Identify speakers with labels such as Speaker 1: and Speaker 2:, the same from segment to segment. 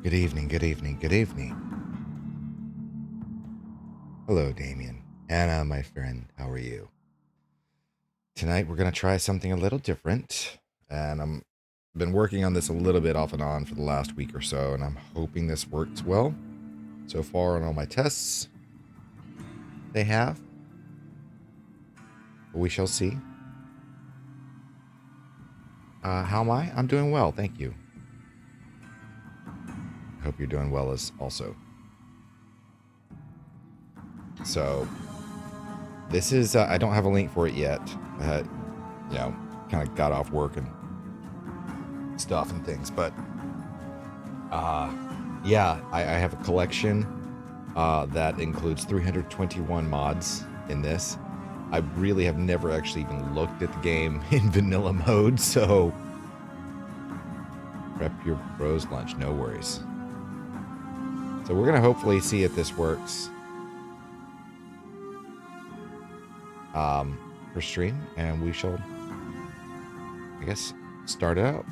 Speaker 1: Good evening, good evening, good evening. Hello, Damien. Anna, my friend, how are you? Tonight we're going to try something a little different, and I'm been working on this a little bit off and on for the last week or so, and I'm hoping this works well. So far on all my tests, they have. But we shall see. How am I? I'm doing well, thank you. I hope you're doing well as also. So, this is, I don't have a link for it yet. I had, kind of got off work and stuff and things, but yeah, I have a collection that includes 321 mods in this. I really have never actually even looked at the game in vanilla mode, so prep your bros lunch, no worries. So we're gonna hopefully see if this works for stream, and we shall, I guess, start it out.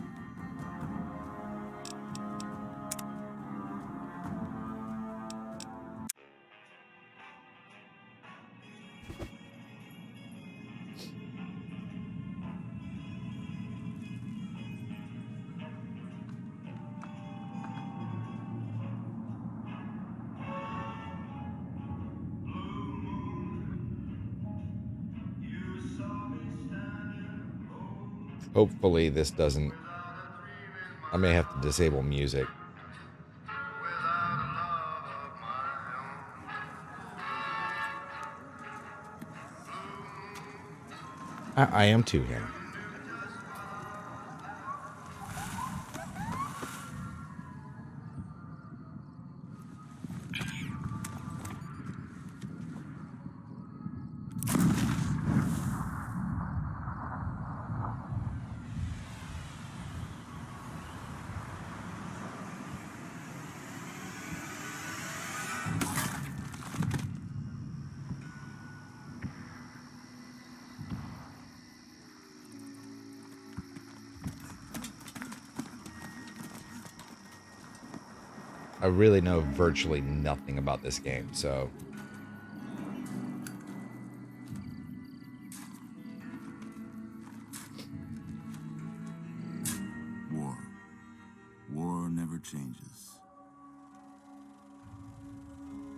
Speaker 1: Hopefully this doesn't, I may have to disable music. I am too, Hannah. I really know virtually nothing about this game, so
Speaker 2: War never changes.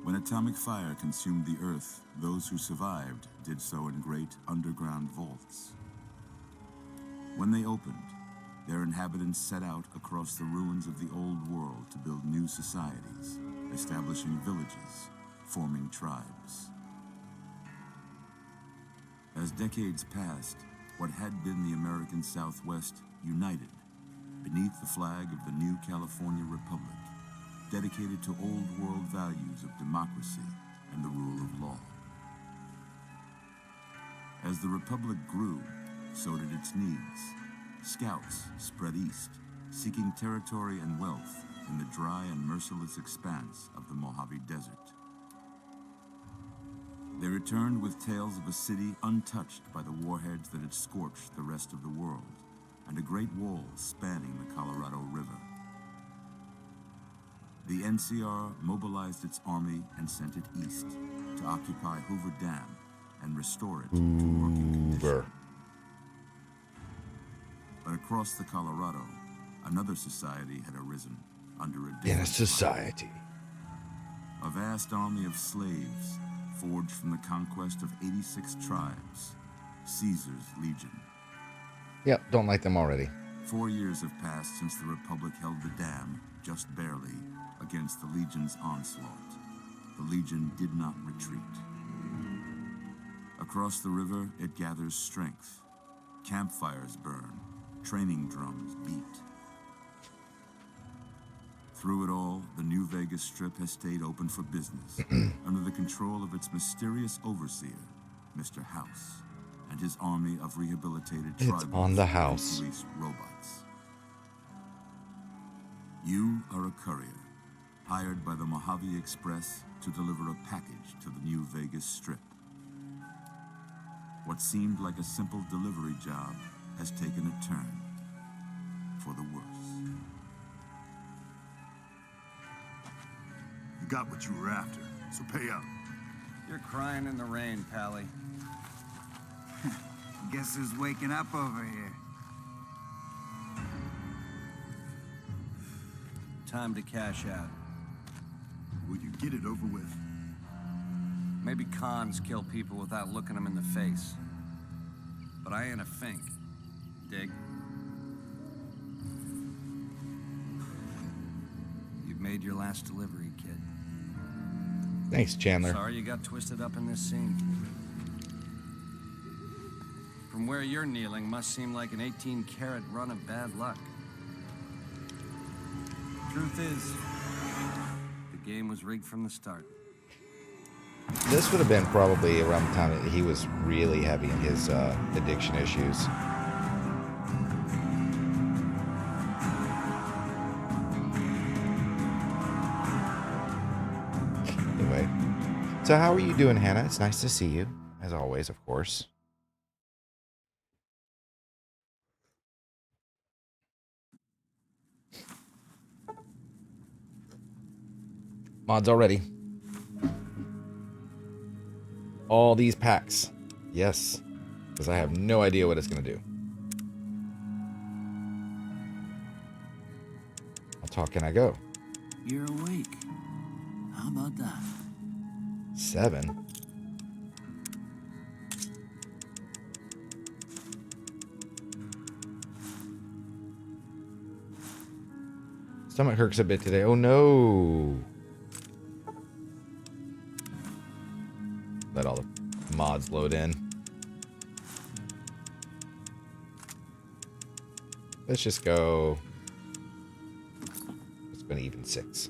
Speaker 2: When atomic fire consumed the Earth, those who survived did so in great underground vaults. When they opened, their inhabitants set out across the ruins of the old world to build new societies, establishing villages, forming tribes. As decades passed, what had been the American Southwest united beneath the flag of the new California Republic, dedicated to old world values of democracy and the rule of law. As the Republic grew, so did its needs. Scouts spread east, seeking territory and wealth in the dry and merciless expanse of the Mojave Desert. They returned with tales of a city untouched by the warheads that had scorched the rest of the world, and a great wall spanning the Colorado River. The NCR mobilized its army and sent it east to occupy Hoover Dam and restore it to working condition. But across the Colorado, another society had arisen under a different
Speaker 1: society.
Speaker 2: A vast army of slaves forged from the conquest of 86 tribes, Caesar's Legion.
Speaker 1: Yep, don't like them already.
Speaker 2: 4 years have passed since the Republic held the dam, just barely, against the Legion's onslaught. The Legion did not retreat. Across the river, it gathers strength. Campfires burn, training drums beat. Through it all, the New Vegas Strip has stayed open for business, under the control of its mysterious overseer, Mr. House, and his army of rehabilitated tribals
Speaker 1: on the house.
Speaker 2: and police robots. You are a courier, hired by the Mojave Express to deliver a package to the New Vegas Strip. What seemed like a simple delivery job has taken a turn for the worse. got what you were after, so pay up.
Speaker 3: You're crying in the rain, Pally.
Speaker 4: Guess who's waking up over here?
Speaker 3: Time to cash out.
Speaker 2: Will you get it over with?
Speaker 3: Maybe cons kill people without looking them in the face. But I ain't a fink. Dig? You've made your last delivery, kid.
Speaker 1: Thanks, Chandler.
Speaker 3: Sorry you got twisted up in this scene. From where you're kneeling must seem like an 18-carat run of bad luck. Truth is, the game was rigged from the start.
Speaker 1: This would have been probably around the time that he was really heavy in his addiction issues. Anyway, so how are you doing, Hannah? It's nice to see you, as always, of course. Mods already. All these packs. Yes. Because I have no idea what it's going to do. How tall can I go?
Speaker 4: You're awake. How about that?
Speaker 1: 7. Stomach hurts a bit today. Oh no. Let all the mods load in. Let's just go. Let's go even 6.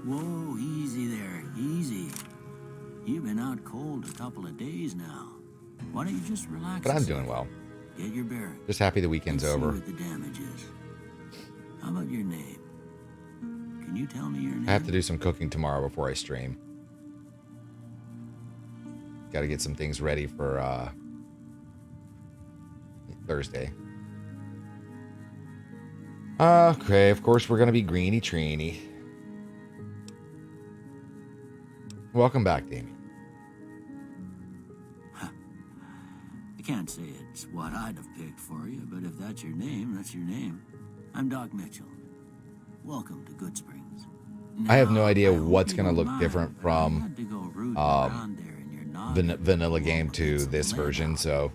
Speaker 4: Whoa, easy there, easy. You've been out cold a couple of days now. Why don't you just relax?
Speaker 1: But I'm doing well.
Speaker 4: Get your bearings.
Speaker 1: Just happy the weekend's
Speaker 4: Let's see
Speaker 1: over.
Speaker 4: what the damage is. How about your name? Can you tell me your name?
Speaker 1: I have to do some cooking tomorrow before I stream. Got to get some things ready for Thursday. Okay, of course we're going to be greeny treeny. Welcome back, Damien.
Speaker 4: I can't say it's what I'd have picked for you, but if that's your name, that's your name. I'm Doc Mitchell. Welcome to Goodsprings.
Speaker 1: I have no
Speaker 4: Now,
Speaker 1: idea
Speaker 4: I hope
Speaker 1: what's
Speaker 4: you
Speaker 1: going to
Speaker 4: don't
Speaker 1: look
Speaker 4: mind,
Speaker 1: different
Speaker 4: but I
Speaker 1: from
Speaker 4: had to go rooting around there in your
Speaker 1: vanilla game
Speaker 4: noggin
Speaker 1: to
Speaker 4: with
Speaker 1: this
Speaker 4: some
Speaker 1: version,
Speaker 4: lead.
Speaker 1: so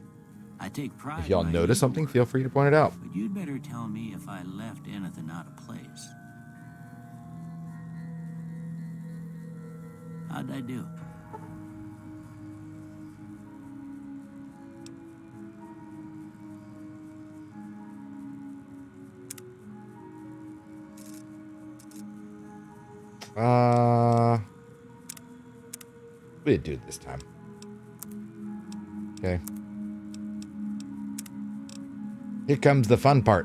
Speaker 4: I take pride
Speaker 1: if y'all
Speaker 4: in my
Speaker 1: notice something,
Speaker 4: needlework,
Speaker 1: feel free to point it out.
Speaker 4: but you'd better tell me if I left anything out of place. How'd I do?
Speaker 1: We did do it this time. Okay. Here comes the fun part.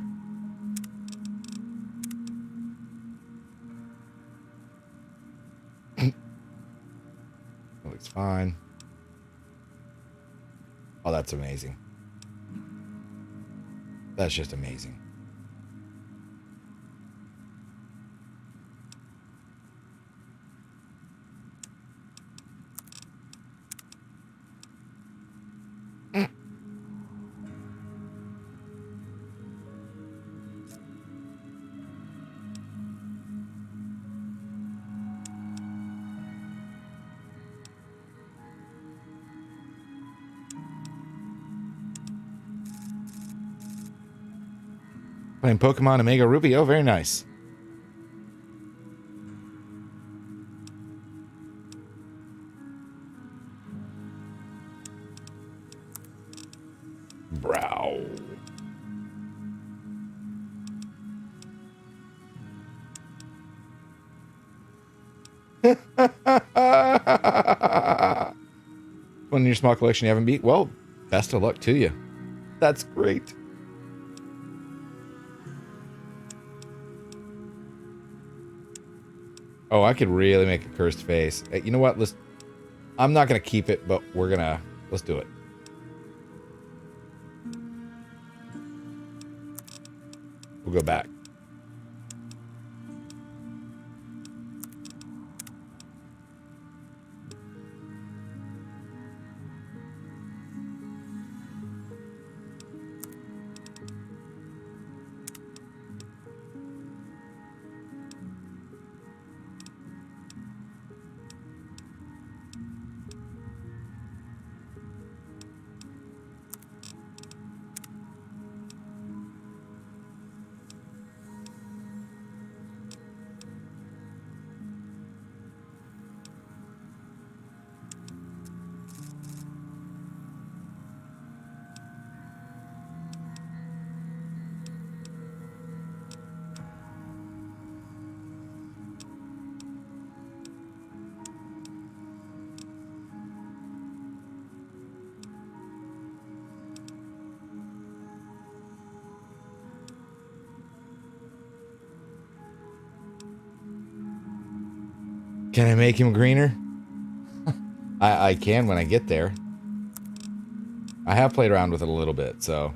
Speaker 1: Looks fine. Oh, that's amazing. That's just amazing. Playing Pokemon Omega Ruby. Oh, very nice. Brow. One in your small collection you haven't beat? Well, best of luck to you. That's great. Oh, I could really make a cursed face. You know what? I'm not going to keep it, but let's do it. We'll go back. Can I make him greener? I can when I get there. I have played around with it a little bit, so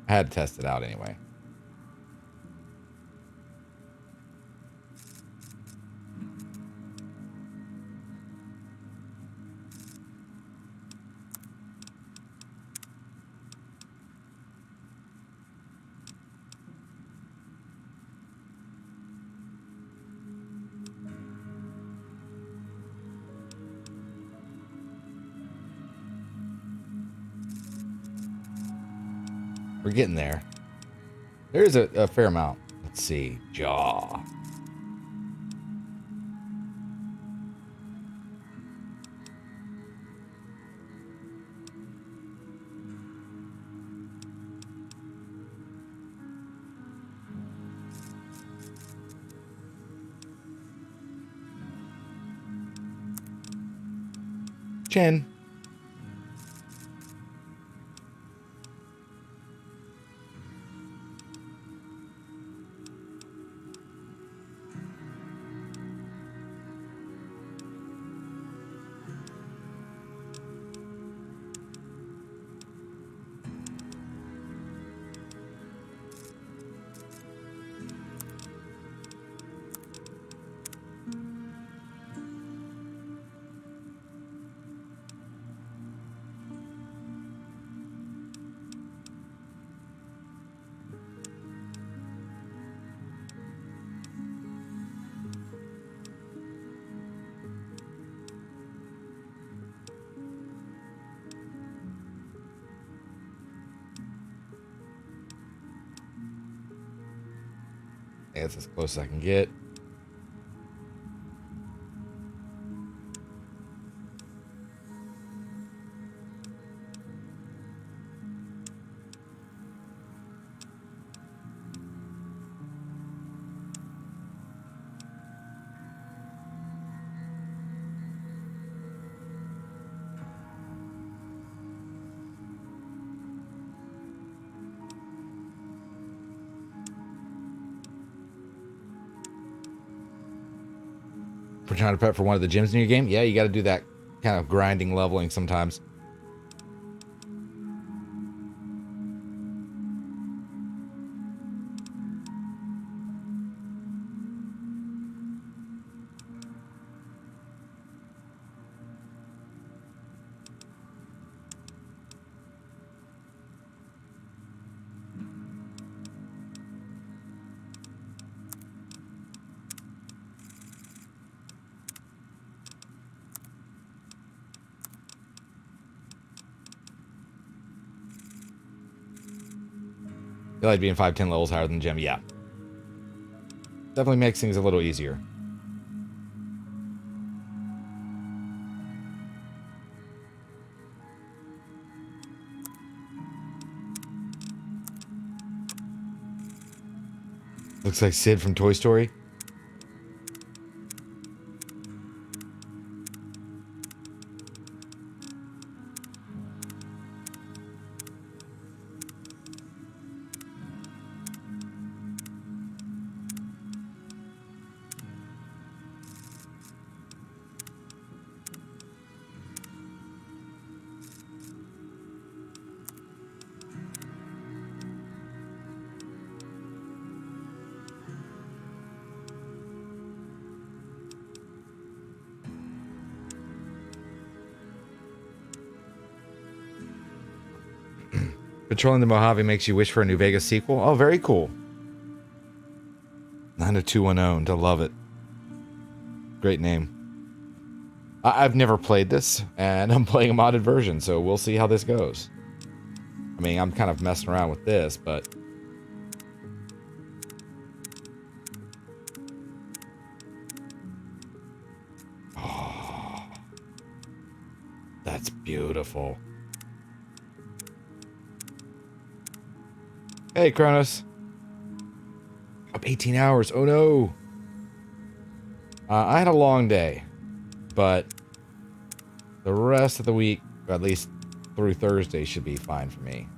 Speaker 1: I had to test it out anyway. We're getting there. There is a fair amount. Let's see. Jaw. Chin. That's as close as I can get. For trying to prep for one of the gyms in your game, yeah, you got to do that kind of grinding leveling sometimes. You like being 5-10 levels higher than the gym, yeah. Definitely makes things a little easier. Looks like Sid from Toy Story. Patrolling the Mojave makes you wish for a New Vegas sequel. Oh, very cool. 90210, to love it. Great name. I've never played this, and I'm playing a modded version, so we'll see how this goes. I mean, I'm kind of messing around with this, but... Oh, that's beautiful. Hey, Kronos. Up 18 hours. Oh, no. I had a long day, but the rest of the week, at least through Thursday, should be fine for me.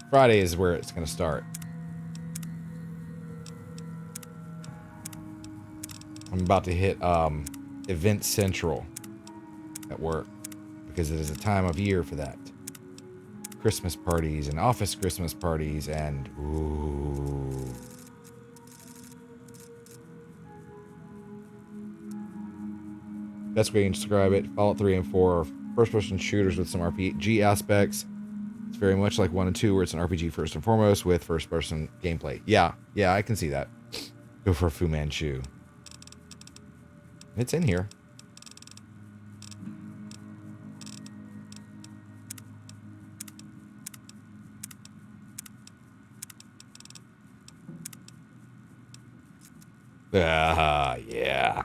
Speaker 1: Friday is where it's going to start. I'm about to hit Event Central at work because it is a time of year for that. Christmas parties and office Christmas parties and ooh. Best way you can describe it, Fallout 3 and 4 are first-person shooters with some RPG aspects. It's very much like 1 and 2, where it's an RPG first and foremost with first-person gameplay. Yeah, I can see that. Go for Fu Manchu. It's in here. Ah, yeah.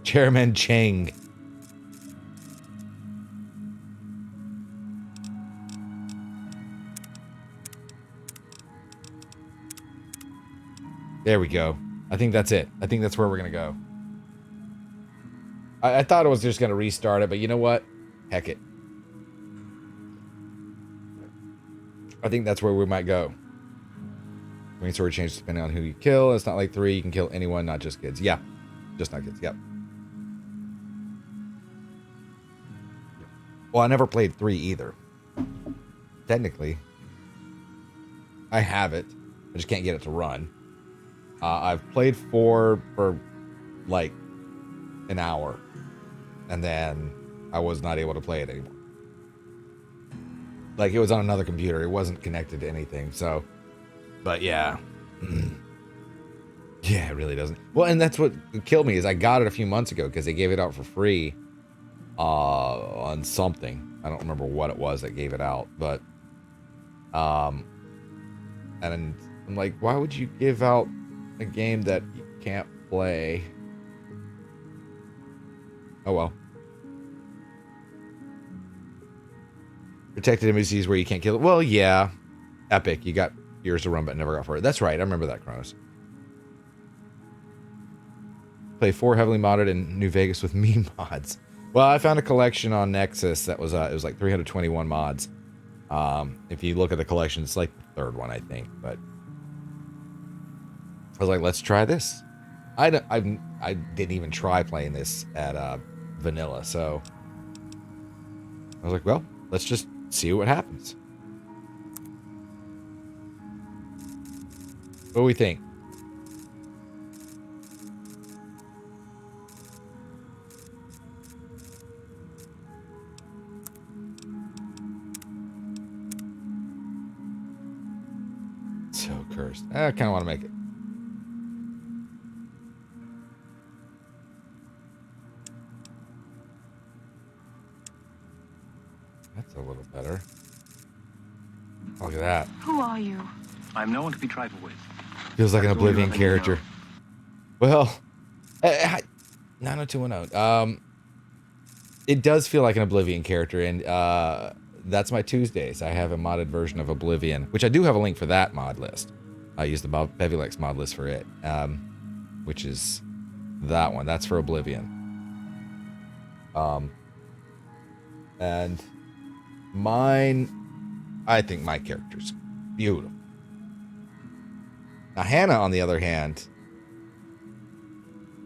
Speaker 1: Chairman Chang. There we go. I think that's it. I think that's where we're going to go. I thought it was just going to restart it, but you know what? Heck it. I think that's where we might go. Green sword changes depending on who you kill. It's not like 3. You can kill anyone, not just kids. Yeah. Just not kids. Yep. Well, I never played 3 either. Technically. I have it. I just can't get it to run. I've played 4 for like an hour. And then I was not able to play it anymore. Like, it was on another computer. It wasn't connected to anything. So, but yeah. Yeah, it really doesn't. Well, and that's what killed me is I got it a few months ago because they gave it out for free on something. I don't remember what it was that gave it out, but and I'm like, why would you give out a game that you can't play? Oh well. Protected NPCs where you can't kill it. Well, yeah. Epic. You got years to run, but never got for it. That's right. I remember that, Kronos. Play 4 heavily modded in New Vegas with me mods. Well, I found a collection on Nexus that was it was like 321 mods. If you look at the collection, it's like the 3rd one, I think. But I was like, let's try this. I didn't even try playing this at vanilla, so I was like, well, let's just see what happens. What do we think? So cursed. I kind of want to make it. That's a little better. Oh, look at that.
Speaker 5: Who are you?
Speaker 6: I'm no one to be trifled with.
Speaker 1: Feels like an
Speaker 6: That's all you
Speaker 1: Oblivion
Speaker 6: have to know.
Speaker 1: character. Well, 90210. It does feel like an Oblivion character, and that's my Tuesdays. I have a modded version of Oblivion, which I do have a link for that mod list. I use the Bevulex mod list for it, which is that one. That's for Oblivion. And mine, I think my character's beautiful. Now, Hannah, on the other hand,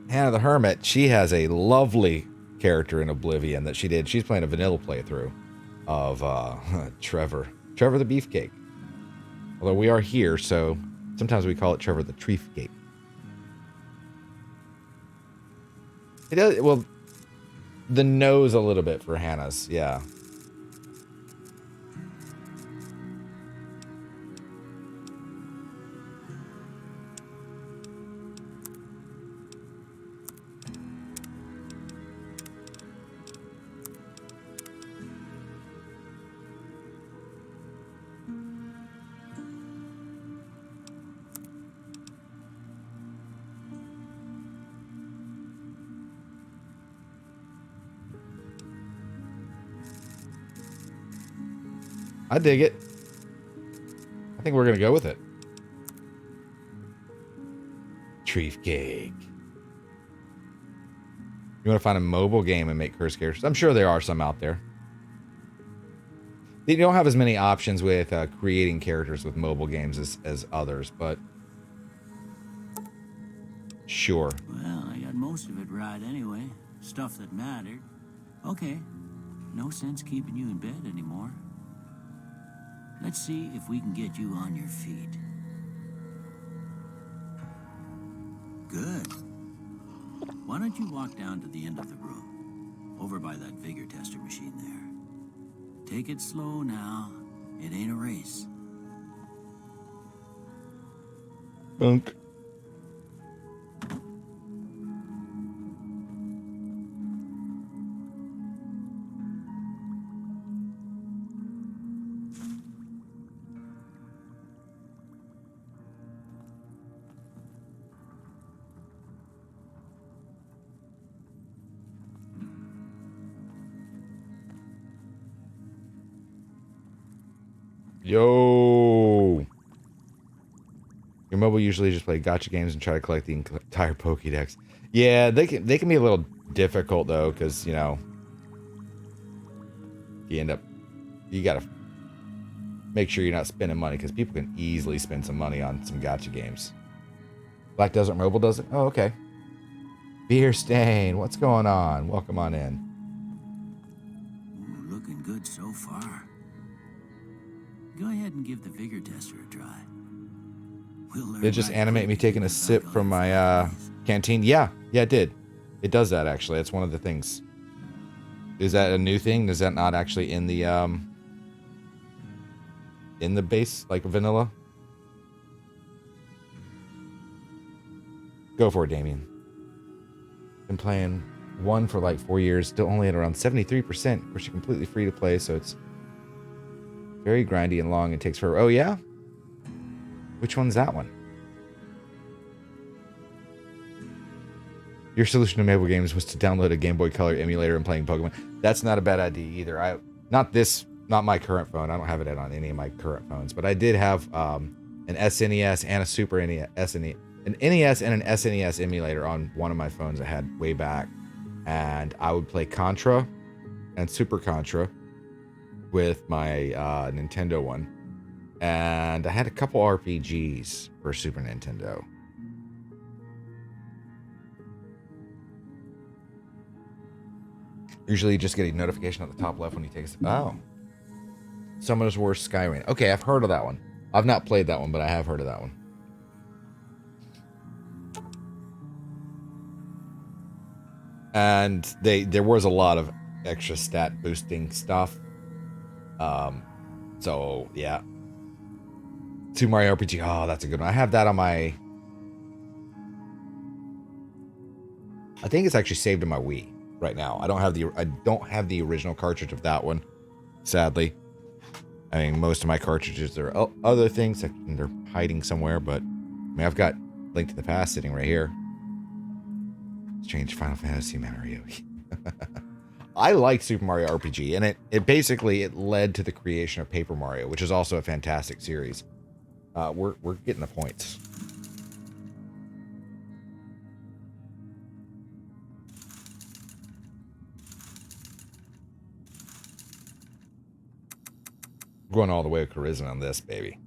Speaker 1: Hannah the Hermit, she has a lovely character in Oblivion that she did. She's playing a vanilla playthrough of Trevor the Beefcake. Although we are here, so sometimes we call it Trevor the Treefcake. It does, well, the nose a little bit for Hannah's, yeah. I dig it. I think we're going to go with it. Treefcake. You want to find a mobile game and make cursed characters? I'm sure there are some out there. They don't have as many options with creating characters with mobile games as others, but sure.
Speaker 4: Well, I got most of it right anyway. Stuff that mattered. Okay, no sense keeping you in bed anymore. Let's see if we can get you on your feet. Good. Why don't you walk down to the end of the room, over by that vigor tester machine there. Take it slow now. It ain't a race.
Speaker 1: Bunk. Yo. Your mobile usually just play gotcha games and try to collect the entire Pokédex. Yeah, they can be a little difficult though, because you know you gotta make sure you're not spending money, because people can easily spend some money on some gotcha games. Black Desert Mobile does it? Oh, okay. Beer Stain, what's going on? Welcome on in.
Speaker 4: Ooh, looking good so far. Go ahead and give the vigor tester a try. We'll learn
Speaker 1: Did it just
Speaker 4: right
Speaker 1: animate
Speaker 4: quick
Speaker 1: me
Speaker 4: if
Speaker 1: taking
Speaker 4: you
Speaker 1: a
Speaker 4: can
Speaker 1: sip
Speaker 4: dunk on
Speaker 1: from
Speaker 4: it
Speaker 1: my
Speaker 4: fast.
Speaker 1: canteen? Yeah, it did. It does that actually. That's one of the things. Is that a new thing? Is that not actually in the base, like vanilla? Go for it, Damien. Been playing one for like 4 years, still only at around 73%. Of course, you're completely free to play, so it's very grindy and long and takes forever. Oh yeah? Which one's that one? Your solution to mobile games was to download a Game Boy Color emulator and playing Pokemon. That's not a bad idea either. Not my current phone. I don't have it on any of my current phones, but I did have an SNES and a Super NES, an NES and an SNES emulator on one of my phones I had way back, and I would play Contra and Super Contra with my Nintendo one, and I had a couple RPGs for Super Nintendo. Usually you just get a notification at the top left when you take a sip. Oh. Summoner's War Skyrim. Okay, I've heard of that one. I've not played that one, but I have heard of that one. And there was a lot of extra stat boosting stuff. So yeah. Super Mario RPG. Oh, that's a good one. I have that on my. I think it's actually saved in my Wii right now. I don't have the original cartridge of that one, sadly. I mean, most of my cartridges are other things that they're hiding somewhere, but I mean, I've got Link to the Past sitting right here. Strange Final Fantasy Mario. I like Super Mario RPG, and it basically led to the creation of Paper Mario, which is also a fantastic series. We're getting the points. We're going all the way with Charisma on this, baby.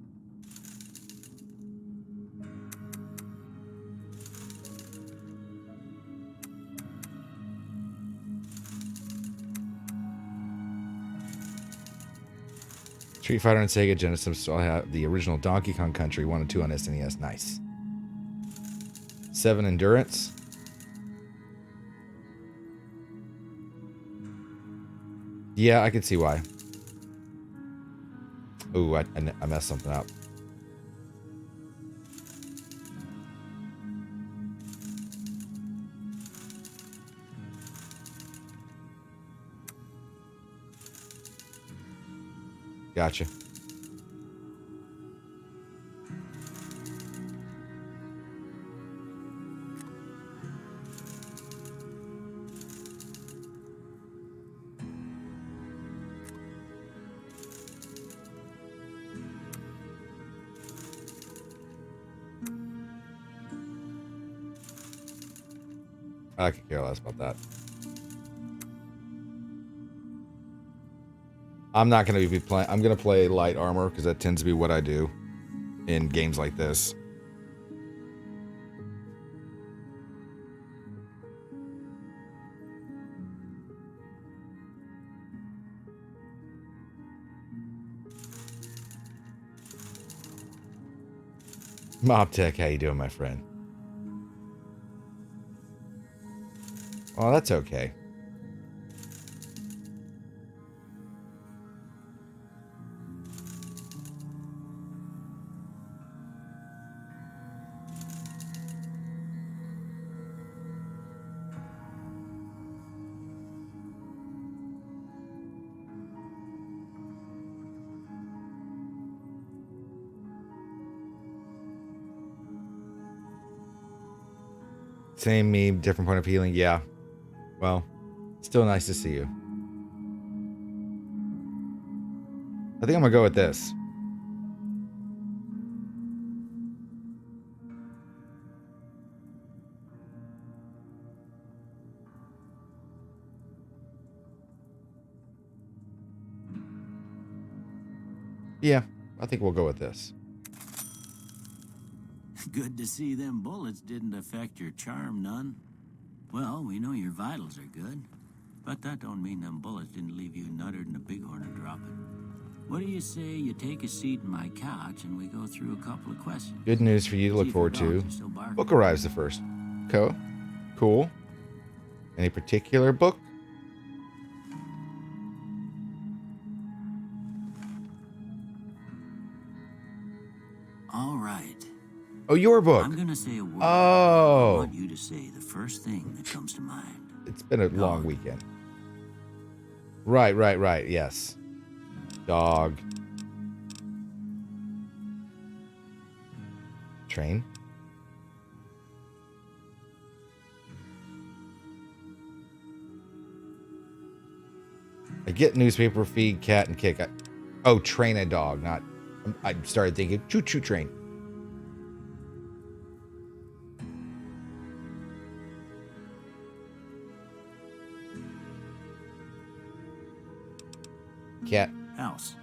Speaker 1: Street Fighter and Sega Genesis still have the original Donkey Kong Country 1 and 2 on SNES. Nice. 7 Endurance. Yeah, I can see why. Ooh, I messed something up. Gotcha. I could care less about that. I'm not going to be playing. I'm going to play light armor because that tends to be what I do in games like this. Mob Tech, how you doing, my friend? Oh, that's okay. Same meme, different point of healing. Yeah. Well, still nice to see you. I think I'm gonna go with this. Yeah, I think we'll go with this.
Speaker 4: Good to see them bullets didn't affect your charm none. Well, we know your vitals are good, but that don't mean them bullets didn't leave you nuttered in a bighorn to drop it. What do you say you take a seat in my couch and we go through a couple of questions?
Speaker 1: Good news for you to look
Speaker 4: See if
Speaker 1: forward
Speaker 4: your
Speaker 1: to.
Speaker 4: dogs are still barking.
Speaker 1: Book arrives the first. Cool. Any particular book?
Speaker 4: All right.
Speaker 1: Oh, your book.
Speaker 4: I'm gonna say a word.
Speaker 1: Oh.
Speaker 4: I want you to say the first thing that comes to mind.
Speaker 1: It's been a long
Speaker 4: Dog.
Speaker 1: weekend. Right. Yes. Dog. Train. I get newspaper, feed, cat, and kick. Oh, train a dog, not... I started thinking choo-choo train. Cat.
Speaker 4: House.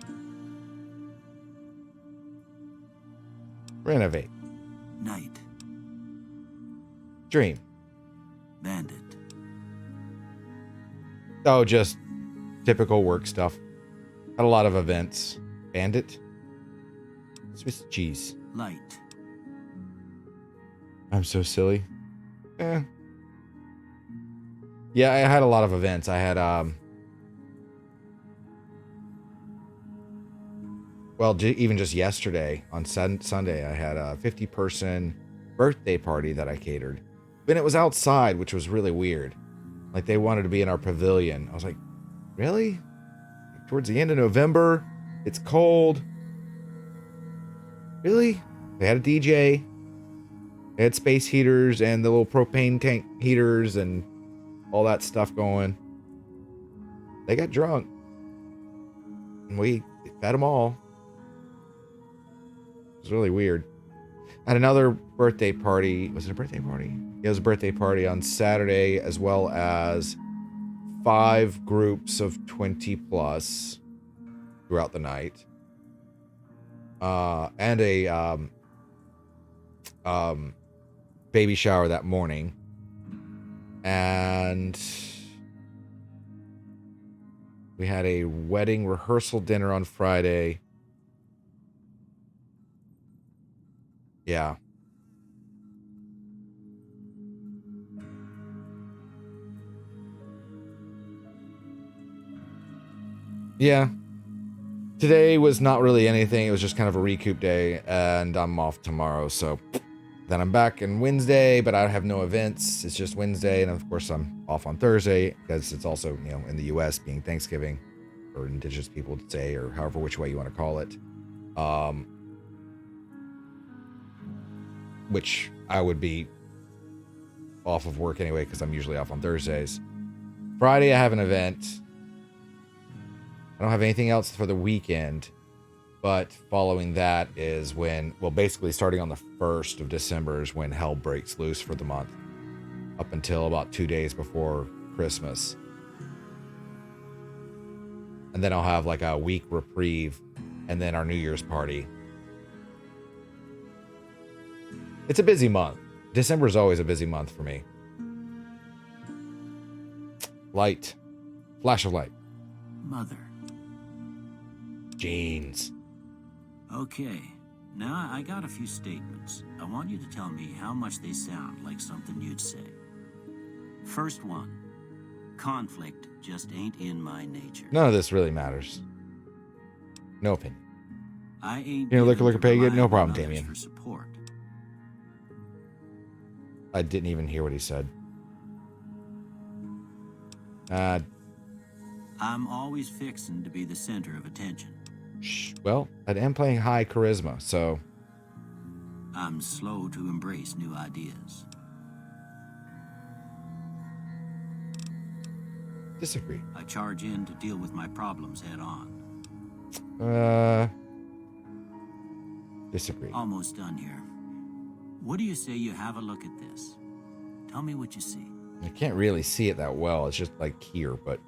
Speaker 1: Renovate.
Speaker 4: Night.
Speaker 1: Dream.
Speaker 4: Bandit.
Speaker 1: Oh, just typical work stuff. Had a lot of events. Bandit. Swiss cheese.
Speaker 4: Light.
Speaker 1: I'm so silly. Yeah, I had a lot of events. I had well, even just yesterday on Sunday, I had a 50-person birthday party that I catered. But it was outside, which was really weird. Like, they wanted to be in our pavilion. I was like, really? Towards the end of November, it's cold. Really? They had a DJ. They had space heaters and the little propane tank heaters and all that stuff going. They got drunk. And we fed them all. It was really weird. I had another birthday party. Was it a birthday party? Yeah, it was a birthday party on Saturday, as well as 5 groups of 20 plus throughout the night. And a baby shower that morning. And we had a wedding rehearsal dinner on Friday. Yeah. Yeah. Today was not really anything. It was just kind of a recoup day, and I'm off tomorrow. So then I'm back on Wednesday, but I have no events. It's just Wednesday, and of course I'm off on Thursday because it's also, you know, in the U.S. being Thanksgiving, or Indigenous People Day, or however which way you want to call it. Which I would be off of work anyway because I'm usually off on Thursdays. Friday I have an event. I don't have anything else for the weekend, but following that is when, well, basically starting on the 1st of December is when hell breaks loose for the month, up until about 2 days before Christmas. And then I'll have like a week reprieve and then our New Year's party. It's a busy month. December is always a busy month for me. Light. Flash of light.
Speaker 4: Mother.
Speaker 1: Jeans.
Speaker 4: Okay. Now I got a few statements. I want you to tell me how much they sound like something you'd say. First one. Conflict just ain't in my nature.
Speaker 1: None of this really matters. No opinion.
Speaker 4: I ain't
Speaker 1: You know, liquor,
Speaker 4: given to
Speaker 1: pay good?
Speaker 4: rely
Speaker 1: No
Speaker 4: on
Speaker 1: problem,
Speaker 4: others
Speaker 1: Damien.
Speaker 4: for support.
Speaker 1: I didn't even hear what he said.
Speaker 4: I'm always fixing to be the center of attention.
Speaker 1: Well, I am playing high charisma, so...
Speaker 4: I'm slow to embrace new ideas.
Speaker 1: Disagree.
Speaker 4: I charge in to deal with my problems head on.
Speaker 1: Disagree.
Speaker 4: Almost done here. What do you say you have a look at this? Tell me what you see.
Speaker 1: I can't really see it that well. It's just like here, but...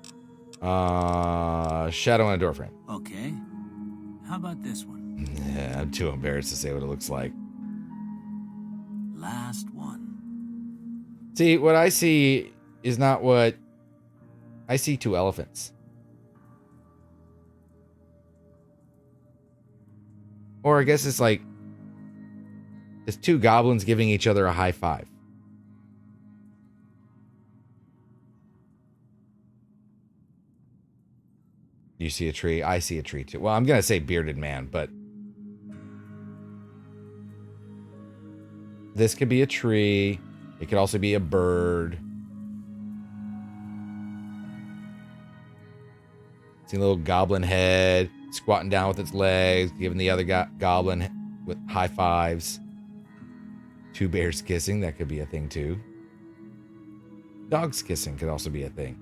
Speaker 1: shadow on a door frame.
Speaker 4: Okay. How about this one?
Speaker 1: Yeah, I'm too embarrassed to say what it looks like.
Speaker 4: Last one.
Speaker 1: See, what I see is not what... I see two elephants. Or I guess it's like... It's two goblins giving each other a high five. You see a tree? I see a tree too. Well, I'm going to say bearded man, but... This could be a tree. It could also be a bird. See a little goblin head squatting down with its legs, giving the other goblin with high fives. Two bears kissing, that could be a thing too. Dogs kissing could also be a thing.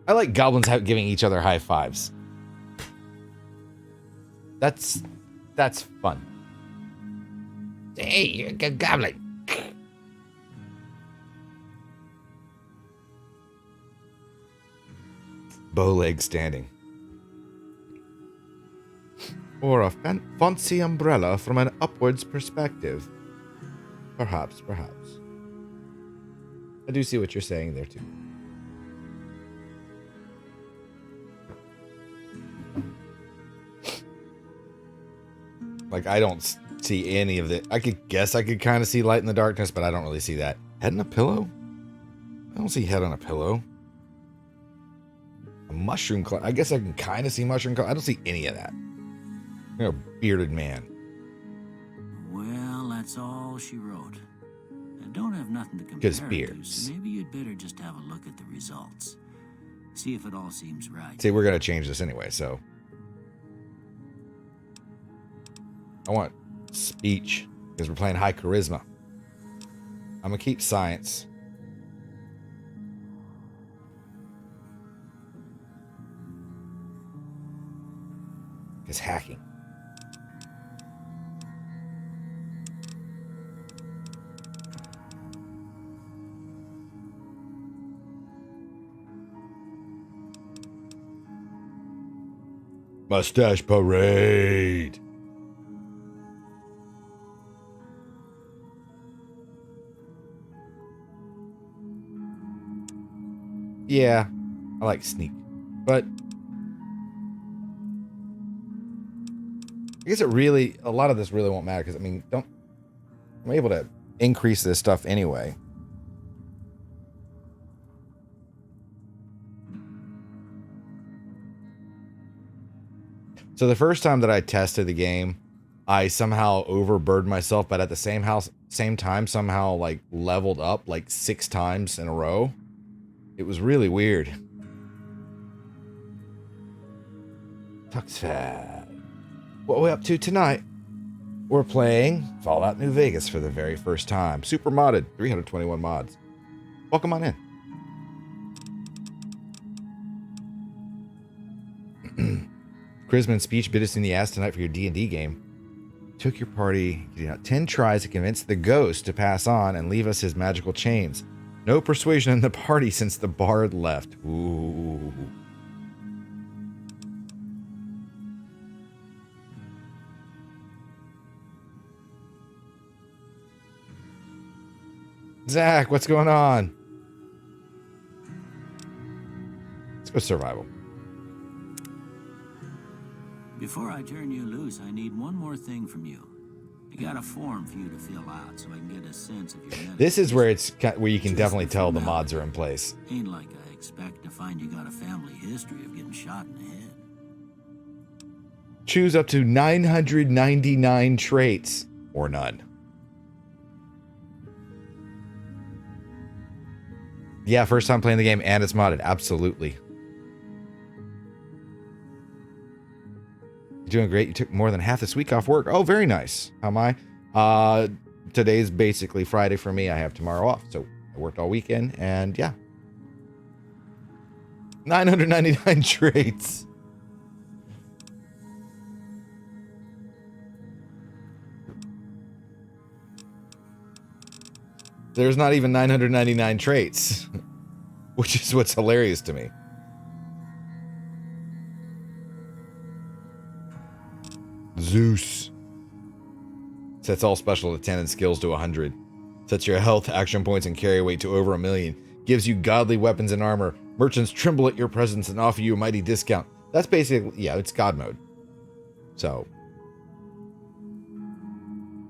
Speaker 1: I like goblins giving each other high fives. That's fun. Hey, you're a good goblin. Bow leg standing. Or a fancy umbrella from an upwards perspective. Perhaps. I do see what you're saying there too. Like, I don't see any of it. I could kind of see light in the darkness, but I don't really see that. Head on a pillow? I don't see head on a pillow. A mushroom cloud. I guess I can kind of see mushroom cloud. I don't see any of that. You know, bearded man.
Speaker 4: Well, that's all she wrote. I don't have nothing to compare
Speaker 1: 'Cause
Speaker 4: it to,
Speaker 1: beards.
Speaker 4: so maybe you'd better just have a look at the results. See if it all seems right.
Speaker 1: See, we're going to change this anyway, so. I want speech, because we're playing high charisma. I'm going to keep science. Because hacking. Mustache parade. Yeah, I like sneak, but I guess a lot of this really won't matter because, I mean, I'm able to increase this stuff anyway. So the first time that I tested the game, I somehow overburdened myself, but at the same time somehow like leveled up like 6 times in a row. It was really weird. Tuxfad. What are we up to tonight? We're playing Fallout New Vegas for the very first time. Super modded, 321 mods. Welcome on in. Charisma and speech bit us in the ass tonight for your D&D game. Took your party 10 tries to convince the ghost to pass on and leave us his magical chains. No persuasion in the party since the bard left. Ooh. Zach, what's going on? Let's go survival.
Speaker 4: Before I turn you loose, I need one more thing from you. I got a form for you to fill out so I can get a sense of your medical
Speaker 1: This is where
Speaker 4: history.
Speaker 1: where you can
Speaker 4: Just
Speaker 1: definitely
Speaker 4: the
Speaker 1: tell the
Speaker 4: formality.
Speaker 1: mods are in place.
Speaker 4: Ain't like I expect to find you got a family history of getting shot in the head.
Speaker 1: Choose up to 999 traits or none. Yeah, first time playing the game and it's modded. Absolutely. You're doing great. You took more than half this week off work. Oh, very nice. How am I? Today's basically Friday for me. I have tomorrow off. So I worked all weekend and yeah. 999 traits. There's not even 999 traits, which is what's hilarious to me. Zeus. Sets all special to 10 and skills to 100. Sets your health, action points, and carry weight to over 1,000,000. Gives you godly weapons and armor. Merchants tremble at your presence and offer you a mighty discount. That's basically, yeah, it's God mode. So,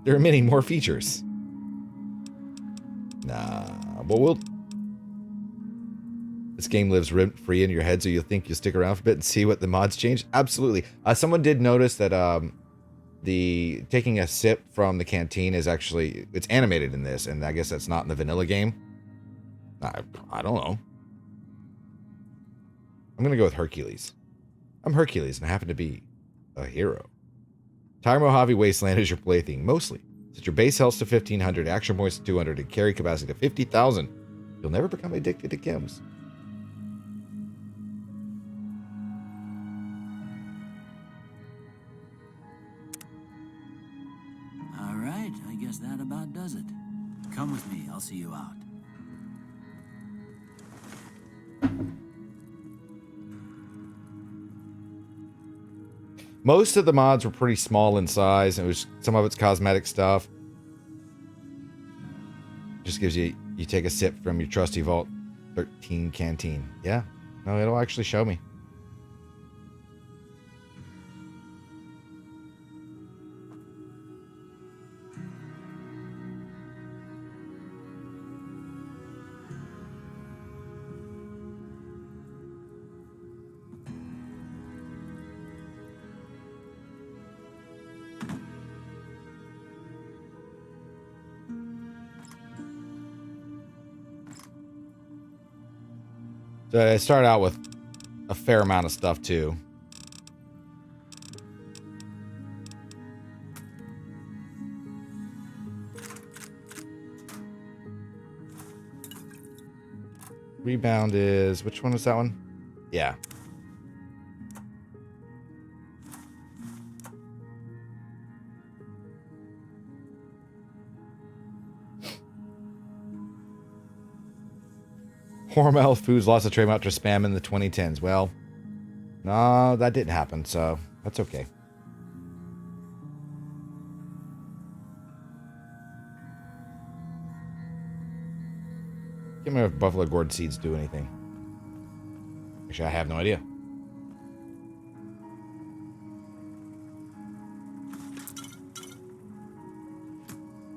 Speaker 1: there are many more features. Nah, well, this game lives rent-free in your head, so you'll think you'll stick around for a bit and see what the mods change. Absolutely. Someone did notice that the taking a sip from the canteen is actually, it's animated in this, and I guess that's not in the vanilla game. I don't know. I'm gonna go with Hercules. I'm Hercules, and I happen to be a hero. Tire Mojave Wasteland is your play theme, mostly. Set your base health to 1,500, action points to 200, and carry capacity to 50,000. You'll never become addicted to chems.
Speaker 4: All right, I guess that about does it. Come with me, I'll see you out.
Speaker 1: Most of the mods were pretty small in size, and it was some of it's cosmetic stuff. Just gives you take a sip from your trusty Vault 13 canteen. Yeah, no, it'll actually show me. So I started out with a fair amount of stuff too. Rebound is, which one was that one? Yeah. Hormel Foods lost a trademark to spam in the 2010s. Well, no, that didn't happen, so that's okay. Can't remember if Buffalo Gourd seeds do anything. Actually, I have no idea.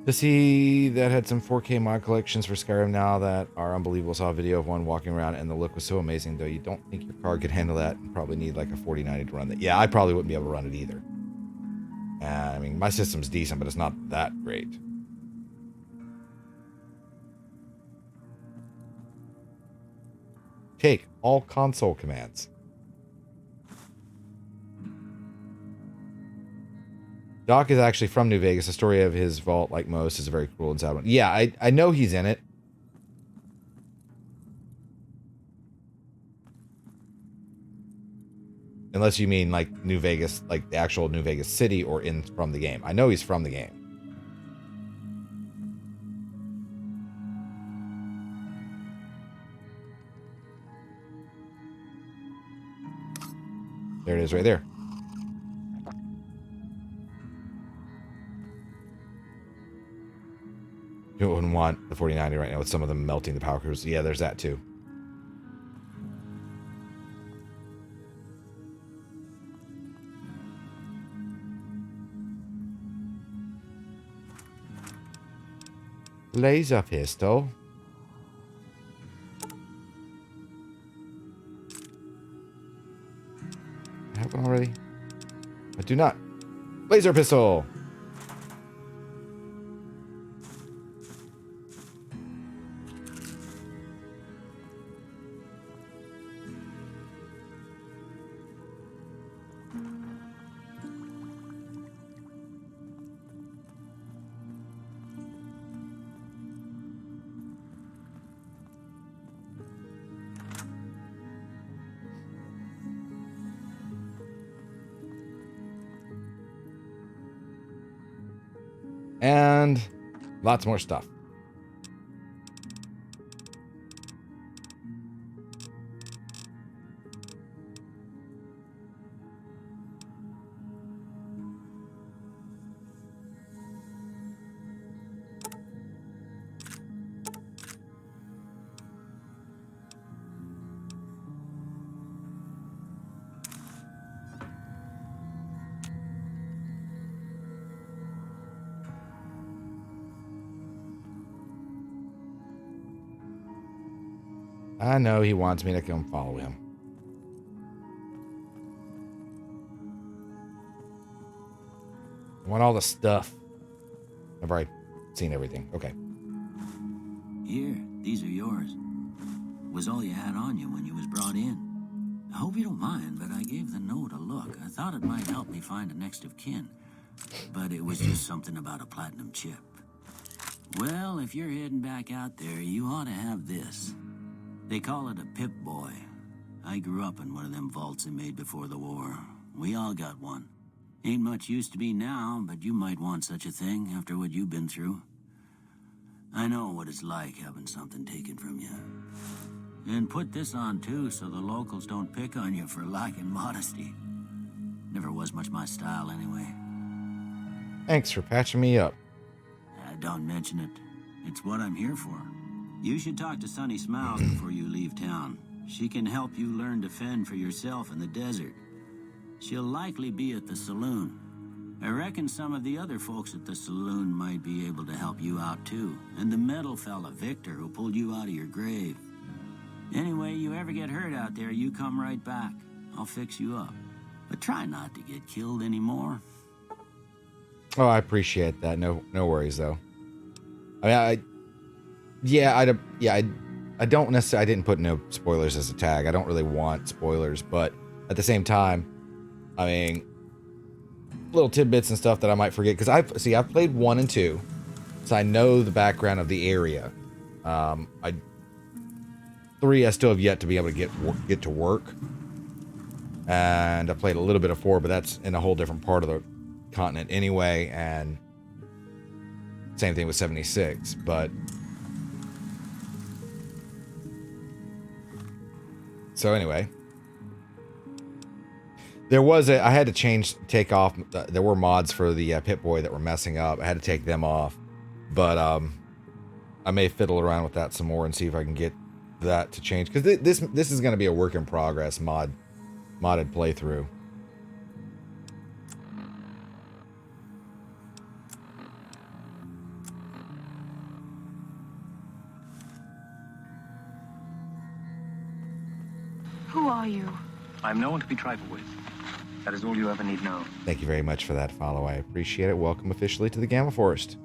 Speaker 1: To see that had some 4K mod collections for Skyrim now that are unbelievable. Saw a video of one walking around and the look was so amazing, though you don't think your car could handle that and probably need like a 4090 to run that. Yeah, I probably wouldn't be able to run it either. I mean, my system's decent, but it's not that great. Take all console commands. Doc is actually from New Vegas. The story of his vault, like most, is a very cool and sad one. Yeah, I know he's in it. Unless you mean like New Vegas, like the actual New Vegas city, or in from the game. I know he's from the game. There it is right there. wouldn't want the 4090 right now with some of them melting the power cores. Yeah, there's that too. Laser pistol. Happened already? I do not. Laser pistol. And lots more stuff. I know he wants me to come follow him. I want all the stuff. I've already seen everything. Okay.
Speaker 4: Here, these are yours. Was all you had on you when you was brought in. I hope you don't mind, but I gave the note a look. I thought it might help me find a next of kin. But it was just something about a platinum chip. Well, if you're heading back out there, you ought to have this. They call it a Pip-Boy. I grew up in one of them vaults they made before the war. We all got one. Ain't much use to me now, but you might want such a thing after what you've been through. I know what it's like having something taken from you. And put this on too, so the locals don't pick on you for lacking modesty. Never was much my style anyway.
Speaker 1: Thanks for patching me up.
Speaker 4: Don't mention it. It's what I'm here for. You should talk to Sunny Smiles before you leave town. She can help you learn to fend for yourself in the desert. She'll likely be at the saloon. I reckon some of the other folks at the saloon might be able to help you out too. And the metal fella, Victor, who pulled you out of your grave. Anyway, you ever get hurt out there, you come right back. I'll fix you up. But try not to get killed anymore.
Speaker 1: Oh, I appreciate that. No worries though. I mean, I don't necessarily. I didn't put no spoilers as a tag. I don't really want spoilers, but at the same time, I mean, little tidbits and stuff that I might forget because I've played 1 and 2, so I know the background of the area. 3 I still have yet to be able to get to work, and I played a little bit of 4, but that's in a whole different part of the continent anyway, and same thing with 76, but so anyway, I had to take off, there were mods for the Pip-Boy that were messing up. I had to take them off, but I may fiddle around with that some more and see if I can get that to change, because this is going to be a work in progress modded playthrough.
Speaker 5: Who are you?
Speaker 6: I'm no one to be trifled with. That is all you ever need know.
Speaker 1: Thank you very much for that follow. I appreciate it. Welcome officially to the Gamma Forest.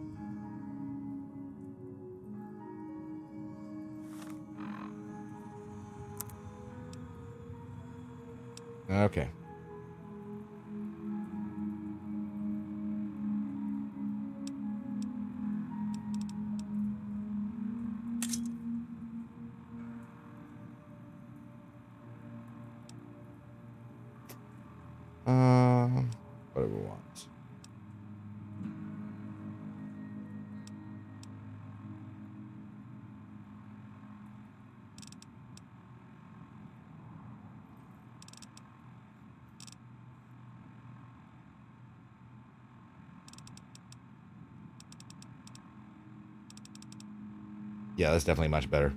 Speaker 1: Okay. What do we want? Yeah, that's definitely much better.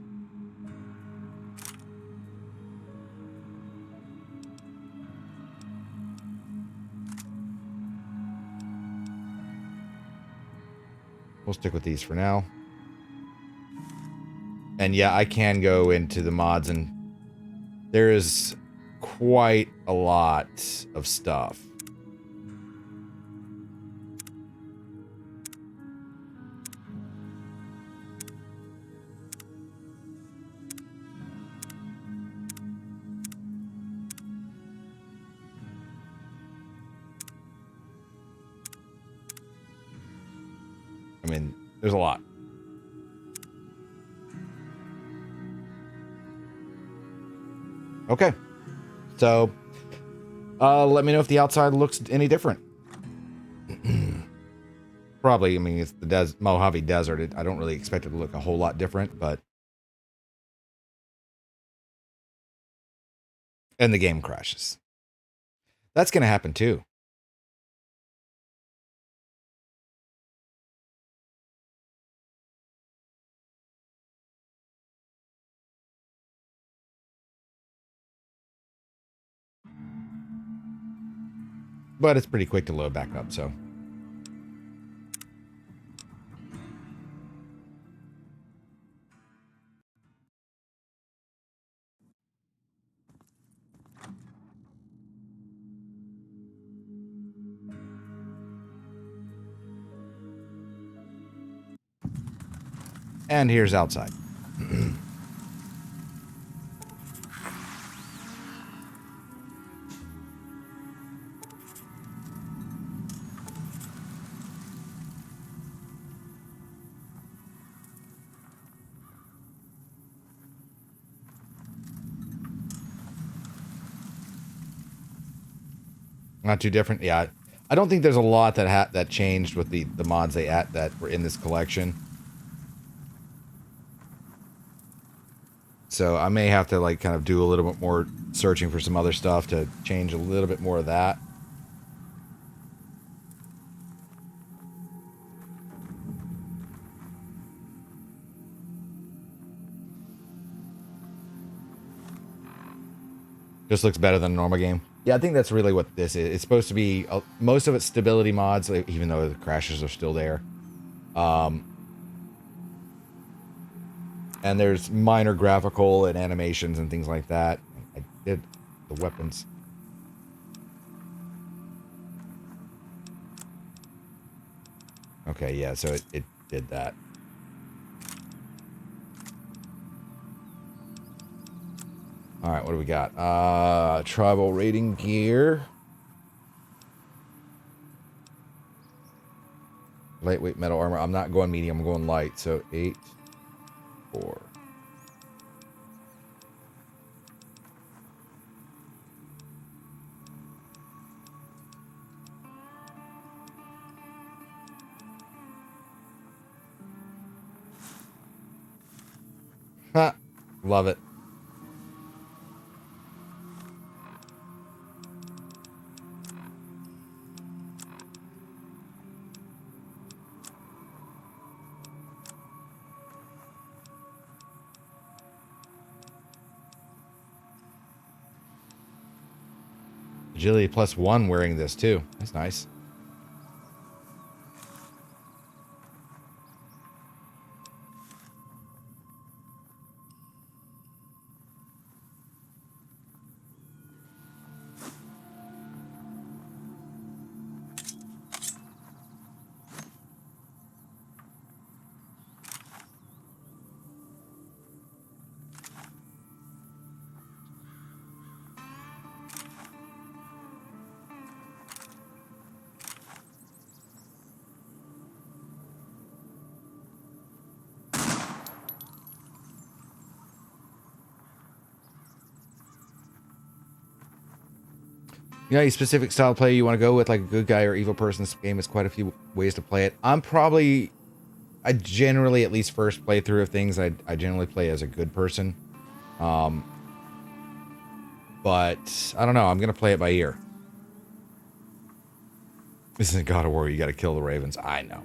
Speaker 1: We'll stick with these for now. And yeah, I can go into the mods, and there is quite a lot of stuff. I mean, there's a lot. Okay. So, let me know if the outside looks any different. Probably, I mean, it's the Mojave Desert. I don't really expect it to look a whole lot different, but... And the game crashes. That's going to happen too. But it's pretty quick to load back up, so... And here's outside. Not too different. Yeah, I don't think there's a lot that changed with the mods that were in this collection. So I may have to like kind of do a little bit more searching for some other stuff to change a little bit more of that. Just looks better than a normal game. Yeah, I think that's really what this is. It's supposed to be most of it's stability mods, even though the crashes are still there. And there's minor graphical and animations and things like that. I did the weapons. Okay, yeah, so it did that. All right, what do we got? Tribal raiding gear. Lightweight metal armor. I'm not going medium, I'm going light. So 8, 4. Ha! Love it. Agility +1 wearing this too. That's nice. You know, any specific style of play you want to go with, like a good guy or evil person? This game has quite a few ways to play it. I generally, at least first playthrough of things, I generally play as a good person. But I don't know. I'm going to play it by ear. This isn't God of War. You got to kill the ravens. I know.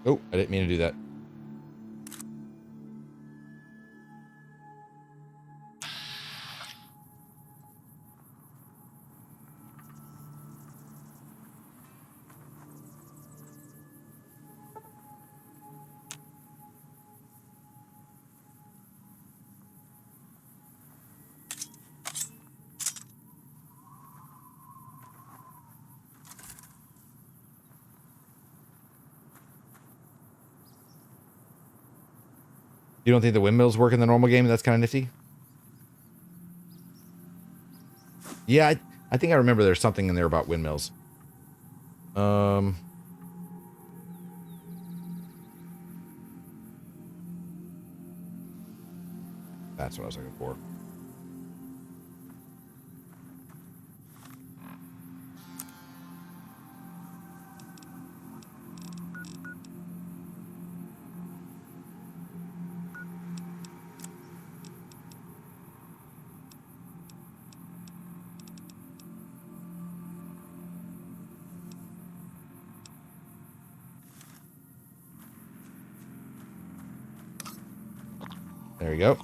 Speaker 1: Oh, I didn't mean to do that. You don't think the windmills work in the normal game? That's kind of nifty. Yeah, I think I remember there's something in there about windmills. That's what I was looking for. There we go.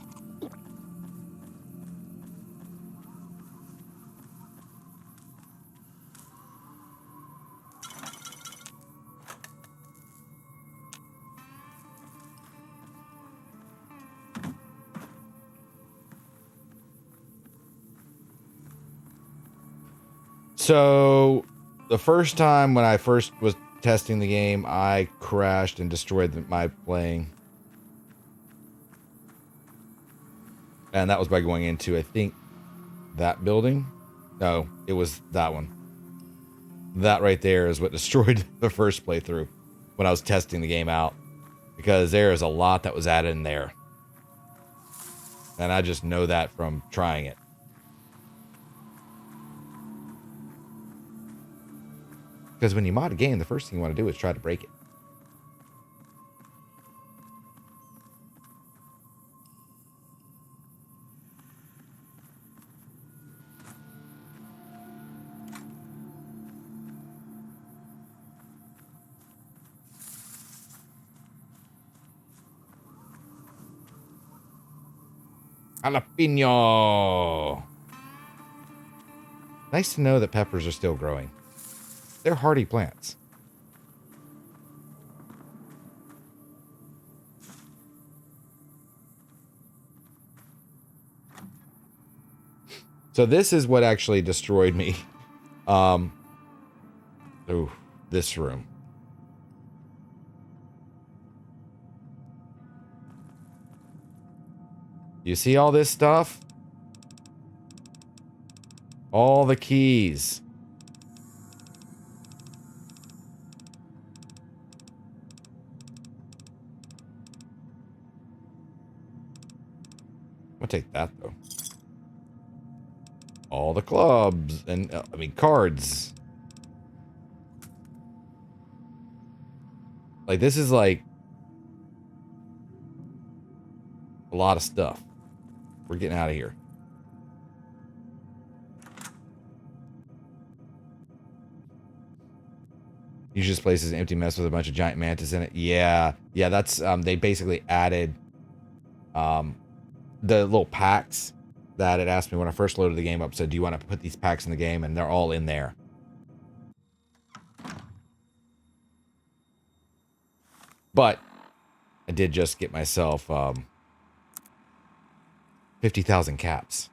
Speaker 1: So, the first time when I first was testing the game, I crashed and destroyed my playing. And that was by going into, I think, that building. No, it was that one. That right there is what destroyed the first playthrough when I was testing the game out. Because there is a lot that was added in there. And I just know that from trying it. Because when you mod a game, the first thing you want to do is try to break it. Jalapeno! Nice to know that peppers are still growing. They're hardy plants. So this is what actually destroyed me. Ooh, this room. You see all this stuff? All the keys. I'm gonna take that though. All the clubs and cards. Like this is like a lot of stuff. We're getting out of here. Usually this place is an empty mess with a bunch of giant mantis in it. Yeah, that's they basically added the little packs that it asked me when I first loaded the game up. Said, do you want to put these packs in the game? And they're all in there. But I did just get myself 50,000 caps.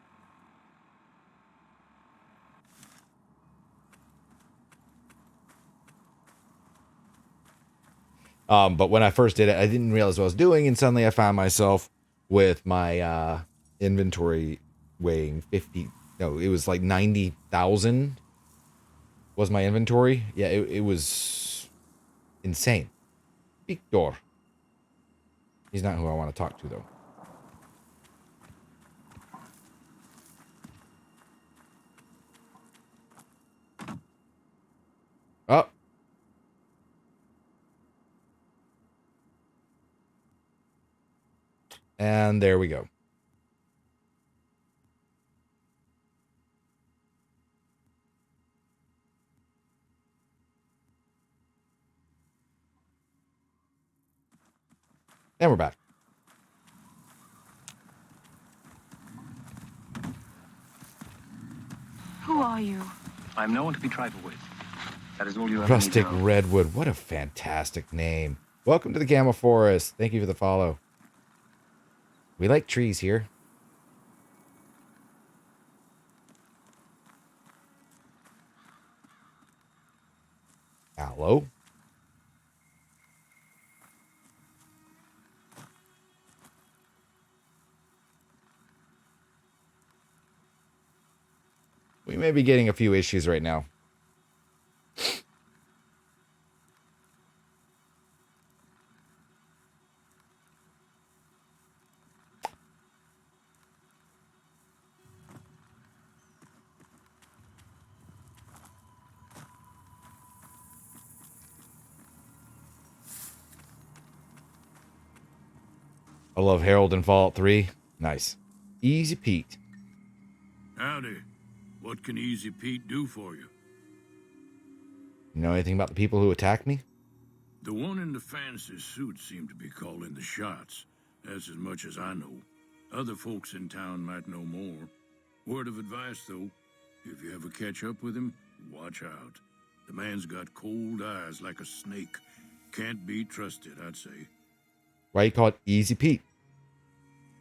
Speaker 1: But when I first did it, I didn't realize what I was doing, and suddenly I found myself with my inventory weighing 50. No, it was like 90,000 was my inventory. Yeah, it was insane. Victor. He's not who I want to talk to, though. Oh. And there we go. And we're back.
Speaker 5: Who are you?
Speaker 6: I am no one to be trifled with. That is all you ever
Speaker 1: Rustic
Speaker 6: need to know.
Speaker 1: Redwood. What a fantastic name. Welcome to the Gamma Forest. Thank you for the follow. We like trees here. Aloe. We may be getting a few issues right now. I love Harold in Fallout 3. Nice. Easy Pete.
Speaker 7: Howdy. What can Easy Pete do for you?
Speaker 1: You know anything about the people who attacked me?
Speaker 7: The one in the fancy suit seemed to be calling the shots. That's as much as I know. Other folks in town might know more. Word of advice, though. If you ever catch up with him, watch out. The man's got cold eyes like a snake. Can't be trusted, I'd say.
Speaker 1: Why you call it Easy Pete?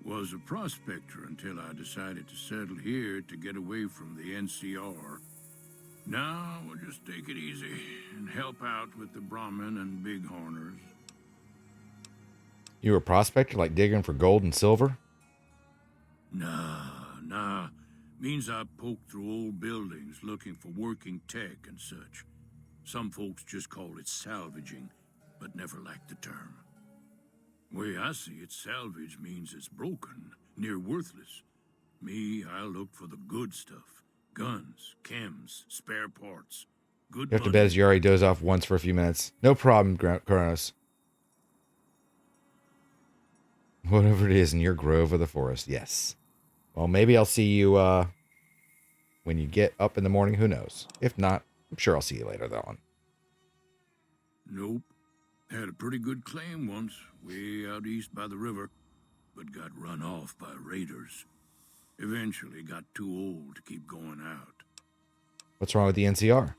Speaker 7: Was a prospector until I decided to settle here to get away from the NCR. Now we'll just take it easy and help out with the Brahmin and Bighorners.
Speaker 1: You were a prospector, like digging for gold and silver?
Speaker 7: Nah. Means I poke through old buildings looking for working tech and such. Some folks just call it salvaging, but never liked the term. Way I see it, salvage means it's broken, near worthless. Me, I look for the good stuff. Guns, chems, spare parts. Good
Speaker 1: You have to
Speaker 7: money.
Speaker 1: bet as you already doze off once for a few minutes. No problem, Kronos. Whatever it is in your grove of the forest, yes. Well, maybe I'll see you when you get up in the morning. Who knows? If not, I'm sure I'll see you later on.
Speaker 7: Nope. Had a pretty good claim once, way out east by the river, but got run off by raiders. Eventually got too old to keep going out.
Speaker 1: What's wrong with the NCR?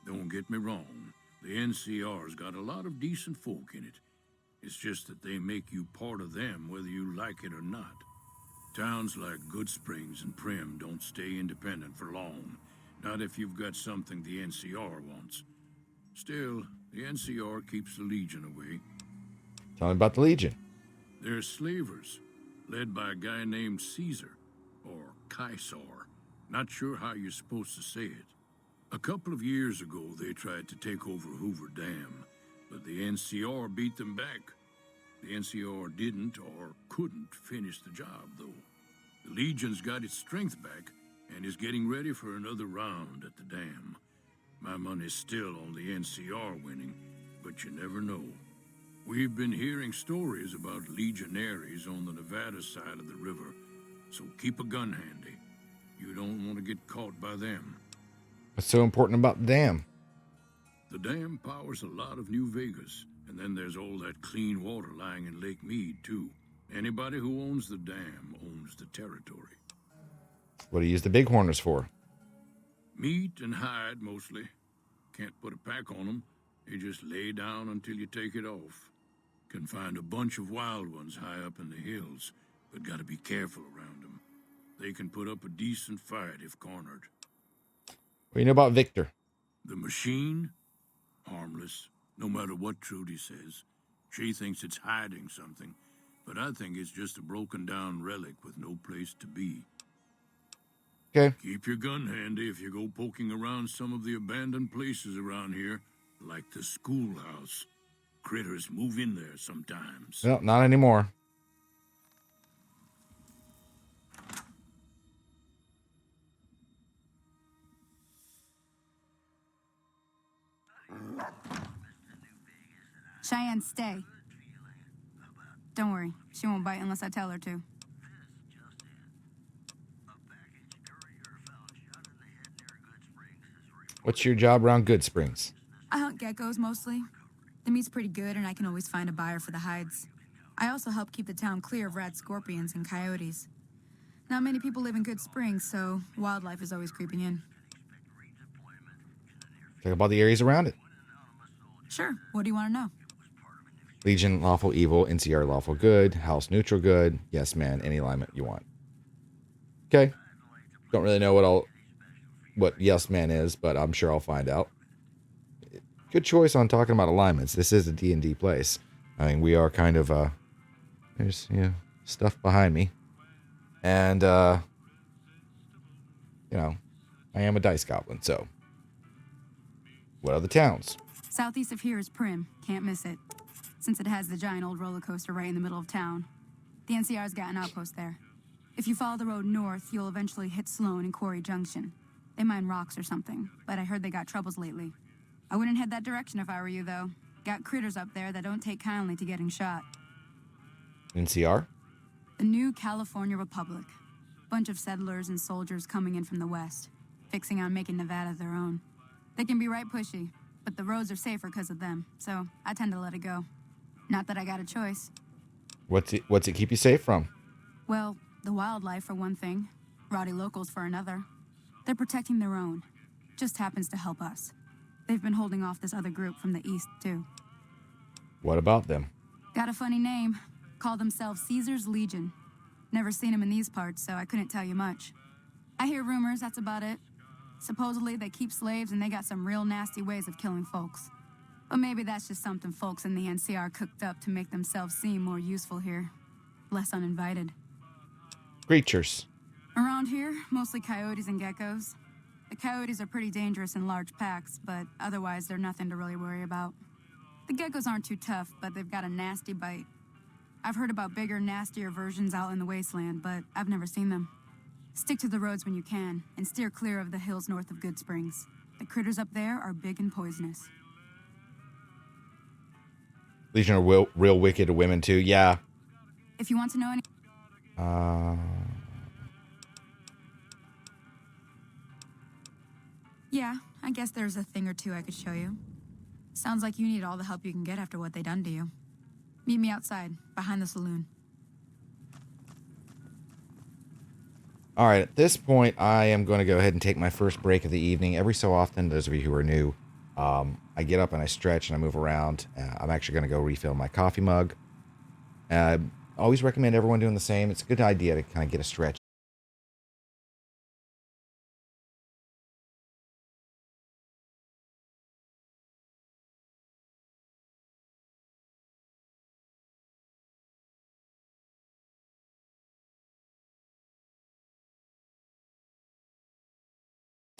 Speaker 7: Don't get me wrong, the NCR's got a lot of decent folk in it. It's just that they make you part of them whether you like it or not. Towns like Goodsprings and Prim don't stay independent for long, not if you've got something the NCR wants. Still, the NCR keeps the Legion away.
Speaker 1: Tell me about the Legion.
Speaker 7: They're slavers, led by a guy named Caesar, or Caesar. Not sure how you're supposed to say it. A couple of years ago, they tried to take over Hoover Dam, but the NCR beat them back. The NCR didn't or couldn't finish the job, though. The Legion's got its strength back and is getting ready for another round at the dam. My money's still on the NCR winning, but you never know. We've been hearing stories about legionaries on the Nevada side of the river, so keep a gun handy. You don't want to get caught by them.
Speaker 1: What's so important about the dam?
Speaker 7: The dam powers a lot of New Vegas, and then there's all that clean water lying in Lake Mead, too. Anybody who owns the dam owns the territory.
Speaker 1: What do you use the Bighorners for?
Speaker 7: Meat and hide, mostly. Can't put a pack on them. They just lay down until you take it off. Can find a bunch of wild ones high up in the hills, but gotta be careful around them. They can put up a decent fight if cornered.
Speaker 1: What do you know about Victor?
Speaker 7: The machine? Harmless, no matter what Trudy says. She thinks it's hiding something, but I think it's just a broken down relic with no place to be.
Speaker 1: Okay.
Speaker 7: Keep your gun handy if you go poking around some of the abandoned places around here, like the schoolhouse. Critters move in there sometimes.
Speaker 1: No, not anymore.
Speaker 8: Cheyenne, stay. Don't worry, she won't bite unless I tell her to.
Speaker 1: What's your job around Goodsprings?
Speaker 8: I hunt geckos mostly. The meat's pretty good and I can always find a buyer for the hides. I also help keep the town clear of rat scorpions and coyotes. Not many people live in Good Springs, so wildlife is always creeping in.
Speaker 1: Talk about the areas around it.
Speaker 8: Sure, what do you want to know?
Speaker 1: Legion, lawful evil. NCR, lawful good. House, neutral good. Yes, man, any alignment you want. Okay. Don't really know what yes man is, but I'm sure I'll find out. Good choice on talking about alignments. This is a D&D place. I mean, we are kind of, there's, stuff behind me. And, I am a dice goblin, so. What are the towns?
Speaker 8: Southeast of here is Prim. Can't miss it. Since it has the giant old roller coaster right in the middle of town. The NCR's got an outpost there. If you follow the road north, you'll eventually hit Sloan and Quarry Junction. They mine rocks or something, but I heard they got troubles lately. I wouldn't head that direction if I were you, though. Got critters up there that don't take kindly to getting shot.
Speaker 1: NCR?
Speaker 8: The new California Republic. Bunch of settlers and soldiers coming in from the west, fixing on making Nevada their own. They can be right pushy, but the roads are safer because of them, so I tend to let it go. Not that I got a choice.
Speaker 1: What's it keep you safe from?
Speaker 8: Well, the wildlife for one thing, rowdy locals for another. They're protecting their own. Just happens to help us. They've been holding off this other group from the east, too.
Speaker 1: What about them?
Speaker 8: Got a funny name. Call themselves Caesar's Legion. Never seen them in these parts, so I couldn't tell you much. I hear rumors, that's about it. Supposedly, they keep slaves and they got some real nasty ways of killing folks. But maybe that's just something folks in the NCR cooked up to make themselves seem more useful here. Less uninvited.
Speaker 1: Creatures.
Speaker 8: Around here, mostly coyotes and geckos. The coyotes are pretty dangerous in large packs, but otherwise they're nothing to really worry about. The geckos aren't too tough, but they've got a nasty bite. I've heard about bigger, nastier versions out in the wasteland, but I've never seen them. Stick to the roads when you can, and steer clear of the hills north of Good Springs. The critters up there are big and poisonous.
Speaker 1: Legion are real wicked women, too. Yeah.
Speaker 8: If you want to know any... Yeah, I guess there's a thing or two I could show you. Sounds like you need all the help you can get after what they done to you. Meet me outside, behind the saloon.
Speaker 1: All right, at this point, I am going to go ahead and take my first break of the evening. Every so often, those of you who are new, I get up and I stretch and I move around. I'm actually going to go refill my coffee mug. Always recommend everyone doing the same. It's a good idea to kind of get a stretch.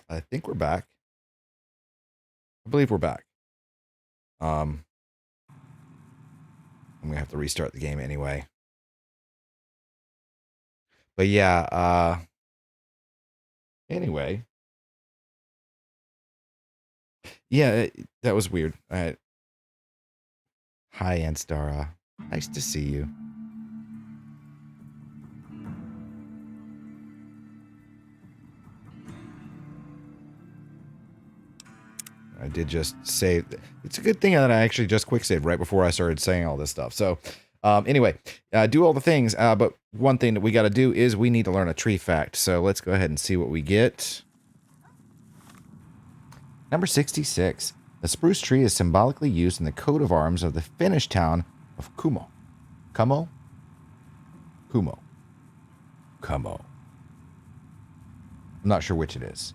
Speaker 1: I think we're back. I believe we're back. I'm gonna have to restart the game anyway. But yeah, anyway. Yeah, that was weird. Hi, Anstara. Nice to see you. I did just save. It's a good thing that I actually just quick saved right before I started saying all this stuff. So anyway, do all the things. But one thing that we got to do is we need to learn a tree fact. So let's go ahead and see what we get. Number 66. The spruce tree is symbolically used in the coat of arms of the Finnish town of Kumo. Kumo? Kumo. Kumo. I'm not sure which it is.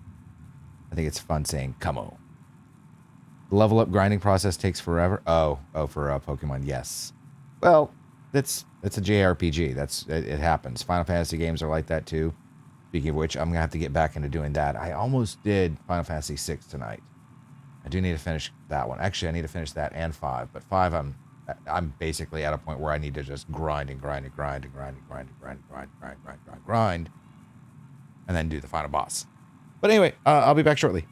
Speaker 1: I think it's fun saying Kumo. The level up grinding process takes forever. Oh, for Pokemon, yes. Well, it's a JRPG. It happens. Final Fantasy games are like that too. Speaking of which, I'm gonna have to get back into doing that. I almost did Final Fantasy 6 tonight. I do need to finish that one. Actually, I need to finish that and 5. But 5, I'm basically at a point where I need to just grind, and then do the final boss. But anyway, I'll be back shortly.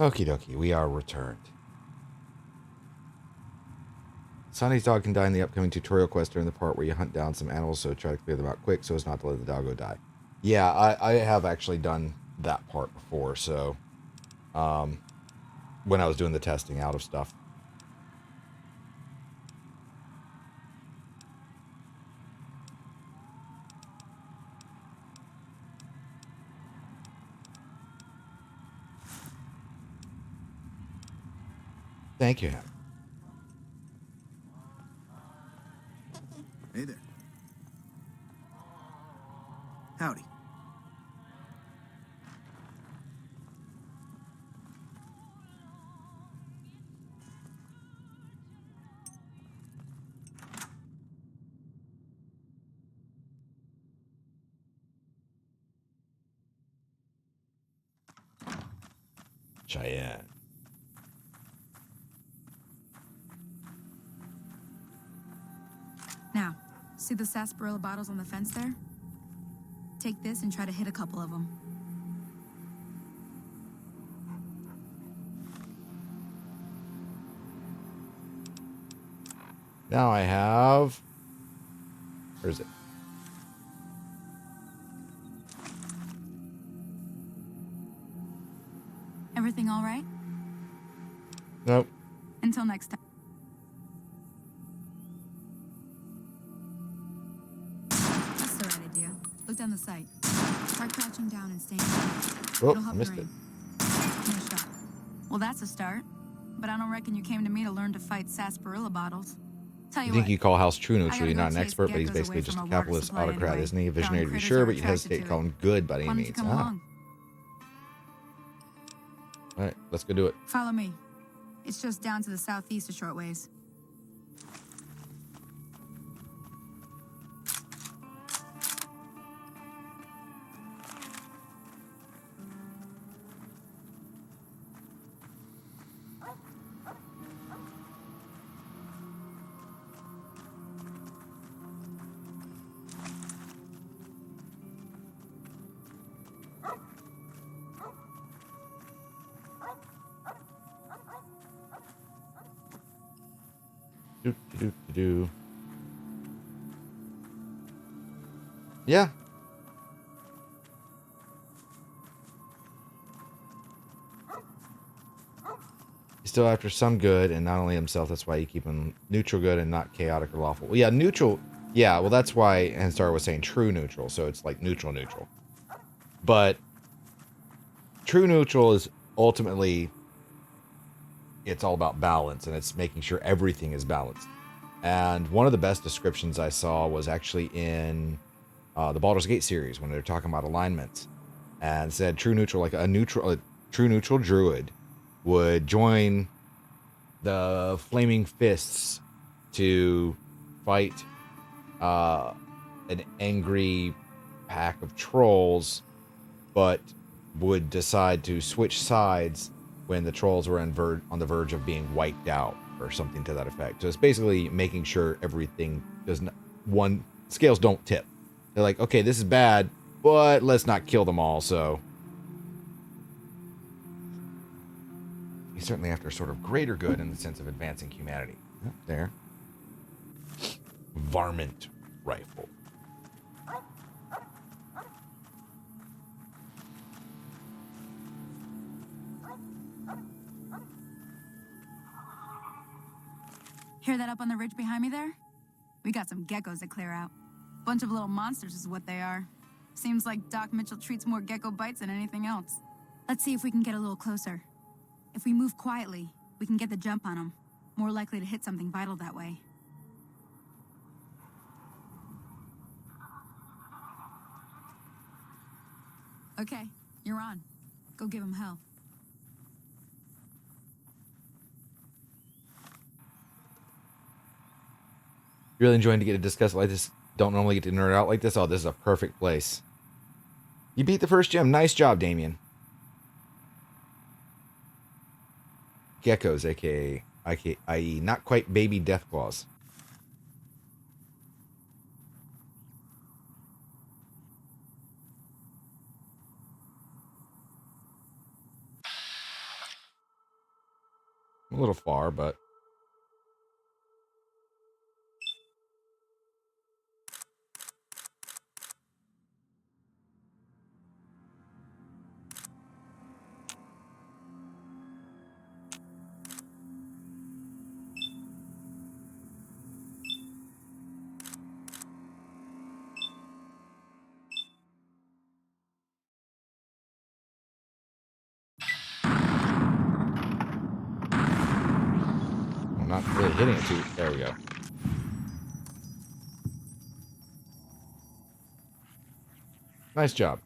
Speaker 1: Okie dokie, we are returned. Sonny's dog can die in the upcoming tutorial quest during the part where you hunt down some animals, so try to clear them out quick so as not to let the doggo die. Yeah, I have actually done that part before, so when I was doing the testing out of stuff. Thank you, Hannah.
Speaker 5: Hey there. Howdy.
Speaker 1: Cheyenne.
Speaker 8: Now, see the sarsaparilla bottles on the fence there? Take this and try to hit a couple of them.
Speaker 1: Now I have... Where is it?
Speaker 8: Everything all right?
Speaker 1: Nope.
Speaker 8: Until next time. That's the right idea. Look down the sight. Try crouching down and staying still.
Speaker 1: Oh,
Speaker 8: It'll
Speaker 1: I
Speaker 8: help
Speaker 1: missed
Speaker 8: your
Speaker 1: it.
Speaker 8: aim. No shot. Well, that's a start. But I don't reckon you came to me to learn to fight sarsaparilla bottles. Tell you
Speaker 1: You think
Speaker 8: what,
Speaker 1: you call House True
Speaker 8: I
Speaker 1: Neutral?
Speaker 8: gotta
Speaker 1: You're
Speaker 8: go
Speaker 1: not an
Speaker 8: chase
Speaker 1: expert, but he's
Speaker 8: geckos
Speaker 1: basically
Speaker 8: away
Speaker 1: just a
Speaker 8: from our water
Speaker 1: capitalist
Speaker 8: supply
Speaker 1: autocrat,
Speaker 8: anyway.
Speaker 1: isn't he? A
Speaker 8: Found
Speaker 1: visionary to be
Speaker 8: critters
Speaker 1: sure,
Speaker 8: are
Speaker 1: but you
Speaker 8: attracted
Speaker 1: hesitate
Speaker 8: to
Speaker 1: to call
Speaker 8: it.
Speaker 1: him good by any
Speaker 8: Why don't you
Speaker 1: means.
Speaker 8: come
Speaker 1: Ah.
Speaker 8: along?
Speaker 1: All right, let's go do it.
Speaker 8: Follow me. It's just down to the southeast a short ways.
Speaker 1: Do. Yeah. He's still after some good, and not only himself. That's why you keep him neutral good and not chaotic or lawful. Well, yeah, neutral. Yeah, well, that's why Hanstar was saying true neutral, so it's like neutral. But true neutral is ultimately, it's all about balance, and it's making sure everything is balanced. And one of the best descriptions I saw was actually in the Baldur's Gate series when they're talking about alignments, and said true neutral, like a true neutral druid would join the Flaming Fists to fight an angry pack of trolls, but would decide to switch sides when the trolls were on the verge of being wiped out, or something to that effect. So it's basically making sure everything does not, scales don't tip. They're like, okay, this is bad, but let's not kill them all. So he's certainly after sort of greater good in the sense of advancing humanity. Oh, there. Varmint rifle.
Speaker 8: Hear that up on the ridge behind me there? We got some geckos to clear out. Bunch of little monsters is what they are. Seems like Doc Mitchell treats more gecko bites than anything else. Let's see if we can get a little closer. If we move quietly, we can get the jump on them. More likely to hit something vital that way. Okay, you're on. Go give him hell.
Speaker 1: Really enjoying to get to discuss it like this. Don't normally get to nerd out like this. Oh, this is a perfect place. You beat the first gym. Nice job, Damien. Geckos, aka i.e. not quite baby Deathclaws. A little far, but I'm not really hitting it too. There we go. Nice job.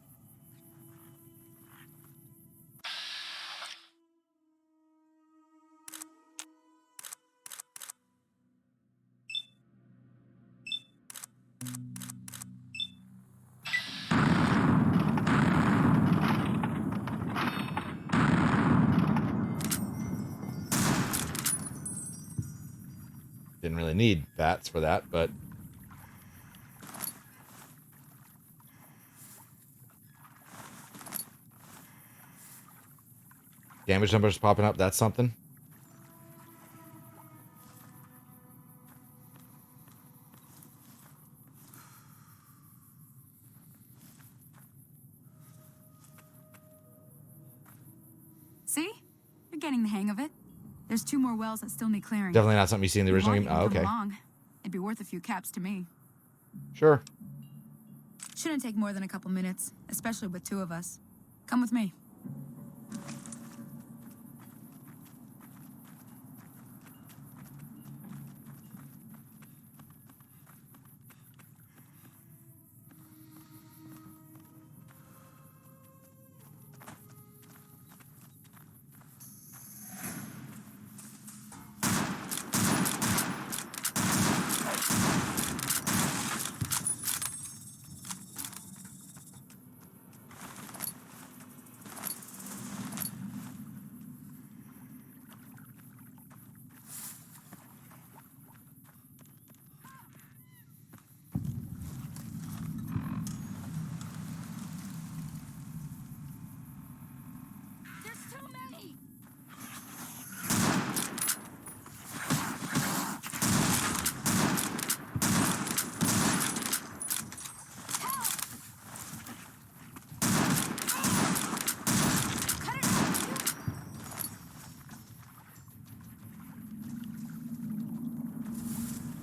Speaker 1: Didn't really need bats for that, but damage numbers popping up. That's something.
Speaker 8: See? You're getting the hang of it. There's 2 more wells that still need clearing.
Speaker 1: Definitely not something you see in the original game. Oh, okay.
Speaker 8: It'd be worth a few caps to me.
Speaker 1: Sure.
Speaker 8: Shouldn't take more than a couple minutes, especially with 2 of us. Come with me.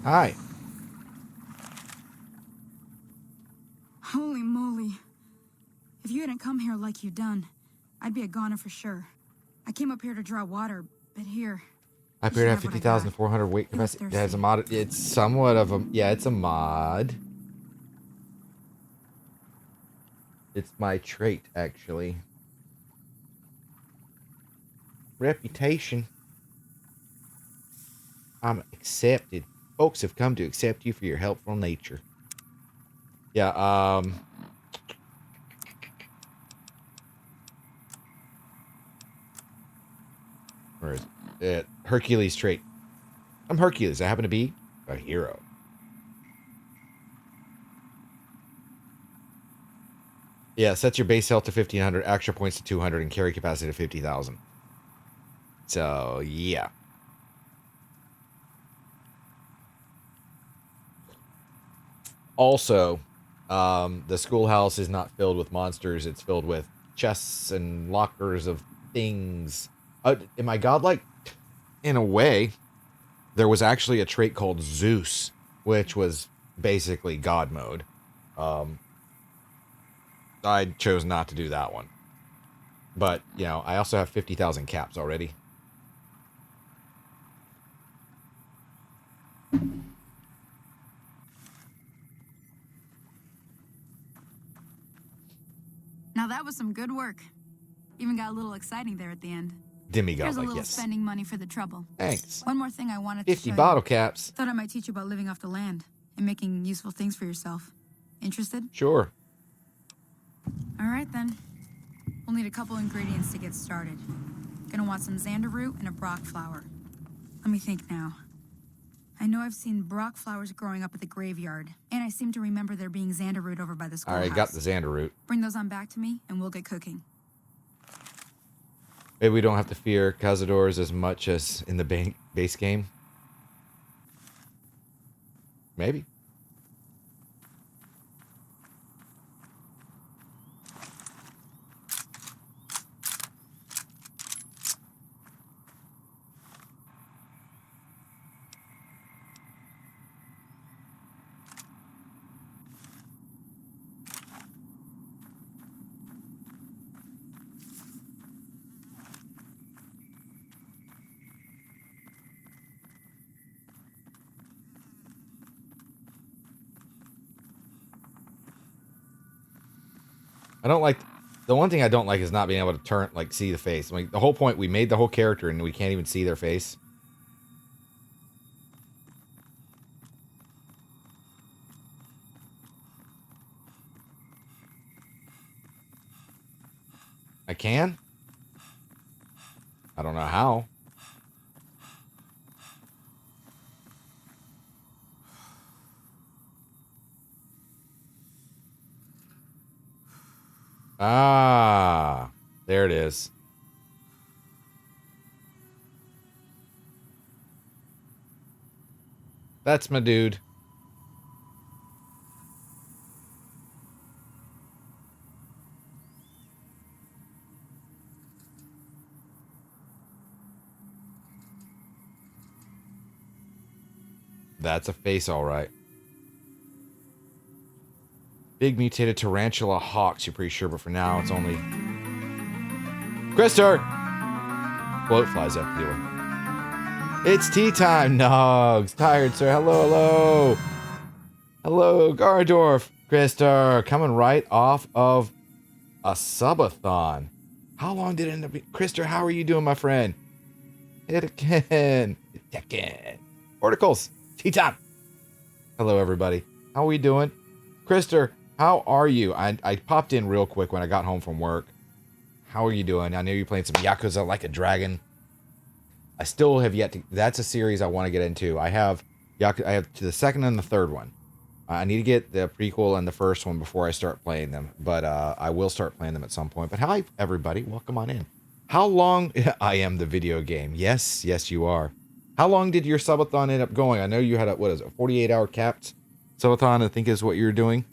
Speaker 1: Hi.
Speaker 8: Holy moly. If you hadn't come here like you done, I'd be a goner for sure. I came up here to draw water, but here...
Speaker 1: I appear to have 50,400 weight capacity. It has a mod. It's somewhat of a... Yeah, it's a mod. It's my trait, actually. Reputation. I'm accepted. Folks have come to accept you for your helpful nature. Yeah, where is it? Hercules trait. I'm Hercules. I happen to be a hero. Yeah, sets your base health to 1,500, extra points to 200, and carry capacity to 50,000. So, yeah. Also, the schoolhouse is not filled with monsters. It's filled with chests and lockers of things. Am I godlike? In a way, there was actually a trait called Zeus, which was basically God mode. I chose not to do that one. But, you know, I also have 50,000 caps already.
Speaker 8: Now that was some good work. Even got a little exciting there at the end.
Speaker 1: Demigod,
Speaker 8: Here's a little
Speaker 1: yes.
Speaker 8: spending money for the trouble.
Speaker 1: Thanks.
Speaker 8: One more thing I wanted to
Speaker 1: 50
Speaker 8: show
Speaker 1: bottle
Speaker 8: you.
Speaker 1: caps.
Speaker 8: Thought I might teach you about living off the land and making useful things for yourself. Interested?
Speaker 1: Sure.
Speaker 8: All right then. We'll need a couple ingredients to get started. Gonna want some xander root and a brock flower. Let me think now. I know I've seen brock flowers growing up at the graveyard, and I seem to remember there being xander root over by the
Speaker 1: All
Speaker 8: schoolhouse.
Speaker 1: right, got the xander root.
Speaker 8: Bring those on back to me, and we'll get cooking.
Speaker 1: Maybe we don't have to fear cazadores as much as in the base game. Maybe. I don't like... The one thing I don't like is not being able to turn, like, see the face. Like, the whole point, we made the whole character and we can't even see their face. I can? I don't know how. Ah, there it is. That's my dude. That's a face, all right. Big mutated tarantula hawks, you're pretty sure, but for now it's only... Krister! Float flies out the door. It's tea time, Nogs. Tired, sir. Hello, hello. Hello, Gardorf. Krister, coming right off of a subathon. How long did it end up being? Krister, how are you doing, my friend? Hit again. Hit again. Orticles. Tea time. Hello, everybody. How are we doing? Krister, how are you? I popped in real quick when I got home from work. How are you doing? I know you're playing some Yakuza Like a Dragon. I still have yet to... That's a series I want to get into. I have the second and the third one. I need to get the prequel and the first one before I start playing them. But I will start playing them at some point. But hi, everybody. Welcome on in. How long... I am the video game. Yes, yes, you are. How long did your subathon end up going? I know you had a 48-hour capped subathon, I think is what you're doing.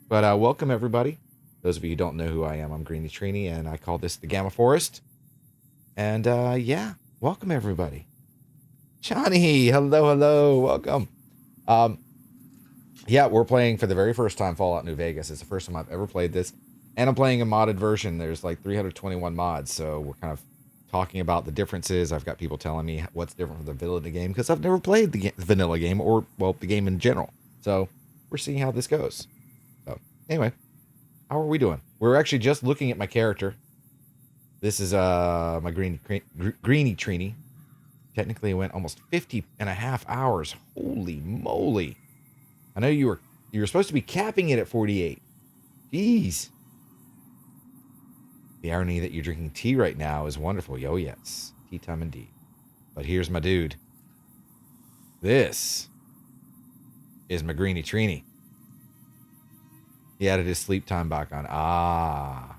Speaker 1: But welcome, everybody. Those of you who don't know who I am, I'm Greeny Trini, and I call this the Gamma Forest. And yeah, welcome, everybody. Johnny, hello, hello, welcome. Yeah, we're playing for the very first time Fallout New Vegas. It's the first time I've ever played this. And I'm playing a modded version. There's like 321 mods, so we're kind of talking about the differences. I've got people telling me what's different from the vanilla game, because I've never played the vanilla game, or, well, the game in general. So we're seeing how this goes. So anyway, how are we doing? We're actually just looking at my character. This is my Greeny Trini. Technically, it went almost 50.5 hours. Holy moly. I know you were supposed to be capping it at 48. Jeez. The irony that you're drinking tea right now is wonderful. Yo, yes. Tea time indeed. But here's my dude. This is my Greeny Trini. He added his sleep time back on. Ah.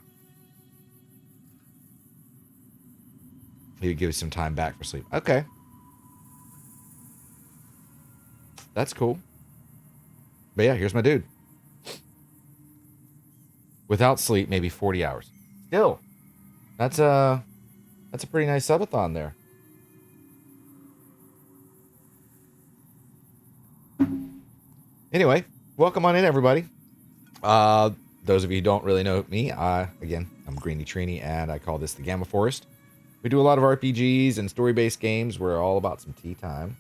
Speaker 1: He would give you some time back for sleep. Okay. That's cool. But yeah, here's my dude. Without sleep, maybe 40 hours. Still, that's a pretty nice subathon there. Anyway, welcome on in, everybody. Those of you who don't really know me, again, I'm Greeny Trini, and I call this the Gamma Forest. We do a lot of RPGs and story-based games. We're all about some tea time.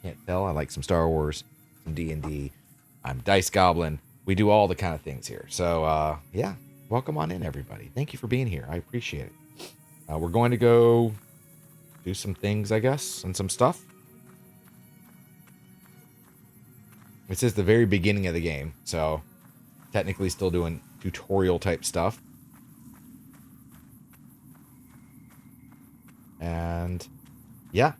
Speaker 1: Can't tell, I like some Star Wars, some D&D. I'm Dice Goblin. We do all the kind of things here. So, yeah, welcome on in, everybody. Thank you for being here. I appreciate it. We're going to go do some things, I guess, and some stuff. This is the very beginning of the game, so technically still doing tutorial type stuff. And yeah.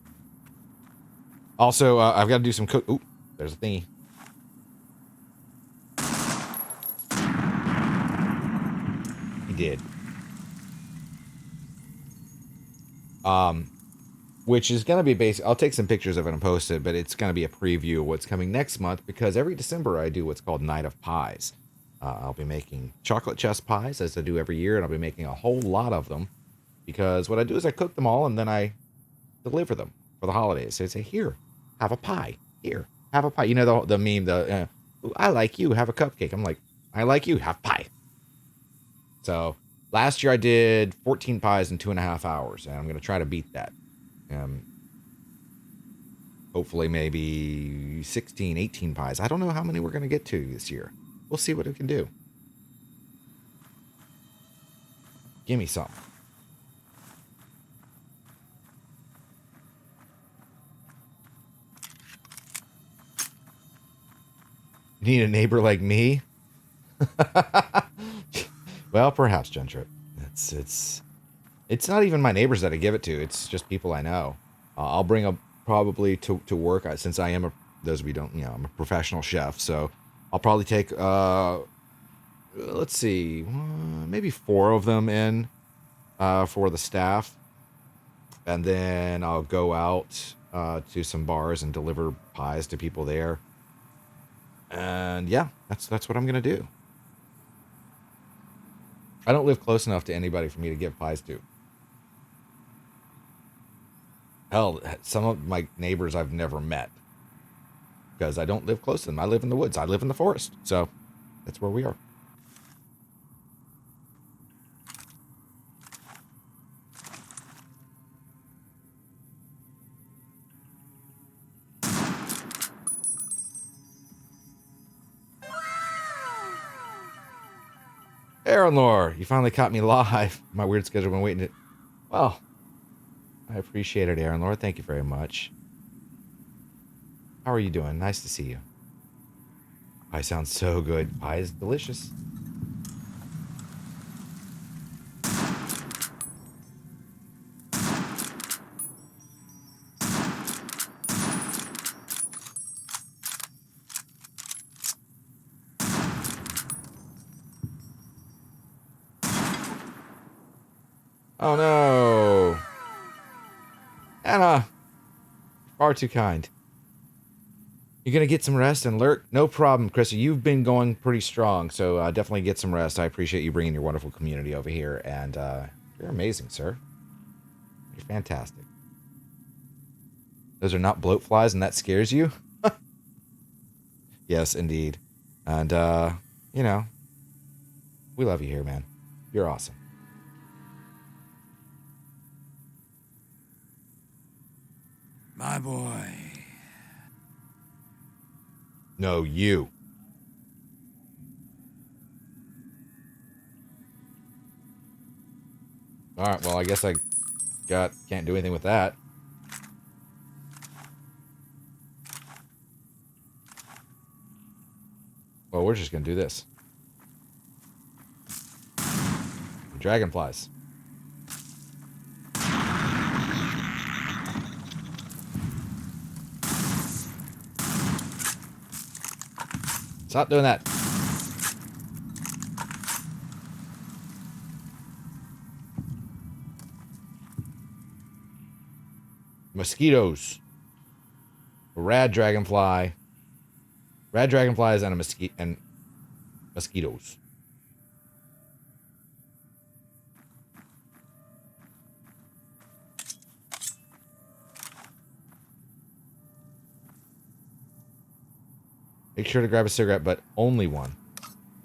Speaker 1: Also, I've got to do some cook. Ooh, there's a thingy. He did. which is going to be basic. I'll take some pictures of it and post it, but it's going to be a preview of what's coming next month because every December I do what's called Night of Pies. I'll be making chocolate chess pies as I do every year, and I'll be making a whole lot of them because what I do is I cook them all and then I deliver them for the holidays. So I say, here, have a pie. Here, have a pie. You know the meme, I like you, have a cupcake. I'm like, I like you, have pie. So last year I did 14 pies in 2.5 hours, and I'm going to try to beat that. Hopefully maybe 16, 18 pies. I don't know how many we're going to get to this year. We'll see what we can do. Give me some. You need a neighbor like me? Well, perhaps, Gentrip. It's not even my neighbors that I give it to. It's just people I know. I'll bring up probably to work since I am those of you don't, I'm a professional chef. So I'll probably take, let's see, maybe 4 of them in for the staff. And then I'll go out to some bars and deliver pies to people there. And yeah, that's what I'm going to do. I don't live close enough to anybody for me to give pies to. Hell, some of my neighbors I've never met because I don't live close to them. I live in the woods. I live in the forest. So that's where we are. Aaronlore, you finally caught me live. My weird schedule been waiting to... Well, I appreciate it, Aaronlore. Thank you very much. How are you doing? Nice to see you. Pie sounds so good. Pie is delicious. Oh no. Anna. Far too kind. You're going to get some rest and lurk? No problem, Krista. You've been going pretty strong, so definitely get some rest. I appreciate you bringing your wonderful community over here, and you're amazing, sir. You're fantastic. Those are not bloat flies, and that scares you? Yes, indeed. And, we love you here, man. You're awesome.
Speaker 3: My boy.
Speaker 1: No, you. Alright, well, I guess I can't do anything with that. Well, we're just gonna do this. Dragonflies. Stop doing that. Mosquitoes. A rad dragonfly. Rad dragonflies and mosquitoes. Make sure to grab a cigarette, but only one.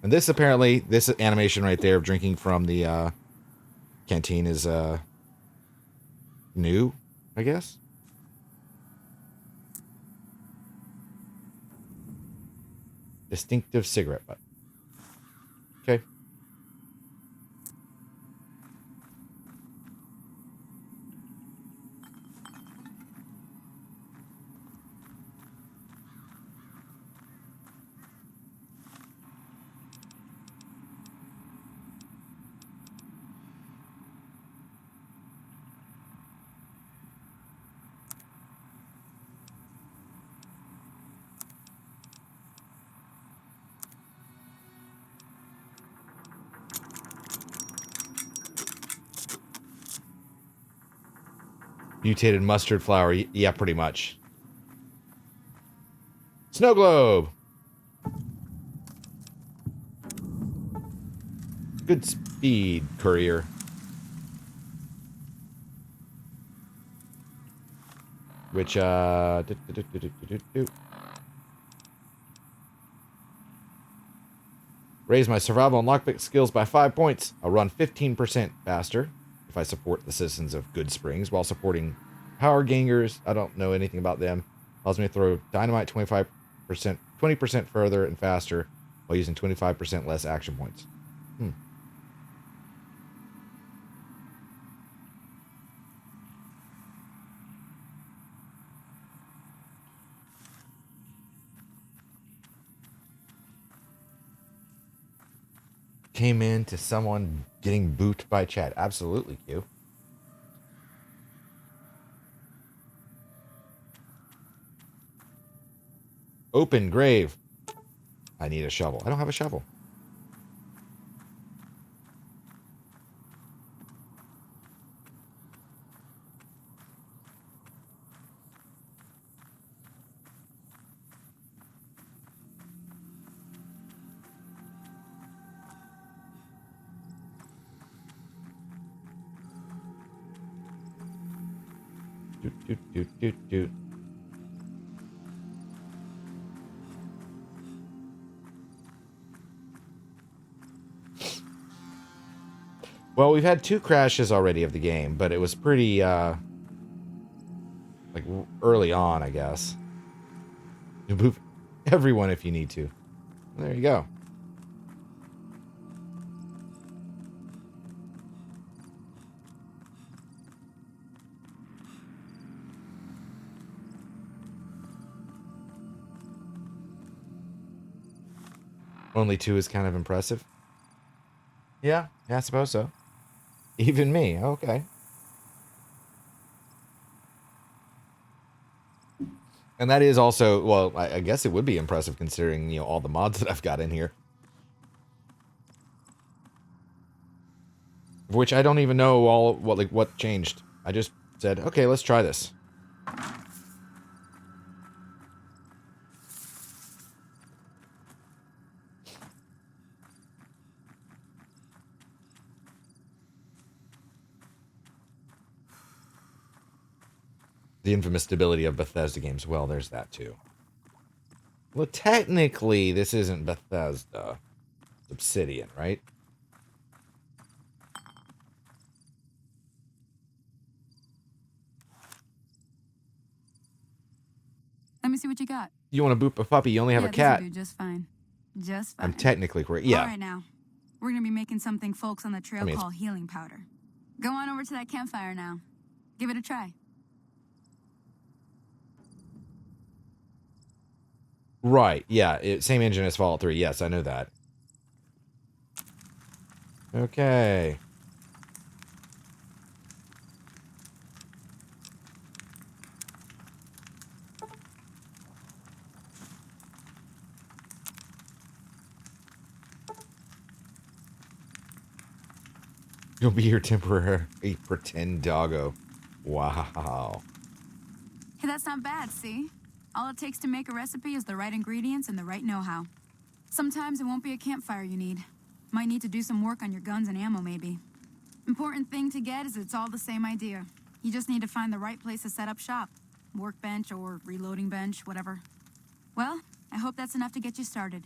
Speaker 1: And this apparently, this animation right there of drinking from the canteen is new, I guess. Distinctive cigarette butt. Okay. Mutated mustard flower. Yeah, pretty much. Snow globe. Good speed, courier. Which, raise my survival and lockpick skills by 5 points. I'll run 15% faster if I support the citizens of Good Springs while supporting power gangers. I don't know anything about them. Allows me to throw dynamite 20% further and faster while using 25% less action points. Came into someone getting booted by chat. Absolutely, Q. Open grave. I need a shovel. I don't have a shovel. Doot. Well, we've had 2 crashes already of the game, but it was pretty, like, early on, I guess. You move everyone if you need to. There you go. Only 2 is kind of impressive. Yeah, I suppose so. Even me, okay. And that is also, well, I guess it would be impressive considering, you know, all the mods that I've got in here. Which I don't even know what changed. I just said, okay, let's try this. The infamous stability of Bethesda games. Well, there's that too. Well, technically, this isn't Bethesda. It's Obsidian, right?
Speaker 8: Let me see what you got.
Speaker 1: You want to boop a puppy, you only have a cat.
Speaker 8: This'll do just fine. Just fine.
Speaker 1: I'm technically correct. Yeah.
Speaker 8: All right, now. We're going to be making something folks on the trail call healing powder. Go on over to that campfire now. Give it a try.
Speaker 1: Right, yeah. Same engine as Fallout 3. Yes, I know that. Okay. You'll be your temporary pretend doggo. Wow.
Speaker 8: Hey, that's not bad, see? All it takes to make a recipe is the right ingredients and the right know-how. Sometimes it won't be a campfire you need. Might need to do some work on your guns and ammo, maybe. Important thing to get is it's all the same idea. You just need to find the right place to set up shop. Workbench or reloading bench, whatever. Well, I hope that's enough to get you started.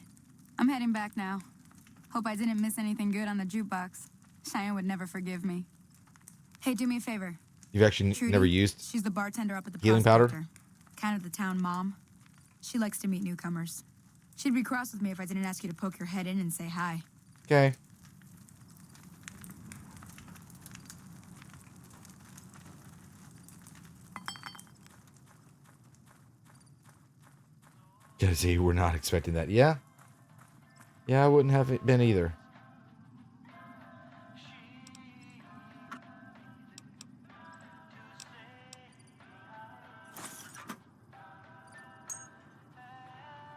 Speaker 8: I'm heading back now. Hope I didn't miss anything good on the jukebox. Cheyenne would never forgive me. Hey, do me a favor.
Speaker 1: You've actually
Speaker 8: Trudy,
Speaker 1: never used
Speaker 8: she's the bartender up at the
Speaker 1: healing
Speaker 8: Prospector.
Speaker 1: powder?
Speaker 8: Kind of the town mom. She likes to meet newcomers. She'd be cross with me if I didn't ask you to poke your head in and say hi.
Speaker 1: Okay. See, we're not expecting that. Yeah. Yeah, I wouldn't have it been either.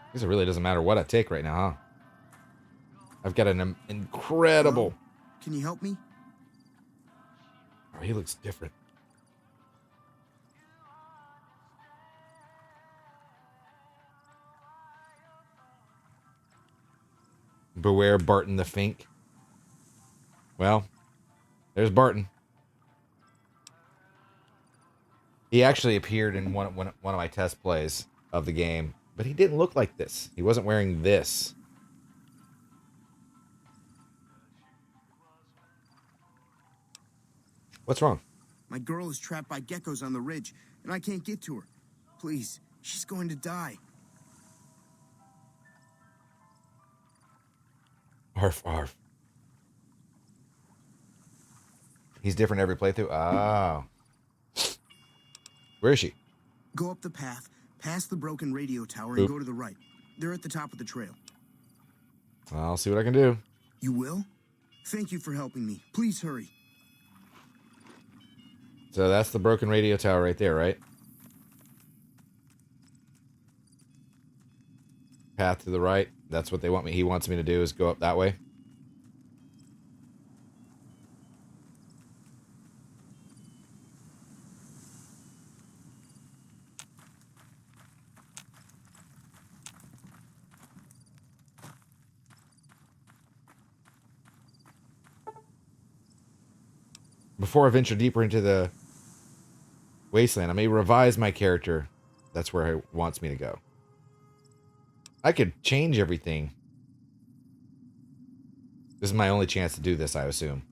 Speaker 1: I guess it really doesn't matter what I take right now, huh? I've got an incredible...
Speaker 5: Hello? Can you help me?
Speaker 1: Oh, he looks different. Beware Barton the Fink. Well, there's Barton. He actually appeared in one of my test plays of the game, but he didn't look like this. He wasn't wearing this. What's wrong?
Speaker 5: My girl is trapped by geckos on the ridge, and I can't get to her. Please, she's going to die.
Speaker 1: Arf, arf. He's different every playthrough? Oh. Where is she?
Speaker 5: Go up the path, past the broken radio tower,
Speaker 1: Oop.
Speaker 5: and go to the right. They're at the top of the trail.
Speaker 1: I'll see what I can do.
Speaker 5: You will? Thank you for helping me. Please hurry.
Speaker 1: So that's the broken radio tower right there, right? Path to the right. That's what he wants me to do, is go up that way. Before I venture deeper into the wasteland, I may revise my character. That's where it wants me to go. I could change everything. This is my only chance to do this, I assume.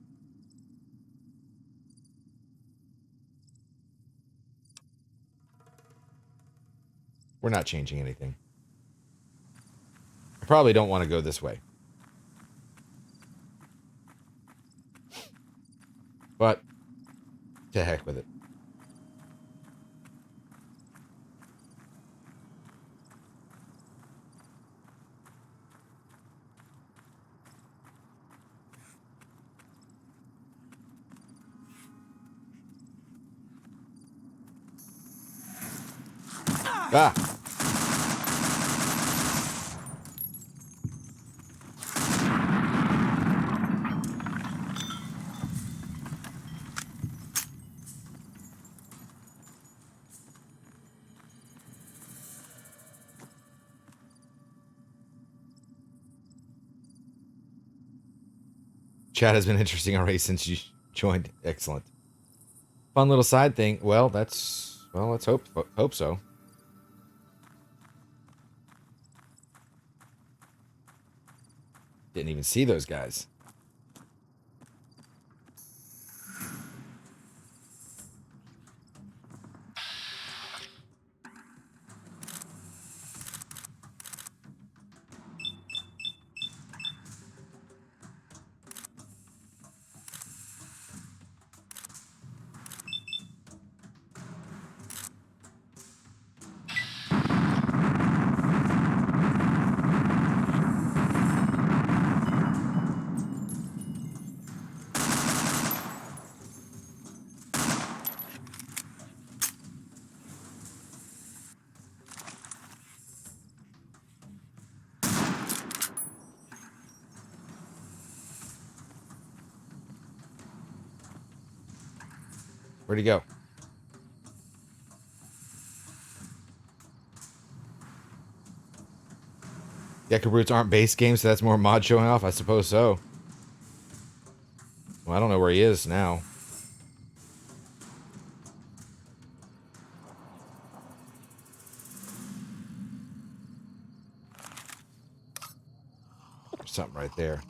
Speaker 1: We're not changing anything. I probably don't want to go this way. But, to heck with it. Ah! Chat has been interesting already since you joined. Excellent. Fun little side thing. Well, let's hope so. Didn't even see those guys. Where'd he go? Gecko Brutes aren't base games, so that's more mod showing off? I suppose so. Well, I don't know where he is now. There's something right there.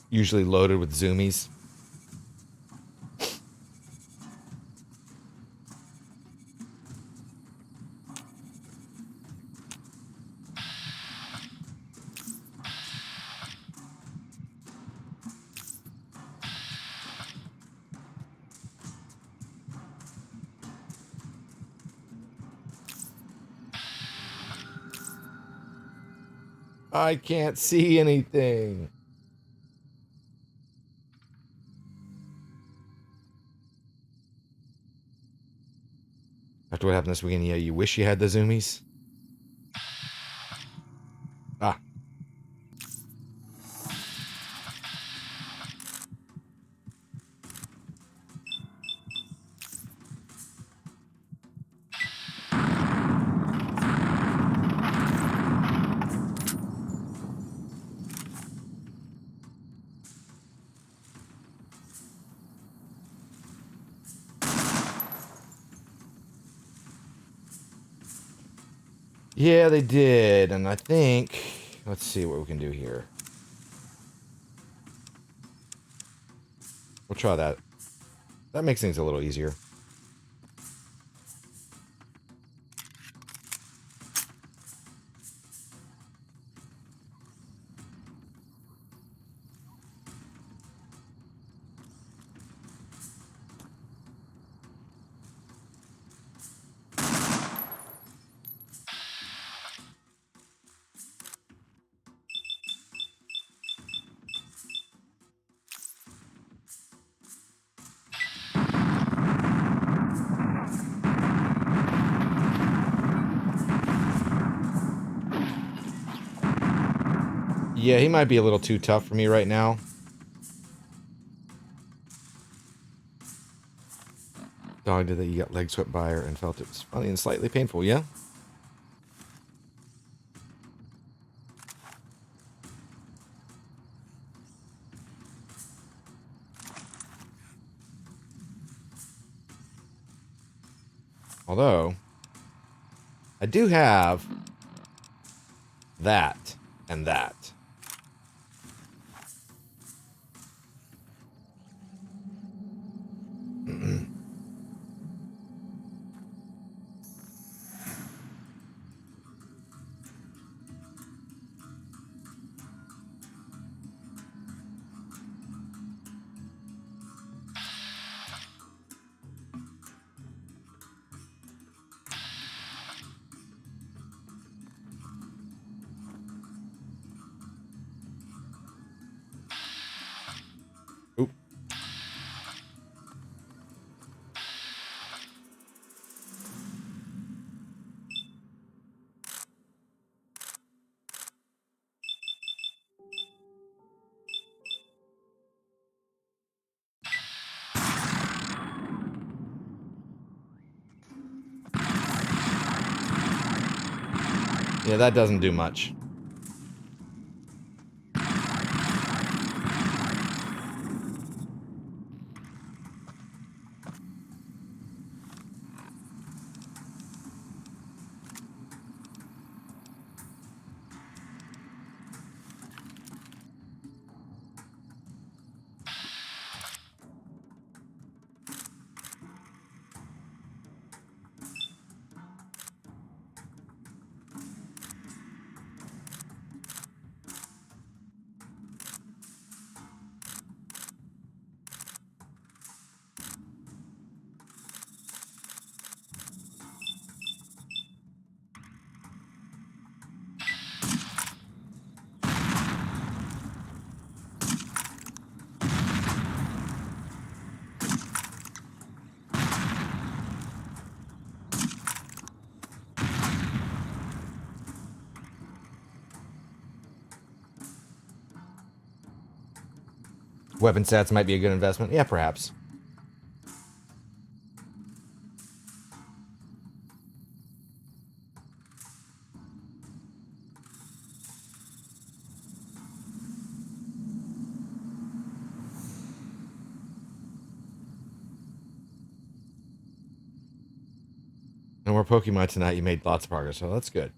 Speaker 1: Usually loaded with zoomies. I can't see anything. After what happened this weekend, yeah, you wish you had the zoomies? Ah. Yeah, they did, and I think... Let's see what we can do here. We'll try that. That makes things a little easier. Yeah, he might be a little too tough for me right now. Dog did that. You got leg swept by her and felt it was funny and slightly painful, yeah? Although, I do have that and that. Oop. Yeah, that doesn't do much. Weapon stats might be a good investment. Yeah, perhaps. No more Pokemon tonight. You made lots of progress, so that's good.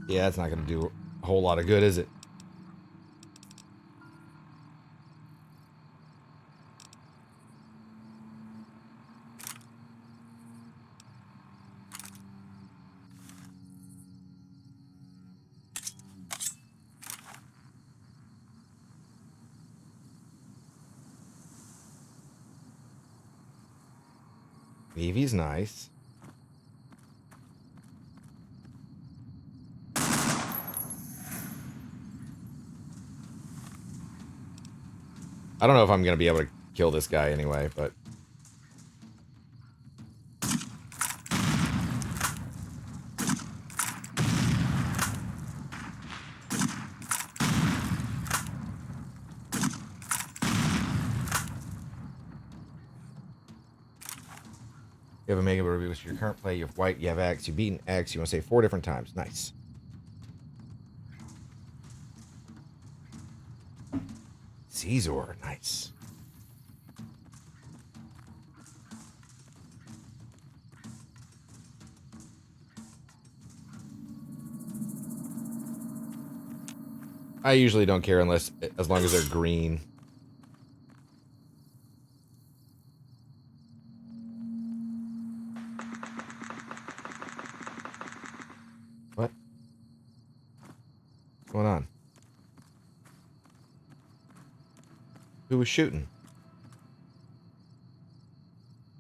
Speaker 1: Yeah, it's not going to do a whole lot of good, is it? Evie's nice. I don't know if I'm going to be able to kill this guy anyway, but... You have a mega review with your current play. You have white, you have X, you've beaten X. You want to say 4 different times. Nice. Caesar, nice. I usually don't care as long as they're green. What? What's going on? Who was shooting?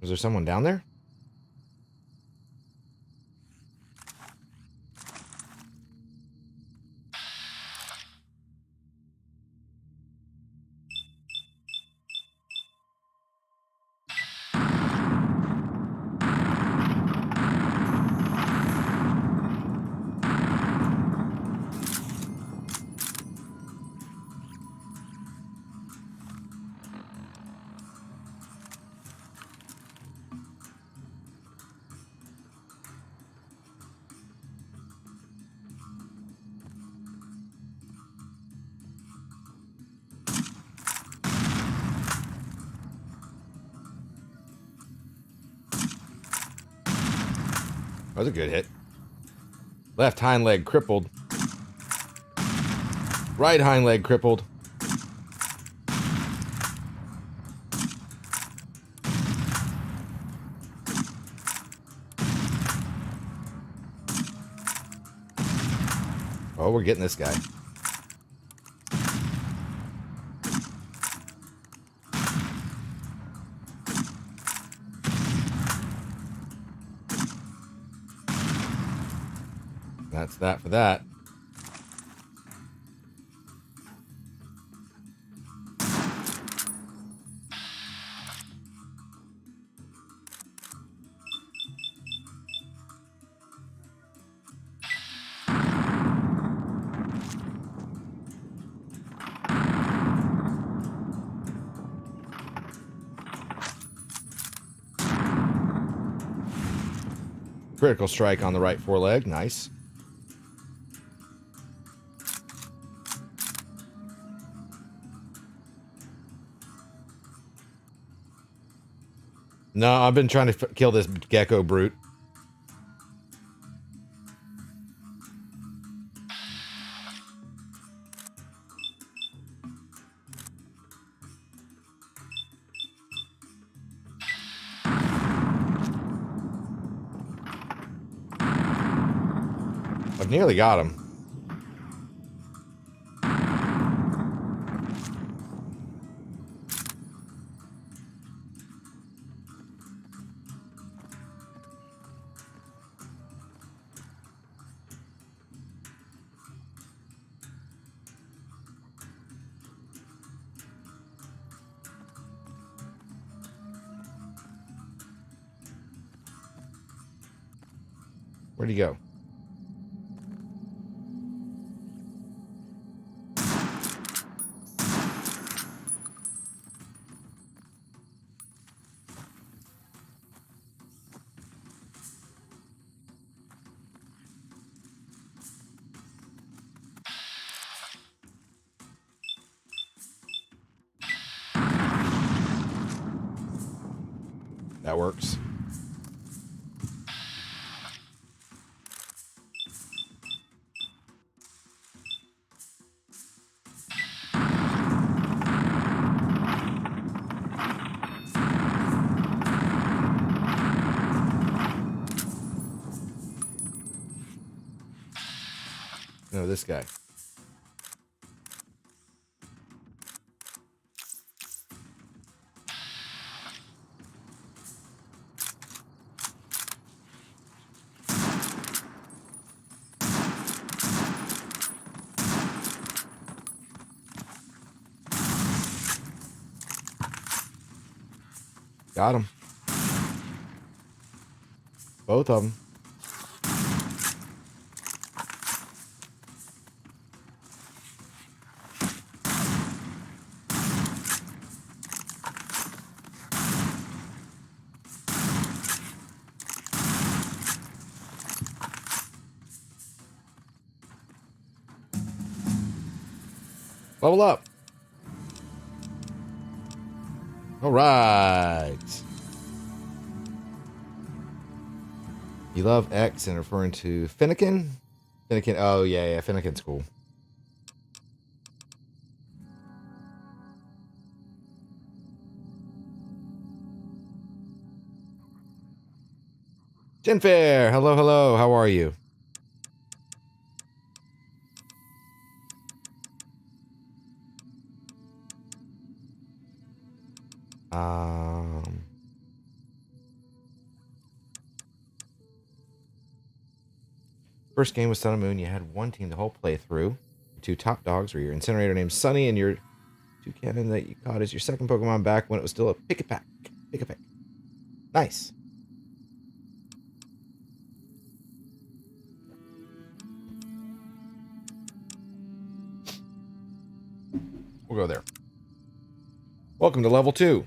Speaker 1: Was there someone down there? That was a good hit. Left hind leg crippled. Right hind leg crippled. Oh, we're getting this guy. That's that for that. Critical strike on the right foreleg. Nice. No, I've been trying to kill this gecko brute. I've nearly got him. Where'd he go? That works. No, this guy. Got him. Both of them. Level up. All right. You love X and referring to Finnegan? Finnegan. Oh, yeah. Finnegan's cool. Jenfair. Hello. How are you? First game was Sun and Moon. You had one team the whole playthrough. Your two top dogs were your incinerator named Sunny and your two cannon that you caught as your second Pokemon back when it was still a Pick-a-Pack. Pick-a-Pack. Nice. We'll go there. Welcome to level 2.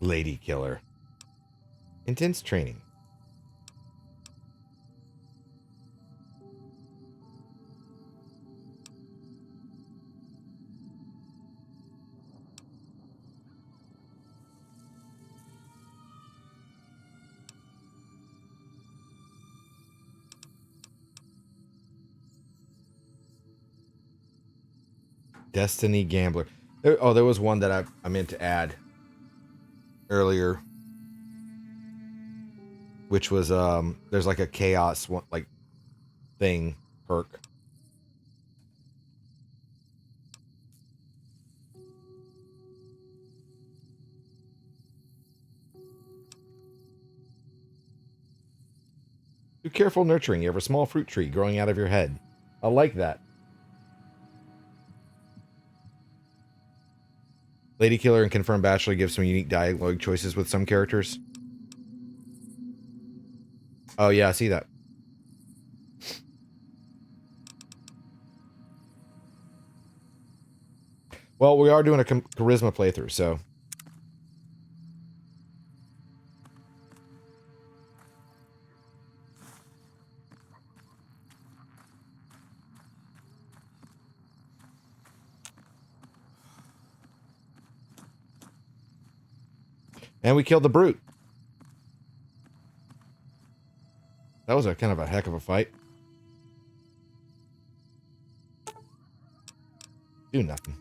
Speaker 1: Lady Killer. Intense training. Destiny Gambler. There was one that I meant to add earlier, which was there's like a chaos one, like thing perk. Be careful nurturing. You have a small fruit tree growing out of your head. I like that. Lady Killer and Confirmed Bachelor give some unique dialogue choices with some characters. Oh yeah, I see that. Well, we are doing a charisma playthrough, so. And we killed the brute. That was a kind of a heck of a fight. Do nothing.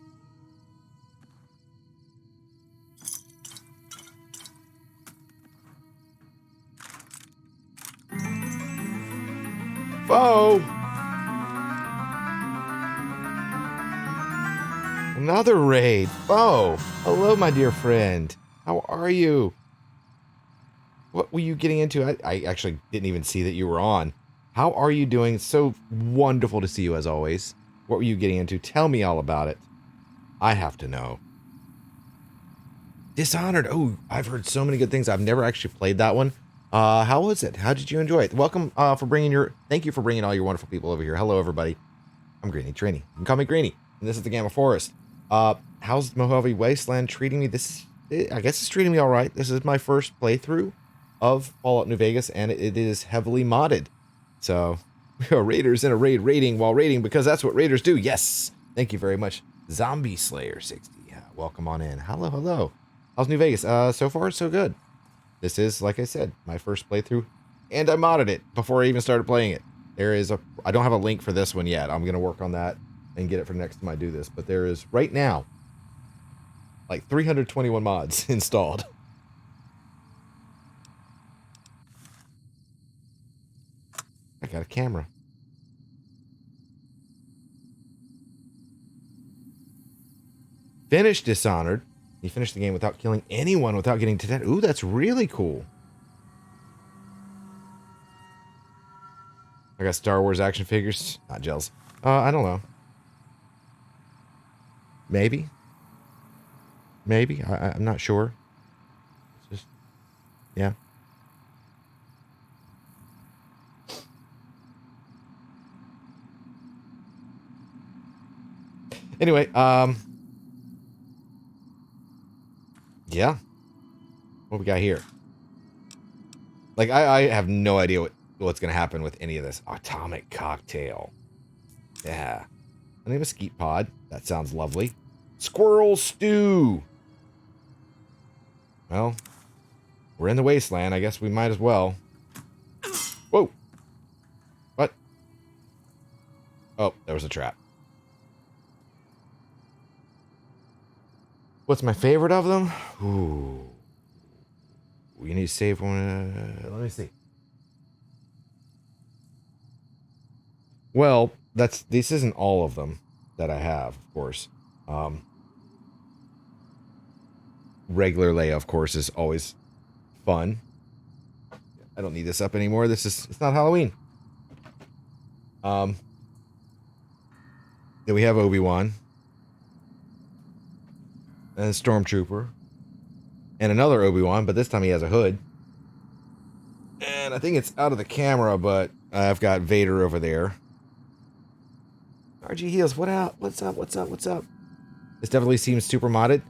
Speaker 1: Foe! Another raid. Foe! Hello, my dear friend. How are you? What were you getting into? I actually didn't even see that you were on. How are you doing? So wonderful to see you as always. What were you getting into? Tell me all about it. I have to know. Dishonored. Oh, I've heard so many good things. I've never actually played that one. How was it? How did you enjoy it? Welcome for bringing your... Thank you for bringing all your wonderful people over here. Hello, everybody. I'm Greeny Trini. You can call me Greeny. And this is the Gamma Forest. How's Mojave Wasteland treating me? I guess it's treating me all right. This is my first playthrough of Fallout New Vegas, and it is heavily modded. So, we are raiders in a raid raiding while raiding, because that's what raiders do. Yes! Thank you very much. Zombie Slayer 60. Yeah, welcome on in. Hello. How's New Vegas? So far, so good. this is, like I said, my first playthrough, and I modded it before I even started playing it. I don't have a link for this one yet. I'm going to work on that and get it for next time I do this. But there is, right now, like 321 mods installed. I got a camera. Finish Dishonored. You finish the game without killing anyone, without getting to death. Ooh, that's really cool. I got Star Wars action figures. Not gels. I don't know. Maybe. Maybe. I'm not sure. It's just, yeah. Anyway, yeah. What we got here? Like, I have no idea what's going to happen with any of this. Atomic cocktail. Yeah. I need a skeet pod. That sounds lovely. Squirrel stew. Well, we're in the wasteland. I guess we might as well. Whoa. What? Oh, there was a trap. What's my favorite of them? Ooh. We need to save one. Let me see. Well, this isn't all of them that I have, of course. Regular Leia, of course, is always fun. I don't need this up anymore. It's not Halloween. Then we have Obi-Wan. And a Stormtrooper. And another Obi-Wan, but this time he has a hood. And I think it's out of the camera, but I've got Vader over there. RG Heals, what up? What's up? What's up? What's up? This definitely seems super modded.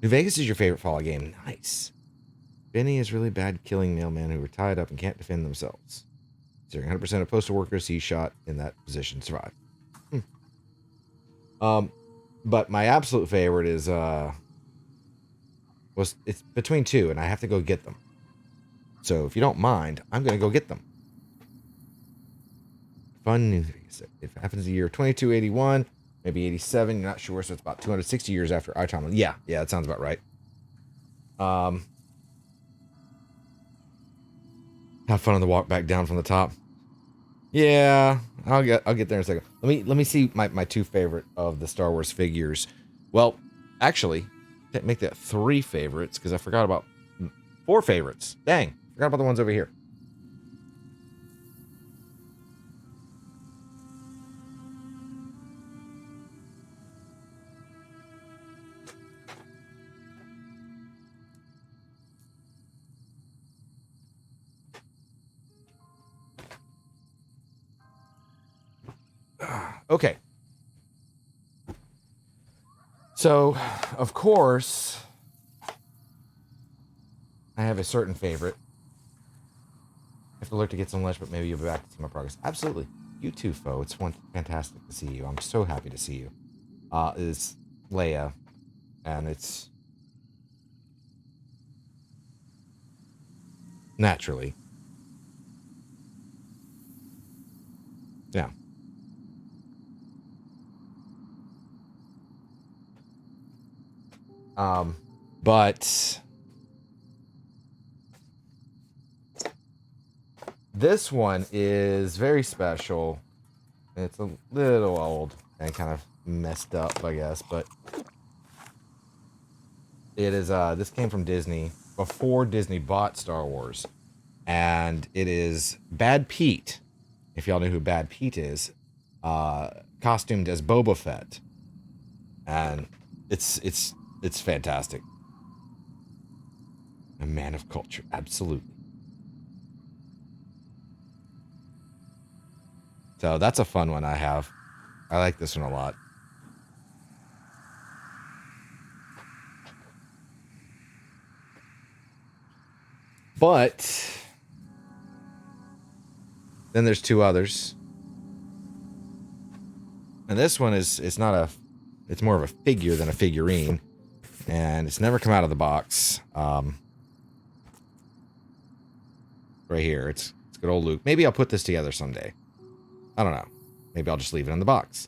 Speaker 1: New Vegas is your favorite Fallout game. Nice. Benny is really bad killing mailmen who are tied up and can't defend themselves. 100% of postal workers he's shot in that position survive. But my absolute favorite is it's between two, and I have to go get them. So if you don't mind, I'm gonna go get them. Fun New Vegas. It happens the year 2281, maybe 87. You're not sure, so it's about 260 years after Itomo. Yeah, that sounds about right. Have fun on the walk back down from the top. Yeah, I'll get there in a second. Let me see my two favorite of the Star Wars figures. Well, actually, make that 3 favorites because I forgot about 4 favorites. Dang, forgot about the ones over here. Okay. So, of course, I have a certain favorite. I have to look to get some lunch, but maybe you'll be back to see my progress. Absolutely. You too, Foe. It's fantastic to see you. I'm so happy to see you. It's Leia, and it's naturally. Yeah. But this one is very special. It's a little old and kind of messed up, I guess, but it is, this came from Disney before Disney bought Star Wars, and it is Bad Pete. If y'all know who Bad Pete is, costumed as Boba Fett, and it's fantastic. A man of culture, absolutely. So that's a fun one I have. I like this one a lot. But then there's 2 others. And this one it's more of a figure than a figurine. And it's never come out of the box. right here. It's good old Luke. Maybe I'll put this together someday. I don't know. Maybe I'll just leave it in the box.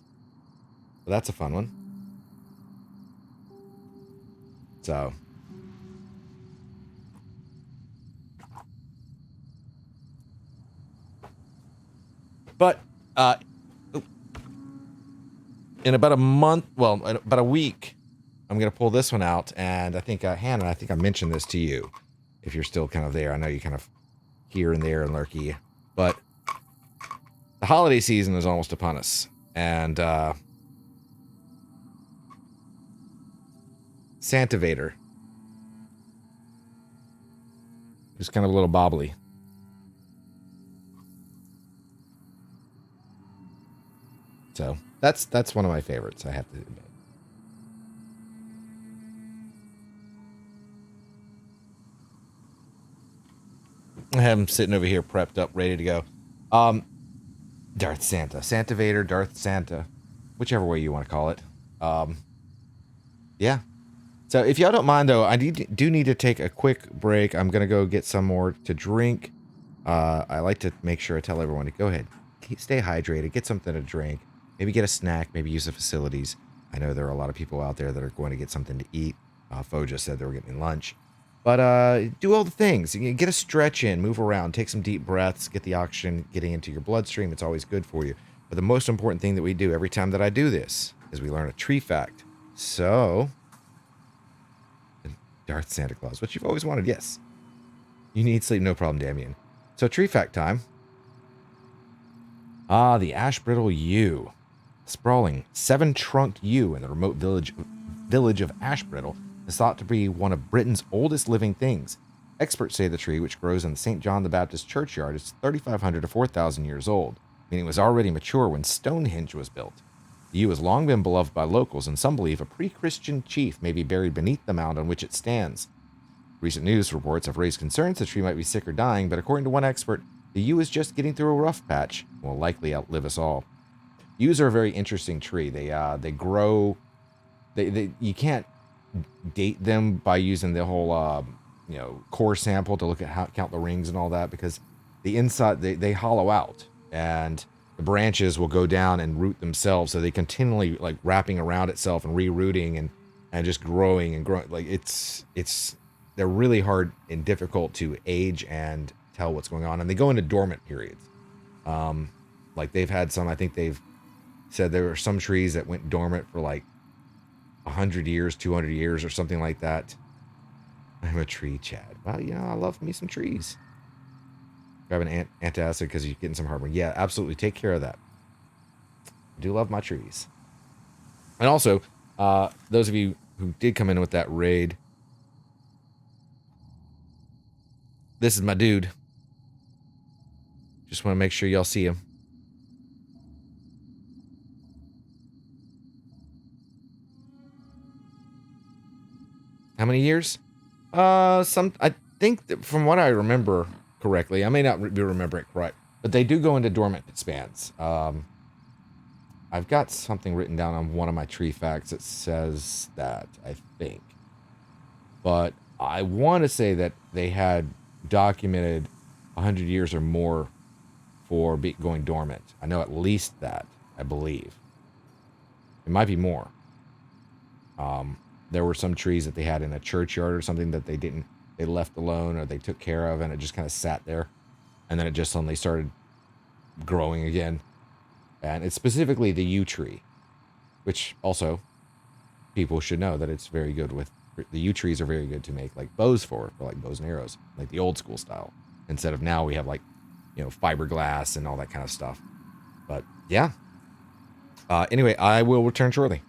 Speaker 1: But that's a fun one. So. But, in about a month, well, in about a week, I'm going to pull this one out. And I think, Hannah, I think I mentioned this to you. If you're still kind of there. I know you kind of here and there and lurky. But the holiday season is almost upon us. And, Santa Vader. Just kind of a little bobbly. So that's one of my favorites, I have to admit. I have him sitting over here prepped up, ready to go. Darth Santa. Santa Vader, Darth Santa. Whichever way you want to call it. Yeah. So if y'all don't mind, though, I do need to take a quick break. I'm going to go get some more to drink. I like to make sure I tell everyone to go ahead. Stay hydrated. Get something to drink. Maybe get a snack. Maybe use the facilities. I know there are a lot of people out there that are going to get something to eat. Fo just said they were getting lunch. But do all the things. You get a stretch in. Move around. Take some deep breaths. Get the oxygen getting into your bloodstream. It's always good for you. But the most important thing that we do every time that I do this is we learn a tree fact. So, Darth Santa Claus, what you've always wanted, yes. You need sleep, no problem, Damien. So, tree fact time. The ash brittle yew. Sprawling 7-trunked yew in the remote village of Ashbrittle is thought to be one of Britain's oldest living things. Experts say the tree, which grows in the St. John the Baptist churchyard, is 3,500 to 4,000 years old, meaning it was already mature when Stonehenge was built. The yew has long been beloved by locals, and some believe a pre-Christian chief may be buried beneath the mound on which it stands. Recent news reports have raised concerns the tree might be sick or dying, but according to one expert, the yew is just getting through a rough patch and will likely outlive us all. Yews are a very interesting tree. They grow. You can't date them by using the whole core sample to look at count the rings and all that, because the inside they hollow out and the branches will go down and root themselves, so they continually like wrapping around itself and re-rooting and just growing and growing. Like they're really hard and difficult to age and tell what's going on, and they go into dormant periods. Like they've had some, I think they've said there were some trees that went dormant for like 100 years, 200 years or something like that. I'm a tree Chad. Well, I love me some trees. Grab an antacid because you're getting some heartburn. Yeah, absolutely. Take care of that. I do love my trees. And also, those of you who did come in with that raid, this is my dude. Just want to make sure y'all see him. How many years? I think that from what I remember correctly, I may not be remembering it correct, but they do go into dormant spans. I've got something written down on one of my tree facts that says that, I think. But I want to say that they had documented 100 years or more for going dormant. I know at least that, I believe. It might be more. There were some trees that they had in a churchyard or something that they left alone or they took care of, and it just kind of sat there. And then it just suddenly started growing again. And it's specifically the yew tree, which also people should know that it's very good with, the yew trees are very good to make like bows for like bows and arrows, like the old school style. Instead of now we have like, fiberglass and all that kind of stuff. But yeah. Anyway, I will return shortly.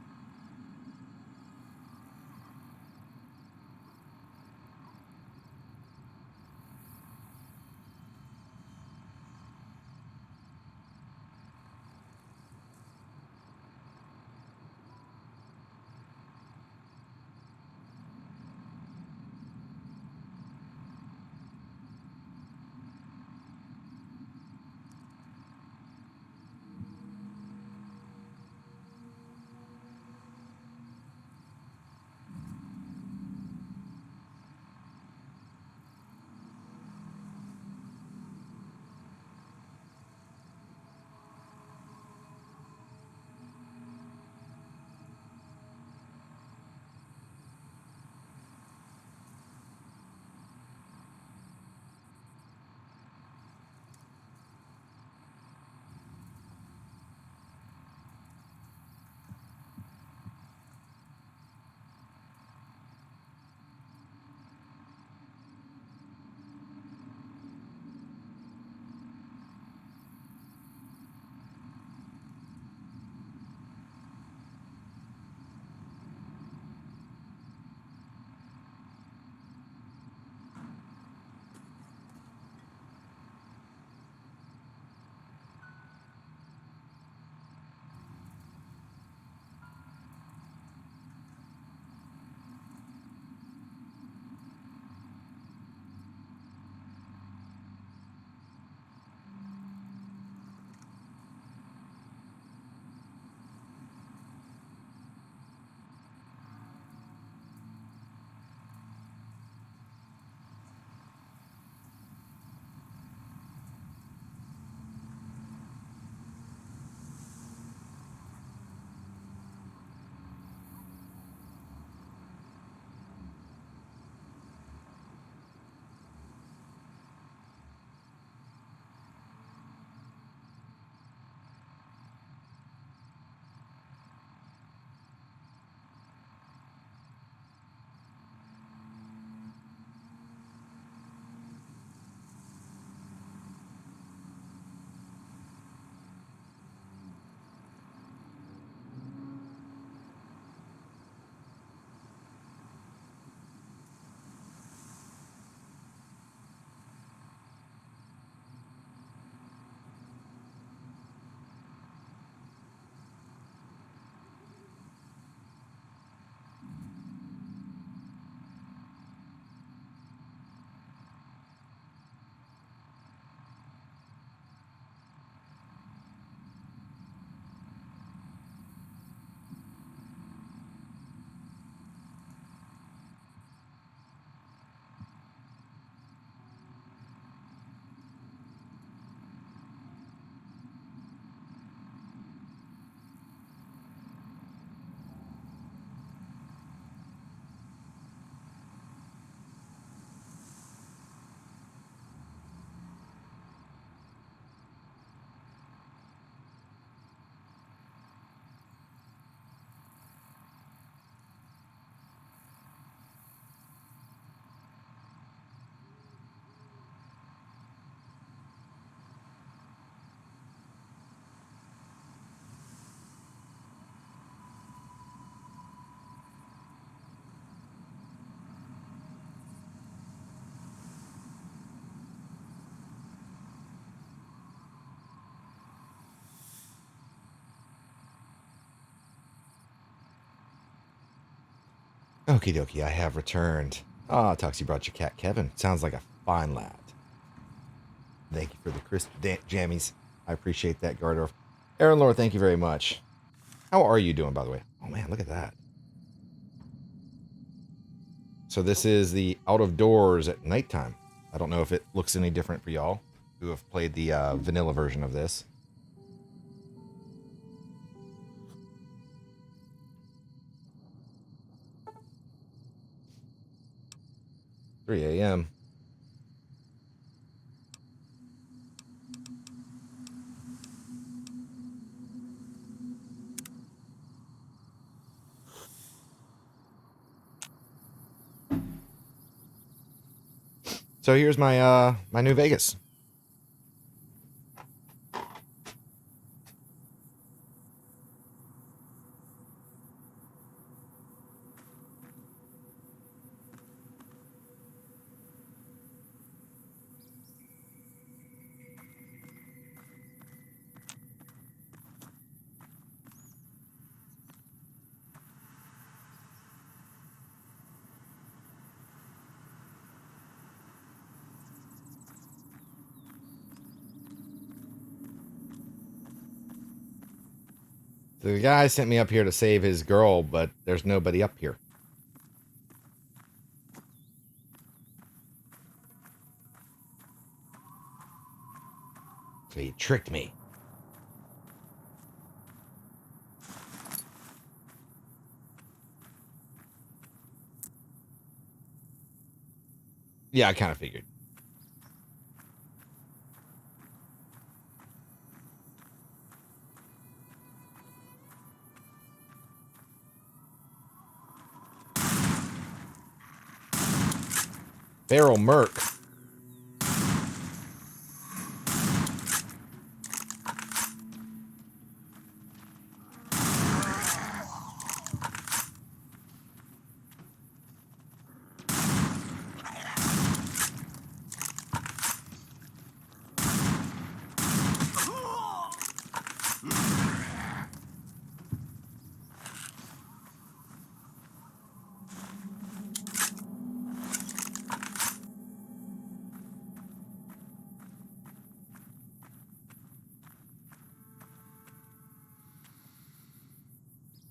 Speaker 1: Okie dokie, I have returned. Ah, Tuxie brought your cat, Kevin. Sounds like a fine lad. Thank you for the crisp jammies. I appreciate that, Gardorf. Aaron Lore, thank you very much. How are you doing, by the way? Oh, man, look at that. So this is the out of doors at nighttime. I don't know if it looks any different for y'all who have played the vanilla version of this. 3 a.m. So here's my my New Vegas. So the guy sent me up here to save his girl, but there's nobody up here. So he tricked me. Yeah, I kind of figured. Feral Merc.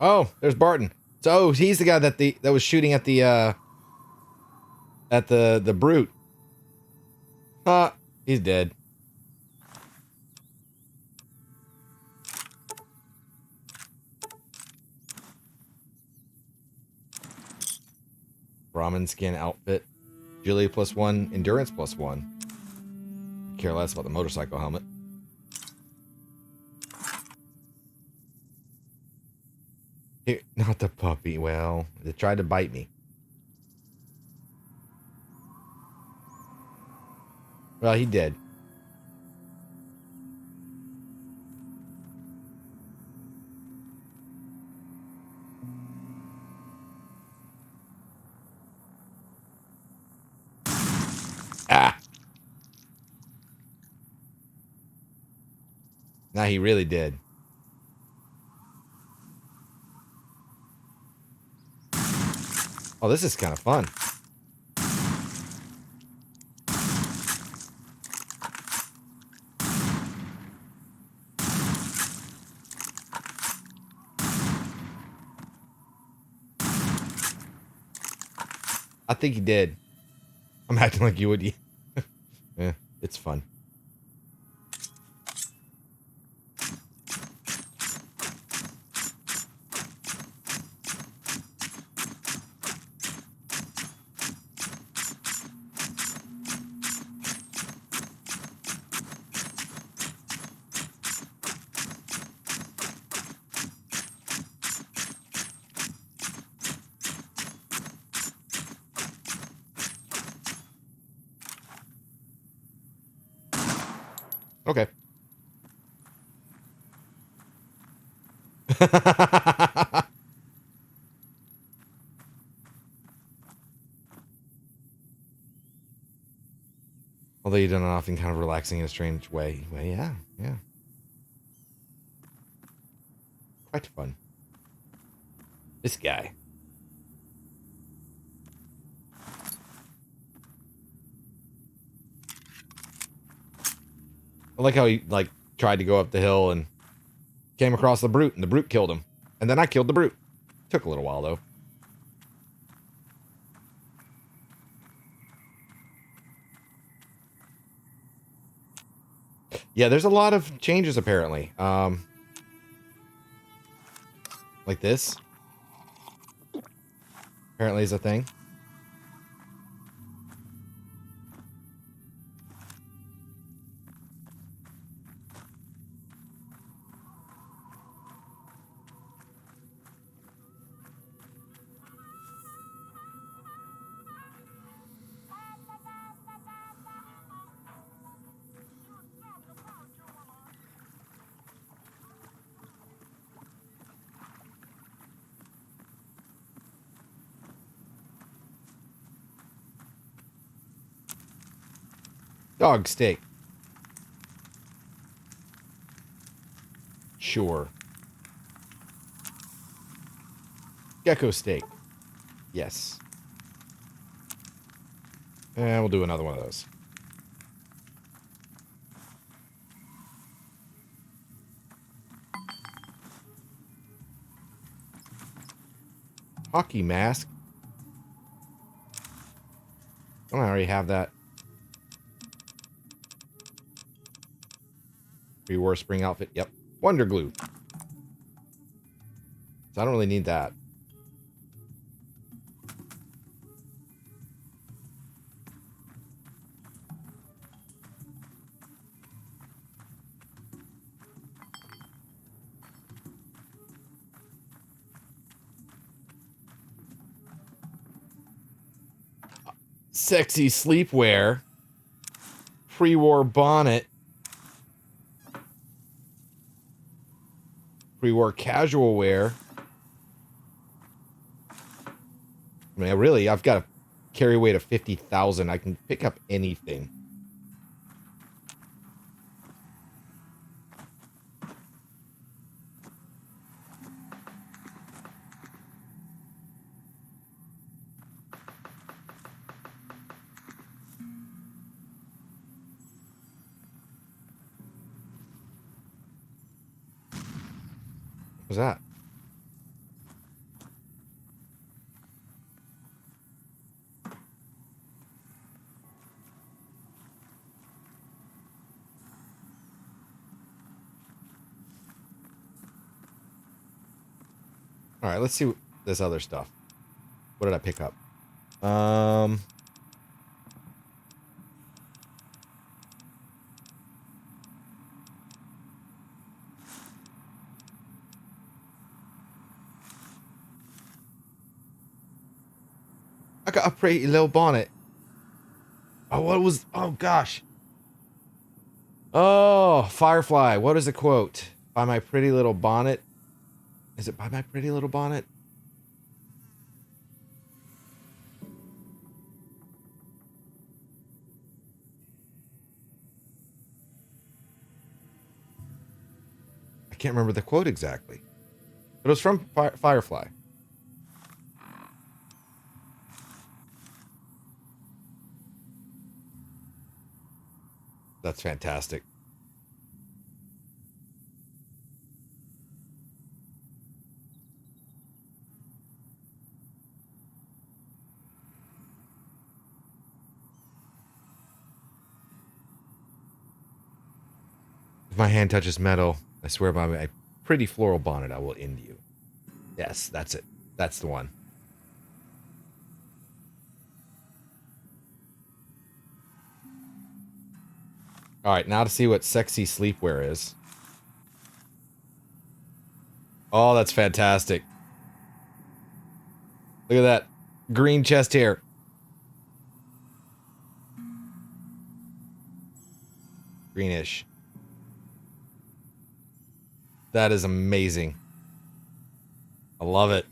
Speaker 1: Oh, there's Barton. So he's the guy that was shooting at the brute. He's dead. Brahmin skin outfit. Agility +1, endurance +1. Care less about the motorcycle helmet. Here, not the puppy. Well, it tried to bite me. Well, he did. Ah. Now he really did. Oh, this is kind of fun. I think he did. I'm acting like you would. Yeah, it's fun. Okay. Although you've done it often kind of relaxing in a strange way. Well, yeah. Quite fun. This guy. I like how he, like, tried to go up the hill and came across the brute, and the brute killed him. And then I killed the brute. Took a little while, though. Yeah, there's a lot of changes, apparently. Like this. Apparently is a thing. Dog steak. Sure. Gecko steak. Yes. And we'll do another one of those. Hockey mask. Oh, I already have that. Pre-war spring outfit. Yep. Wonder glue. So I don't really need that. Sexy sleepwear. Pre-war bonnet. Pre-war casual wear. I mean, really, I've got a carry weight of 50,000. I can pick up anything. What's that? All right, let's see this other stuff. What did I pick up? I got a pretty little bonnet. Oh, what was... Oh, gosh. Oh, Firefly. What is the quote? By my pretty little bonnet. Is it by my pretty little bonnet? I can't remember the quote exactly. But it was from Firefly. That's fantastic. If my hand touches metal, I swear by my pretty floral bonnet, I will end you. Yes, that's it. That's the one. All right, now to see what sexy sleepwear is. Oh, that's fantastic. Look at that green chest hair. Greenish. That is amazing. I love it.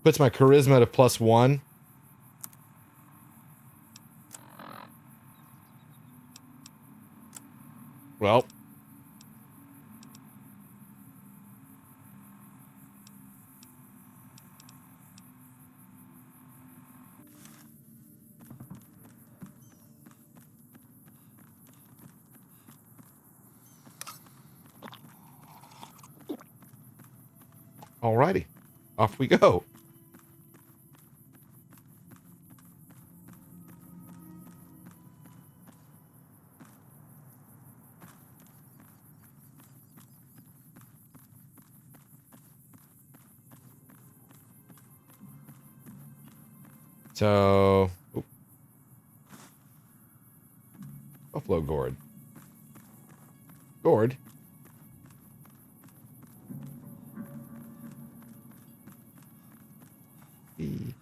Speaker 1: Puts my charisma to +1. Alrighty. Off we go. So, Buffalo Gourd. Gourd? E.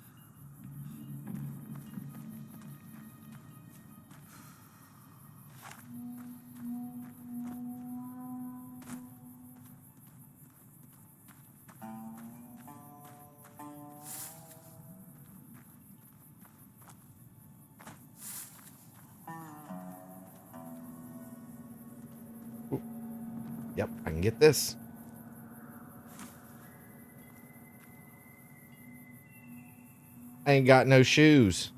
Speaker 1: Ooh. Yep, I can get this. I ain't got no shoes.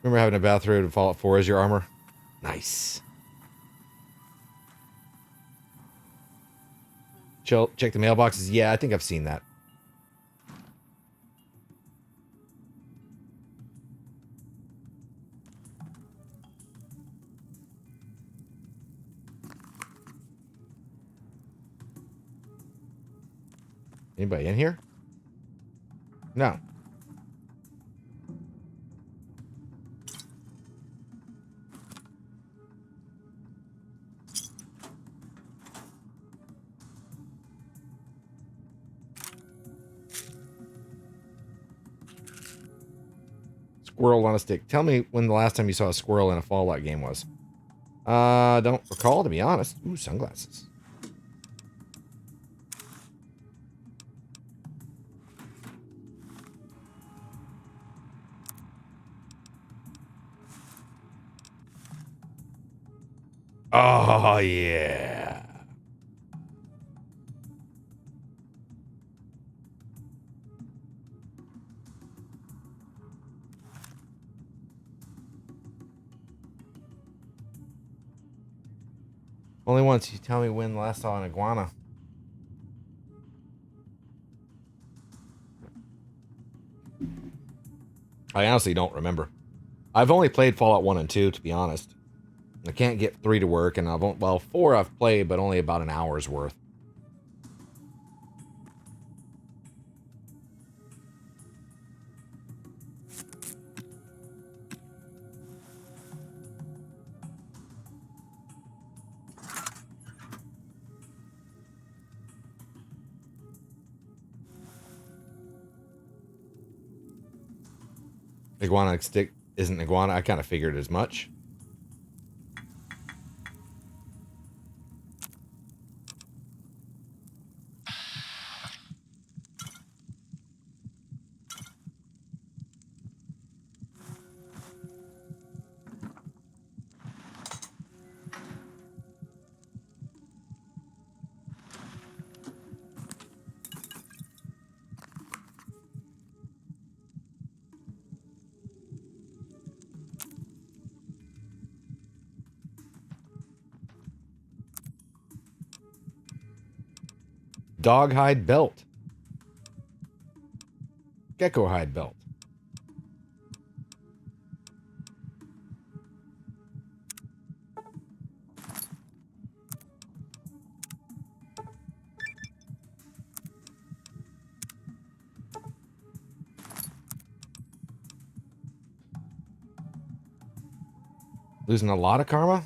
Speaker 1: Remember having a bathrobe in Fallout 4 as your armor? Nice. Check the mailboxes. Yeah, I think I've seen that. Anybody in here? No. Squirrel on a stick. Tell me when the last time you saw a squirrel in a Fallout game was. Don't recall, to be honest. Ooh, sunglasses. Oh, yeah. Only once. You tell me when last saw an iguana. I honestly don't remember. I've only played Fallout 1 and 2, to be honest. I can't get 3 to work, and well, 4 I've played, but only about an hour's worth. Iguana stick isn't iguana. I kind of figured as much. Dog hide belt. Gecko hide belt. Losing a lot of karma?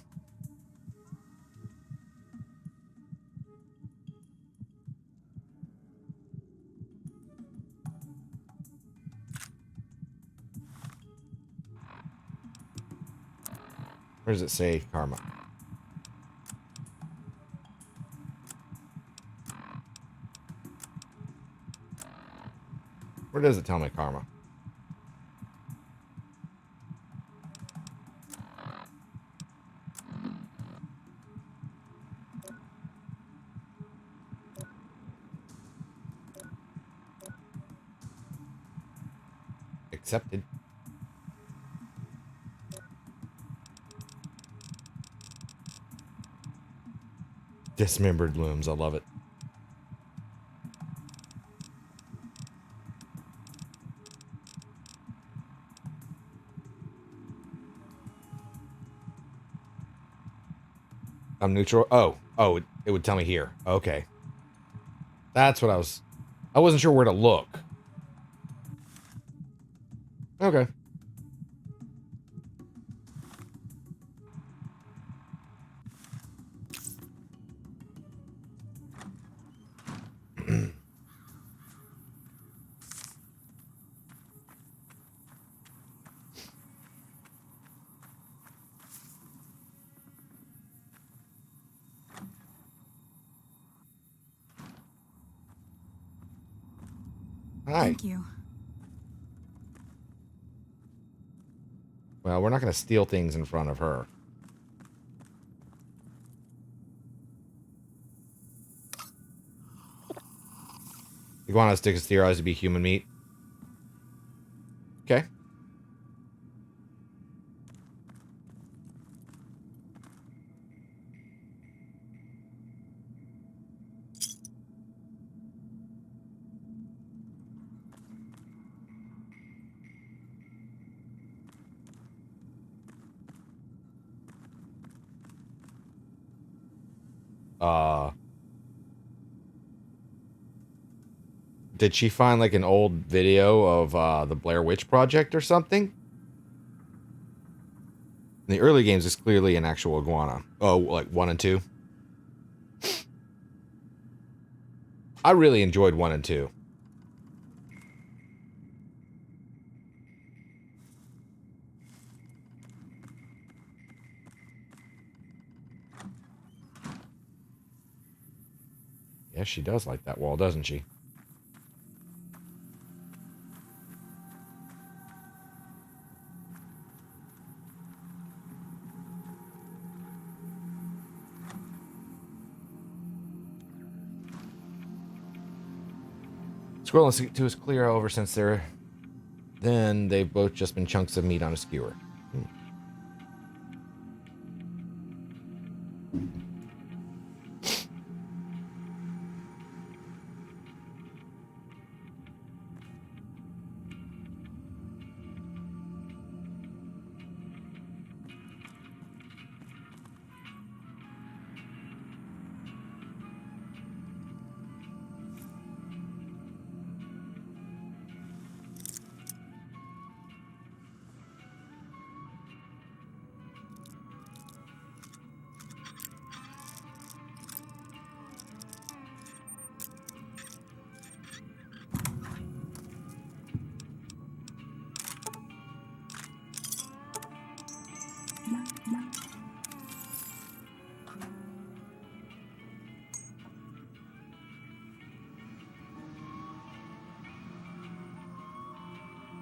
Speaker 1: Where does it say karma? Where does it tell me karma? Accepted. Dismembered looms. I love it. I'm neutral. Oh, it would tell me here. Okay. That's what I wasn't sure where to look. Okay. Hi.
Speaker 8: Thank you.
Speaker 1: Well, we're not going to steal things in front of her. Iguana stick is theorized to be human meat. Okay. Did she find like an old video of the Blair Witch Project or something? In the early games, it's clearly an actual iguana. Oh, like 1 and 2. I really enjoyed 1 and 2. Yes, she does like that wall, doesn't she? Squirrel and C2 is clear, however, since they've both just been chunks of meat on a skewer.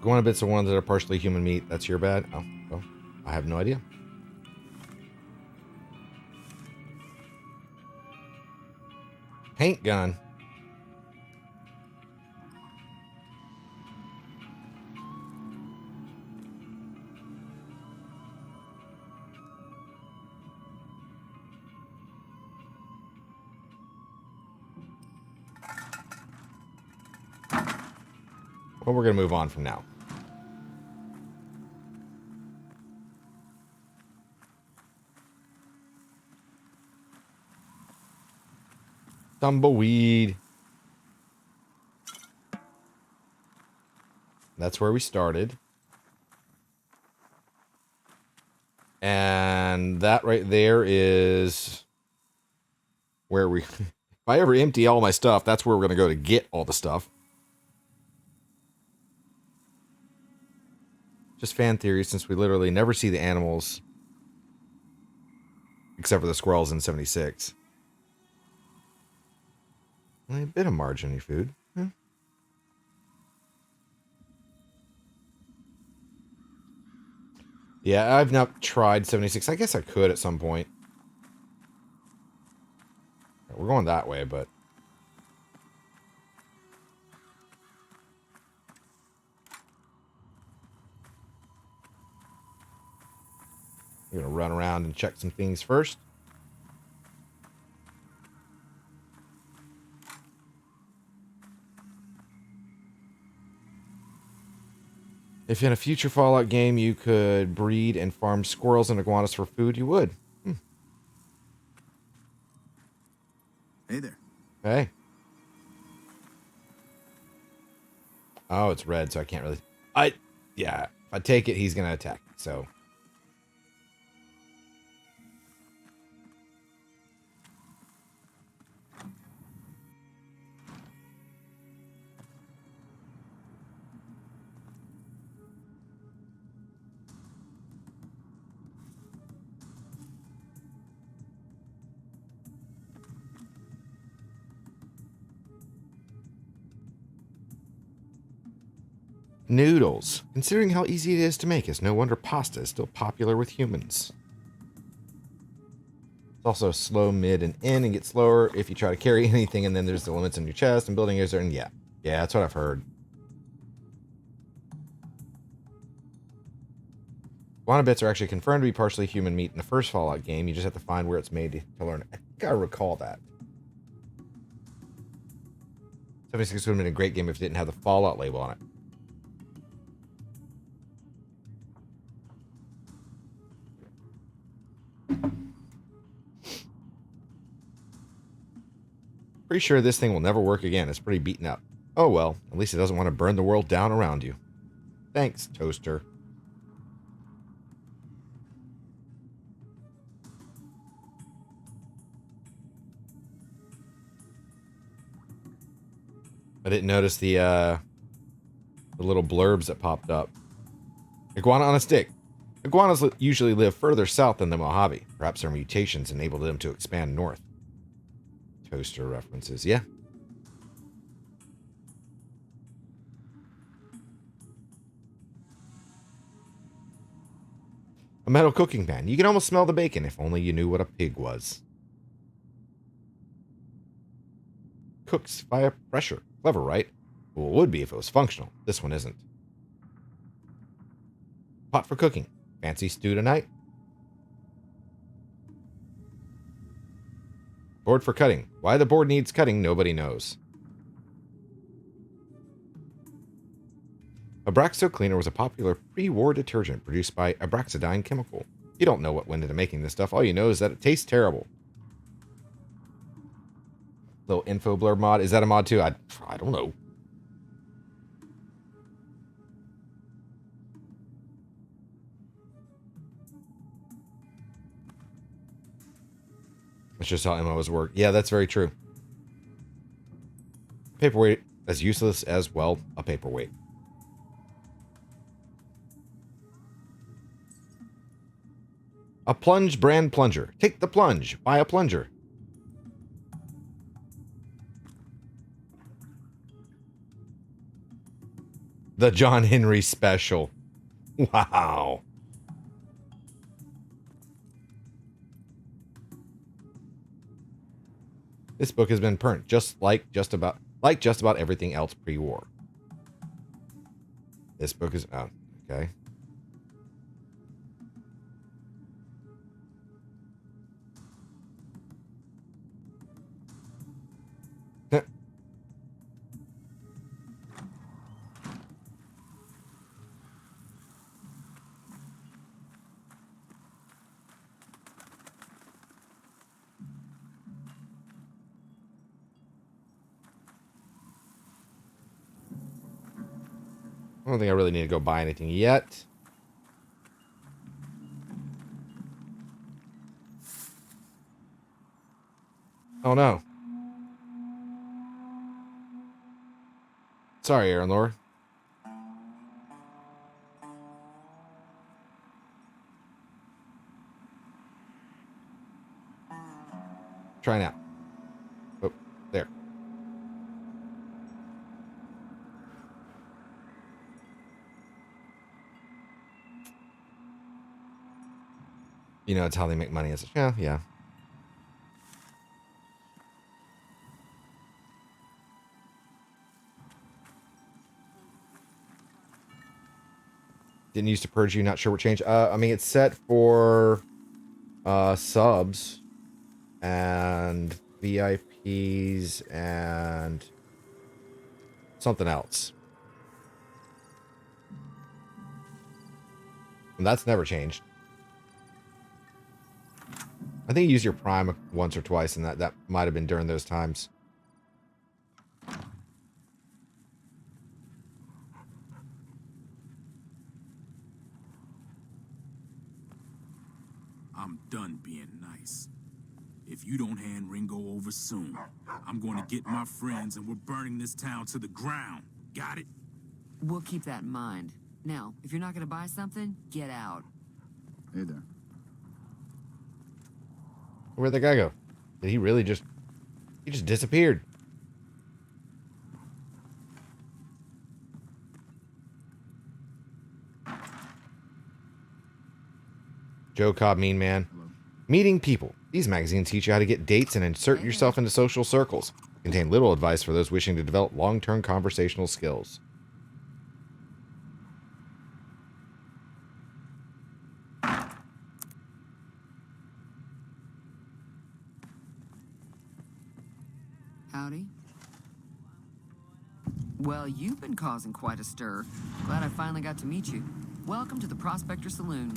Speaker 1: Iguana bits are ones that are partially human meat. That's your bad? Oh, well, I have no idea. Paint gun. Well, we're going to move on from now. Tumbleweed. That's where we started. And that right there is where we... if I ever empty all my stuff, that's where we're going to go to get all the stuff. Just fan theory, since we literally never see the animals. Except for the squirrels in 76. Only a bit of margin in your food. Yeah. Yeah, I've not tried 76. I guess I could at some point. We're going that way, but... I'm going to run around and check some things first. If in a future Fallout game you could breed and farm squirrels and iguanas for food, you would.
Speaker 5: Hey there.
Speaker 1: Hey. Oh, it's red, so I can't really... Yeah, if I take it, he's going to attack me, so... Noodles. Considering how easy it is to make, it's no wonder pasta is still popular with humans. It's also slow, mid, and end, and gets slower if you try to carry anything, and then there's the limits on your chest and building areas, and yeah. Yeah, that's what I've heard. Guana bits are actually confirmed to be partially human meat in the first Fallout game. You just have to find where it's made to learn. I think I recall that. 76 would have been a great game if it didn't have the Fallout label on it. Pretty sure this thing will never work again. It's pretty beaten up. Oh well, at least it doesn't want to burn the world down around you. Thanks, Toaster. I didn't notice the little blurbs that popped up. Iguana on a stick. Iguanas usually live further south than the Mojave. Perhaps their mutations enabled them to expand north. Toaster references, yeah. A metal cooking pan. You can almost smell the bacon if only you knew what a pig was. Cooks via pressure. Clever, right? Well, it would be if it was functional. This one isn't. Pot for cooking. Fancy stew tonight? Board for cutting. Why the board needs cutting, nobody knows. Abraxo Cleaner was a popular pre-war detergent produced by Abraxadine Chemical. You don't know what went into making this stuff. All you know is that it tastes terrible. Little info blurb mod. Is that a mod too? I don't know. That's just how MMOs work. Yeah, that's very true. Paperweight, as useless as, well, a paperweight. A plunge brand plunger. Take the plunge. Buy a plunger. The John Henry special. Wow. This book has been burnt, just about everything else pre-war. This book is okay. I don't think I really need to go buy anything yet. Oh no. Sorry, Aaron Lore. Try now. Oh, there. You know, it's how they make money. It's yeah. Didn't used to purge you. Not sure what changed. I mean, it's set for subs and VIPs and something else. And that's never changed. I think you used your prime once or twice, and that might have been during those times.
Speaker 9: I'm done being nice. If you don't hand Ringo over soon, I'm going to get my friends and we're burning this town to the ground. Got it?
Speaker 10: We'll keep that in mind. Now, if you're not going to buy something, get out.
Speaker 2: Hey there.
Speaker 1: Where'd the guy go? Did he really just... He just disappeared. Joe Cobb, Mean Man.
Speaker 2: Hello.
Speaker 1: Meeting people. These magazines teach you how to get dates and insert yourself into social circles. Contain little advice for those wishing to develop long-term conversational skills.
Speaker 10: Howdy. Well, you've been causing quite a stir. Glad I finally got to meet you. Welcome to the Prospector Saloon.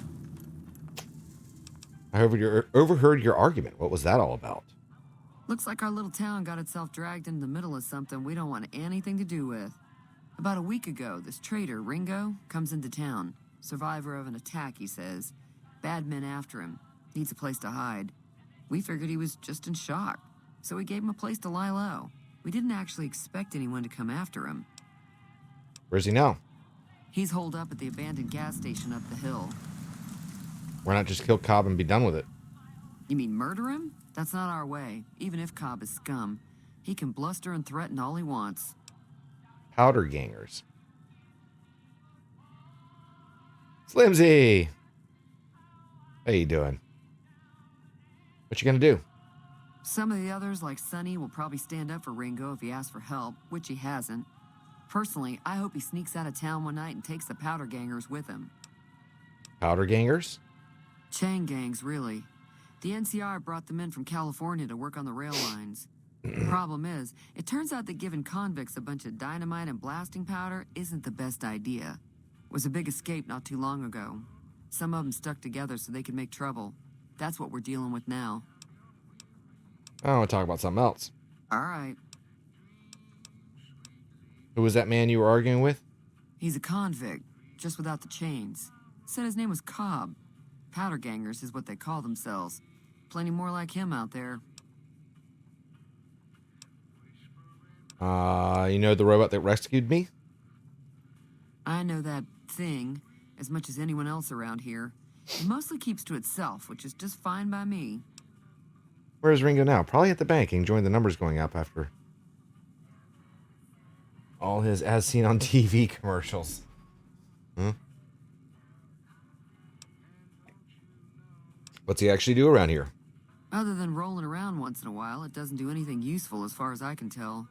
Speaker 1: I overheard your argument. What was that all about?
Speaker 10: Looks like our little town got itself dragged into the middle of something we don't want anything to do with. About a week ago, this traitor, Ringo, comes into town. Survivor of an attack, he says. Bad men after him. Needs a place to hide. We figured he was just in shock, so we gave him a place to lie low. We didn't actually expect anyone to come after him.
Speaker 1: Where's he now?
Speaker 10: He's holed up at the abandoned gas station up the hill.
Speaker 1: Why not just kill Cobb and be done with it?
Speaker 10: You mean murder him? That's not our way. Even if Cobb is scum, he can bluster and threaten all he wants.
Speaker 1: Powder gangers. Slimsy! How you doing? What you gonna do?
Speaker 10: Some of the others, like Sonny, will probably stand up for Ringo if he asks for help, which he hasn't. Personally, I hope he sneaks out of town one night and takes the powder gangers with him.
Speaker 1: Powder gangers?
Speaker 10: Chain gangs, really. The NCR brought them in from California to work on the rail lines. The problem is, it turns out that giving convicts a bunch of dynamite and blasting powder isn't the best idea. It was a big escape not too long ago. Some of them stuck together so they could make trouble. That's what we're dealing with now.
Speaker 1: I want to talk about something else.
Speaker 10: All right.
Speaker 1: Who was that man you were arguing with?
Speaker 10: He's a convict, just without the chains. Said his name was Cobb. Powder gangers is what they call themselves. Plenty more like him out there.
Speaker 1: You know the robot that rescued me?
Speaker 10: I know that thing as much as anyone else around here. It mostly keeps to itself, which is just fine by me.
Speaker 1: Where's Ringo now? Probably at the bank, enjoying the numbers going up after all his as seen on TV commercials. What's he actually do around here?
Speaker 10: Other than rolling around once in a while, it doesn't do anything useful as far as I can tell.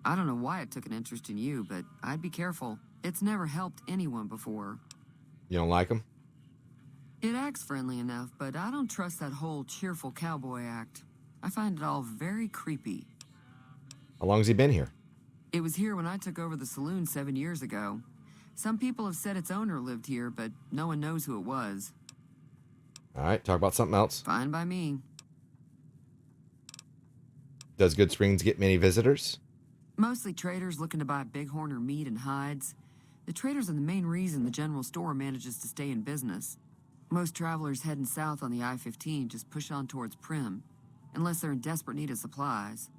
Speaker 10: I don't know why it took an interest in you, but I'd be careful. It's never helped anyone before.
Speaker 1: You don't like him?
Speaker 10: It acts friendly enough, but I don't trust that whole cheerful cowboy act. I find it all very creepy.
Speaker 1: How long has he been here?
Speaker 10: It was here when I took over the saloon 7 years ago. Some people have said its owner lived here, but no one knows who it was.
Speaker 1: All right, talk about something else.
Speaker 10: Fine by me.
Speaker 1: Does Good Springs get many visitors?
Speaker 10: Mostly traders looking to buy bighorn or meat and hides. The traders are the main reason the general store manages to stay in business. Most travelers heading south on the I-15 just push on towards Primm, unless they're in desperate need of supplies.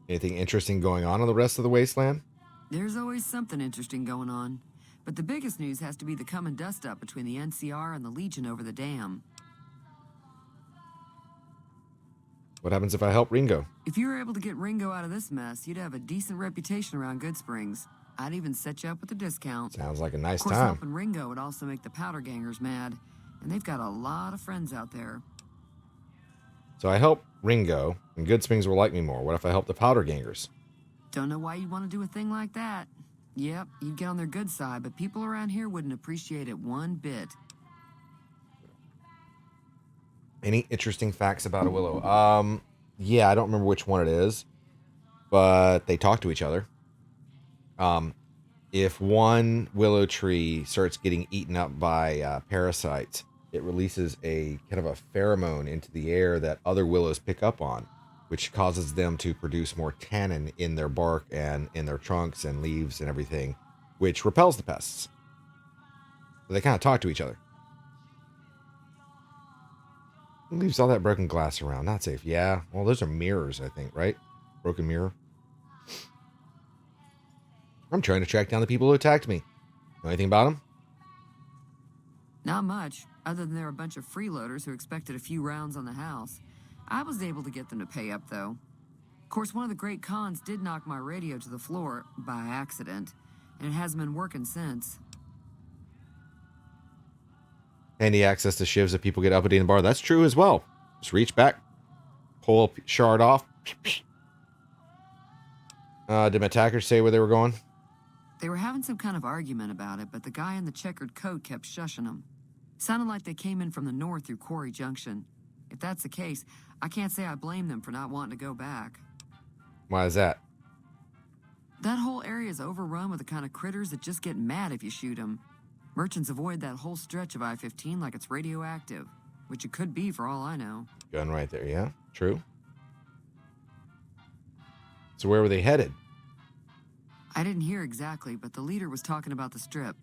Speaker 1: Anything interesting going on the rest of the wasteland?
Speaker 10: There's always something interesting going on. But the biggest news has to be the come and dust up between the NCR and the Legion over the dam.
Speaker 1: What happens if I help Ringo?
Speaker 10: If you were able to get Ringo out of this mess, you'd have a decent reputation around Good Springs. I'd even set you up with a discount.
Speaker 1: Sounds like a nice
Speaker 10: Of course,
Speaker 1: time.
Speaker 10: helping Ringo would also make the powder gangers mad. And they've got a lot of friends out there.
Speaker 1: So I help Ringo, and Good Springs will like me more. What if I help the powder gangers?
Speaker 10: Don't know why you'd want to do a thing like that. Yep, you'd get on their good side, but people around here wouldn't appreciate it one bit.
Speaker 1: Any interesting facts about a willow? Yeah, I don't remember which one it is, but they talk to each other. If one willow tree starts getting eaten up by parasites, it releases a kind of a pheromone into the air that other willows pick up on, which causes them to produce more tannin in their bark and in their trunks and leaves and everything, which repels the pests. So they kind of talk to each other. Who leaves all that broken glass around? Not safe. Yeah. Well, those are mirrors, I think, right? Broken mirror. I'm trying to track down the people who attacked me. Know anything about them?
Speaker 10: Not much, other than they're a bunch of freeloaders who expected a few rounds on the house. I was able to get them to pay up, though. Of course, one of the great cons did knock my radio to the floor by accident, and it hasn't been working since.
Speaker 1: Handy access to shivs if people get uppity in the bar. That's true as well. Just reach back, pull a shard off. Did my attackers say where they were going?
Speaker 10: They were having some kind of argument about it, but the guy in the checkered coat kept shushing them. Sounded like they came in from the north through Quarry Junction. If that's the case, I can't say I blame them for not wanting to go back.
Speaker 1: Why is that?
Speaker 10: That whole area is overrun with the kind of critters that just get mad if you shoot them. Merchants avoid that whole stretch of I-15 like it's radioactive, which it could be for all I know.
Speaker 1: Gun right there, yeah, true. So where were they headed?
Speaker 10: I didn't hear exactly, but the leader was talking about the strip.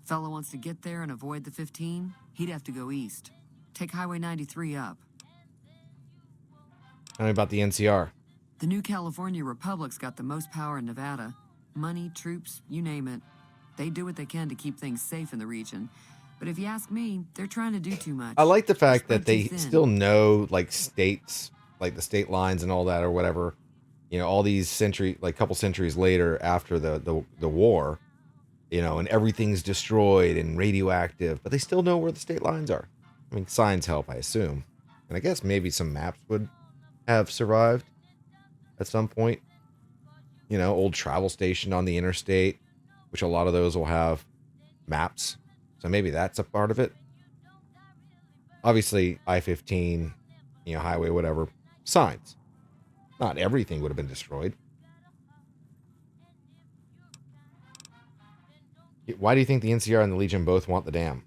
Speaker 10: Fellow wants to get there and avoid the 15, he'd have to go east. Take Highway 93 up.
Speaker 1: Tell me about the NCR.
Speaker 10: The New California Republic's got the most power in Nevada. Money, troops, you name it. They do what they can to keep things safe in the region. But if you ask me, they're trying to do too much.
Speaker 1: I like the fact that
Speaker 10: They're
Speaker 1: they
Speaker 10: spread too thin.
Speaker 1: still know, like, states, like the state lines and all that or whatever. You know, all these couple centuries later after the war, you know, and everything's destroyed and radioactive, but they still know where the state lines are. I mean, signs help, I assume. And I guess maybe some maps would have survived at some point. You know, old travel station on the interstate, which a lot of those will have maps. So maybe that's a part of it. Obviously, I-15, you know, highway, whatever, signs. Not everything would have been destroyed. Why do you think the NCR and the Legion both want the dam?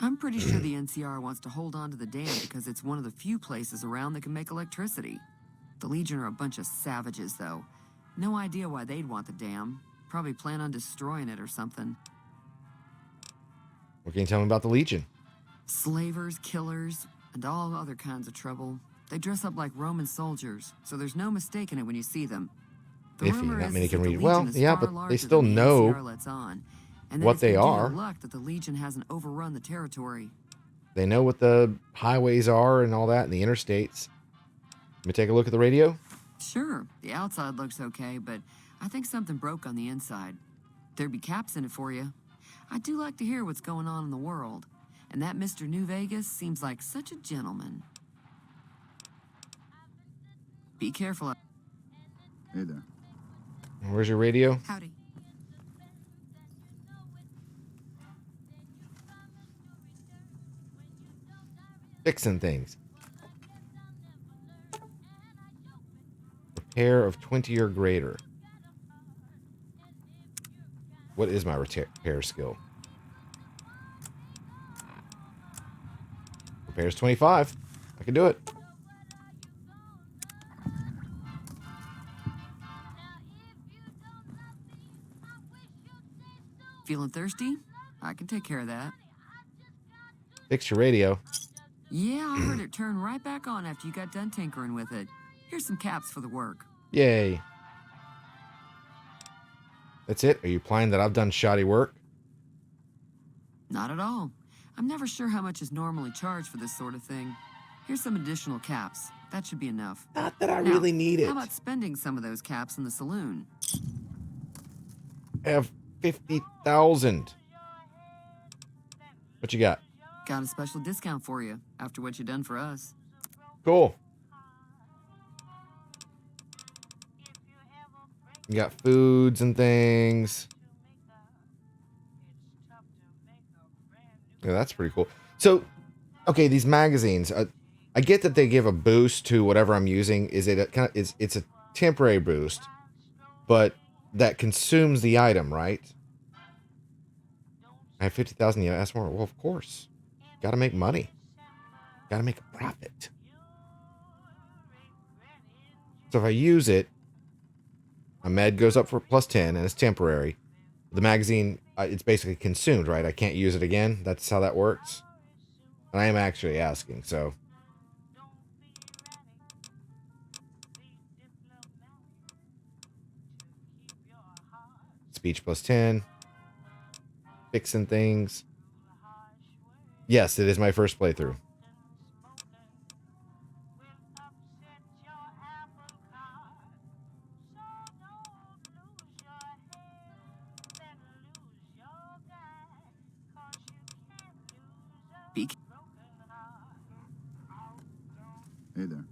Speaker 10: I'm pretty sure the NCR wants to hold on to the dam because it's one of the few places around that can make electricity. The Legion are a bunch of savages, though. No idea why they'd want the dam. Probably plan on destroying it or something.
Speaker 1: What can you tell me about the Legion?
Speaker 10: Slavers, killers, and all other kinds of trouble. They dress up like Roman soldiers, so there's no mistaking it when you see them. The
Speaker 1: Iffy,
Speaker 10: rumor
Speaker 1: not
Speaker 10: is
Speaker 1: many
Speaker 10: that
Speaker 1: can
Speaker 10: the
Speaker 1: read.
Speaker 10: Legion
Speaker 1: Well,
Speaker 10: is
Speaker 1: yeah,
Speaker 10: far
Speaker 1: but
Speaker 10: larger
Speaker 1: they still
Speaker 10: than the
Speaker 1: know
Speaker 10: NCR lets on, and that
Speaker 1: what
Speaker 10: it's been
Speaker 1: they
Speaker 10: due to
Speaker 1: are.
Speaker 10: luck that the Legion hasn't overrun the territory.
Speaker 1: They know what the highways are and all that, and the interstates. Let me take a look at the radio.
Speaker 10: Sure, the outside looks okay, but I think something broke on the inside. There'd be caps in it for you. I do like to hear what's going on in the world, and that Mr. New Vegas seems like such a gentleman. Be careful.
Speaker 2: Hey there.
Speaker 1: Where's your radio?
Speaker 8: Howdy.
Speaker 1: Fixing things. Repair of 20 or greater. What is my repair skill? Repairs 25. I can do it.
Speaker 10: Feeling thirsty? I can take care of that.
Speaker 1: Fix your radio.
Speaker 10: Yeah, I heard it turn right back on after you got done tinkering with it. Here's some caps for the work.
Speaker 1: Yay. That's it? Are you implying that I've done shoddy work?
Speaker 10: Not at all. I'm never sure how much is normally charged for this sort of thing. Here's some additional caps. That should be enough.
Speaker 1: Not that I
Speaker 10: Now,
Speaker 1: really need it.
Speaker 10: How about spending some of those caps in the saloon?
Speaker 1: I have 50,000. What you got?
Speaker 10: Got a special discount for you after what you done for us.
Speaker 1: Cool. You got foods and things. Yeah, that's pretty cool. So, okay, these magazines. I get that they give a boost to whatever I'm using. Is it a kind of? It's a temporary boost, but that consumes the item, right? I have 50,000. You ask more. Well, of course. Got to make money. Got to make a profit. So if I use it, a med goes up for +10 and it's temporary. The magazine, it's basically consumed, right? I can't use it again. That's how that works. And I am actually asking, so. Speech +10. Fixing things. Yes, it is my first playthrough.
Speaker 2: Hey there.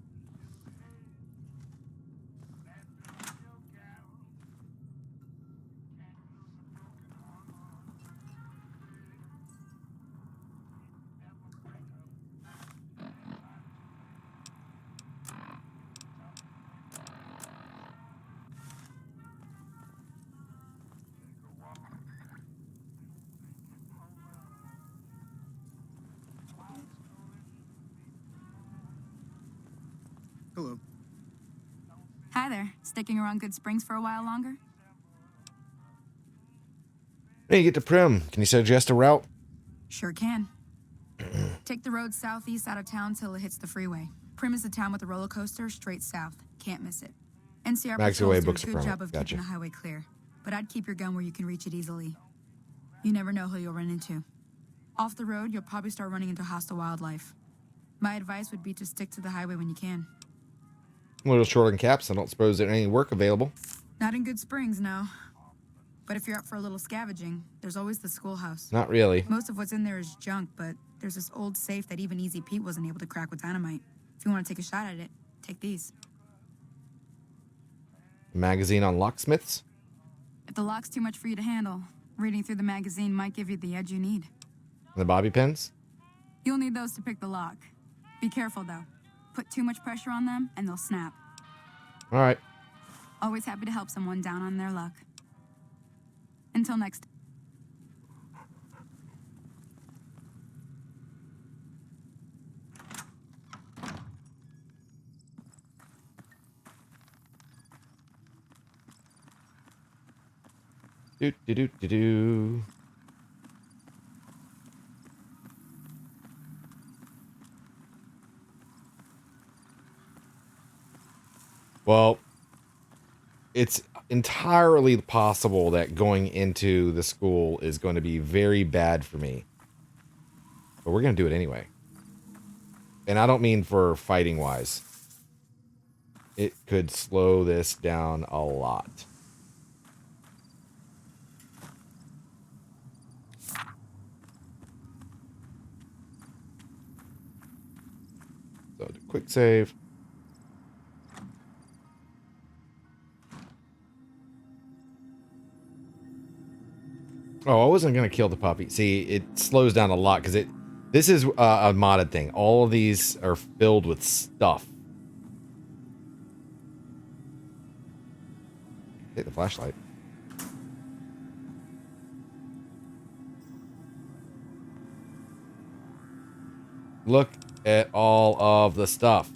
Speaker 5: Hello.
Speaker 8: Hi there. Sticking around Good Springs for a while longer?
Speaker 1: Hey, you get to Prim. Can you suggest a route?
Speaker 8: Sure can. Take the road southeast out of town till it hits the freeway. Prim is the town with the roller coaster straight south. Can't miss it. NCR
Speaker 1: Maxi
Speaker 8: patrols
Speaker 1: Way
Speaker 8: do
Speaker 1: books
Speaker 8: a
Speaker 1: are
Speaker 8: good
Speaker 1: Prim.
Speaker 8: job of
Speaker 1: Gotcha.
Speaker 8: keeping the highway clear. But I'd keep your gun where you can reach it easily. You never know who you'll run into. Off the road, you'll probably start running into hostile wildlife. My advice would be to stick to the highway when you can.
Speaker 1: A little short on caps. I don't suppose there's any work available.
Speaker 8: Not in Good Springs, no. But if you're up for a little scavenging, there's always the schoolhouse.
Speaker 1: Not really.
Speaker 8: Most of what's in there is junk, but there's this old safe that even Easy Pete wasn't able to crack with dynamite. If you want to take a shot at it, take these.
Speaker 1: Magazine on locksmiths.
Speaker 8: If the lock's too much for you to handle, reading through the magazine might give you the edge you need.
Speaker 1: And the bobby pins.
Speaker 8: You'll need those to pick the lock. Be careful, though. Put too much pressure on them, and they'll snap.
Speaker 1: All right.
Speaker 8: Always happy to help someone down on their luck. Until next.
Speaker 1: Do do do do do. Well, it's entirely possible that going into the school is going to be very bad for me. But we're going to do it anyway. And I don't mean for fighting wise. It could slow this down a lot. So quick save. Oh, I wasn't gonna kill the puppy. See, it slows down a lot because this is a modded thing. All of these are filled with stuff. Take the flashlight. Look at all of the stuff.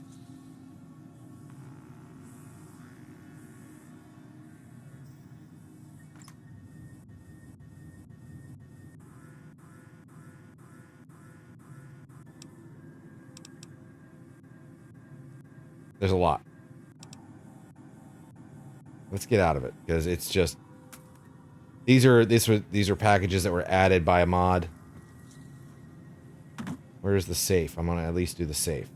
Speaker 1: There's a lot. Let's get out of it because it's just these are packages that were added by a mod. Where's the safe? I'm gonna at least do the safe.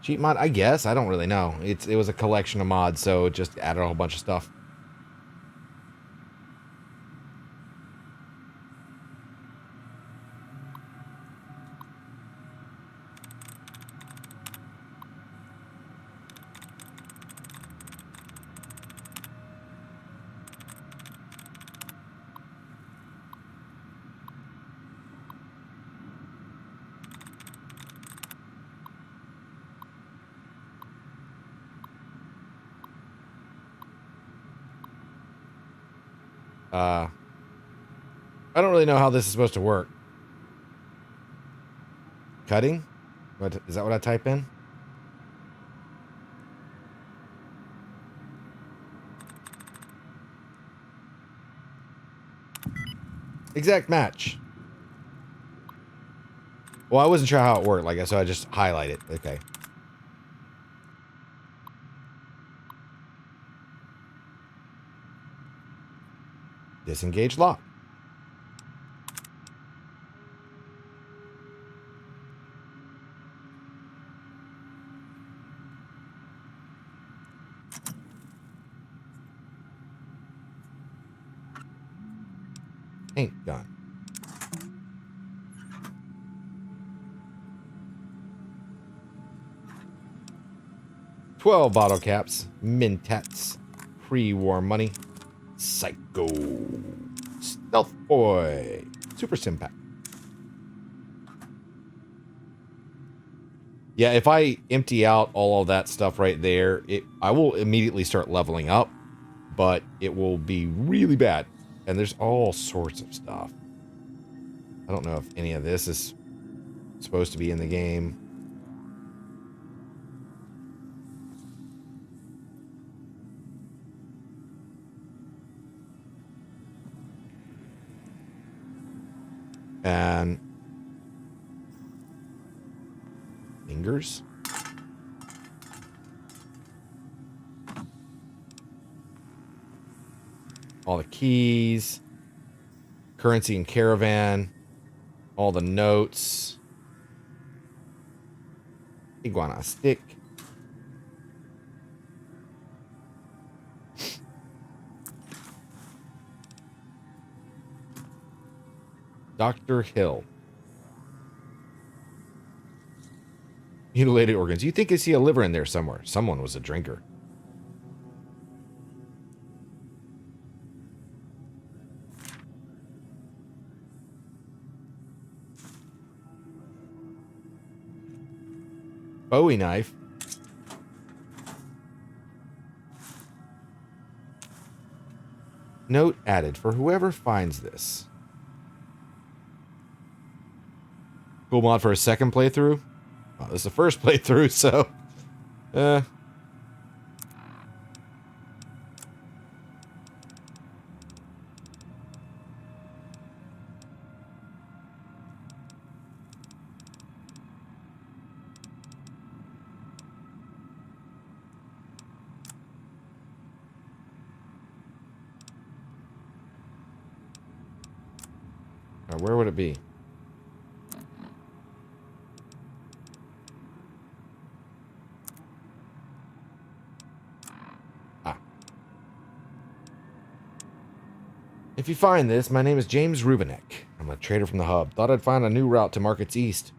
Speaker 1: Cheat mod? I guess. I don't really know. It was a collection of mods, so it just added a whole bunch of stuff. I don't really know how this is supposed to work. Cutting? What is that? What I type in? Exact match. Well, I wasn't sure how it worked. Like, so I just highlight it. Okay. Disengage lock. Paint gun. $12 bottle caps. Mintats. Pre-war money. Psycho. Stealth boy. Super Simpack. Yeah, if I empty out all of that stuff right there, I will immediately start leveling up, but it will be really bad. And there's all sorts of stuff. I don't know if any of this is supposed to be in the game. And fingers. All the keys. Currency and caravan. All the notes. Iguana stick. Dr. Hill. Mutilated organs. You think I see a liver in there somewhere. Someone was a drinker. Bowie knife. Note added for whoever finds this. Cool mod for a second playthrough. Well, this is the first playthrough, so where would it be? If you find this, my name is James Rubinek. I'm a trader from the hub. Thought I'd find a new route to Markets East.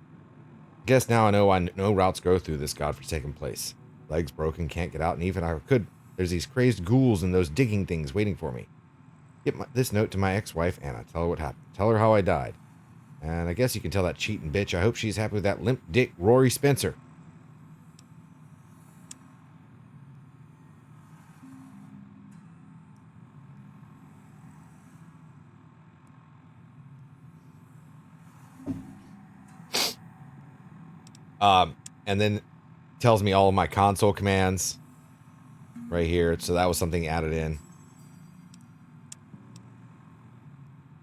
Speaker 1: Guess now I know no routes go through this godforsaken place. Legs broken, can't get out, and even if I could, there's these crazed ghouls and those digging things waiting for me. Get this note to my ex-wife, Anna. Tell her what happened. Tell her how I died. And I guess you can tell that cheating bitch I hope she's happy with that limp dick Rory Spencer. And then tells me all of my console commands right here. So that was something added in.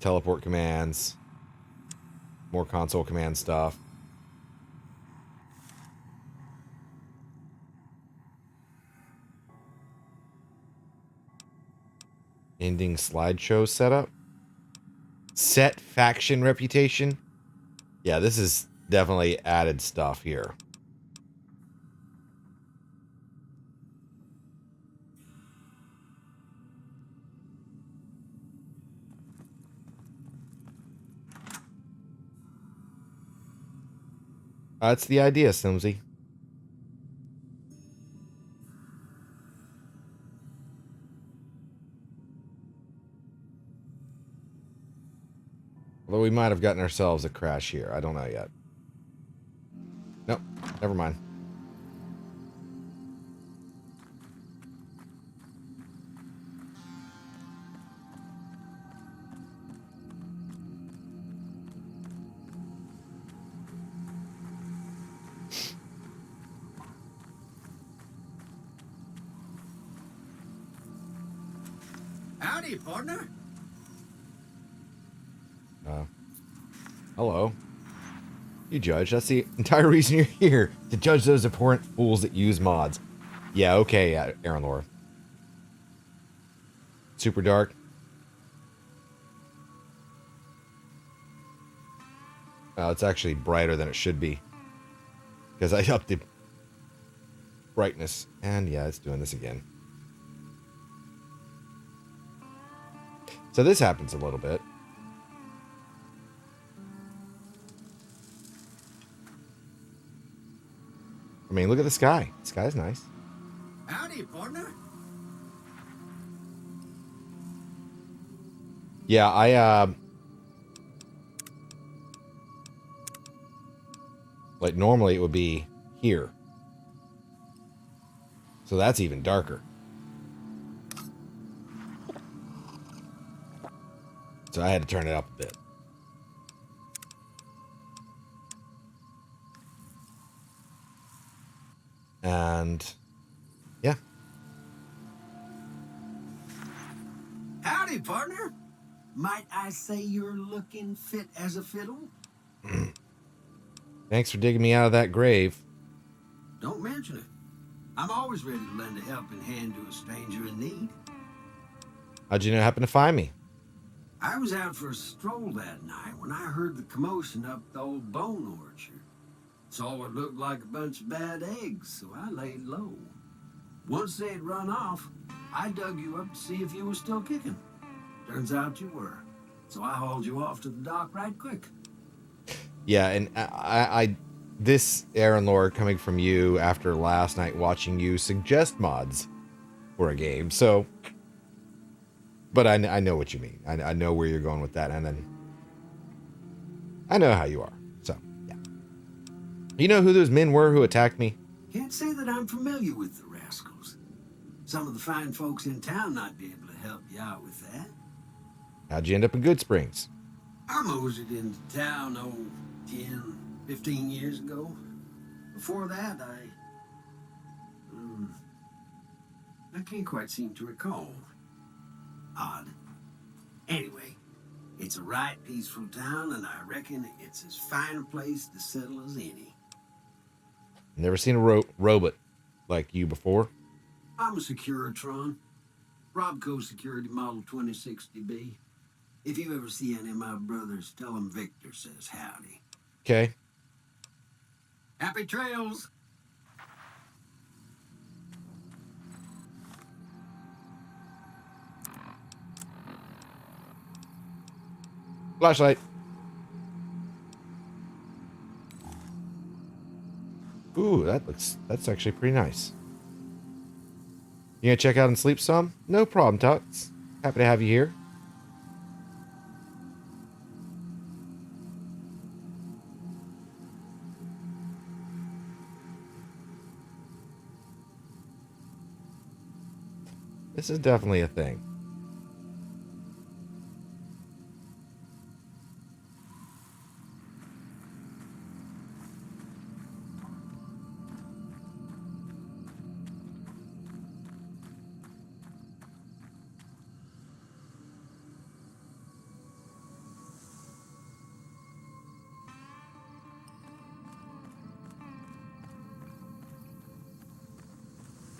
Speaker 1: Teleport commands. More console command stuff. Ending slideshow setup. Set faction reputation. Yeah, this is definitely added stuff here. That's the idea, Simsy. Although we might have gotten ourselves a crash here. I don't know yet. Nope, never mind.
Speaker 4: Howdy, partner.
Speaker 1: Hello. You judge. That's the entire reason you're here. To judge those abhorrent fools that use mods. Yeah, okay, Aaron Laura. Super dark. Oh, it's actually brighter than it should be. Because I upped the brightness. And yeah, it's doing this again. So this happens a little bit. I mean, look at the sky. The sky's nice.
Speaker 4: Howdy, partner.
Speaker 1: Yeah, like normally it would be here. So that's even darker. So I had to turn it up a bit. And yeah.
Speaker 4: Howdy, partner. Might I say you're looking fit as a fiddle?
Speaker 1: Thanks for digging me out of that grave.
Speaker 4: Don't mention it. I'm always ready to lend a helping hand to a stranger in need.
Speaker 1: How'd you happen to find me?
Speaker 4: I was out for a stroll that night when I heard the commotion up the old bone orchard. Saw what looked like a bunch of bad eggs, so I laid low. Once they had run off, I dug you up to see if you were still kicking. Turns out you were. So I hauled you off to the dock right quick.
Speaker 1: Yeah, and I this Aaron Lord coming from you after last night watching you suggest mods for a game. So, but I know what you mean. I know where you're going with that, and then I know how you are. So, yeah. You know who those men were who attacked me?
Speaker 4: Can't say that I'm familiar with the rascals. Some of the fine folks in town might be able to help you out with that.
Speaker 1: How'd you end up in Good Springs?
Speaker 4: I moseyed into town, 10, 15 years ago. Before that, I can't quite seem to recall. Odd. Anyway, it's a right peaceful town, and I reckon it's as fine a place to settle as any.
Speaker 1: Never seen a robot like you before.
Speaker 4: I'm a Securitron. Robco Security Model 2060B. If you ever see any of my brothers, tell them Victor says howdy.
Speaker 1: Okay.
Speaker 4: Happy trails!
Speaker 1: Flashlight. Ooh, that's actually pretty nice. You gonna check out and sleep some? No problem, Tux. Happy to have you here. This is definitely a thing.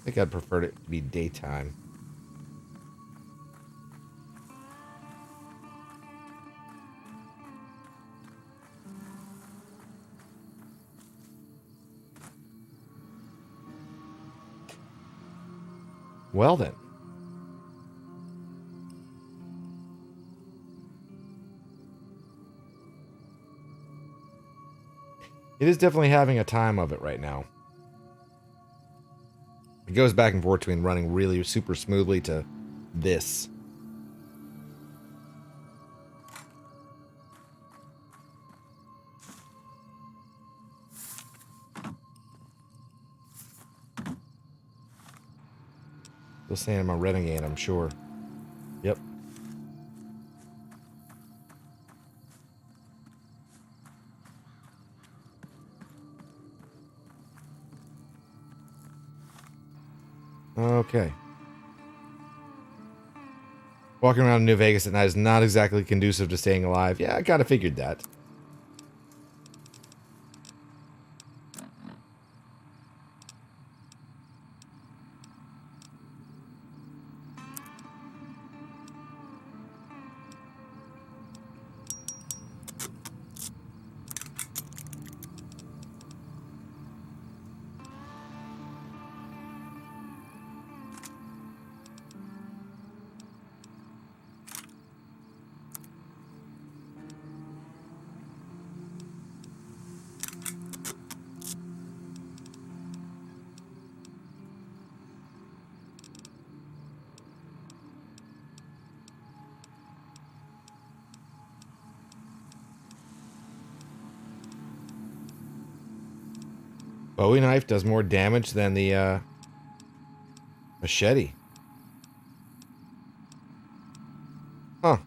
Speaker 1: I think I'd prefer it to be daytime. Well then. It is definitely having a time of it right now. It goes back and forth between running really super smoothly to this. Still saying I'm a renegade, I'm sure. Yep. Okay. Walking around New Vegas at night is not exactly conducive to staying alive. Yeah, I kind of figured that. Bowie knife does more damage than the machete. Huh.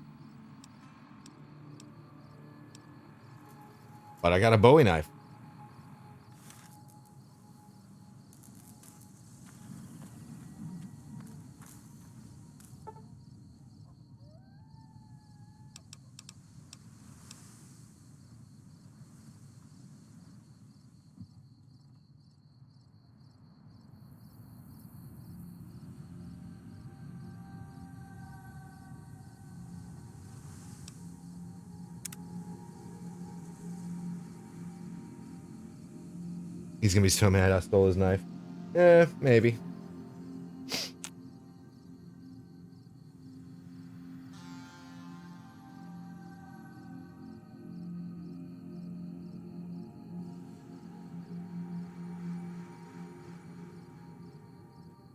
Speaker 1: But I got a Bowie knife. He's gonna be so mad I stole his knife. Maybe.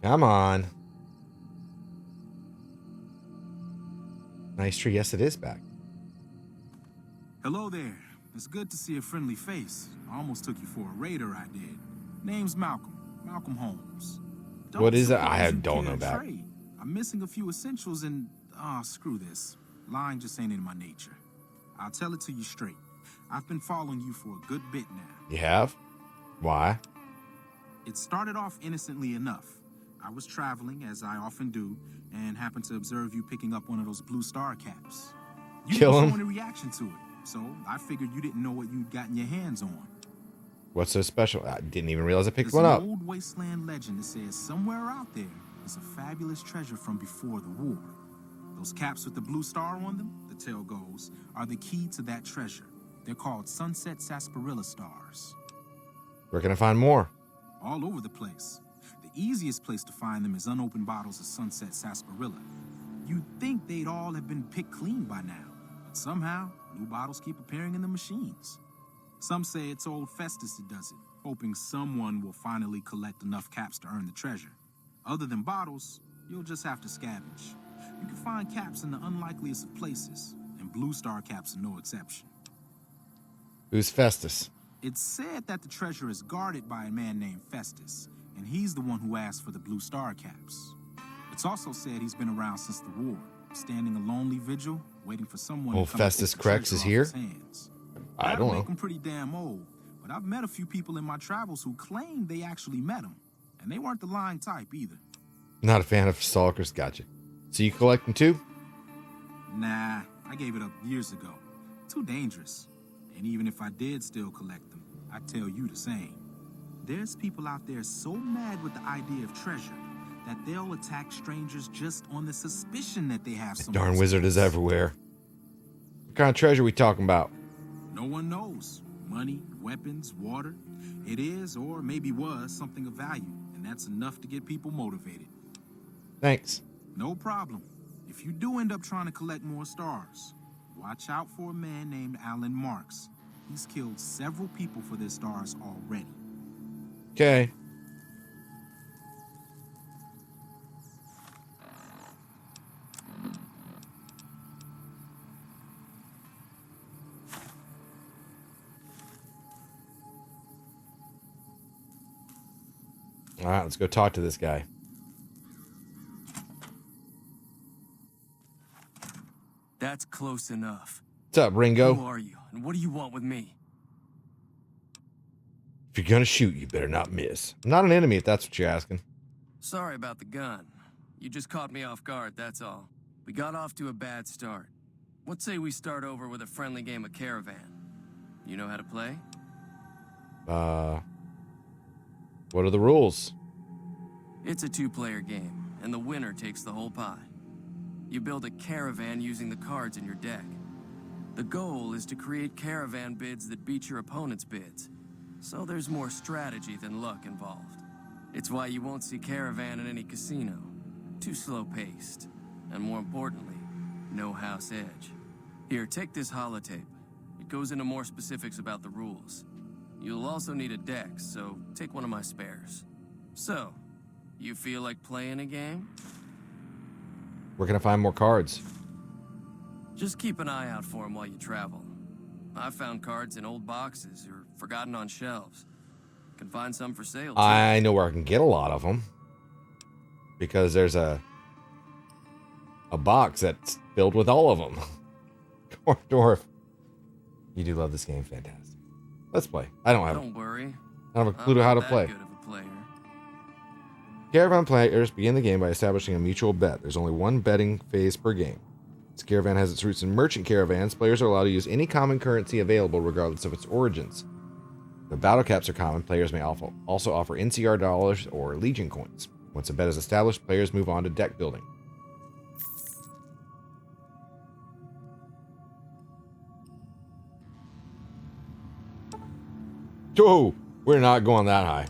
Speaker 1: Come on. Nice tree. Yes, it is back.
Speaker 9: Hello there. It's good to see a friendly face. I almost took you for a raider, I did. Name's Malcolm. Malcolm Holmes.
Speaker 1: What is it?
Speaker 9: suppose
Speaker 1: I
Speaker 9: you
Speaker 1: don't
Speaker 9: care
Speaker 1: know
Speaker 9: to
Speaker 1: that.
Speaker 9: trade. I'm missing a few essentials and... screw this. Lying just ain't in my nature. I'll tell it to you straight. I've been following you for a good bit now.
Speaker 1: You have? Why?
Speaker 9: It started off innocently enough. I was traveling, as I often do, and happened to observe you picking up one of those blue star caps. You
Speaker 1: Kill
Speaker 9: didn't
Speaker 1: him?
Speaker 9: show any reaction to it, so I figured you didn't know what you'd gotten your hands on.
Speaker 1: What's so special? I didn't even realize I picked
Speaker 9: There's
Speaker 1: one
Speaker 9: an
Speaker 1: up.
Speaker 9: old wasteland legend that says somewhere out there is a fabulous treasure from before the war. Those caps with the blue star on them, the tale goes, are the key to that treasure. They're called Sunset Sarsaparilla stars.
Speaker 1: Where can I find more?
Speaker 9: All over the place. The easiest place to find them is unopened bottles of Sunset Sarsaparilla. You'd think they'd all have been picked clean by now, but somehow, new bottles keep appearing in the machines. Some say it's old Festus that does it, hoping someone will finally collect enough caps to earn the treasure. Other than bottles, you'll just have to scavenge. You can find caps in the unlikeliest of places, and blue star caps are no exception.
Speaker 1: Who's Festus?
Speaker 9: It's said that the treasure is guarded by a man named Festus, and he's the one who asked for the blue star caps. It's also said he's been around since the war, standing a lonely vigil, waiting for someone
Speaker 1: Old
Speaker 9: to come and
Speaker 1: Festus
Speaker 9: take the
Speaker 1: Krex
Speaker 9: treasure
Speaker 1: is
Speaker 9: off
Speaker 1: here?
Speaker 9: his hands.
Speaker 1: I
Speaker 9: That'll
Speaker 1: don't
Speaker 9: make
Speaker 1: know.
Speaker 9: him pretty damn old, but I've met a few people in my travels who claim they actually met him, and they weren't the lying type either.
Speaker 1: Not a fan of stalkers. Gotcha. So you collect them too?
Speaker 9: Nah, I gave it up years ago. Too dangerous. And even if I did still collect them, I'd tell you the same. There's people out there so mad with the idea of treasure that they'll attack strangers just on the suspicion that they have some.
Speaker 1: Darn wizard is everywhere. What kind of treasure we talking about?
Speaker 9: No one knows. Money, weapons, water. It is, or maybe was, something of value, and that's enough to get people motivated.
Speaker 1: Thanks.
Speaker 9: No problem. If you do end up trying to collect more stars, watch out for a man named Alan Marks. He's killed several people for their stars already.
Speaker 1: Okay. All right, let's go talk to this guy.
Speaker 11: That's close enough.
Speaker 1: What's up, Ringo?
Speaker 11: Who are you, and what do you want with me?
Speaker 1: If you're gonna shoot, you better not miss. I'm not an enemy if that's what you're asking.
Speaker 11: Sorry about the gun. You just caught me off guard, that's all. We got off to a bad start. What say we start over with a friendly game of Caravan? You know how to play?
Speaker 1: What are the rules?
Speaker 11: It's a two-player game, and the winner takes the whole pie. You build a caravan using the cards in your deck. The goal is to create caravan bids that beat your opponent's bids, so there's more strategy than luck involved. It's why you won't see Caravan in any casino. Too slow-paced, and more importantly, no house edge. Here, take this holotape. It goes into more specifics about the rules. You'll also need a deck, so take one of my spares. So, you feel like playing a game?
Speaker 1: Where can I find more cards?
Speaker 11: Just keep an eye out for them while you travel. I've found cards in old boxes or forgotten on shelves. Can find some for sale, too.
Speaker 1: I know where I can get a lot of them. Because there's a box that's filled with all of them. Dwarf. You do love this game. Fantastic. Let's play.
Speaker 11: Don't worry.
Speaker 1: I don't have a clue how to play.
Speaker 11: Good of a player.
Speaker 1: Caravan players begin the game by establishing a mutual bet. There's only one betting phase per game. This caravan has its roots in merchant caravans. Players are allowed to use any common currency available regardless of its origins. The battle caps are common. Players may also offer NCR dollars or Legion coins. Once a bet is established, players move on to deck building. Oh, we're not going that high.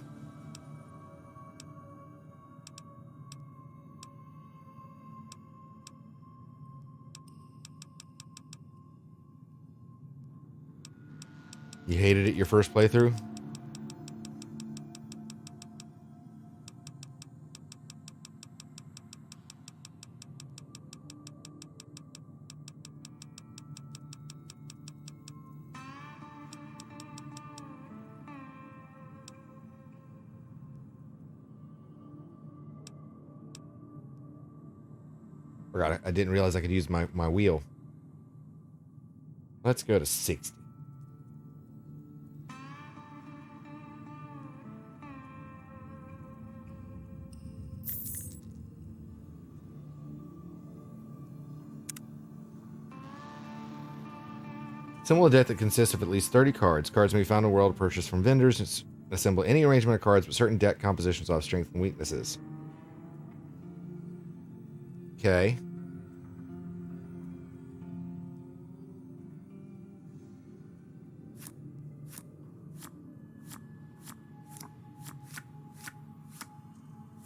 Speaker 1: You hated it your first playthrough? Forgot it. I didn't realize I could use my wheel. Let's go to 60. Assemble a deck that consists of at least 30 cards. Cards may be found in the world purchased from vendors. Assemble any arrangement of cards, but certain deck compositions will have strengths and weaknesses. Okay.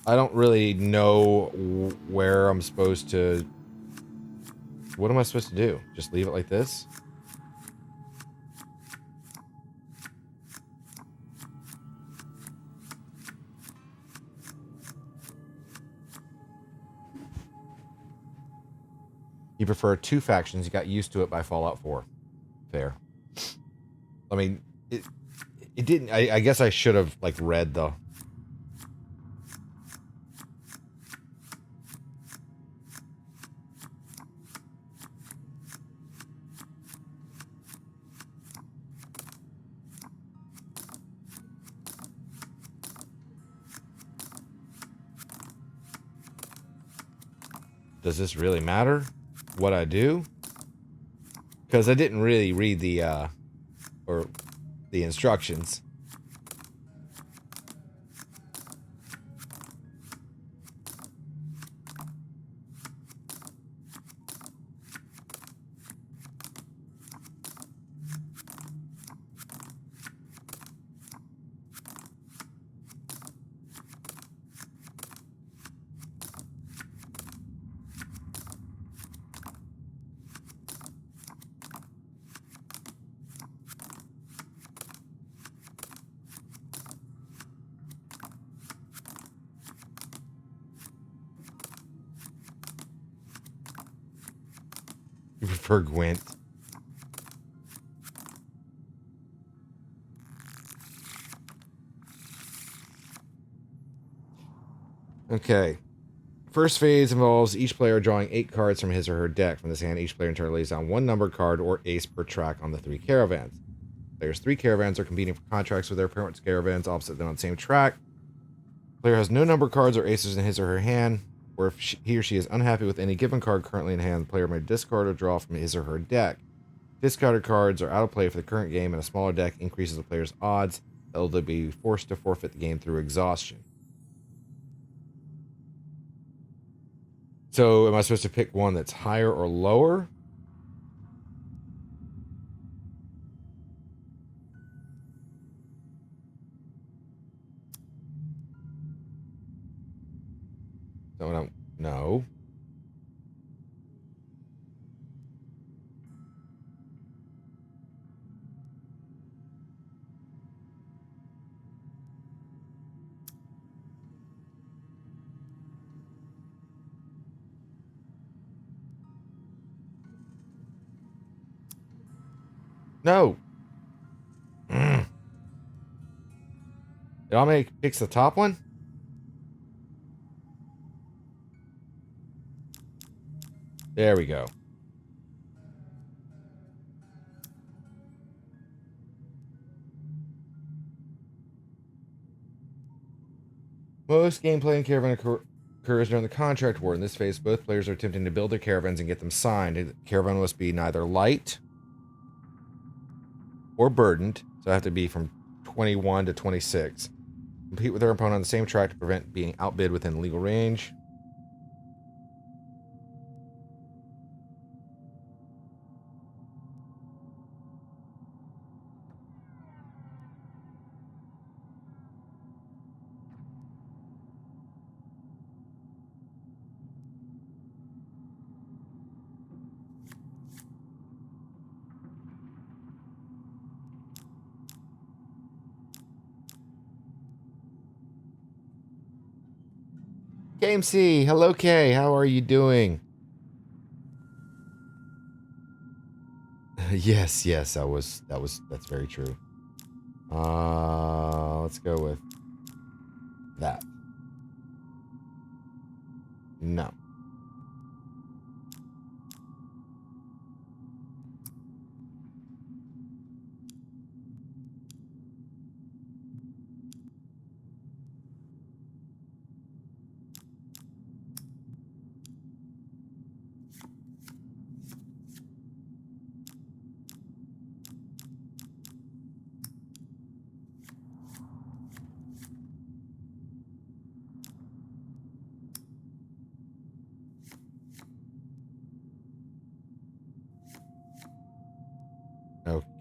Speaker 1: I don't really know where I'm supposed to... What am I supposed to do? Just leave it like this? You prefer two factions. You got used to it by Fallout 4. Fair. I mean, it didn't... I guess I should have, like, read the... Does this really matter? What I do? Because I didn't really read the instructions. You prefer Gwent? Okay. First phase involves each player drawing 8 cards from his or her deck. From this hand, each player in turn lays down one numbered card or ace per track on the 3 caravans. Players' 3 caravans are competing for contracts with their opponent's caravans opposite them on the same track. Player has no numbered cards or aces in his or her hand. or if he or she is unhappy with any given card currently in hand, the player may discard or draw from his or her deck. Discarded cards are out of play for the current game, and a smaller deck increases the player's odds that they'll be forced to forfeit the game through exhaustion. So, am I supposed to pick one that's higher or lower? No. No. It automatically picks the top one? There we go. Most gameplay in Caravan occurs during the contract war. In this phase, both players are attempting to build their caravans and get them signed. The caravan must be neither light or burdened, so I have to be from 21 to 26. Compete with their opponent on the same track to prevent being outbid within legal range. Game C, hello Kay, how are you doing? yes, that's very true. Let's go with that. No.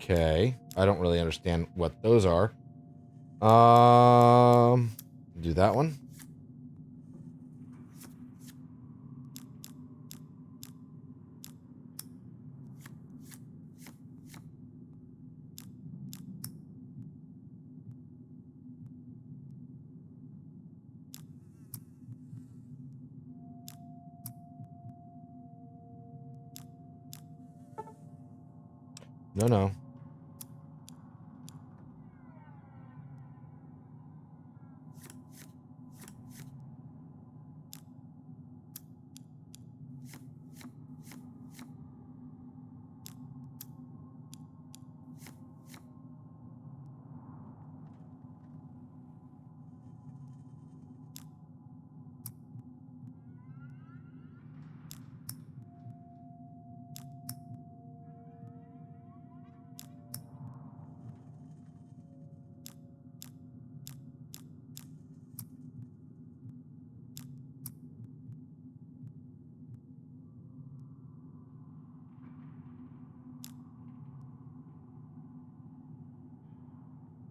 Speaker 1: Okay. I don't really understand what those are. Do that one. No.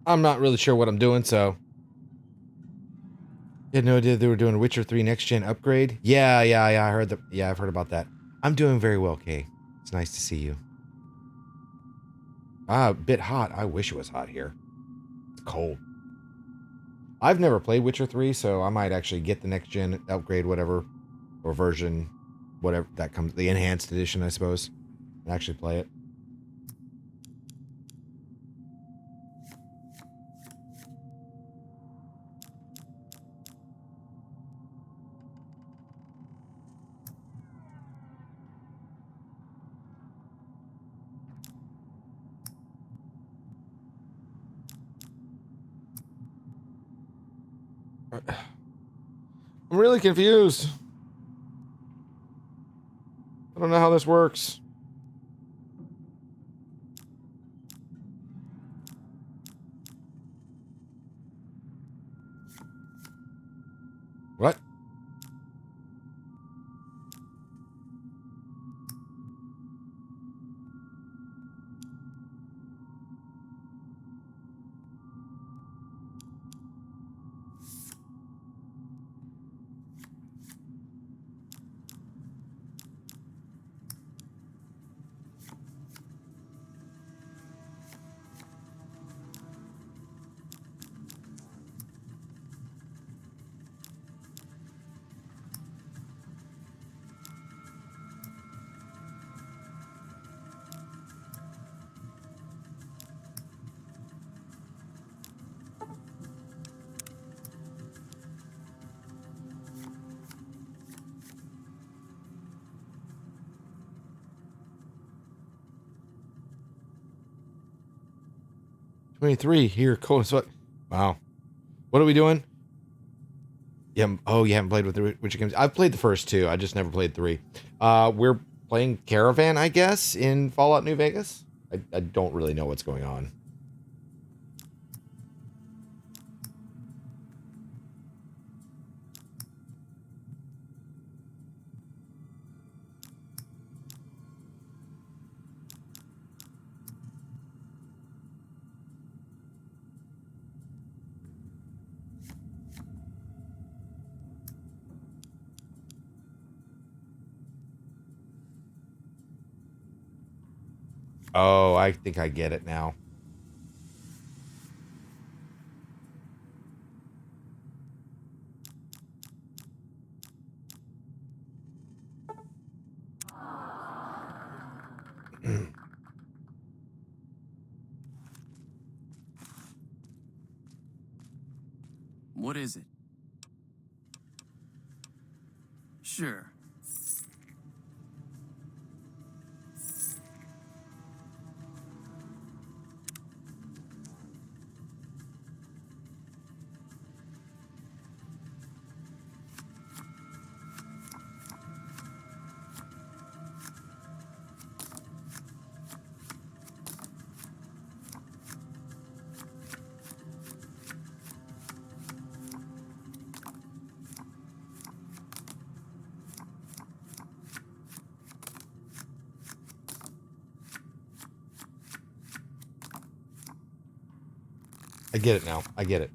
Speaker 1: I'm not really sure what I'm doing, so. You had no idea they were doing a Witcher 3 next gen upgrade? Yeah, I heard that. Yeah, I've heard about that. I'm doing very well, Kay. It's nice to see you. A bit hot. I wish it was hot here. It's cold. I've never played Witcher 3, so I might actually get the next gen upgrade, whatever, or version, whatever that comes, the enhanced edition, I suppose, and actually play it. I'm really confused. I don't know how this works. What? $23 here, cold as fuck. Wow. What are we doing? Yeah. Oh, you haven't played with the Witcher games. I've played the first two. I just never played 3. We're playing Caravan, I guess, in Fallout New Vegas. I don't really know what's going on. Oh, I think I get it now.
Speaker 11: What is it? Sure.
Speaker 1: I get it now. I get it.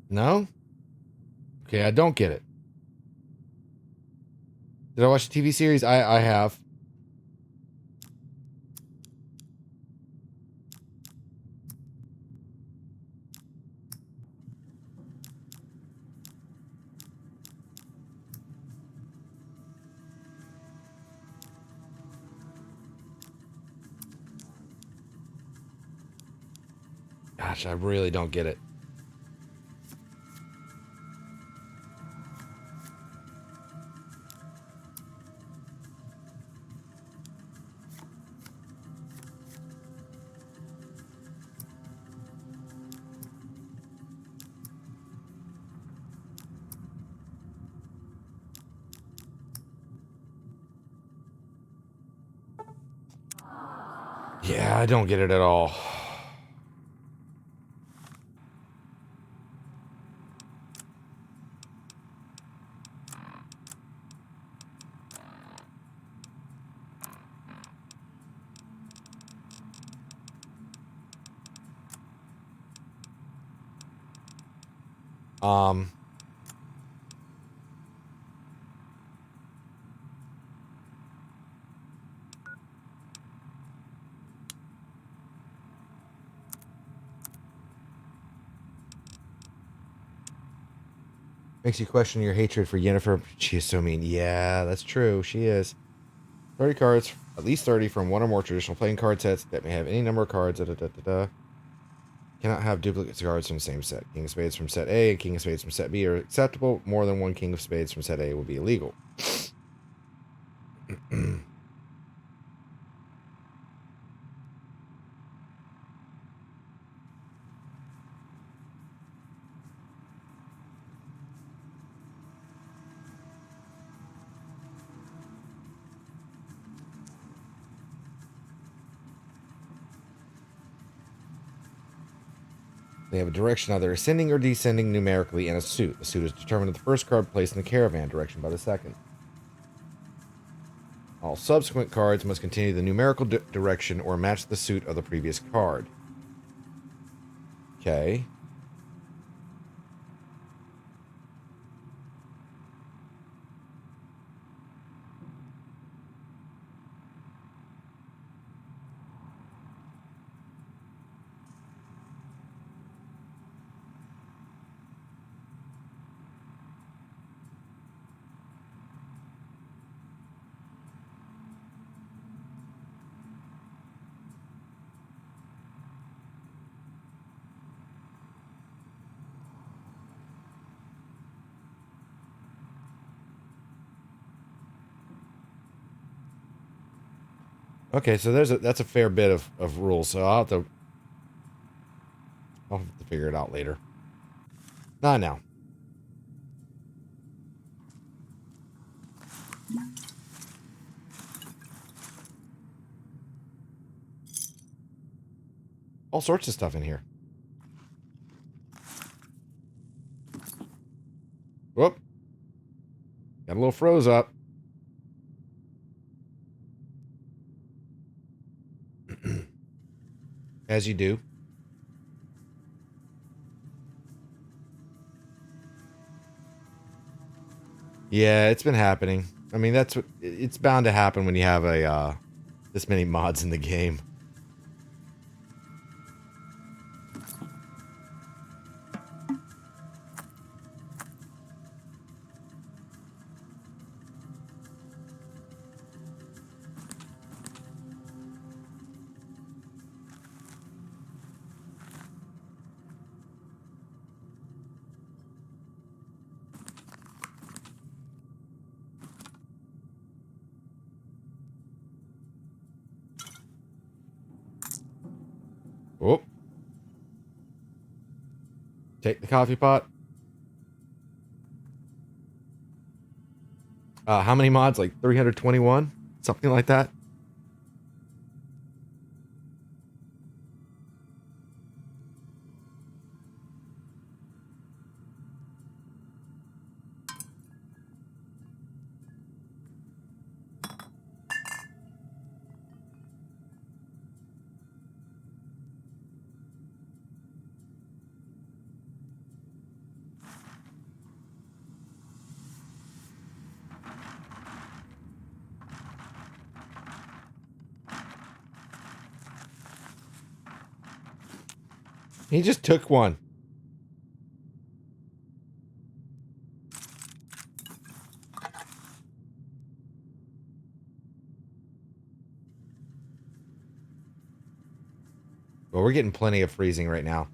Speaker 1: No? Okay, I don't get it. Did I watch the TV series? I have. Gosh, I really don't get it. Yeah, I don't get it at all. Um, Makes you question your hatred for Yennefer. She is so mean. Yeah, that's true. She is. 30 cards, at least 30 from one or more traditional playing card sets that may have any number of cards. Cannot have duplicate cards from the same set. King of Spades from set A and King of Spades from set B are acceptable. More than one King of Spades from set A will be illegal. They have a direction either ascending or descending numerically in a suit. The suit is determined at the first card placed in the caravan direction by the second. All subsequent cards must continue the numerical direction or match the suit of the previous card. Okay. Okay, so that's a fair bit of rules, so I'll have to figure it out later. Not now. All sorts of stuff in here. Whoop. Got a little froze up. As you do. Yeah, it's been happening. I mean, that's what it's bound to happen when you have a this many mods in the game. Oh. Take the coffee pot. How many mods? Like 321? Something like that? He just took one. Well, we're getting plenty of freezing right now.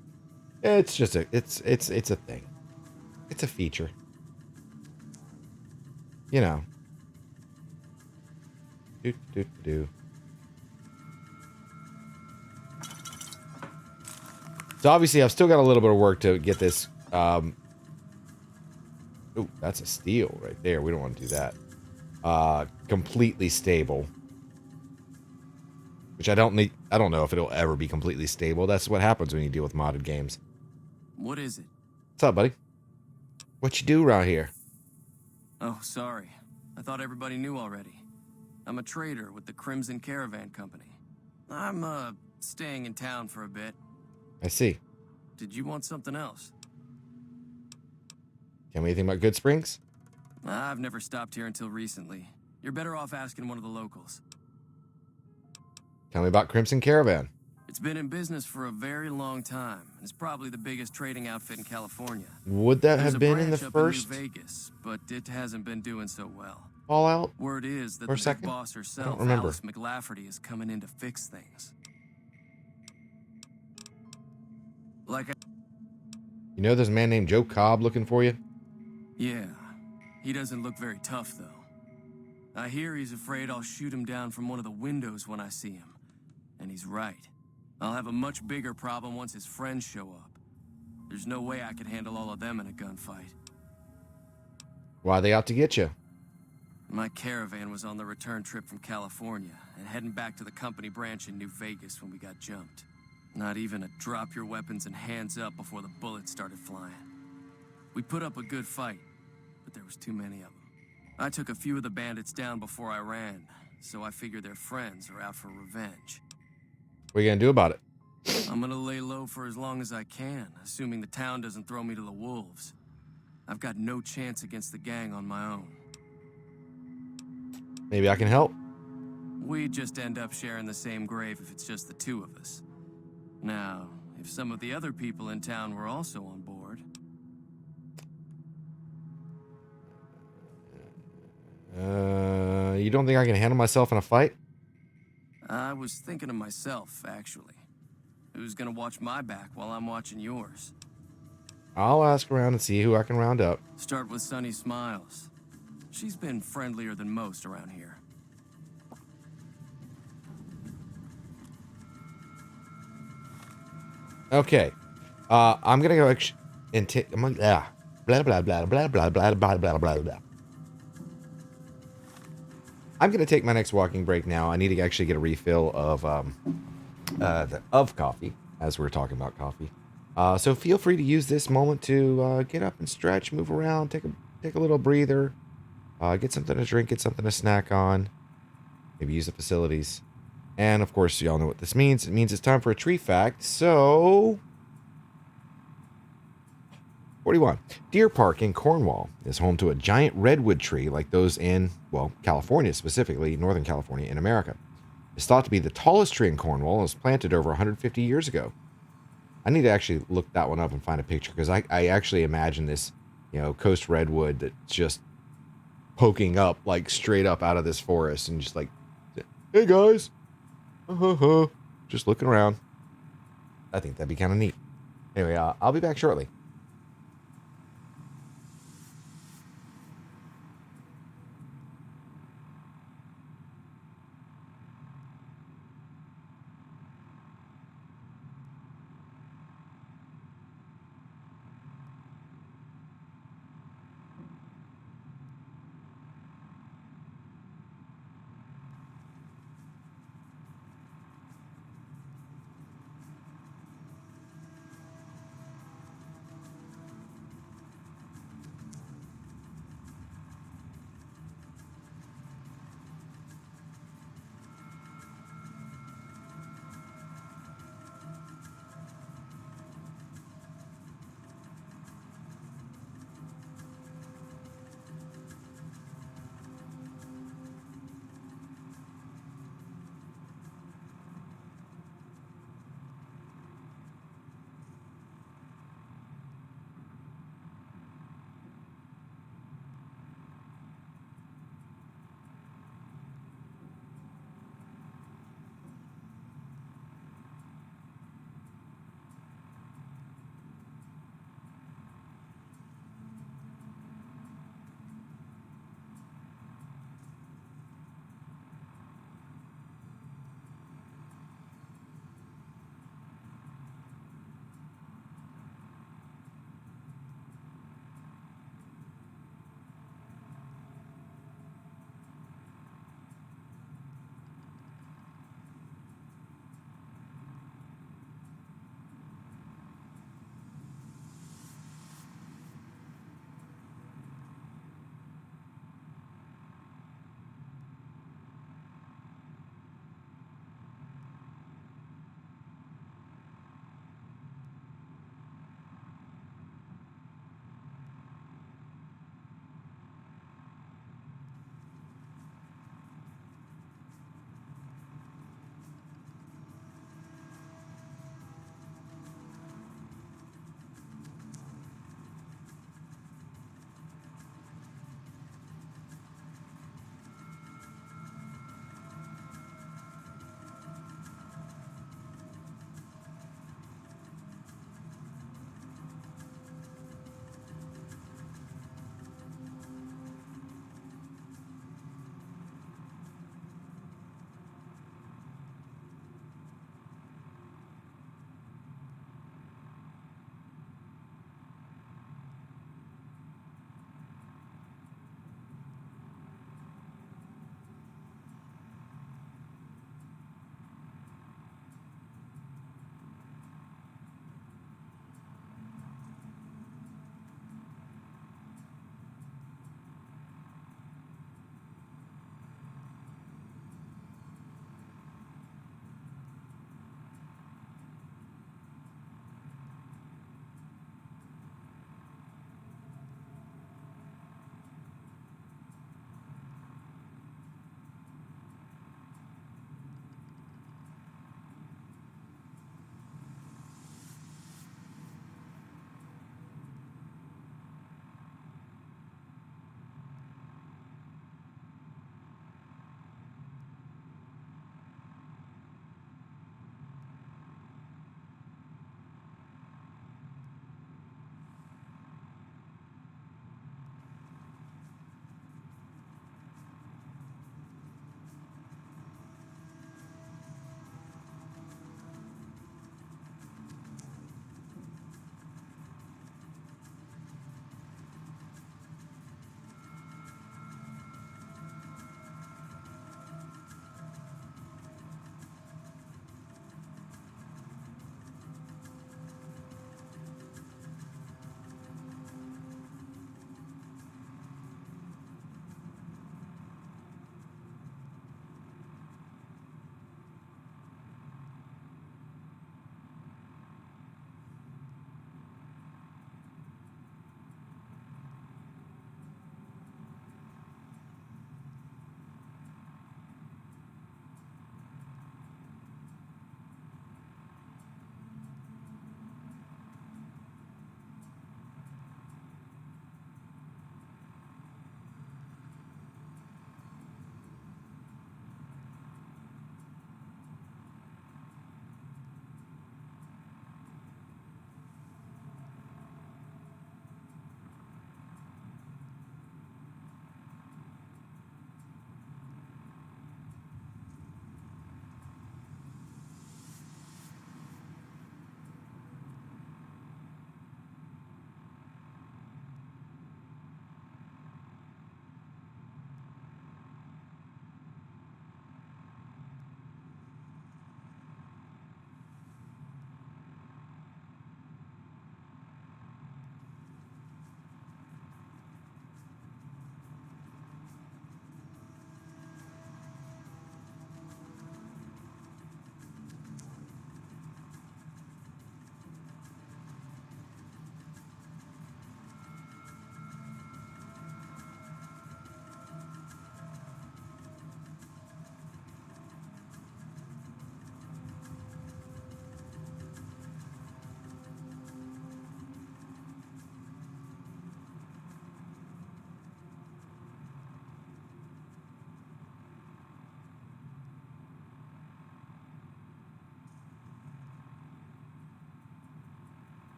Speaker 1: It's just it's a thing. It's a feature. You know. Do. So obviously I've still got a little bit of work to get this. Ooh, that's a steel right there. We don't want to do that. Completely stable. Which I don't know if it'll ever be completely stable. That's what happens when you deal with modded games.
Speaker 11: What is it?
Speaker 1: What's up, buddy? What you do around here?
Speaker 11: Oh, sorry. I thought everybody knew already. I'm a trader with the Crimson Caravan Company. I'm, staying in town for a bit.
Speaker 1: I see.
Speaker 11: Did you want something else?
Speaker 1: Tell me anything about Good Springs?
Speaker 11: I've never stopped here until recently. You're better off asking one of the locals.
Speaker 1: Tell me about Crimson Caravan.
Speaker 11: It's been in business for a very long time. It's probably the biggest trading outfit in California.
Speaker 1: Would that
Speaker 11: There's
Speaker 1: have
Speaker 11: a
Speaker 1: been in the
Speaker 11: branch up
Speaker 1: first
Speaker 11: New Vegas, but it hasn't been doing so well.
Speaker 1: Fallout?
Speaker 11: Word is that
Speaker 1: For
Speaker 11: the
Speaker 1: a
Speaker 11: big
Speaker 1: second?
Speaker 11: boss
Speaker 1: I
Speaker 11: herself,
Speaker 1: don't remember.
Speaker 11: Alice McLafferty, is coming in to fix things. Like,
Speaker 1: You know there's a man named Joe Cobb looking for you?
Speaker 11: yeah, he doesn't look very tough though. I hear he's afraid I'll shoot him down from one of the windows when I see him. And he's right. I'll have a much bigger problem once his friends show up. There's no way I could handle all of them in a gunfight.
Speaker 1: Why they out to get you?
Speaker 11: My caravan was on the return trip from California and heading back to the company branch in New Vegas when we got jumped. Not even a drop your weapons and hands up before the bullets started flying. We put up a good fight, but there was too many of them. I took a few of the bandits down before I ran, so I figure their friends are out for revenge.
Speaker 1: What are you gonna do about it?
Speaker 11: I'm gonna lay low for as long as I can, assuming the town doesn't throw me to the wolves. I've got no chance against the gang on my own.
Speaker 1: Maybe I can help.
Speaker 11: We just end up sharing the same grave if it's just the two of us. Now, if some of the other people in town were also on board...
Speaker 1: You don't think I can handle myself in a fight?
Speaker 11: I was thinking of myself, actually. Who's gonna watch my back while I'm watching yours?
Speaker 1: I'll ask around and see who I can round up.
Speaker 11: Start with Sunny Smiles. She's been friendlier than most around here.
Speaker 1: Okay. I'm gonna go and take blah blah blah blah blah blah blah blah blah blah. I'm gonna take my next walking break now. I need to actually get a refill of coffee, as we're talking about coffee. So feel free to use this moment to get up and stretch, move around, take a little breather, get something to drink, get something to snack on, maybe use the facilities. And of course, y'all know what this means. It means it's time for a tree fact. So, 41. Deer Park in Cornwall is home to a giant redwood tree like those in, well, California specifically, Northern California in America. It's thought to be the tallest tree in Cornwall and was planted over 150 years ago. I need to actually look that one up and find a picture because I actually imagine this, coast redwood that's just poking up, like straight up out of this forest and just like, hey guys. Just looking around. I think that'd be kind of neat. Anyway, I'll be back shortly.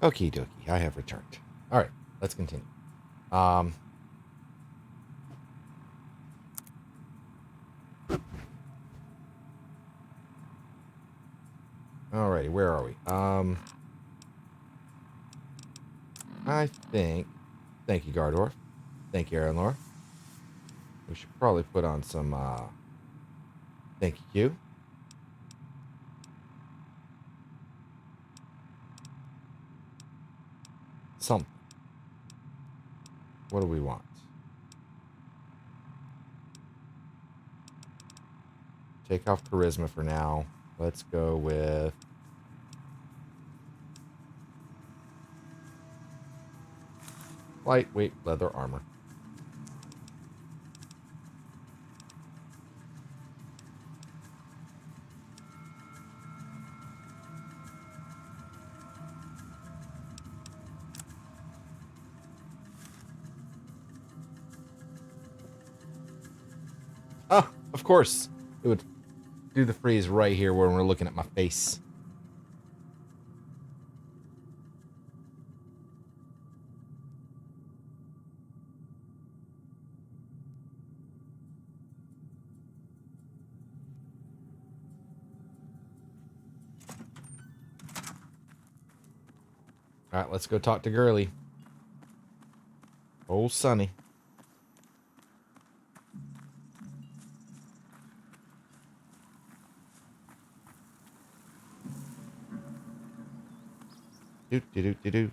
Speaker 1: Okie dokie, I have returned. All right, let's continue. Alrighty, where are we? I think. Thank you, Gardor. Thank you, Aaron Laura. We should probably put on some. Thank you. Something. What do we want? Take off charisma for now. Let's go with lightweight leather armor. Oh, of course. It would do the freeze right here when we're looking at my face. All right, let's go talk to Gurley. Old Sonny. Do.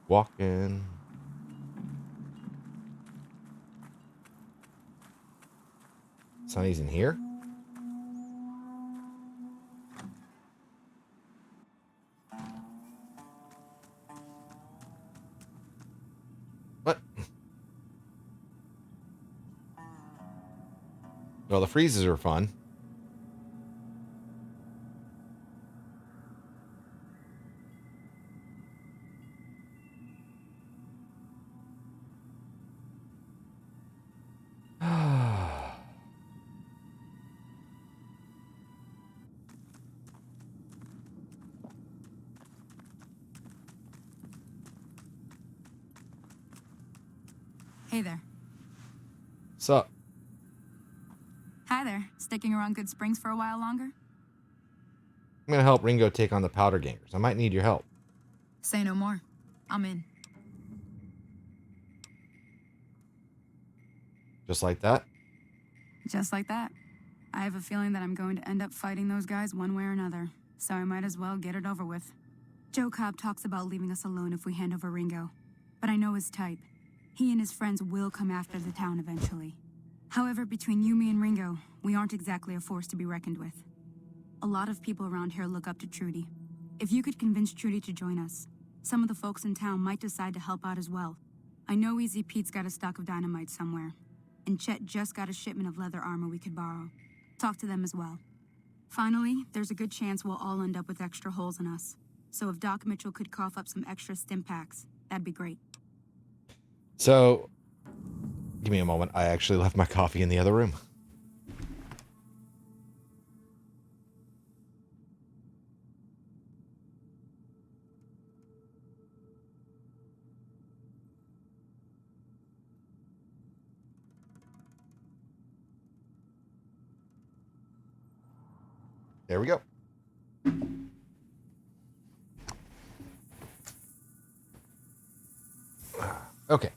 Speaker 1: Walking. Sonny's in here? What? Well, the freezes are fun.
Speaker 8: Hey there.
Speaker 1: Sup?
Speaker 8: Hi there. Sticking around Good Springs for a while longer?
Speaker 1: I'm gonna help Ringo take on the Powder Gangers. I might need your help.
Speaker 8: Say no more. I'm in.
Speaker 1: Just like that?
Speaker 8: Just like that. I have a feeling that I'm going to end up fighting those guys one way or another, so I might as well get it over with. Joe Cobb talks about leaving us alone if we hand over Ringo, but I know his type. He and his friends will come after the town eventually. However, between you, me, and Ringo, we aren't exactly a force to be reckoned with. A lot of people around here look up to Trudy. If you could convince Trudy to join us, some of the folks in town might decide to help out as well. I know Easy Pete's got a stock of dynamite somewhere, and Chet just got a shipment of leather armor we could borrow. Talk to them as well. Finally, there's a good chance we'll all end up with extra holes in us. So if Doc Mitchell could cough up some extra stim packs, that'd be great.
Speaker 1: So, give me a moment. I actually left my coffee in the other room. There we go. Okay.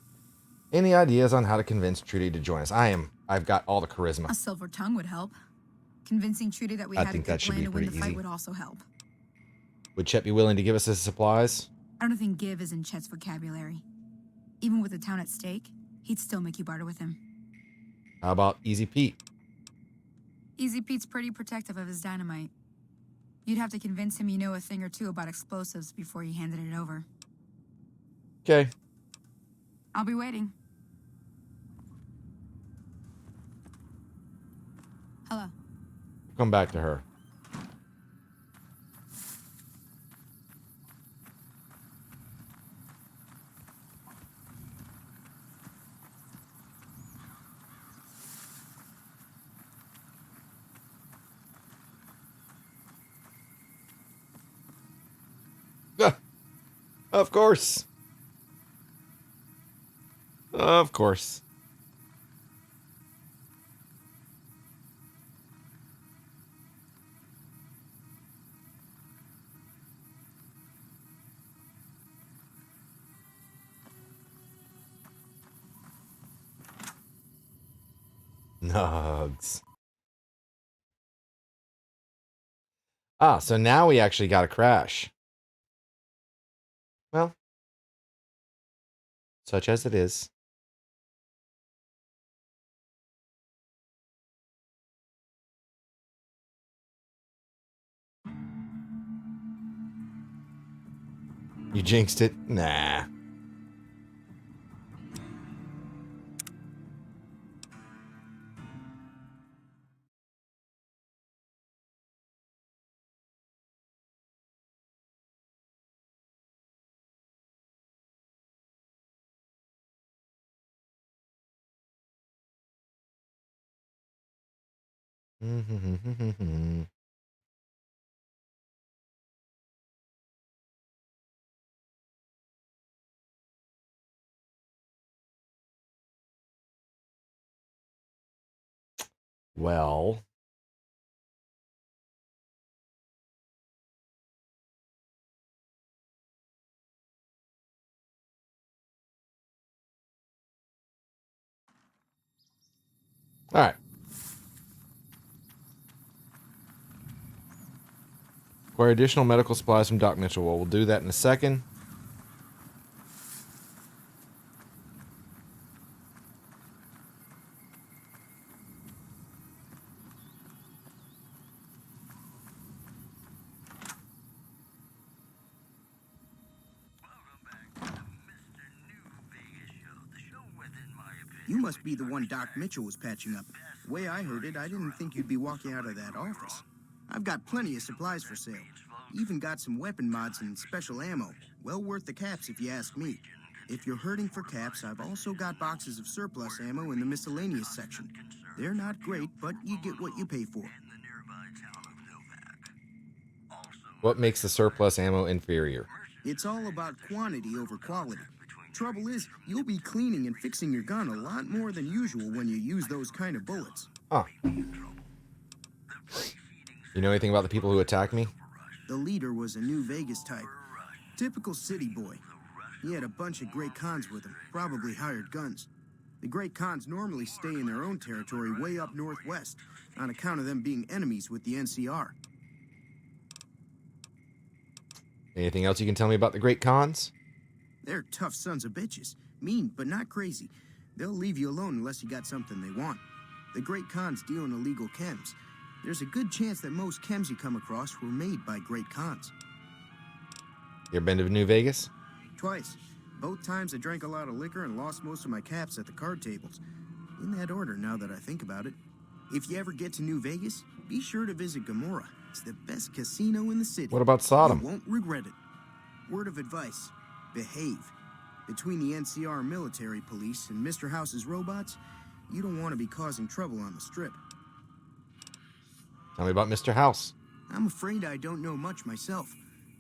Speaker 1: Any ideas on how to convince Trudy to join us? I've got all the charisma.
Speaker 8: A silver tongue would help. Convincing Trudy that we had a good plan to win the fight would also help.
Speaker 1: Would Chet be willing to give us his supplies?
Speaker 8: I don't think give is in Chet's vocabulary. Even with the town at stake, he'd still make you barter with him.
Speaker 1: How about Easy Pete?
Speaker 8: Easy Pete's pretty protective of his dynamite. You'd have to convince him you know a thing or two about explosives before you handed it over.
Speaker 1: Okay.
Speaker 8: I'll be waiting. Hello.
Speaker 1: Come back to her. Of course. Of course. Nugs. Ah, so now we actually got a crash. Well, such as it is. You jinxed it? Nah. Well. All right. Acquire additional medical supplies from Doc Mitchell. Well, we'll do that in a second.
Speaker 5: You must be the one Doc Mitchell was patching up. The way I heard it, I didn't think you'd be walking out of that office. I've got plenty of supplies for sale. Even got some weapon mods and special ammo. Well worth the caps if you ask me. If you're hurting for caps, I've also got boxes of surplus ammo in the miscellaneous section. They're not great, but you get what you pay for.
Speaker 1: What makes the surplus ammo inferior?
Speaker 5: It's all about quantity over quality. Trouble is, you'll be cleaning and fixing your gun a lot more than usual when you use those kind of bullets.
Speaker 1: Huh. You know anything about the people who attacked me?
Speaker 5: The leader was a New Vegas type. Typical city boy. He had a bunch of Great Khans with him, probably hired guns. The Great Khans normally stay in their own territory way up northwest, on account of them being enemies with the NCR.
Speaker 1: Anything else you can tell me about the Great Khans?
Speaker 5: They're tough sons of bitches. Mean, but not crazy. They'll leave you alone unless you got something they want. The Great Khans deal in illegal chems. There's a good chance that most chems you come across were made by Great Khans.
Speaker 1: You ever been to New Vegas?
Speaker 5: Twice. Both times I drank a lot of liquor and lost most of my caps at the card tables. In that order, now that I think about it. If you ever get to New Vegas, be sure to visit Gomorrah. It's the best casino in the city.
Speaker 1: What about Sodom?
Speaker 5: You won't regret it. Word of advice. Behave. Between the NCR military police and Mr. House's robots, you don't want to be causing trouble on the strip.
Speaker 1: Tell me about Mr. House.
Speaker 5: I'm afraid I don't know much myself.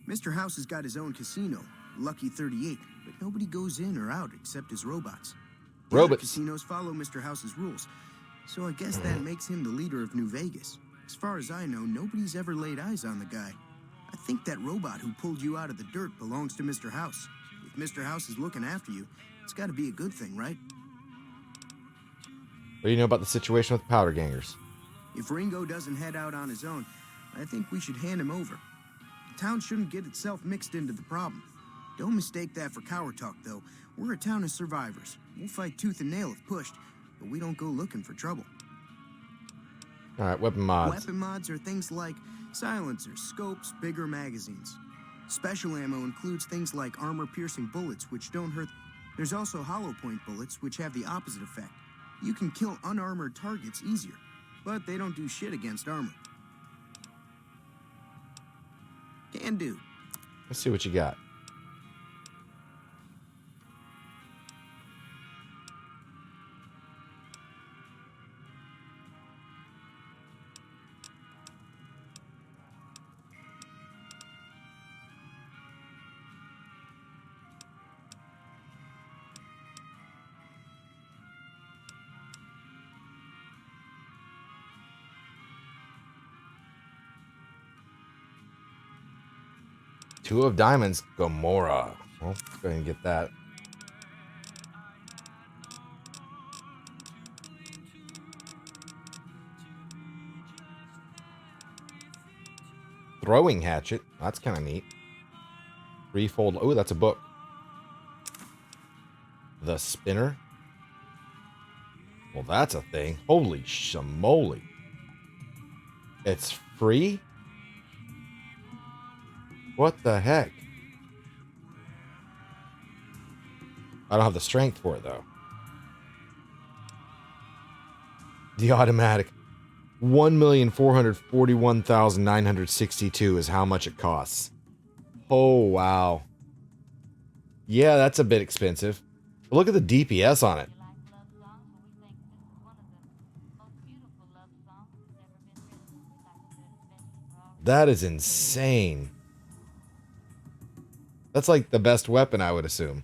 Speaker 5: Mr. House has got his own casino, Lucky 38, but nobody goes in or out except his robots. The other casinos follow Mr. House's rules, so I guess that makes him the leader of New Vegas. As far as I know, nobody's ever laid eyes on the guy. I think that robot who pulled you out of the dirt belongs to Mr. House. If Mr. House is looking after you, it's got to be a good thing, right?
Speaker 1: What do you know about the situation with the powder gangers?
Speaker 5: If Ringo doesn't head out on his own, I think we should hand him over. The town shouldn't get itself mixed into the problem. Don't mistake that for coward talk, though. We're a town of survivors. We'll fight tooth and nail if pushed, but we don't go looking for trouble.
Speaker 1: All right, weapon mods.
Speaker 5: Weapon mods are things like silencers, scopes, bigger magazines. Special ammo includes things like armor-piercing bullets, which don't hurt. There's also hollow point bullets, which have the opposite effect. You can kill unarmored targets easier, but they don't do shit against armor. Can do.
Speaker 1: Let's see what you got. 2 of diamonds, Gomorrah. Well, let's go ahead and get that. Throwing hatchet. That's kind of neat. Threefold. Oh, that's a book. The spinner. Well, that's a thing. Holy shamoly. It's free? What the heck? I don't have the strength for it, though. The automatic. 1,441,962 is how much it costs. Oh, wow. Yeah, that's a bit expensive. But look at the DPS on it. That is insane. That's like the best weapon, I would assume.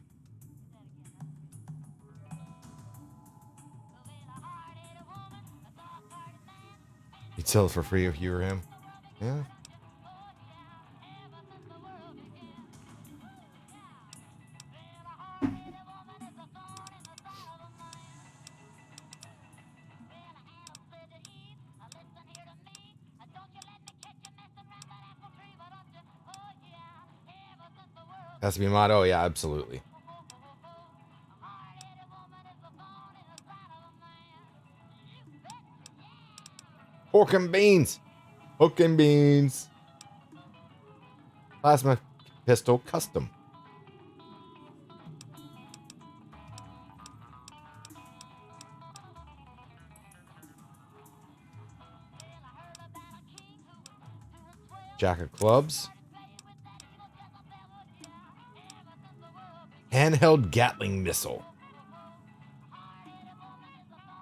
Speaker 1: You'd sell it for free if you were him. Yeah. Has to be mod. Oh, yeah, absolutely. Pork and beans. Pork and beans. Plasma pistol custom. Jack of clubs. Handheld Gatling missile.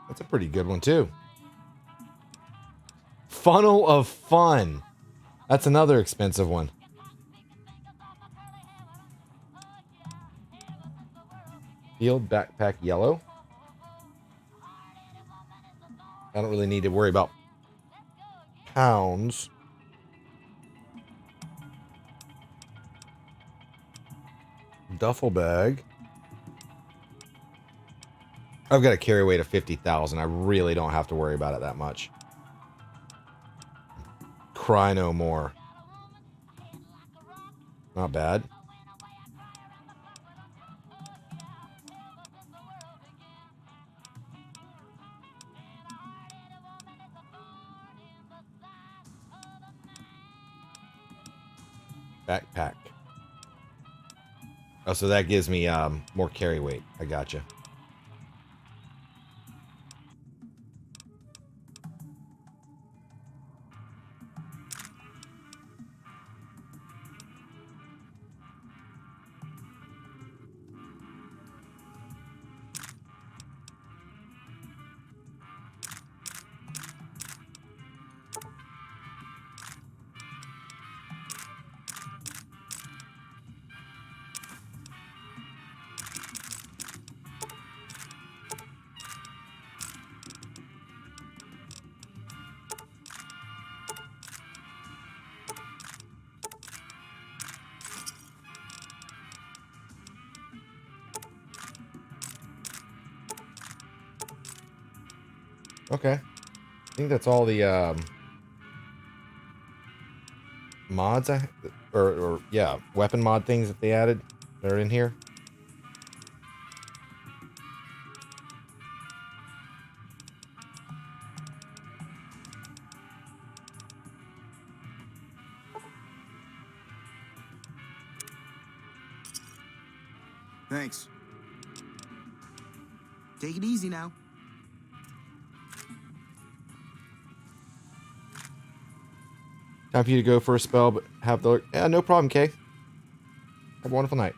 Speaker 1: That's a pretty good one, too. Funnel of fun. That's another expensive one. Field backpack yellow. I don't really need to worry about pounds. Duffel bag. I've got a carry weight of 50,000. I really don't have to worry about it that much. Cry no more. Not bad. Backpack. Oh, so that gives me more carry weight. I gotcha. Okay. I think that's all the mods or yeah, weapon mod things that they added that are in here.
Speaker 5: Thanks. Take it easy now.
Speaker 1: Time for you to go for a spell, but have the... Yeah, no problem, Kay. Have a wonderful night.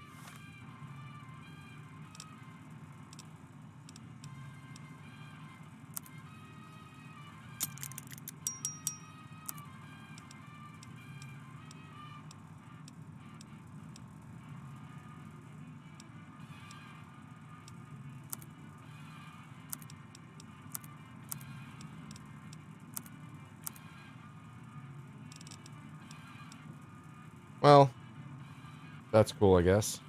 Speaker 1: Well, That's cool, I guess.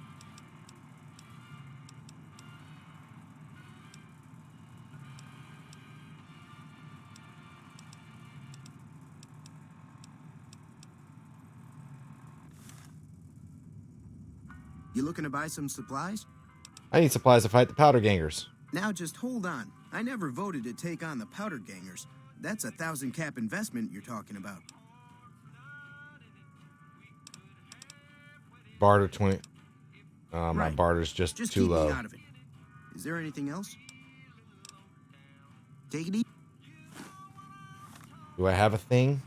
Speaker 5: You looking to buy some supplies?
Speaker 1: I need supplies to fight the powder gangers.
Speaker 5: Now just hold on. I never voted to take on the powder gangers. That's 1,000 cap investment you're talking about.
Speaker 1: Barter 20. My
Speaker 5: Right.
Speaker 1: barter's just
Speaker 5: Just
Speaker 1: too
Speaker 5: keep
Speaker 1: low.
Speaker 5: me out of it. Is there anything else? Take it easy.
Speaker 1: Do I have a thing?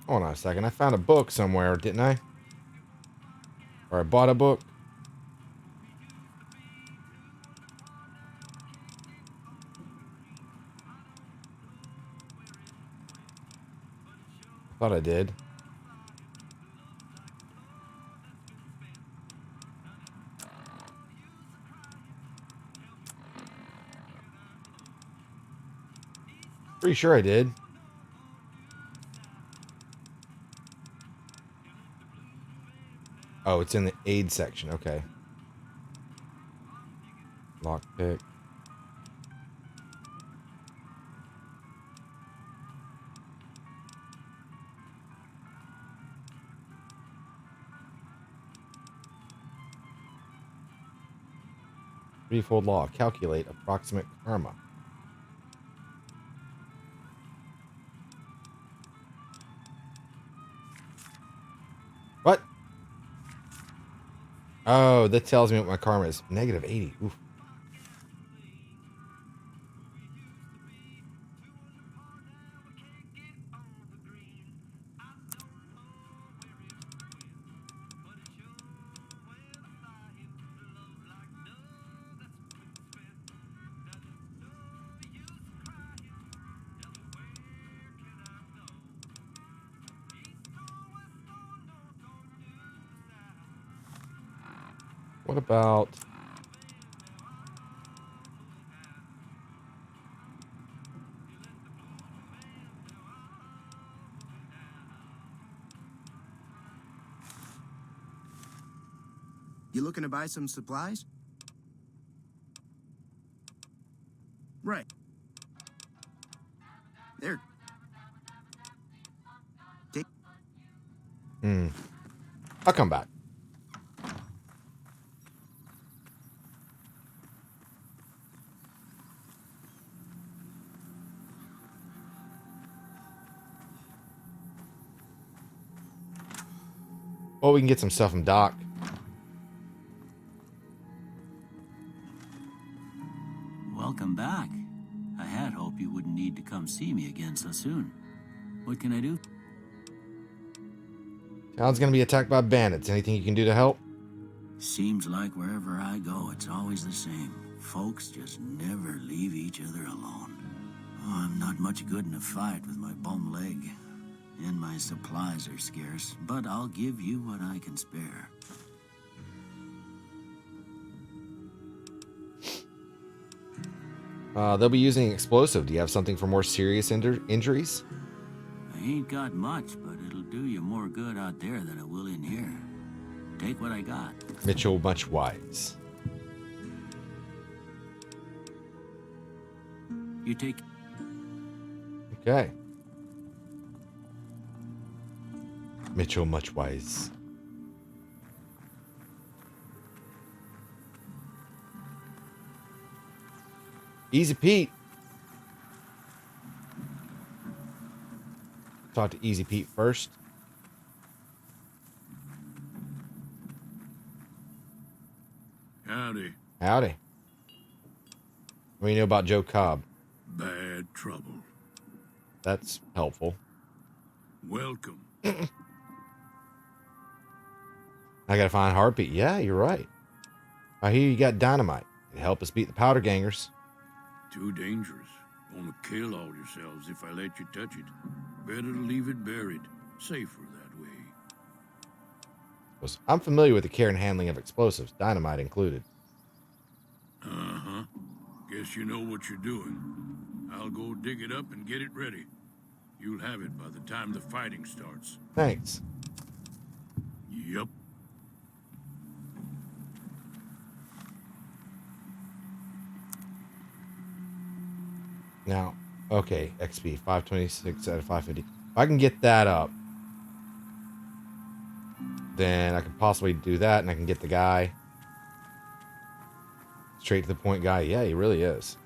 Speaker 1: Hold on a second. I found a book somewhere, didn't I? Or I bought a book. Thought I did. Pretty sure I did. Oh, it's in the aid section. Okay. Lockpick. Threefold law. Calculate approximate karma. What? Oh, that tells me what my karma is. Negative 80. Oof. What about...
Speaker 5: You looking to buy some supplies? Right. There. Take.
Speaker 1: I'll come back. Well, we can get some stuff from Doc.
Speaker 4: Welcome back. I had hoped you wouldn't need to come see me again so soon. What can I do?
Speaker 1: Town's gonna be attacked by bandits. Anything you can do to help?
Speaker 4: Seems like wherever I go, it's always the same. Folks just never leave each other alone. Oh, I'm not much good in a fight with my bum leg. And my supplies are scarce, but I'll give you what I can spare.
Speaker 1: They'll be using explosive. Do you have something for more serious injuries?
Speaker 4: I ain't got much, but it'll do you more good out there than it will in here. Take what I got.
Speaker 1: Mitchell Much Wise.
Speaker 4: You take...
Speaker 1: Okay. Mitchell Much Wise. Easy Pete. Talk to Easy Pete first.
Speaker 7: Howdy.
Speaker 1: Howdy. What do you know about Joe Cobb?
Speaker 7: Bad trouble.
Speaker 1: That's helpful.
Speaker 7: Welcome.
Speaker 1: I gotta find Heartbeat. Yeah, you're right. I hear you got dynamite. It'll help us beat the powder gangers.
Speaker 7: Too dangerous. Gonna kill all yourselves if I let you touch it. Better to leave it buried. Safer that way.
Speaker 1: I'm familiar with the care and handling of explosives, dynamite included.
Speaker 7: Uh-huh. Guess you know what you're doing. I'll go dig it up and get it ready. You'll have it by the time the fighting starts.
Speaker 1: Thanks.
Speaker 7: Yup.
Speaker 1: Now, okay, XP 526 out of 550. If I can get that up, then I can possibly do that, and I can get the guy. Straight to the point guy. Yeah, he really is.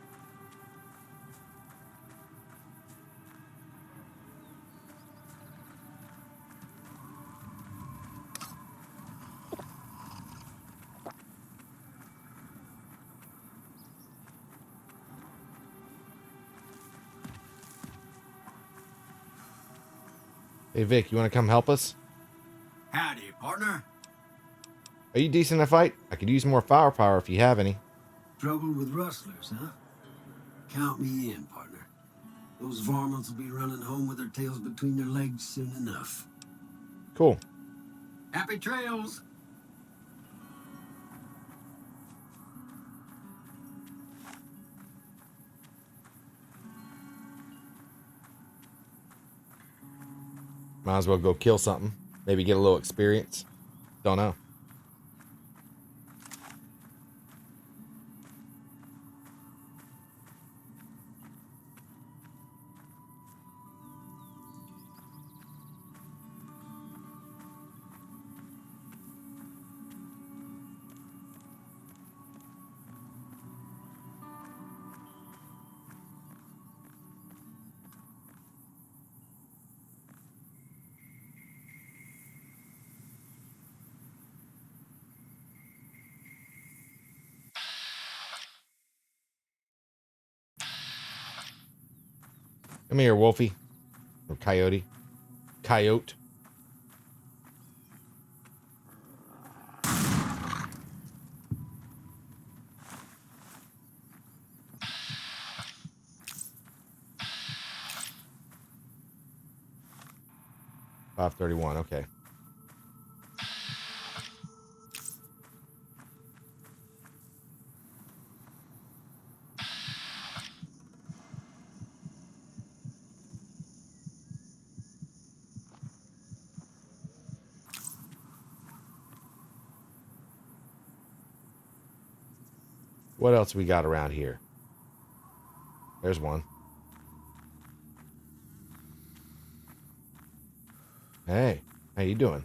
Speaker 1: Hey, Vic, you want to come help us?
Speaker 4: Howdy, partner.
Speaker 1: Are you decent in a fight? I could use more firepower if you have any.
Speaker 12: Trouble with rustlers, huh? Count me in, partner. Those varmints will be running home with their tails between their legs soon enough.
Speaker 1: Cool.
Speaker 12: Happy trails!
Speaker 1: Might as well go kill something. Maybe get a little experience. Don't know. Come here, Wolfie. Or Coyote. Coyote. $531, okay. What else we got around here? There's one. Hey, how you doing?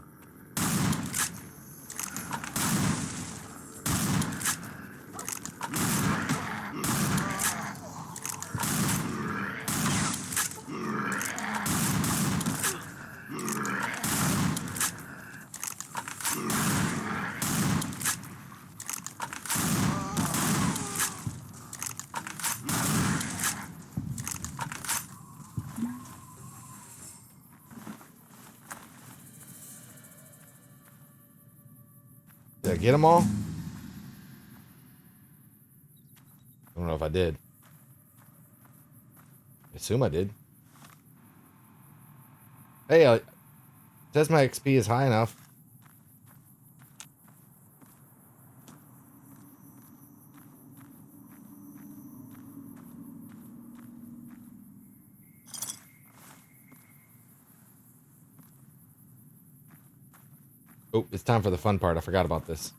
Speaker 1: Did I get them all? I don't know if I did. I assume I did. Hey, it says my XP is high enough. Oh, it's time for the fun part. I forgot about this.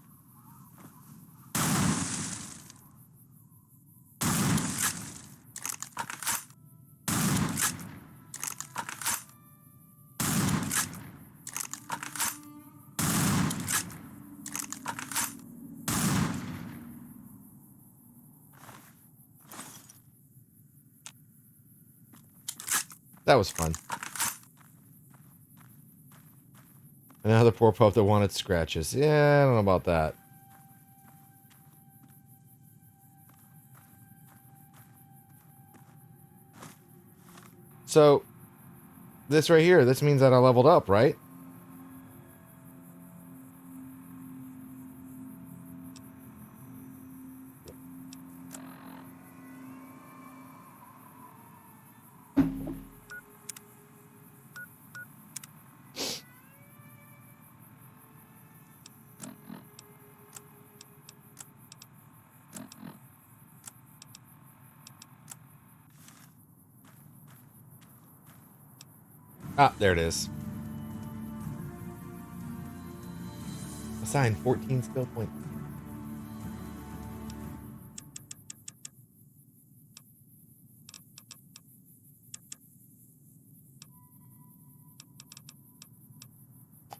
Speaker 1: That was fun. Another poor pup that wanted scratches. Yeah, I don't know about that. So, this right here. This means that I leveled up, right? Ah, there it is. Assign 14 skill points.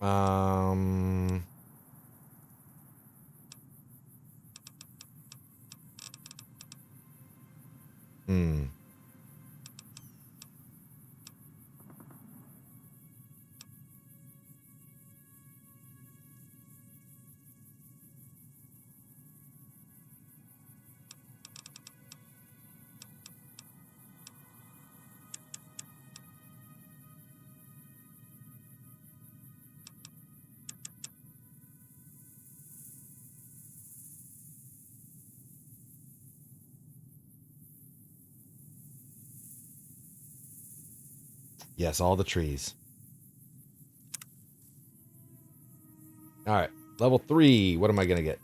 Speaker 1: Um... Hmm. Yes, all the trees. All right, level 3. What am I gonna get?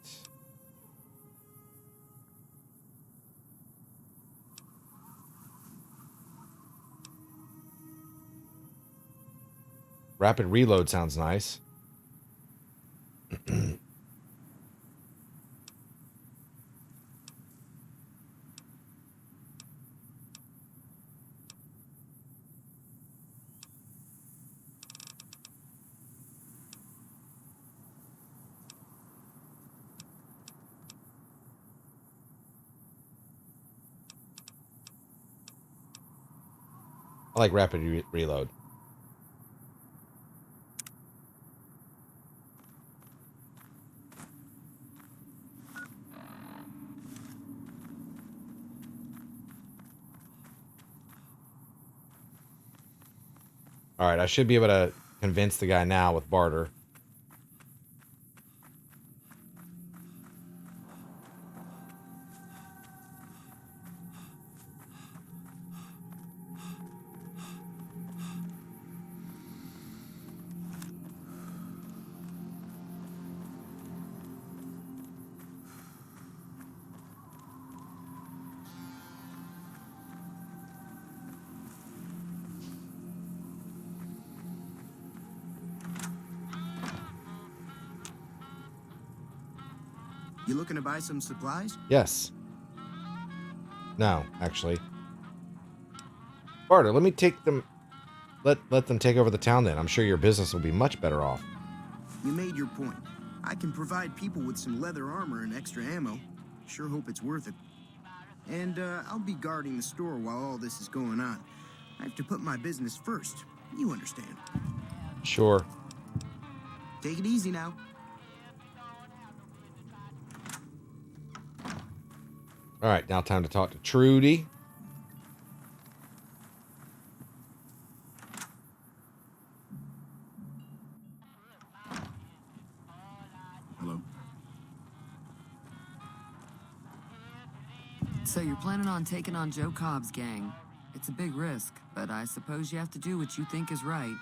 Speaker 1: Rapid reload sounds nice. I like rapid reload. All right, I should be able to convince the guy now with barter.
Speaker 5: You looking to buy some supplies?
Speaker 1: Yes. No, actually. Barter, let me take them. Let them take over the town then. I'm sure your business will be much better off.
Speaker 5: You made your point. I can provide people with some leather armor and extra ammo. Sure hope it's worth it. And I'll be guarding the store while all this is going on. I have to put my business first. You understand.
Speaker 1: Sure.
Speaker 5: Take it easy now.
Speaker 1: All right, now time to talk to Trudy.
Speaker 2: Hello?
Speaker 10: So you're planning on taking on Joe Cobb's gang. It's a big risk, but I suppose you have to do what you think is right.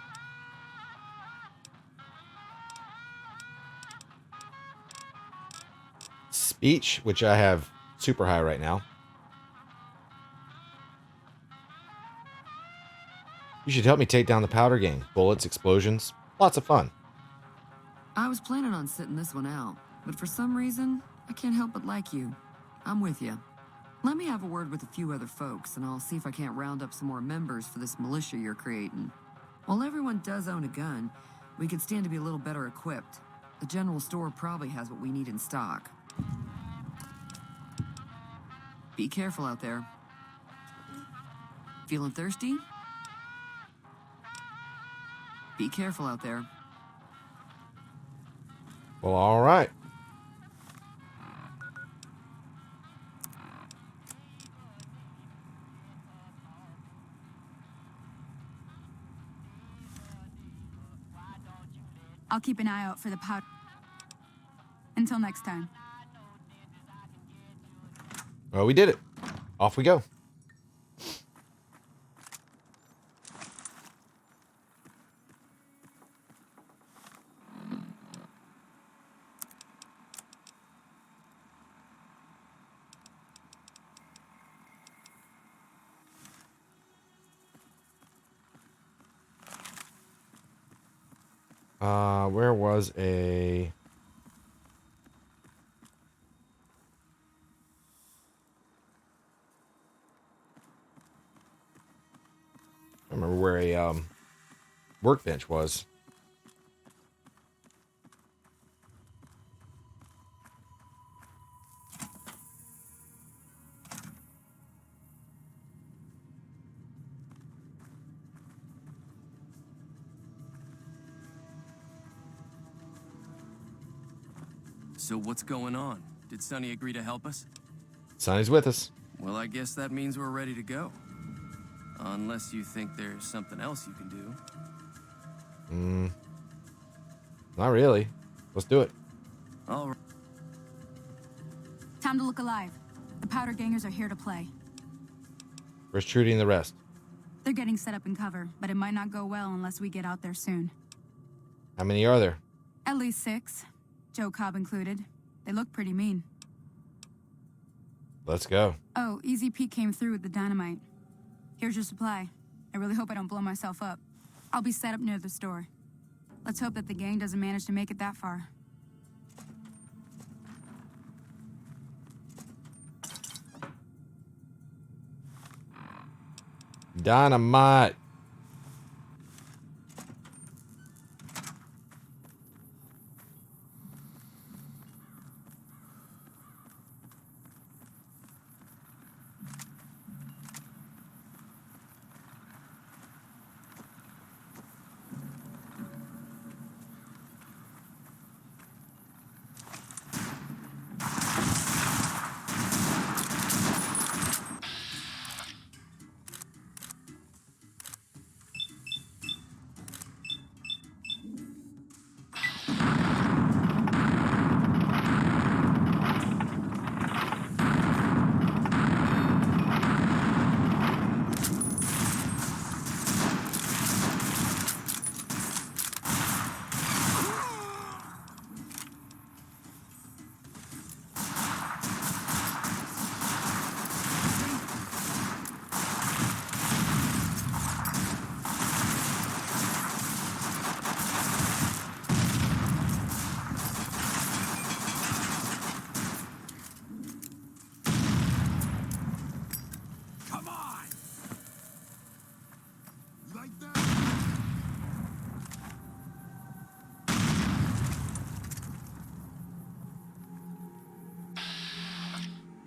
Speaker 1: Speech, which I have super high right now. You should help me take down the powder gang. Bullets, explosions, lots of fun.
Speaker 10: I was planning on sitting this one out, but for some reason, I can't help but like you. I'm with you. Let me have a word with a few other folks, and I'll see if I can't round up some more members for this militia you're creating. While everyone does own a gun, we could stand to be a little better equipped. The general store probably has what we need in stock. Be careful out there. Feeling thirsty? Be careful out there.
Speaker 1: Well, all right.
Speaker 8: I'll keep an eye out for the powder. Until next time.
Speaker 1: Well, we did it. Off we go. Where was a... I remember where a workbench was.
Speaker 11: So what's going on? Did Sonny agree to help us?
Speaker 1: Sonny's with us.
Speaker 11: Well, I guess that means we're ready to go. Unless you think there's something else you can do.
Speaker 1: Not really. Let's do it.
Speaker 11: All right.
Speaker 8: Time to look alive. The powder gangers are here to play.
Speaker 1: Where's Trudy and the rest?
Speaker 8: They're getting set up in cover, but it might not go well unless we get out there soon.
Speaker 1: How many are there?
Speaker 8: At least 6. Joe Cobb included. They look pretty mean.
Speaker 1: Let's go.
Speaker 8: Oh, Easy Pete came through with the dynamite. Here's your supply. I really hope I don't blow myself up. I'll be set up near the store. Let's hope that the gang doesn't manage to make it that far.
Speaker 1: Dynamite.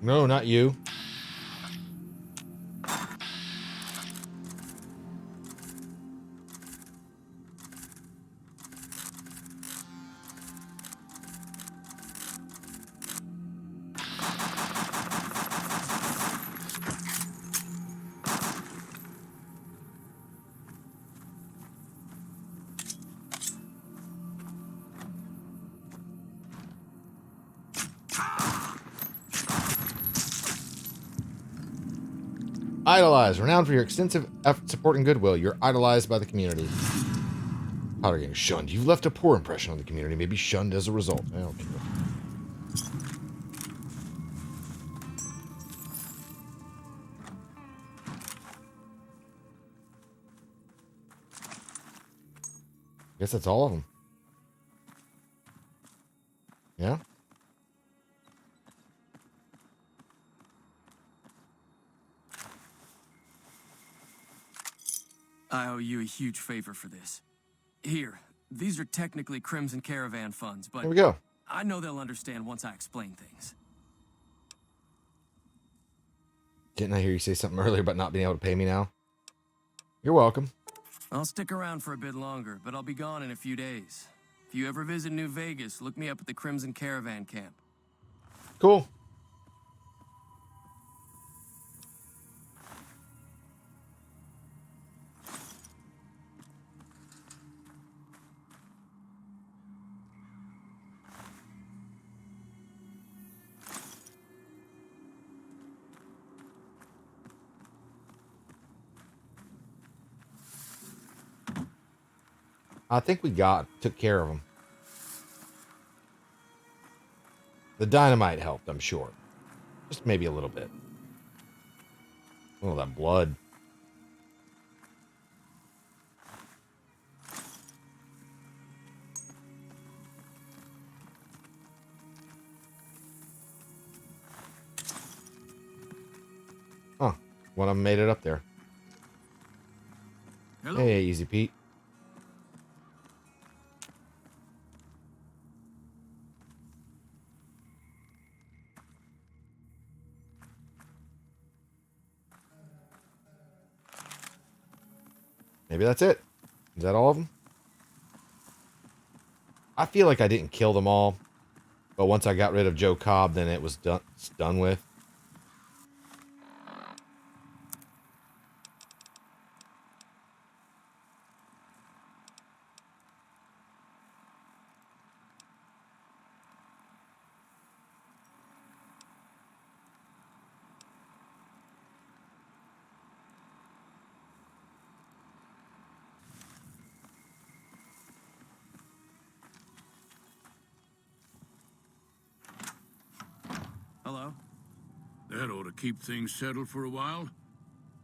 Speaker 1: No, not you. Idolized. Renowned for your extensive effort, support, and goodwill, you're idolized by the community. Powder gang shunned. You've left a poor impression on the community. Maybe shunned as a result. I don't care. Guess that's all of them. Yeah?
Speaker 11: I owe you a huge favor for this. Here, these are technically Crimson Caravan funds, but
Speaker 1: Here we go.
Speaker 11: I know they'll understand once I explain things.
Speaker 1: Didn't I hear you say something earlier about not being able to pay me now? You're welcome.
Speaker 11: I'll stick around for a bit longer, but I'll be gone in a few days. If you ever visit New Vegas, look me up at the Crimson Caravan camp.
Speaker 1: Cool. I think we took care of them. The dynamite helped, I'm sure. Just maybe a little bit. Oh, that blood. Huh. One of them made it up there.
Speaker 7: Hello.
Speaker 1: Hey, Easy Pete. Maybe that's it. Is that all of them? I feel like I didn't kill them all. But once I got rid of Joe Cobb, then it was done. It's done with.
Speaker 11: Hello?
Speaker 7: That ought to keep things settled for a while.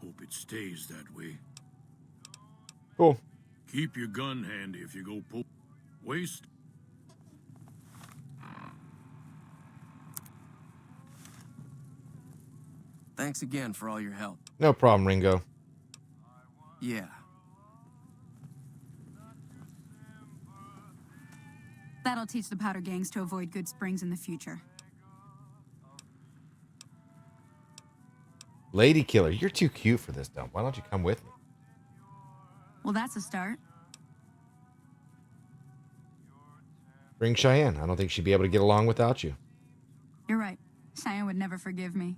Speaker 7: Hope it stays that way.
Speaker 1: Cool.
Speaker 7: Keep your gun handy if you go waste.
Speaker 11: Thanks again for all your help.
Speaker 1: No problem, Ringo.
Speaker 11: Yeah.
Speaker 8: That'll teach the powder gangs to avoid Good Springs in the future.
Speaker 1: Lady Killer, you're too cute for this dump. Why don't you come with me?
Speaker 8: Well, that's a start.
Speaker 1: Bring Cheyenne. I don't think she'd be able to get along without you.
Speaker 8: You're right. Cheyenne would never forgive me.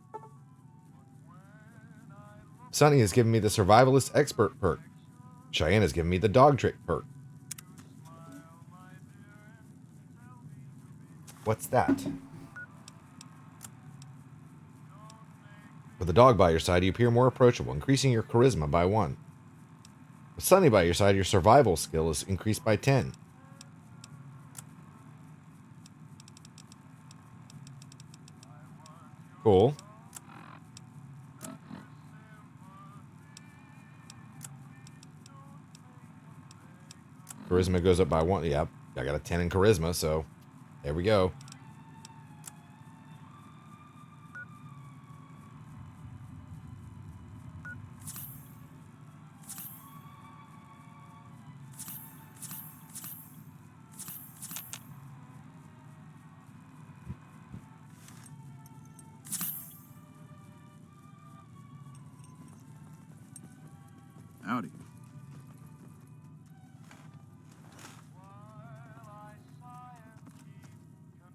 Speaker 1: Sonny has given me the Survivalist Expert perk. Cheyenne has given me the Dog Trick perk. What's that? With a dog by your side, you appear more approachable, increasing your charisma by 1. With Sonny by your side, your survival skill is increased by 10. Cool. Charisma goes up by 1. Yep, I got a 10 in charisma, so there we go.
Speaker 9: Howdy.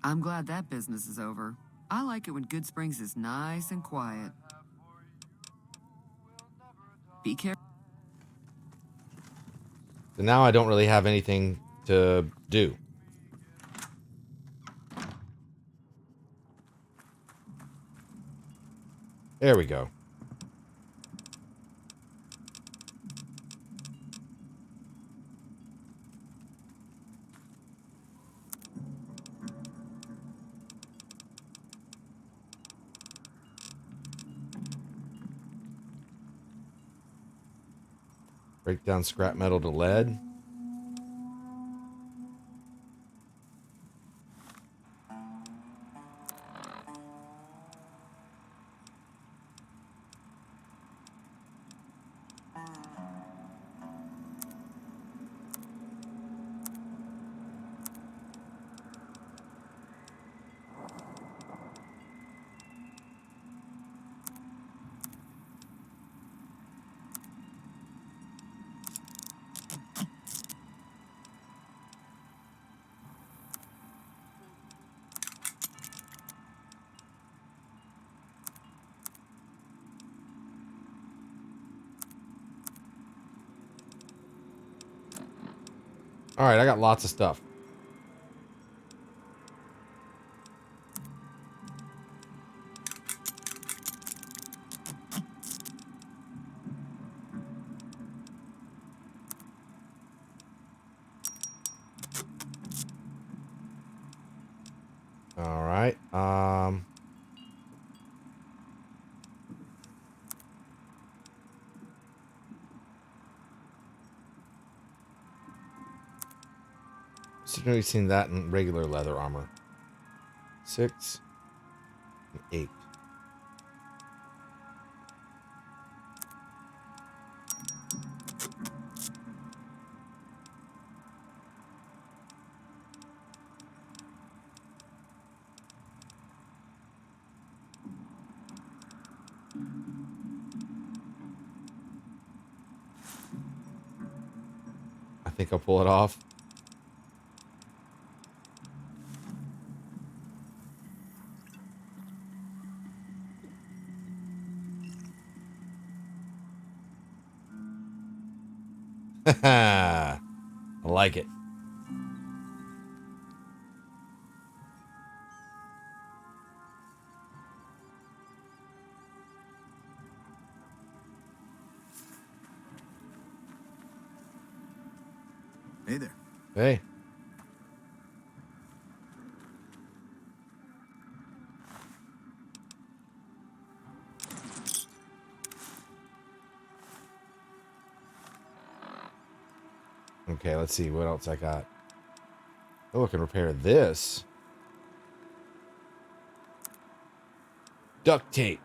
Speaker 10: I'm glad that business is over. I like it when Good Springs is nice and quiet. Be careful.
Speaker 1: So now I don't really have anything to do. There we go. Break down scrap metal to lead. All right, I got lots of stuff. All right. So we've seen that in regular leather armor. 6 and 8. I think I'll pull it off. I like it.
Speaker 5: Hey there.
Speaker 1: Hey. Okay, let's see what else I got. Oh, I can repair this. Duct tape.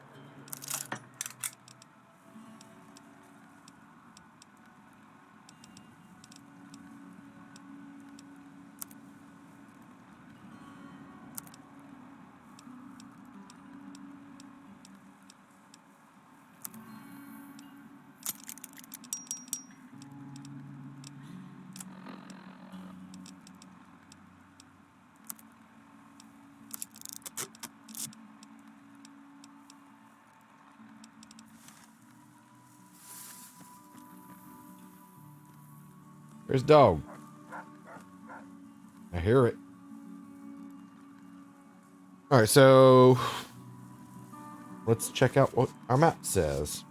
Speaker 1: There's dog. I hear it. All right, so let's check out what our map says.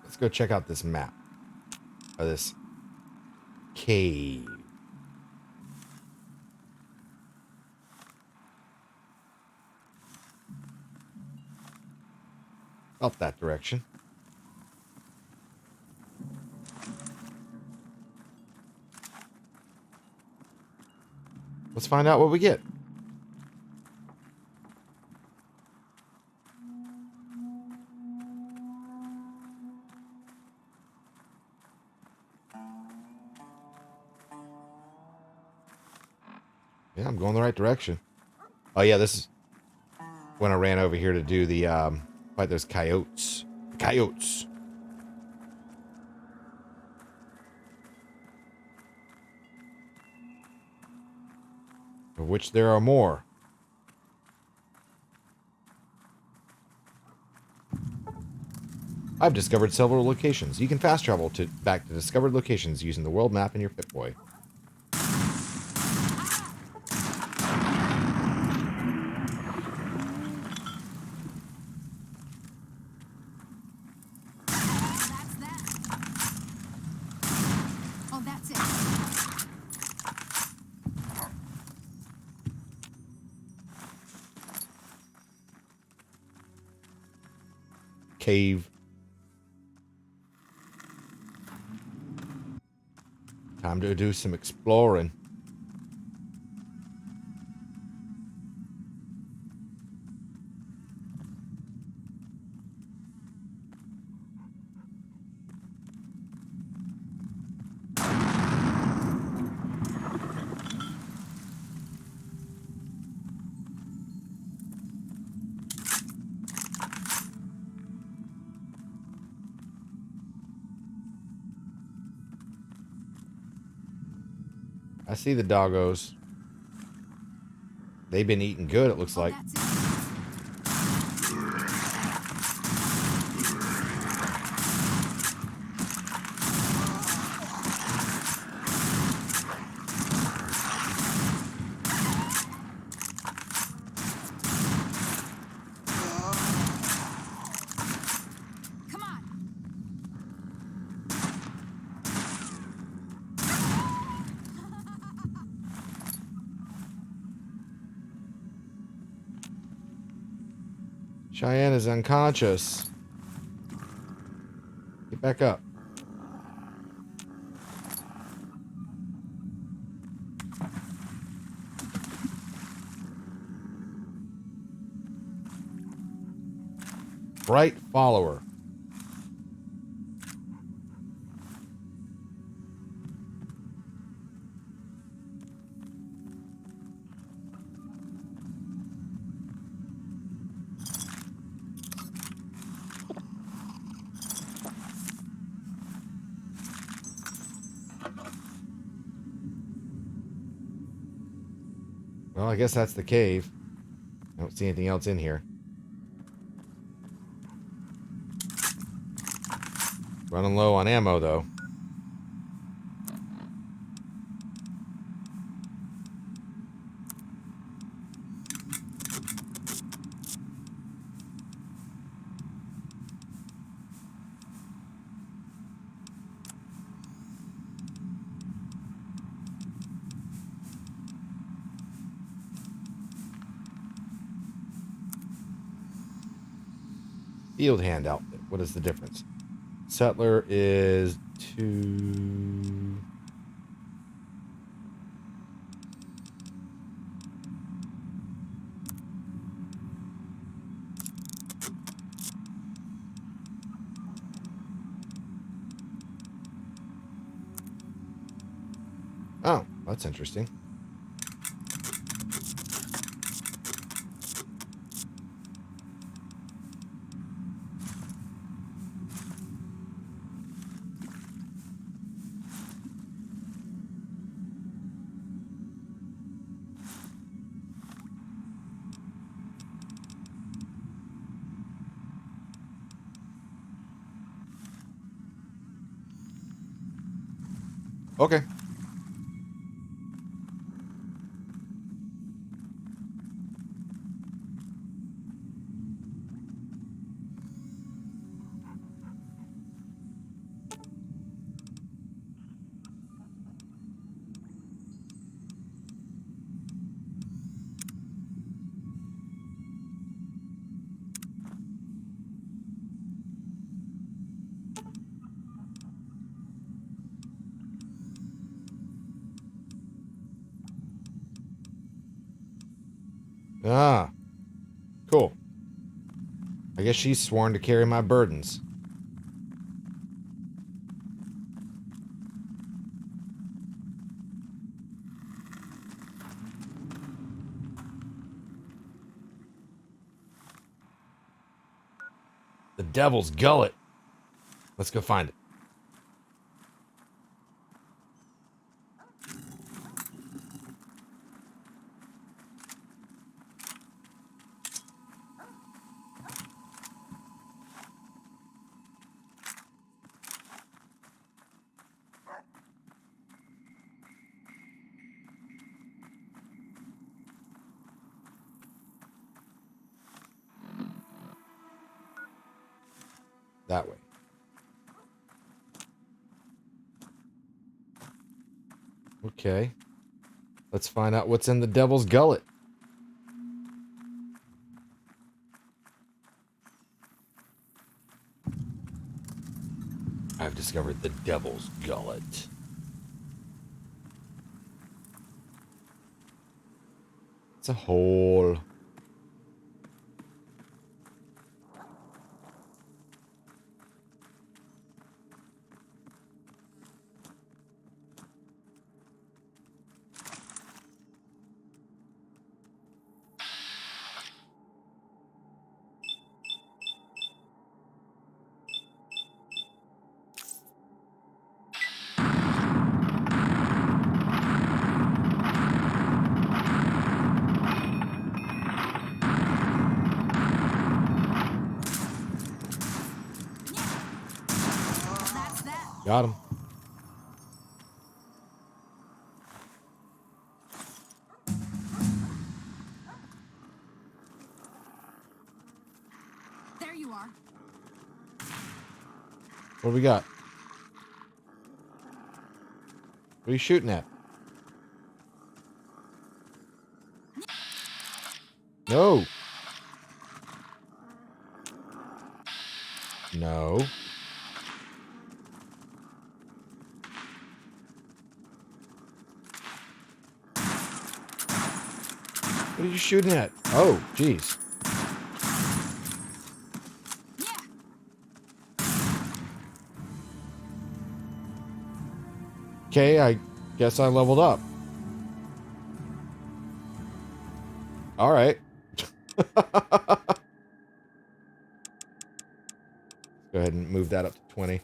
Speaker 1: Let's go check out this map. Or this cave. Up that direction. Let's find out what we get. Yeah, I'm going the right direction. Oh yeah, this is when I ran over here to do the fight those coyotes. Coyotes. Of which there are more. I've discovered several locations. You can fast travel back to discovered locations using the world map in your Pip-Boy. Cave. Time to do some exploring. I see the doggos. They've been eating good, it looks like. Cheyenne is unconscious. Get back up. Bright follower. Well, I guess that's the cave. I don't see anything else in here. Running low on ammo, though. Field hand outfit. What is the difference? Settler is 2. Oh, that's interesting. Okay. Ah, cool. I guess she's sworn to carry my burdens. The Devil's Gullet. Let's go find it. That way. Okay. Let's find out what's in the Devil's Gullet. I've discovered the Devil's Gullet. It's a hole. Got him.
Speaker 8: There you are.
Speaker 1: What do we got? What are you shooting at? No. What are you shooting at? Oh, jeez. Okay, I guess I leveled up. All right. Go ahead and move that up to 20.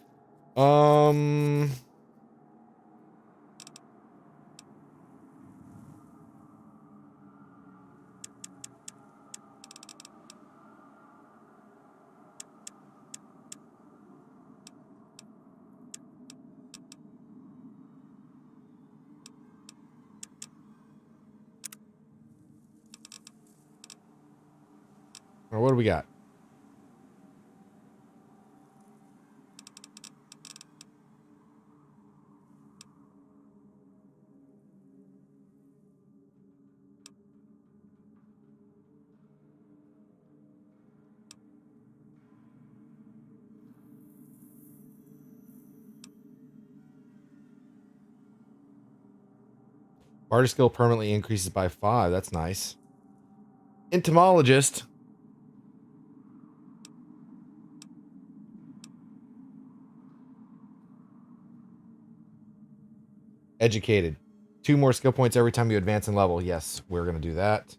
Speaker 1: What do we got? Barter skill permanently increases by 5. That's nice. Entomologist. Educated. 2 more skill points every time you advance in level. Yes, we're going to do that.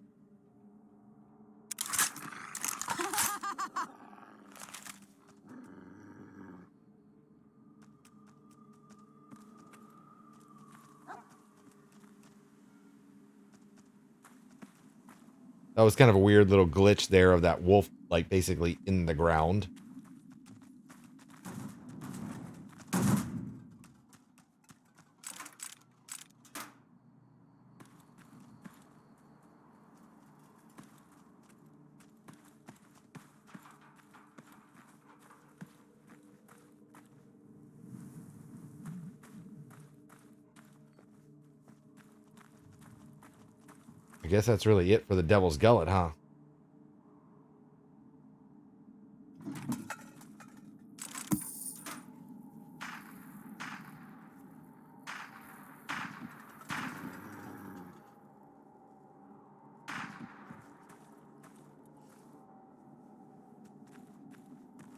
Speaker 1: That was kind of a weird little glitch there of that wolf, like, basically in the ground. I guess that's really it for the Devil's Gullet, huh?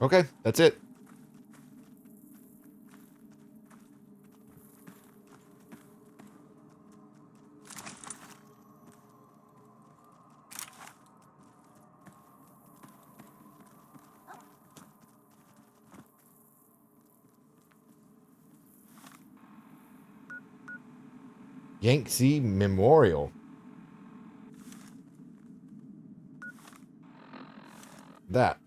Speaker 1: Okay, that's it. Yangtze Memorial. That.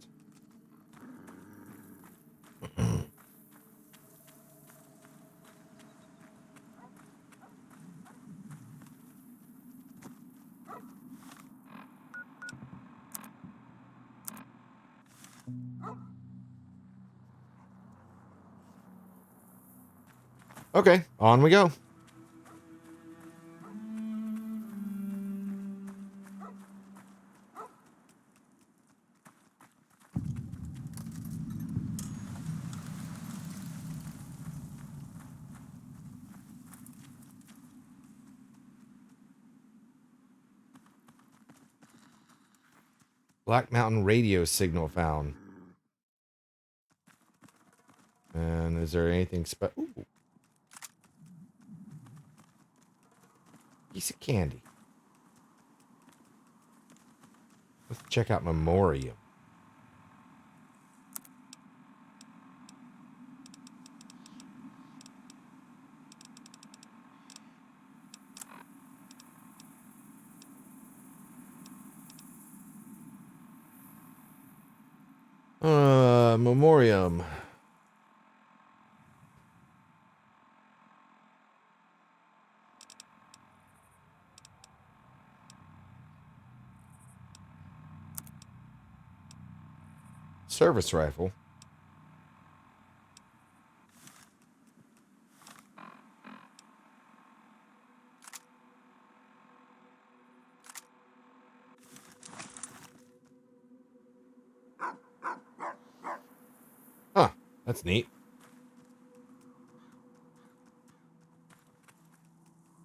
Speaker 1: Okay, on we go. Black Mountain radio signal found. And is there anything special? Piece of candy. Let's check out Memoriam. Memoriam. Service rifle. That's neat.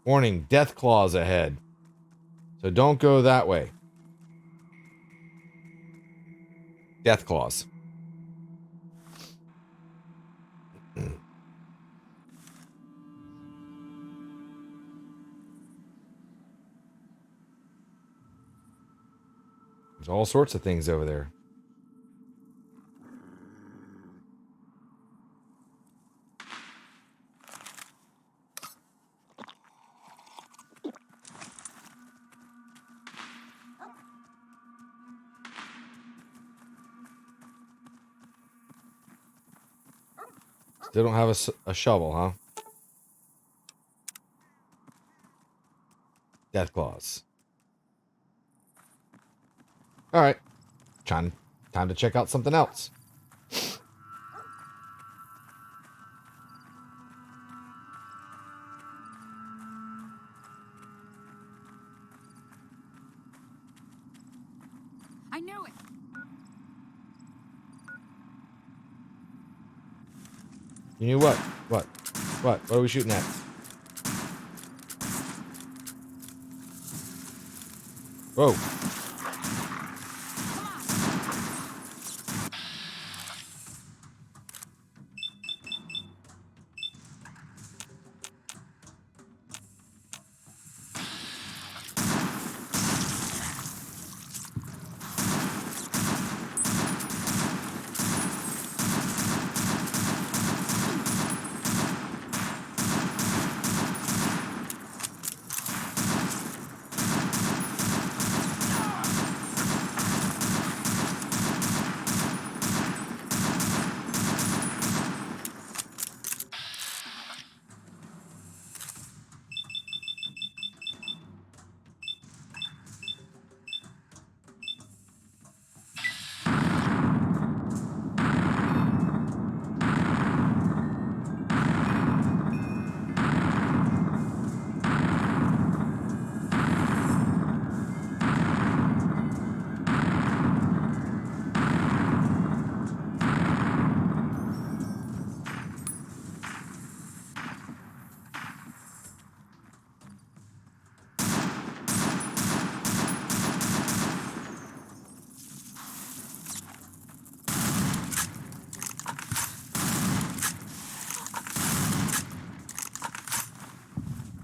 Speaker 1: Warning, death claws ahead. So don't go that way. Death claws. There's all sorts of things over there. Still don't have a shovel, huh? Death claws. All right. Time to check out something else.
Speaker 8: I knew it.
Speaker 1: You knew what? What? What are we shooting at? Whoa.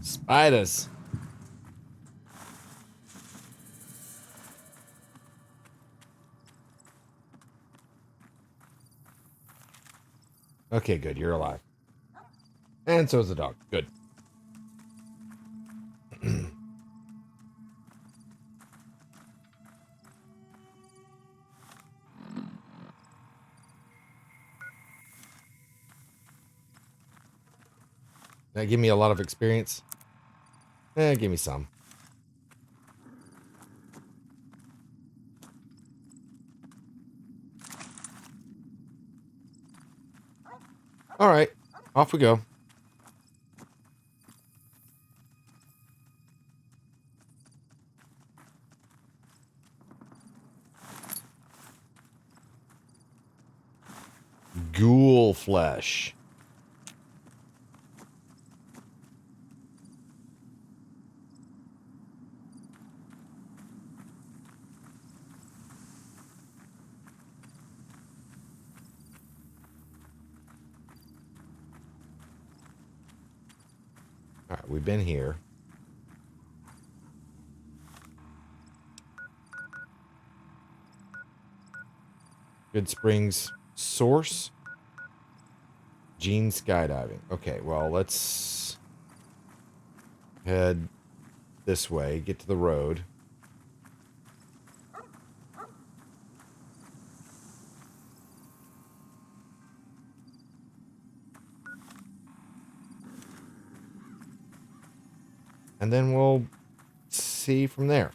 Speaker 1: Spiders. Okay, good. You're alive. And so is the dog. Good. That give me a lot of experience. Give me some. All right, off we go. Ghoul flesh. All right, we've been here. Good Springs source. Gene skydiving. Okay, well, let's head this way, get to the road. And then we'll see from there.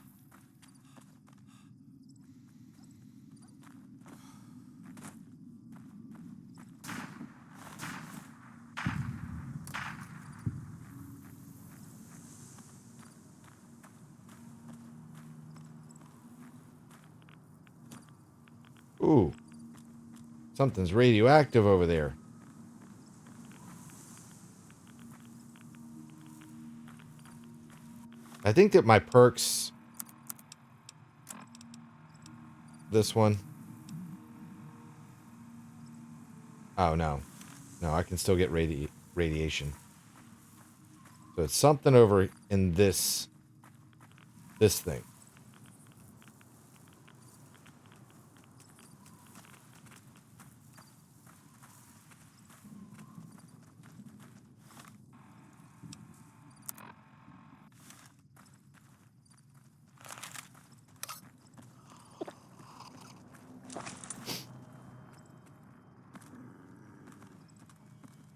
Speaker 1: Ooh. Something's radioactive over there. I think that my perks... This one. Oh, no. No, I can still get radiation. So it's something over in this thing.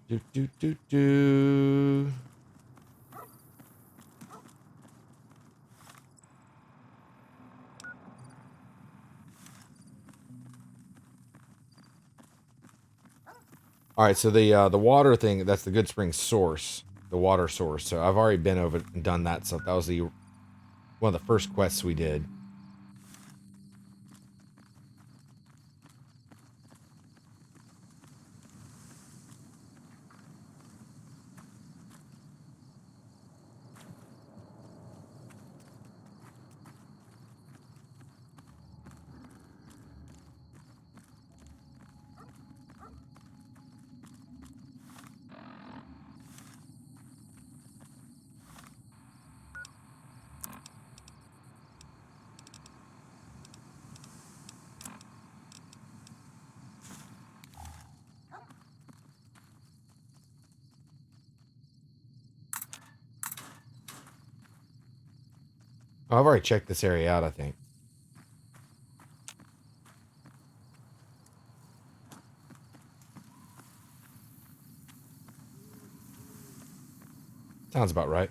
Speaker 1: Do, do, do, do. All right, so the water thing, that's the Goodsprings source, the water source. So I've already been over and done that stuff. That was one of the first quests we did. Oh, I've already checked this area out, I think. Sounds about right.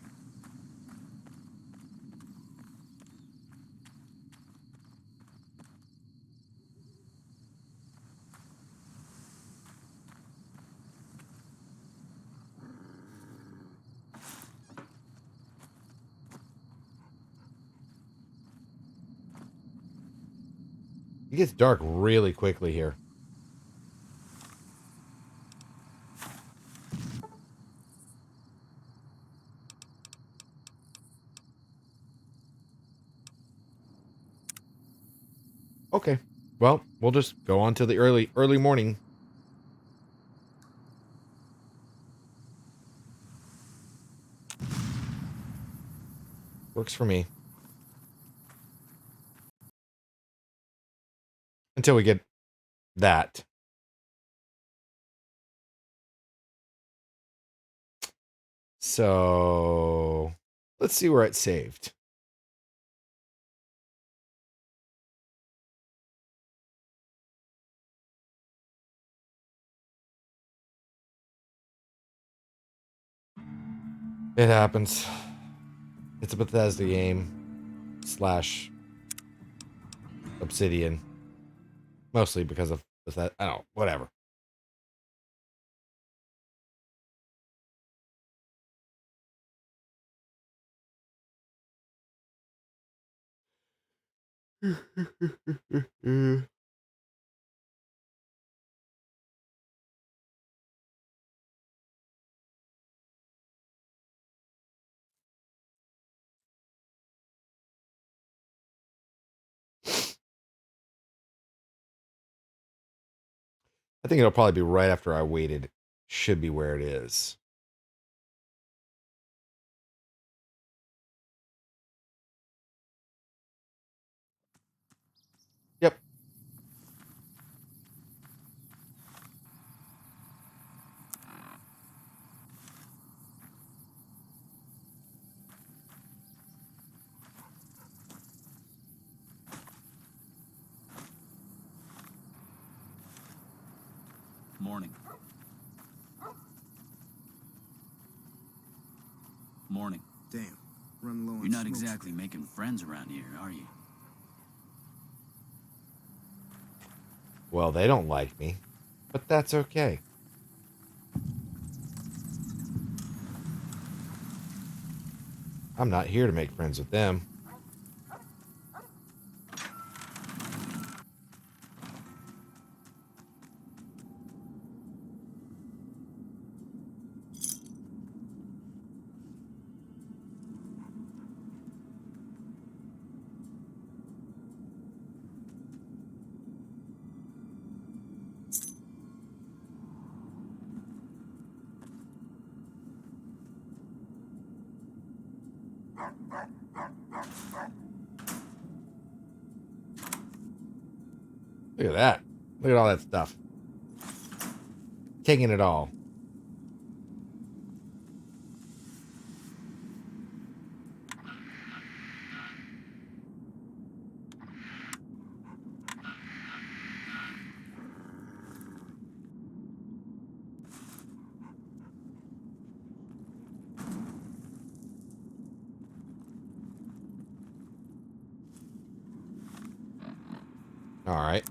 Speaker 1: It gets dark really quickly here. Okay. Well, we'll just go on to the early morning. Works for me. Until we get that. So, let's see where it's saved. It happens. It's a Bethesda game / Obsidian. Mostly because of Bethesda. I don't know, whatever. I think it'll probably be right after I waited. Should be where it is. Yep.
Speaker 4: Morning. Morning.
Speaker 5: Damn, run low on
Speaker 4: You're not
Speaker 5: smoke.
Speaker 4: exactly making friends around here, are you?
Speaker 1: Well, they don't like me, but that's okay. I'm not here to make friends with them. Look at that. Look at all that stuff. Taking it all. All right.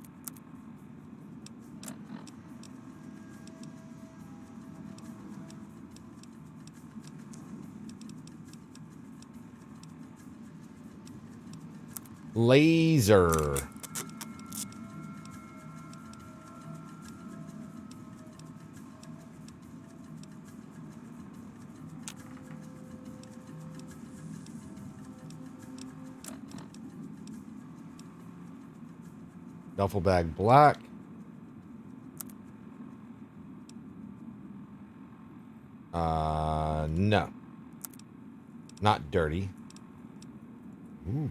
Speaker 1: Laser. Duffel bag black. No. Not dirty. Ooh.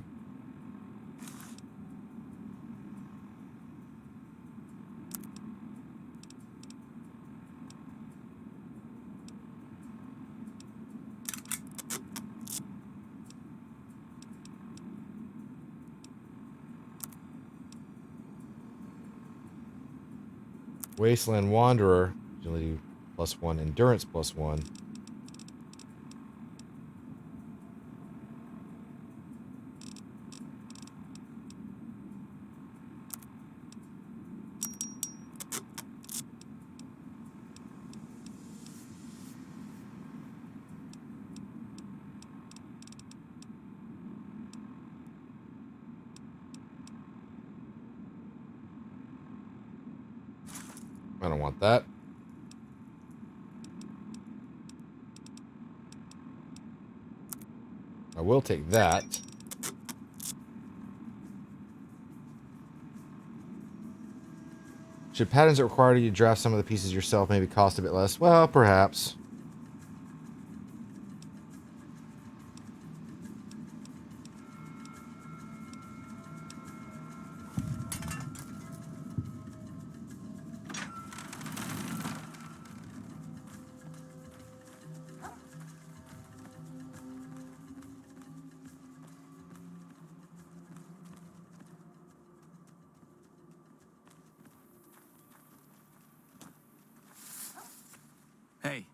Speaker 1: Wasteland Wanderer, agility +1, endurance +1. I don't want that. I will take that. Should patterns that require you to draft some of the pieces yourself maybe cost a bit less? Well, perhaps.
Speaker 11: Hey,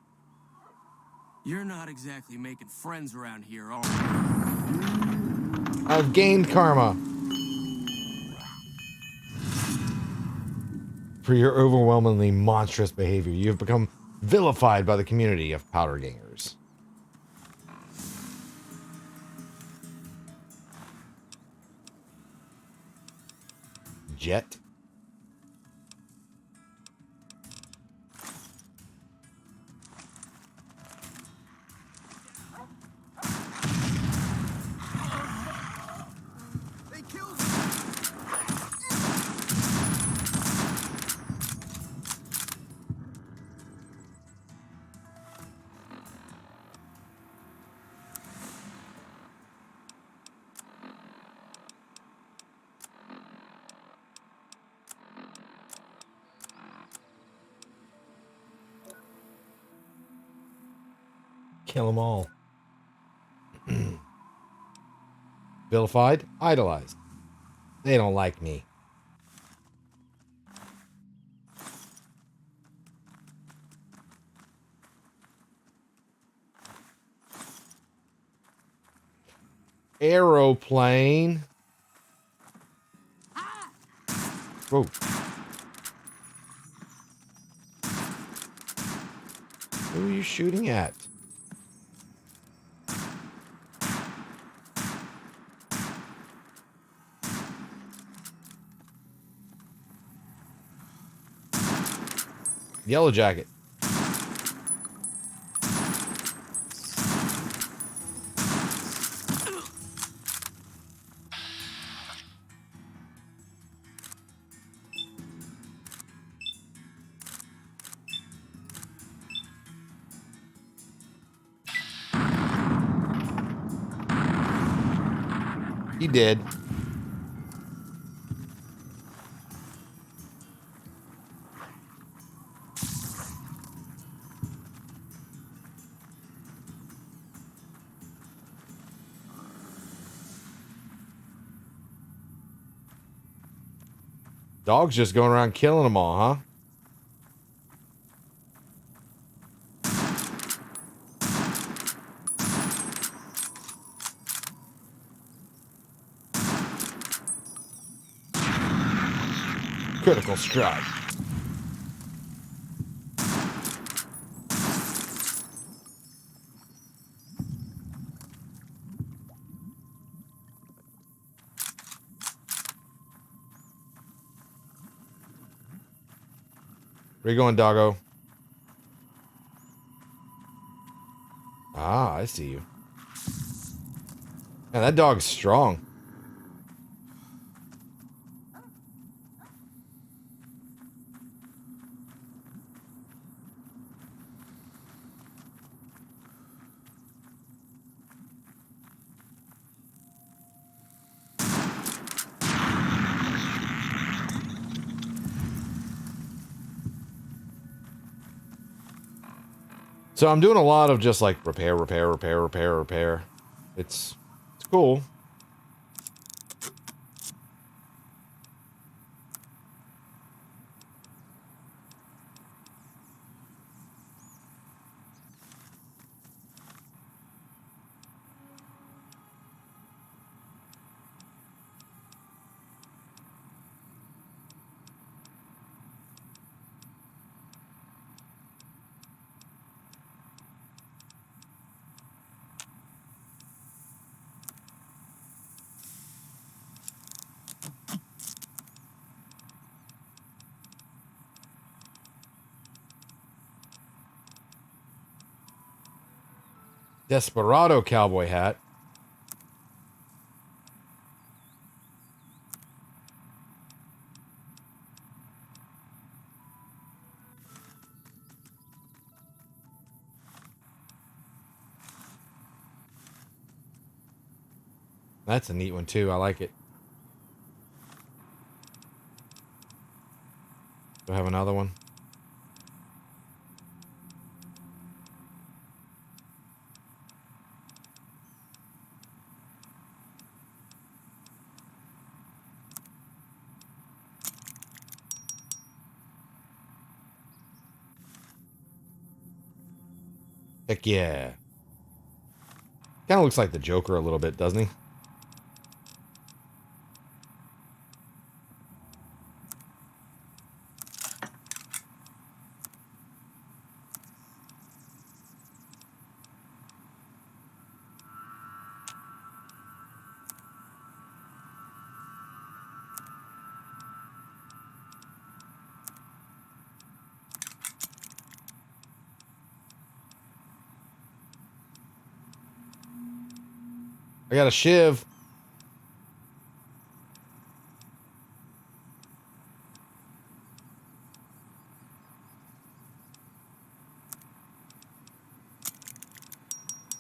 Speaker 11: you're not exactly making friends around here, are you?
Speaker 1: I've gained karma for your overwhelmingly monstrous behavior. You have become vilified by the community of powder gangers. Jet. Kill them all. Vilified, idolized. They don't like me. Aeroplane. Whoa. Who are you shooting at? Yellow Jacket. He did. Dog's just going around killing them all, huh? Critical strike. Where you going, doggo? Ah, I see you. Man, that dog's strong. So I'm doing a lot of just like repair. It's cool. Desperado cowboy hat. That's a neat one too. I like it. Do I have another one? Heck yeah. Kind of looks like the Joker a little bit, doesn't he? I got a shiv.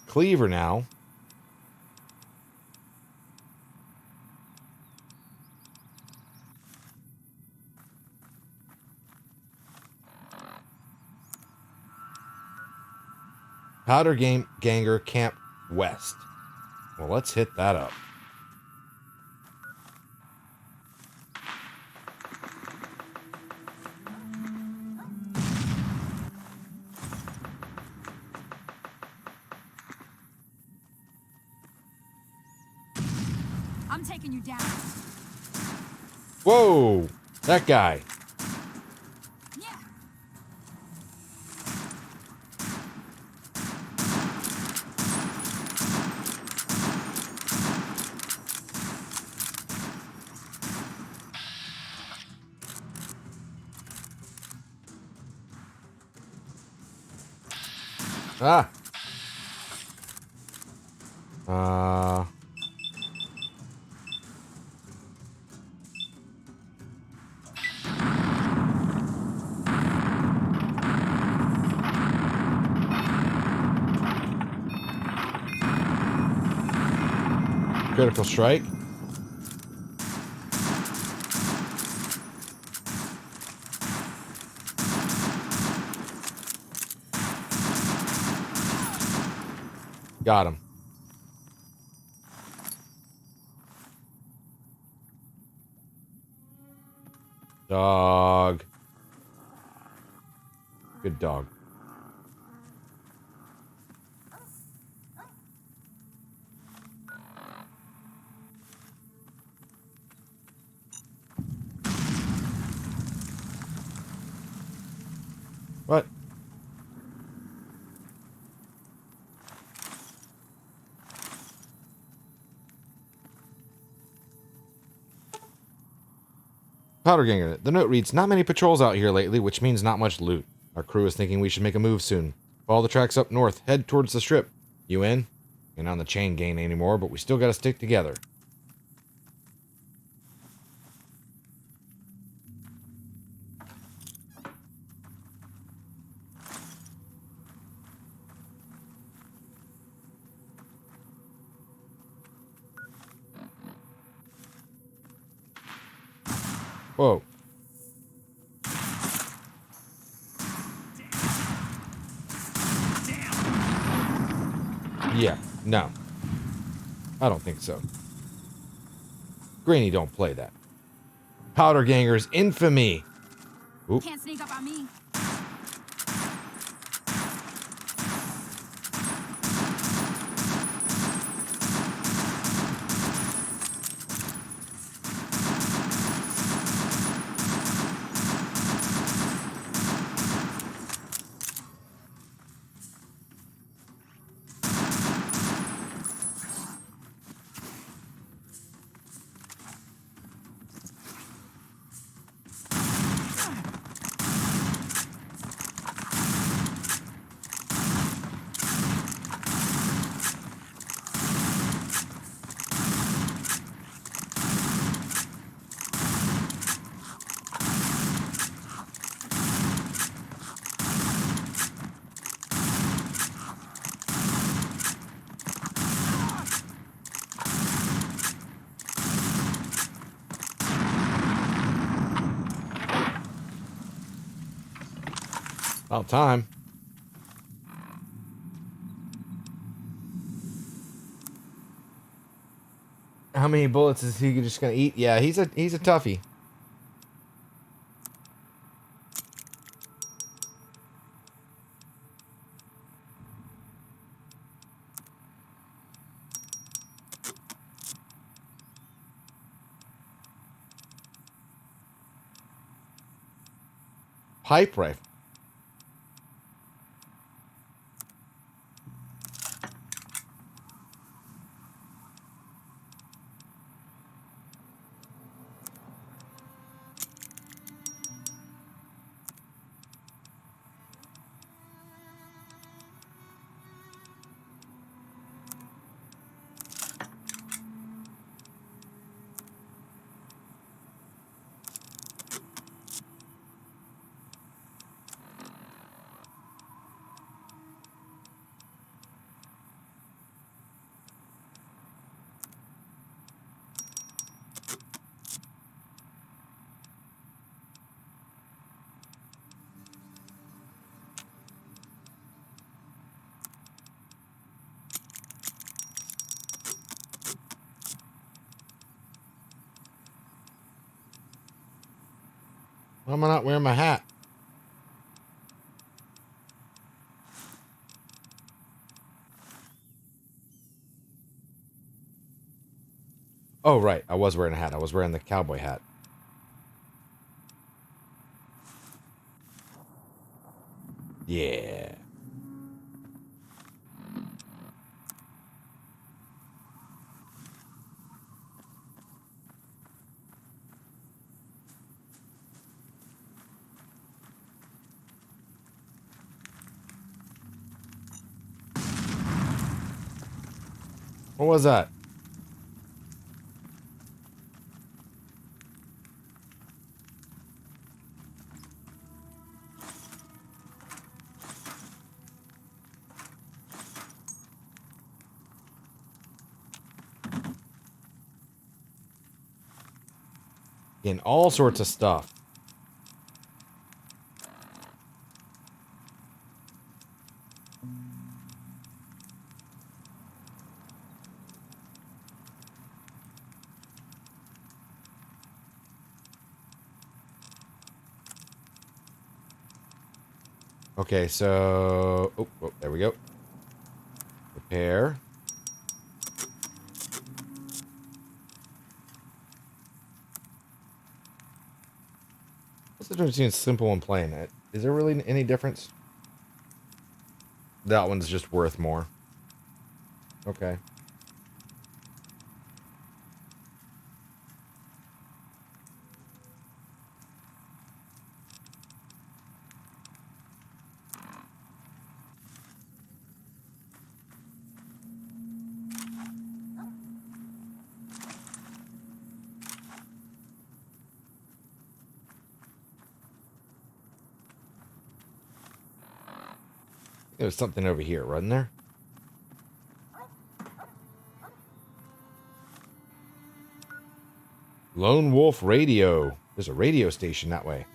Speaker 1: Cleaver now. Powder Ganger Camp West. Well, let's hit that up.
Speaker 8: I'm taking you down.
Speaker 1: Whoa, that guy. Ah. Critical strike. Got him. Dog. Good dog. What? Powderganger. The note reads, not many patrols out here lately, which means not much loot. Our crew is thinking we should make a move soon. Follow the tracks up north. Head towards the strip. You in? Ain't on the chain gang anymore, but we still gotta stick together. Whoa. Yeah, no. I don't think so. Granny don't play that. Powderganger's infamy. Oop.
Speaker 8: Can't sneak up on me.
Speaker 1: About time. How many bullets is he just gonna eat? Yeah, he's a toughie. Pipe rifle. Why am I not wearing my hat? Oh, right. I was wearing a hat. I was wearing the cowboy hat. Yeah. What was that? In all sorts of stuff. Okay, so... Oh, there we go. Repair. What's the difference between simple and plain? Is there really any difference? That one's just worth more. Okay. There was something over here, wasn't there? Lone Wolf Radio. There's a radio station that way.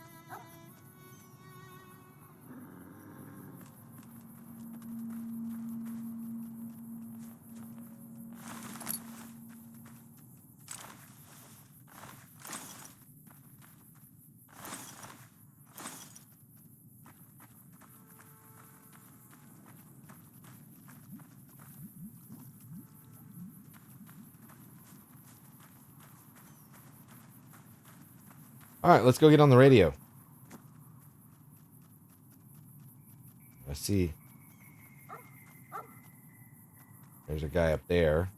Speaker 1: Alright, let's go get on the radio. I see. There's a guy up there.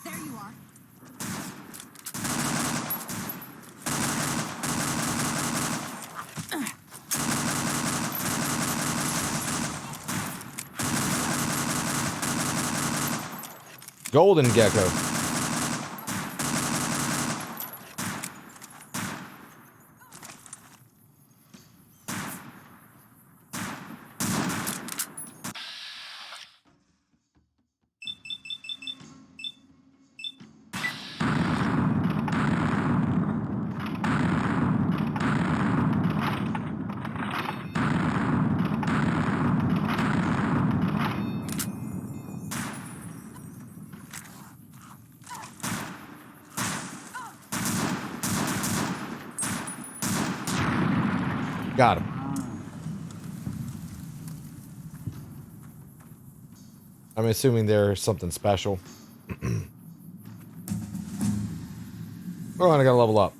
Speaker 8: There you are.
Speaker 1: Golden gecko. Got him. I'm assuming there's something special. Oh, and I gotta level up.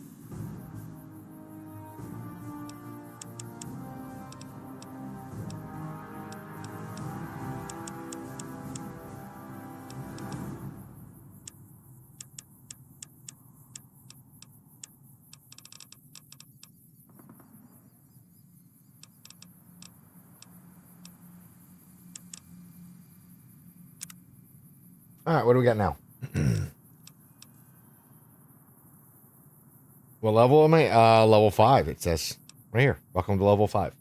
Speaker 1: Alright, what do we got now? What level am I? Level 5, it says. Right here. Welcome to level 5.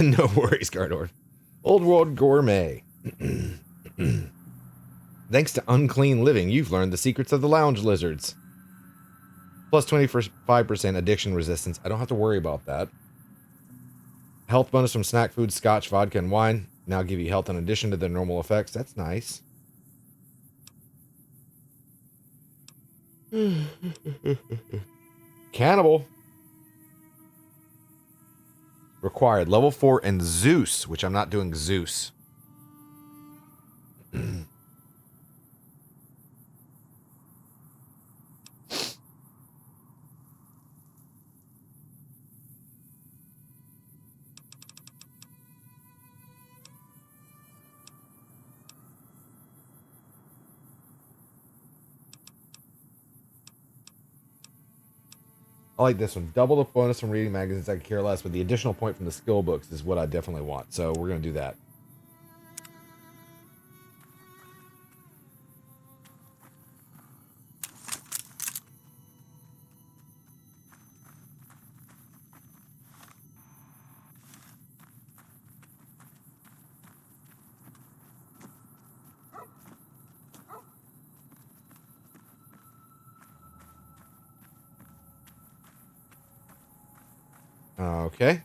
Speaker 1: No worries, Gardor. Old World Gourmet. Thanks to Unclean Living, you've learned the secrets of the lounge lizards. Plus 25% addiction resistance. I don't have to worry about that. Health bonus from snack food, scotch, vodka, and wine. Now give you health in addition to their normal effects. That's nice. Cannibal. Required. Level 4 and Zeus, which I'm not doing Zeus. I like this one. Double the bonus from reading magazines. I could care less, but the additional point from the skill books is what I definitely want. So we're going to do that. Okay.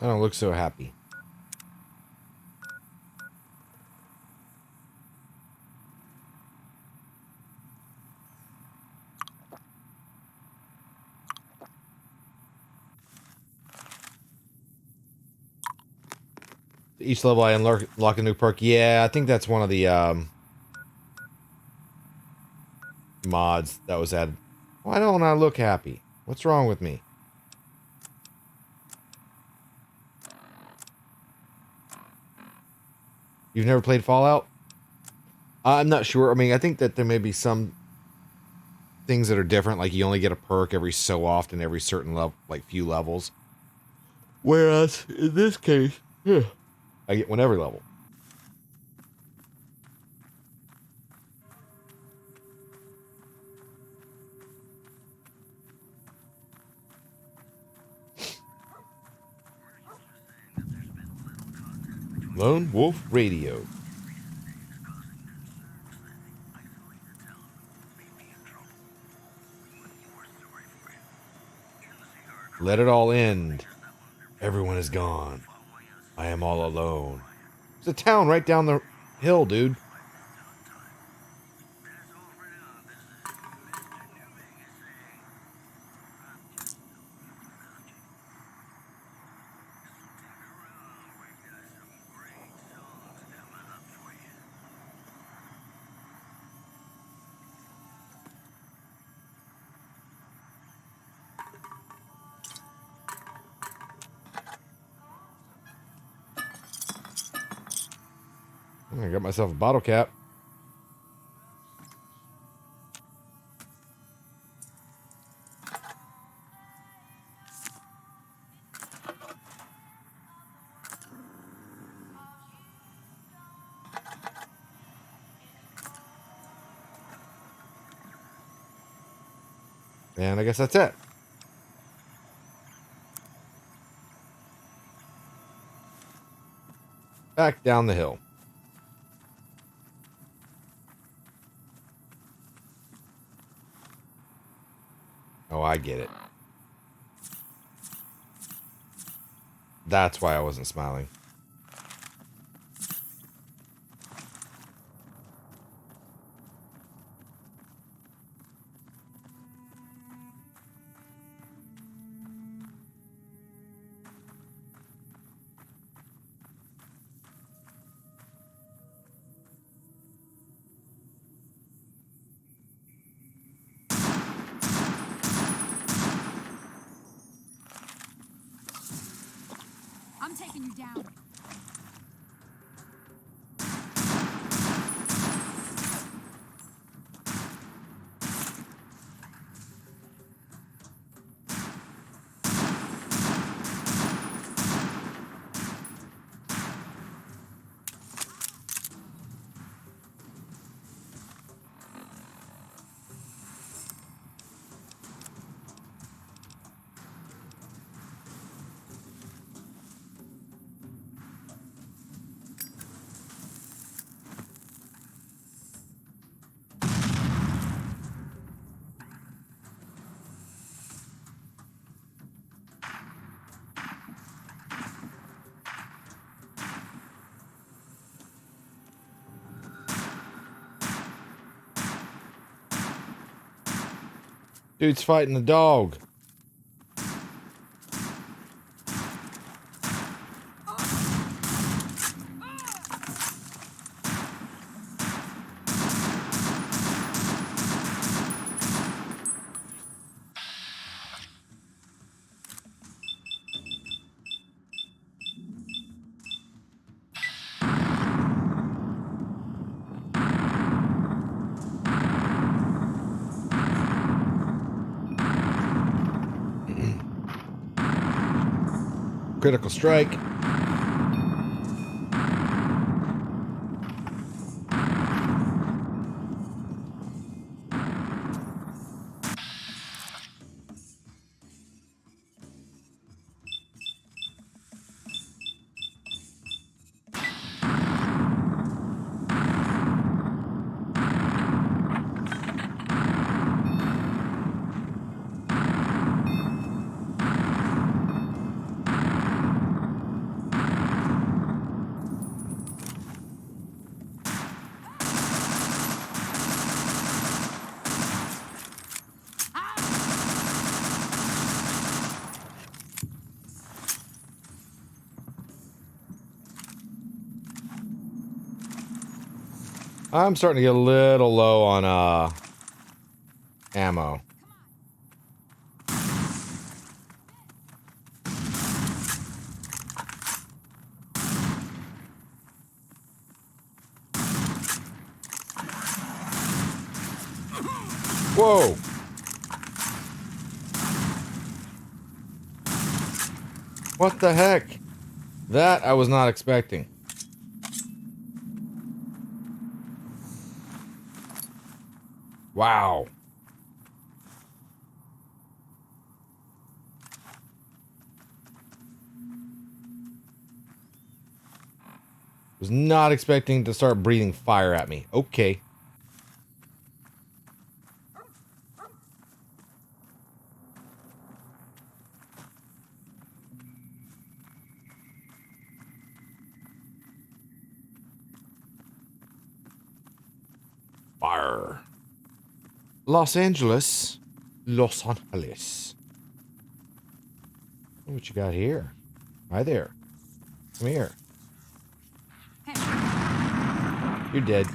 Speaker 1: I don't look so happy. Each level I unlock a new perk. Yeah, I think that's one of the mods that was added. Why don't I look happy? What's wrong with me? You've never played Fallout? I'm not sure. I mean, I think that there may be some things that are different. Like you only get a perk every so often, every certain level, like few levels. Whereas in this case, I get one every level. Lone Wolf Radio. Let it all end. Everyone is gone. I am all alone. There's a town right down the hill, dude. I got myself a bottle cap. And I guess that's it. Back down the hill. Oh, I get it. That's why I wasn't smiling.
Speaker 8: I'm taking you down.
Speaker 1: Dude's fighting the dog. Critical strike. I'm starting to get a little low on ammo. Whoa! What the heck? That I was not expecting. Wow. Was not expecting to start breathing fire at me. Okay. Fire. Los Angeles. Los Angeles. What you got here? Hi there. Come here. You're dead.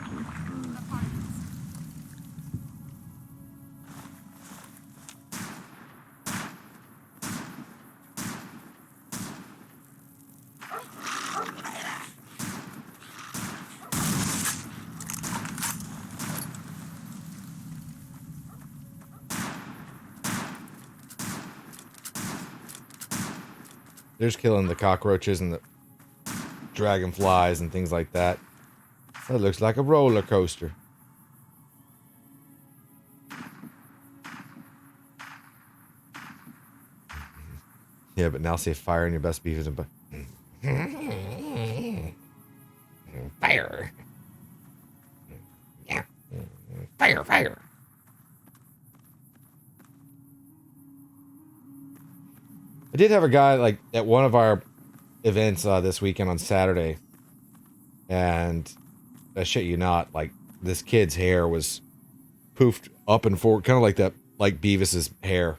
Speaker 1: They're just killing the cockroaches and the dragonflies and things like that. That looks like a roller coaster. Yeah, but now say fire in your best beef isn't. Fire. Yeah. Fire, fire. I did have a guy like at one of our events this weekend on Saturday, and I shit you not, like this kid's hair was poofed up and forward, kind of like that, like Beavis's hair.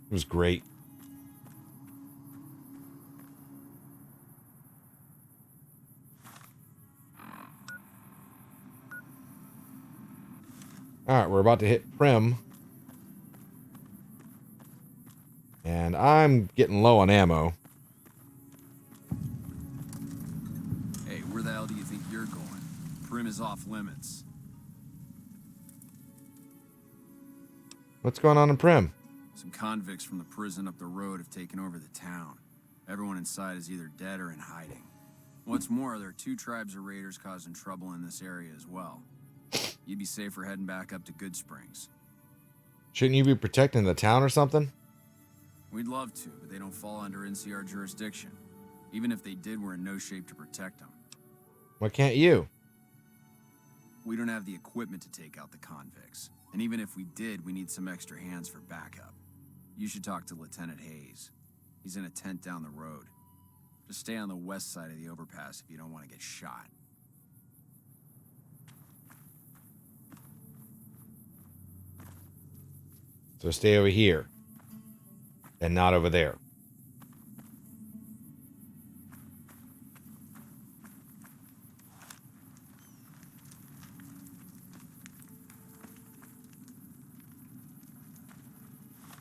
Speaker 1: It was great. All right, we're about to hit Prim. And I'm getting low on ammo.
Speaker 3: Hey, where the hell do you think you're going? Prim is off limits.
Speaker 1: What's going on in Prim?
Speaker 3: Some convicts from the prison up the road have taken over the town. Everyone inside is either dead or in hiding. What's more, there are 2 tribes of raiders causing trouble in this area as well. You'd be safer heading back up to Good Springs.
Speaker 1: Shouldn't you be protecting the town or something?
Speaker 3: We'd love to, but they don't fall under NCR jurisdiction. Even if they did, we're in no shape to protect them.
Speaker 1: Why can't you?
Speaker 3: We don't have the equipment to take out the convicts. And even if we did, we need some extra hands for backup. You should talk to Lieutenant Hayes. He's in a tent down the road. Just stay on the west side of the overpass if you don't want to get shot.
Speaker 1: So stay over here. And not over there.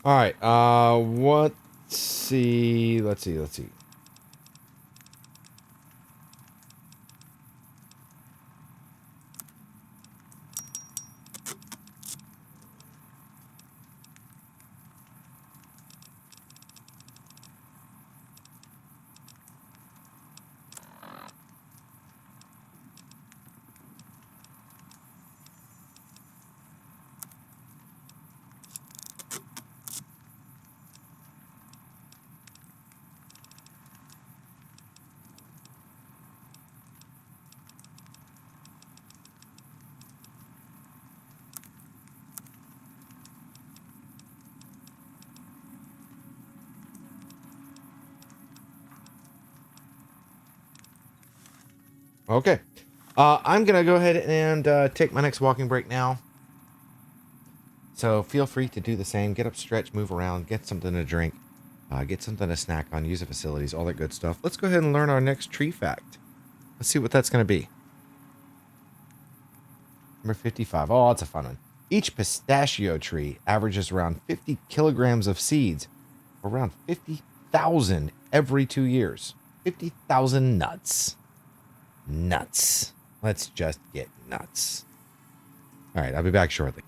Speaker 1: All right. Let's see. Okay. I'm going to go ahead and take my next walking break now. So feel free to do the same. Get up, stretch, move around, get something to drink, get something to snack on, use the facilities, all that good stuff. Let's go ahead and learn our next tree fact. Let's see what that's going to be. Number 55. Oh, that's a fun one. Each pistachio tree averages around 50 kilograms of seeds, around 50,000 every 2 years. 50,000 nuts. Nuts. Let's just get nuts. All right, I'll be back shortly.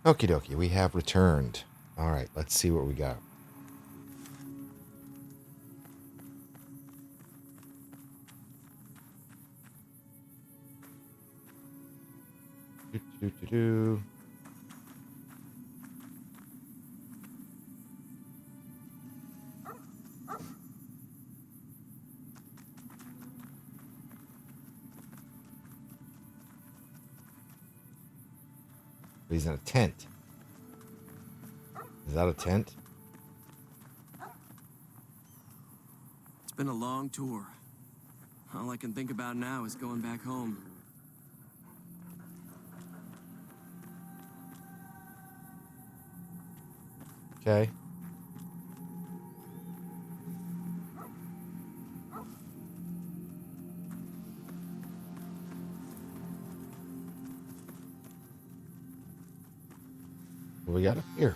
Speaker 1: Okie dokie, we have returned. All right, let's see what we got. Do. He's in a tent. Is that a tent?
Speaker 11: It's been a long tour. All I can think about now is going back home.
Speaker 1: Okay. What we got up here?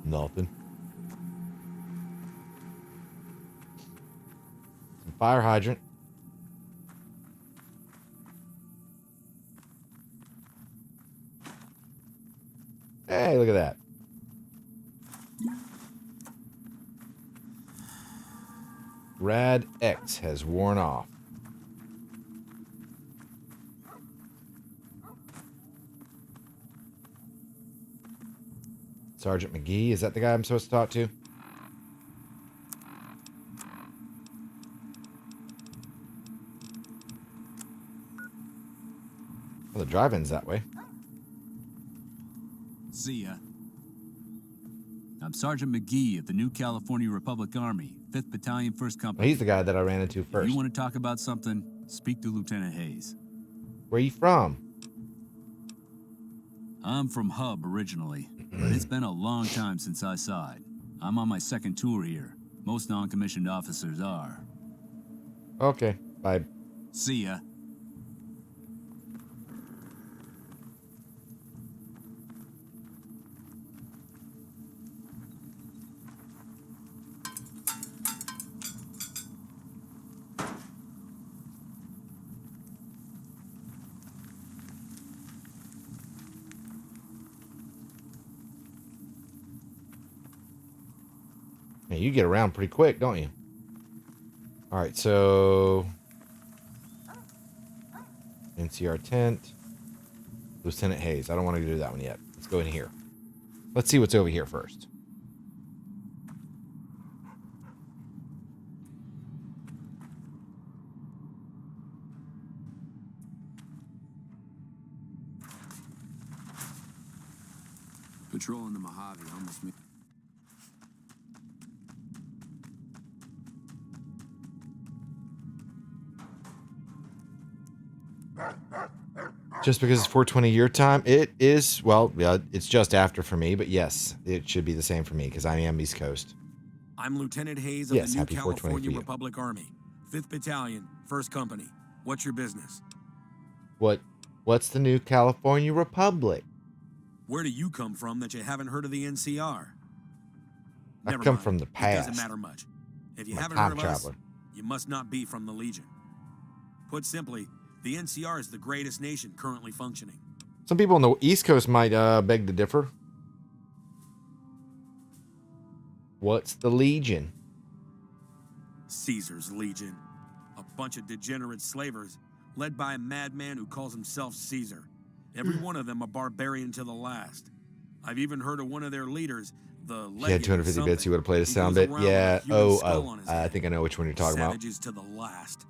Speaker 1: Nothing. Some fire hydrant. Hey, look at that. Rad X has worn off. Sergeant McGee, is that the guy I'm supposed to talk to? Well, the drive-in's that way.
Speaker 13: See ya. I'm Sergeant McGee of the New California Republic Army, 5th Battalion, 1st Company.
Speaker 1: Well, he's the guy that I ran into first.
Speaker 13: If you want to talk about something, speak to Lieutenant Hayes.
Speaker 1: Where you from?
Speaker 13: I'm from Hub originally, but it's been a long time since I saw it. I'm on my second tour here. Most non-commissioned officers are.
Speaker 1: Okay, bye.
Speaker 13: See ya.
Speaker 1: Man, you get around pretty quick, don't you? All right, so NCR tent, Lieutenant Hayes. I don't want to do that one yet. Let's go in here. Let's see what's over here first.
Speaker 3: Patrolling the Mojave almost made...
Speaker 1: Just because it's 4:20 your time, it is, well, yeah, it's just after for me, but yes, it should be the same for me because I am East Coast.
Speaker 14: I'm Lieutenant Hayes of
Speaker 1: Yes,
Speaker 14: the New
Speaker 1: happy 420
Speaker 14: California
Speaker 1: for you.
Speaker 14: Republic Army, 5th Battalion, 1st Company. What's your business?
Speaker 1: What's the New California Republic?
Speaker 14: Where do you come from that you haven't heard of the NCR?
Speaker 1: I
Speaker 14: Never
Speaker 1: come
Speaker 14: mind.
Speaker 1: from the
Speaker 14: It
Speaker 1: past.
Speaker 14: doesn't matter much. If you
Speaker 1: I'm a
Speaker 14: haven't
Speaker 1: time
Speaker 14: heard of us,
Speaker 1: traveler.
Speaker 14: you must not be from the Legion. Put simply, the NCR is the greatest nation currently functioning.
Speaker 1: Some people on the East Coast might beg to differ. What's the Legion?
Speaker 14: Caesar's Legion. A bunch of degenerate slavers led by a madman who calls himself Caesar. Every one of them a barbarian to the last. I've even heard of one of their leaders, the
Speaker 1: If you had 250 bits, you would have played a
Speaker 14: He
Speaker 1: sound
Speaker 14: goes
Speaker 1: bit.
Speaker 14: around with a
Speaker 1: Yeah.
Speaker 14: human skull on his
Speaker 1: I think I know which one you're talking about.
Speaker 14: Savages to the last.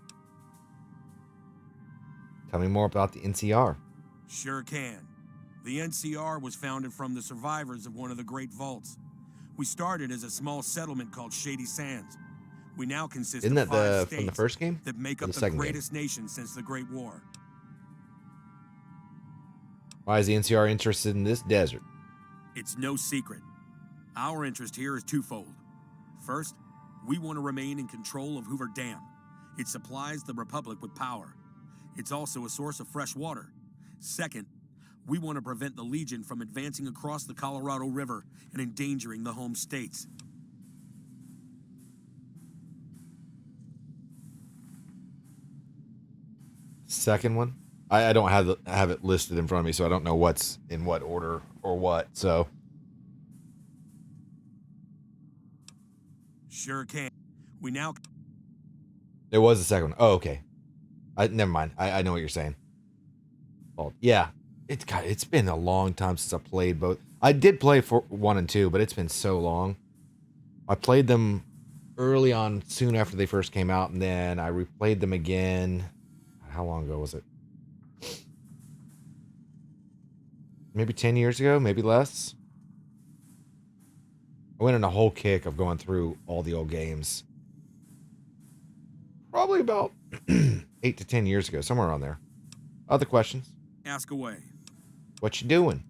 Speaker 1: Tell me more about the NCR.
Speaker 14: Sure can. The NCR was founded from the survivors of one of the great vaults. We started as a small settlement called Shady Sands. We now consist
Speaker 1: Isn't
Speaker 14: of
Speaker 1: that
Speaker 14: 5
Speaker 1: from
Speaker 14: states
Speaker 1: the first game?
Speaker 14: that make
Speaker 1: Or
Speaker 14: up
Speaker 1: the
Speaker 14: the
Speaker 1: second game?
Speaker 14: greatest nation since the Great War.
Speaker 1: Why is the NCR interested in this desert?
Speaker 14: It's no secret. Our interest here is twofold. First, we want to remain in control of Hoover Dam. It supplies the Republic with power. It's also a source of fresh water. Second, we want to prevent the Legion from advancing across the Colorado River and endangering the home states.
Speaker 1: Second one? I don't have it listed in front of me, so I don't know what's in what order or what. So
Speaker 14: Sure can. We now...
Speaker 1: it was the second one. Oh, okay. Never mind. I know what you're saying. Well, yeah. It's been a long time since I played both. I did play for 1 and 2, but it's been so long. I played them early on, soon after they first came out, and then I replayed them again. How long ago was it? Maybe 10 years ago, maybe less. I went on a whole kick of going through all the old games. Probably about 8 to 10 years ago, somewhere around there. Other questions?
Speaker 14: Ask away.
Speaker 1: What you doing?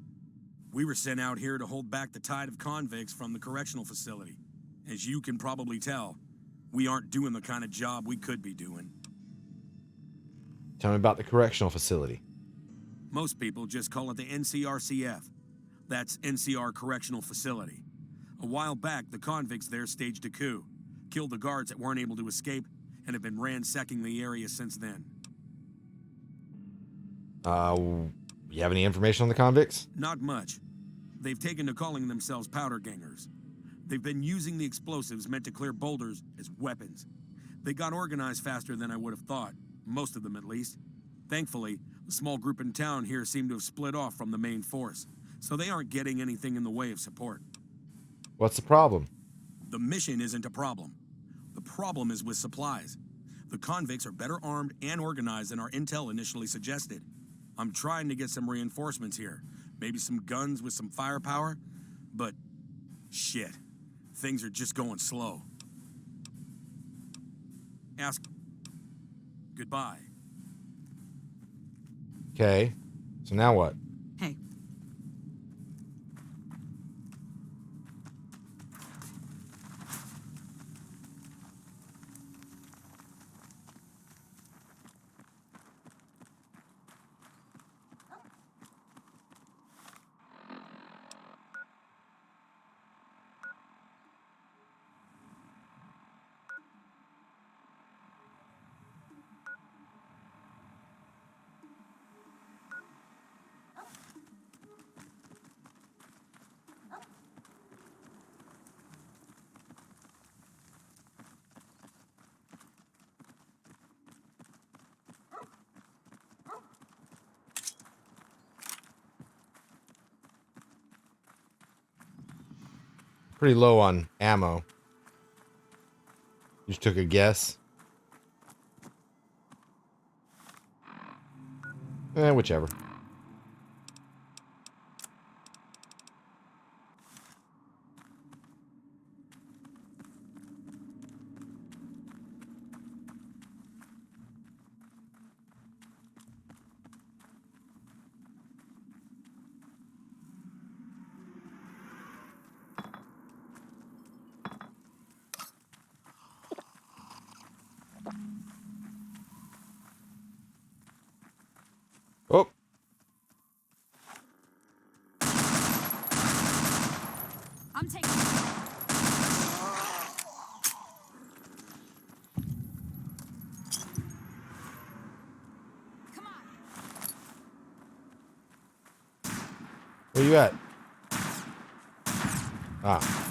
Speaker 14: We were sent out here to hold back the tide of convicts from the correctional facility. As you can probably tell, we aren't doing the kind of job we could be doing.
Speaker 1: Tell me about the correctional facility.
Speaker 14: Most people just call it the NCRCF. That's NCR Correctional Facility. A while back, the convicts there staged a coup, killed the guards that weren't able to escape, and have been ransacking the area since then.
Speaker 1: You have any information on the convicts?
Speaker 14: Not much. They've taken to calling themselves powder gangers. They've been using the explosives meant to clear boulders as weapons. They got organized faster than I would have thought, most of them at least. Thankfully, the small group in town here seem to have split off from the main force, so they aren't getting anything in the way of support.
Speaker 1: What's the problem?
Speaker 14: The mission isn't a problem. The problem is with supplies. The convicts are better armed and organized than our intel initially suggested. I'm trying to get some reinforcements here. Maybe some guns with some firepower, but shit. Things are just going slow. Ask. Goodbye.
Speaker 1: Okay. So now what?
Speaker 15: Hey.
Speaker 1: Pretty low on ammo. Just took a guess. Whichever. Oh.
Speaker 8: I'm taking. Come on.
Speaker 1: Where you at? Ah.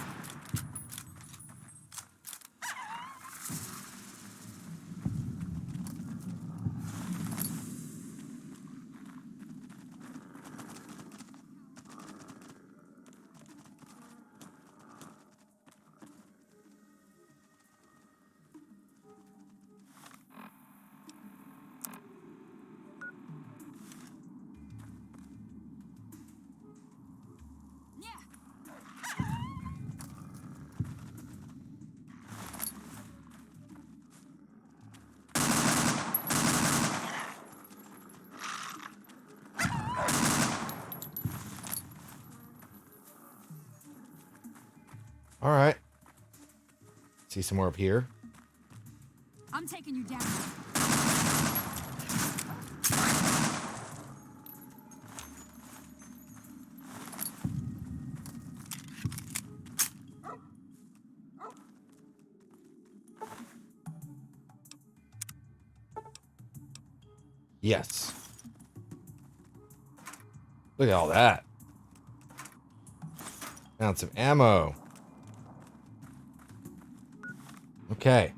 Speaker 1: All right. See some more up here.
Speaker 8: I'm taking you down.
Speaker 1: Yes. Look at all that. Found some ammo. Okay.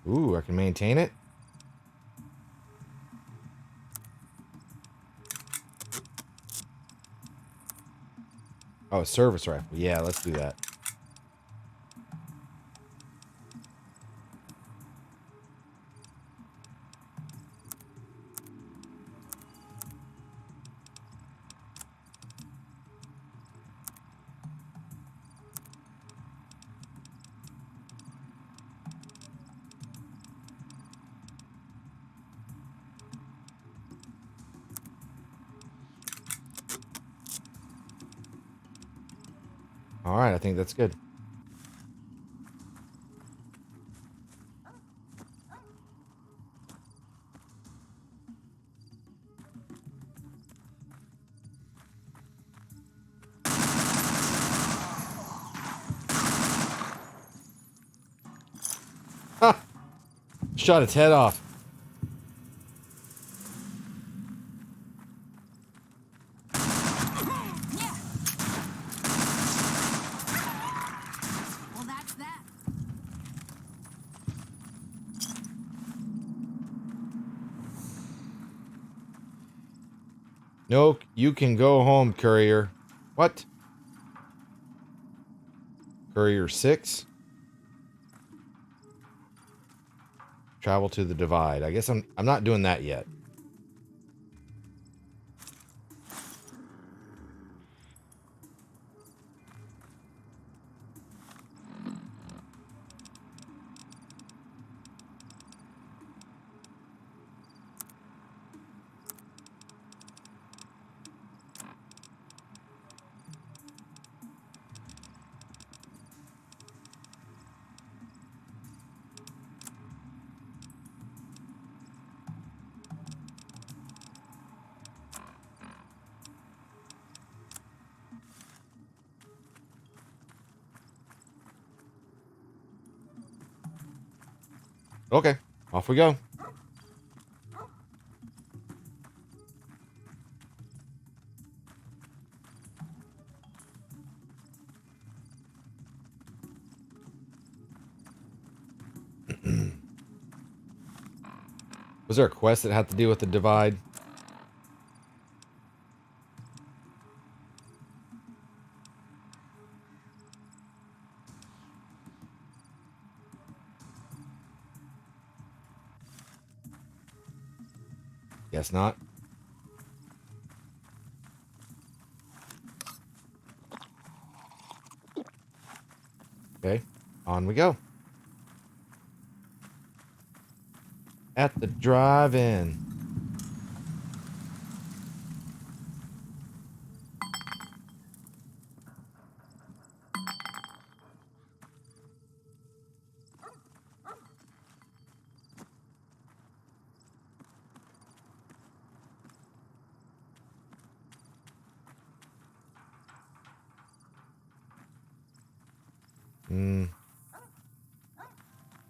Speaker 1: Ooh, I can maintain it. Oh, a service rifle. Yeah, let's do that. All right, I think that's good. Ha! Shot its head off.
Speaker 8: Well, that's that.
Speaker 1: No, you can go home, Courier. What? Courier 6? Travel to the Divide. I guess I'm not doing that yet. Okay, off we go. Was there a quest that had to do with the Divide? Guess not. Okay, on we go. At the drive-in.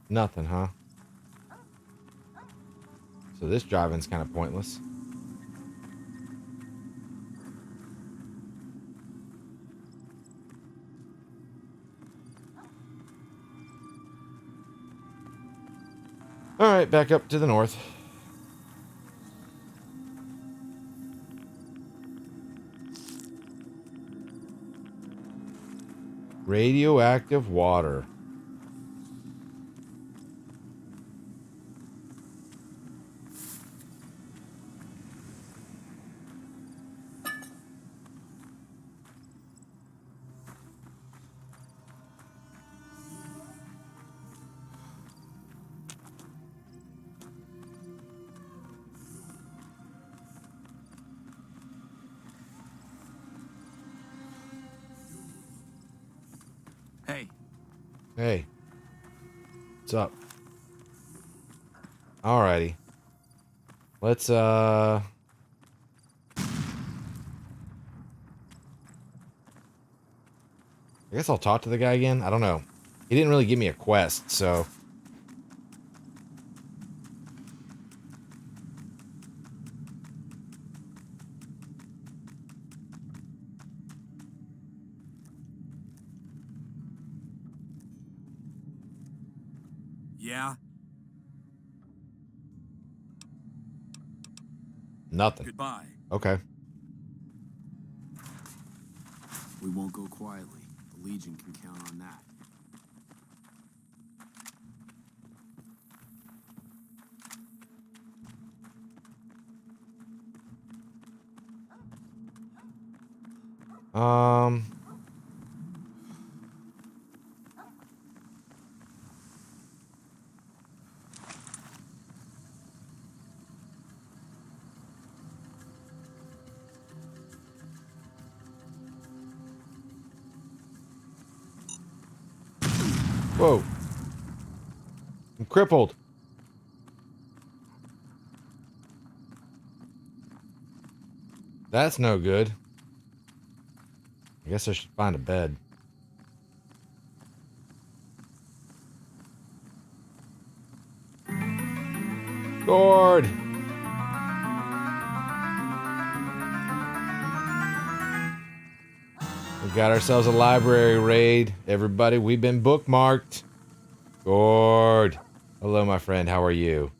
Speaker 1: Nothing, huh? So this driving's kind of pointless. All right, back up to the north. Radioactive water.
Speaker 11: Hey.
Speaker 1: Hey. What's up? Alrighty. Let's, I guess I'll talk to the guy again. I don't know. He didn't really give me a quest, so.
Speaker 14: Yeah?
Speaker 1: Nothing.
Speaker 14: Goodbye.
Speaker 1: Okay.
Speaker 3: We won't go quietly. The Legion can count on that.
Speaker 1: Whoa. I'm crippled. That's no good. I guess I should find a bed. Gord! We got ourselves a library raid. Everybody, we've been bookmarked. Gord. Hello, my friend. How are you?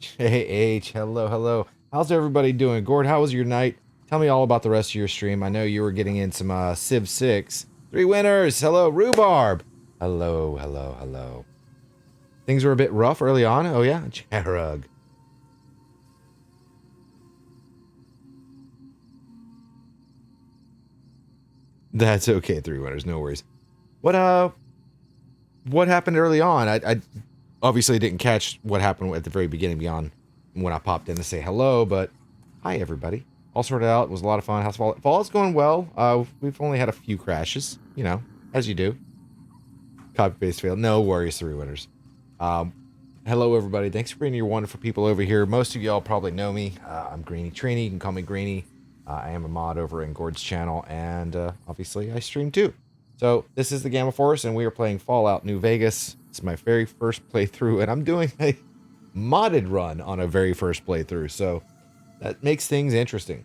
Speaker 1: JH. Hello, hello. How's everybody doing? Gord, how was your night? Tell me all about the rest of your stream. I know you were getting in some Civ 6. 3 winners. Hello, Rhubarb. Hello, hello, hello. Things were a bit rough early on. Oh, yeah? Jarug. That's okay, 3 winners. No worries. What happened early on? I obviously didn't catch what happened at the very beginning beyond when I popped in to say hello, but hi, everybody. All sorted out. It was a lot of fun. How's Fall? Fall's going well. We've only had a few crashes, you know, as you do. Copy-paste failed. No worries, 3 winners. Hello, everybody. Thanks for bringing your wonderful people over here. Most of y'all probably know me. I'm Greeny Trainee. You can call me Greeny. I am a mod over in Gord's channel, and obviously I stream too. So this is the Gamma Force, and we are playing Fallout New Vegas. It's my very first playthrough, and I'm doing a modded run on a very first playthrough, so that makes things interesting.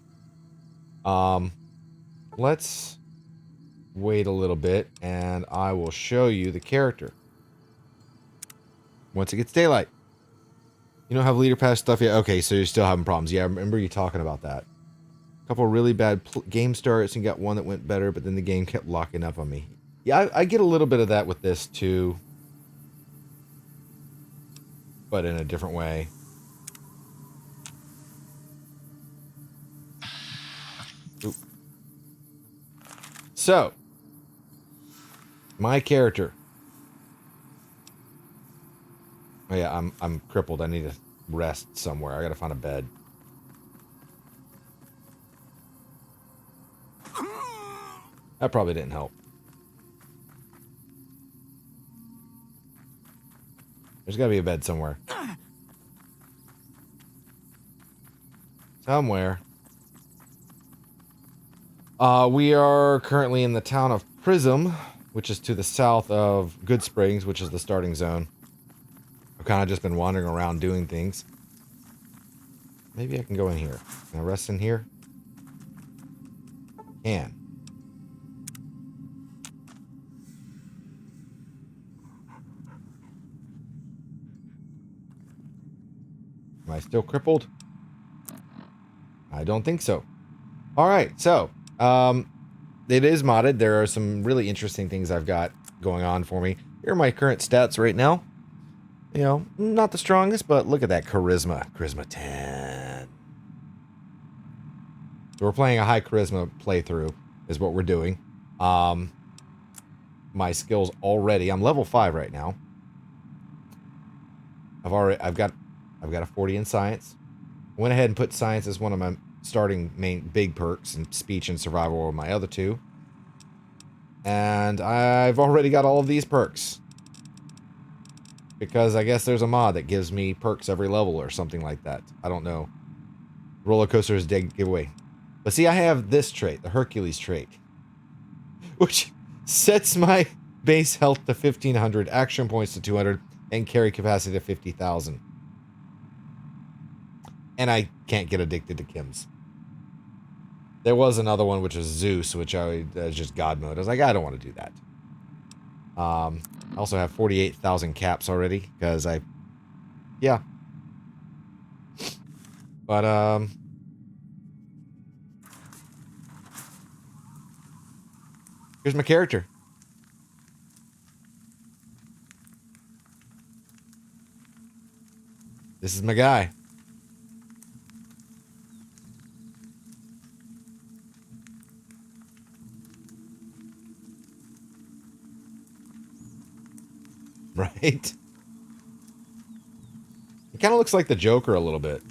Speaker 1: Let's wait a little bit, and I will show you the character once it gets daylight. You don't have leader pass stuff yet? Okay, so you're still having problems. Yeah, I remember you talking about that. A couple really bad game starts, and got one that went better, but then the game kept locking up on me. Yeah, I get a little bit of that with this too, but in a different way. Oop. So, my character. Oh yeah, I'm crippled. I need to rest somewhere. I gotta find a bed. That probably didn't help. There's gotta be a bed somewhere. Somewhere. We are currently in the town of Prism, which is to the south of Good Springs, which is the starting zone. I've kind of just been wandering around doing things. Maybe I can go in here. Can I rest in here? Can. Am I still crippled? I don't think so. Alright, so, it is modded. There are some really interesting things I've got going on for me. Here are my current stats right now. You know, not the strongest, but look at that charisma. Charisma 10. So we're playing a high charisma playthrough, is what we're doing. My skills already, I'm level 5 right now. I've got a 40 in science. Went ahead and put science as one of my starting main big perks, and speech and survival are my other two. And I've already got all of these perks, because I guess there's a mod that gives me perks every level or something like that. I don't know. Roller coaster is dead giveaway. But see, I have this trait, the Hercules trait, which sets my base health to 1500, action points to 200, and carry capacity to 50,000. And I can't get addicted to chems. There was another one, which was Zeus, which was just God mode. I was like, I don't want to do that. I also have 48,000 caps already, because yeah. But, Here's my character. This is my guy. Right? It kind of looks like the Joker a little bit.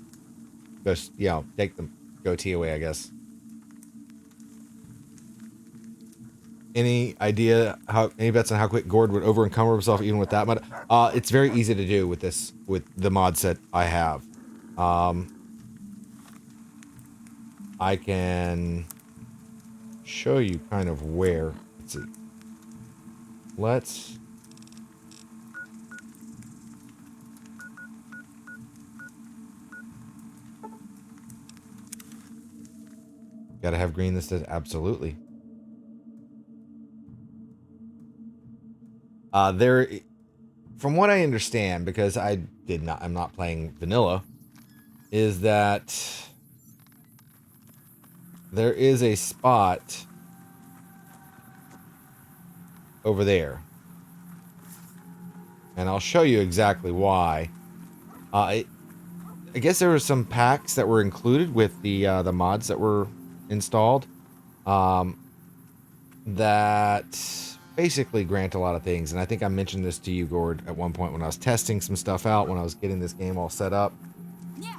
Speaker 1: Just, you know, take the goatee away, I guess. Any idea any bets on how quick Gord would over encumber himself even with that mod? It's very easy to do with the mod set I have. I can show you kind of where. Let's see. Let's gotta have green. This does absolutely. There, from what I understand, because I'm not playing vanilla, is that there is a spot over there, and I'll show you exactly why. I guess there were some packs that were included with the mods that were installed, that basically grant a lot of things. And I think I mentioned this to you, Gord, at one point when I was testing some stuff out, when I was getting this game all set up. Yeah.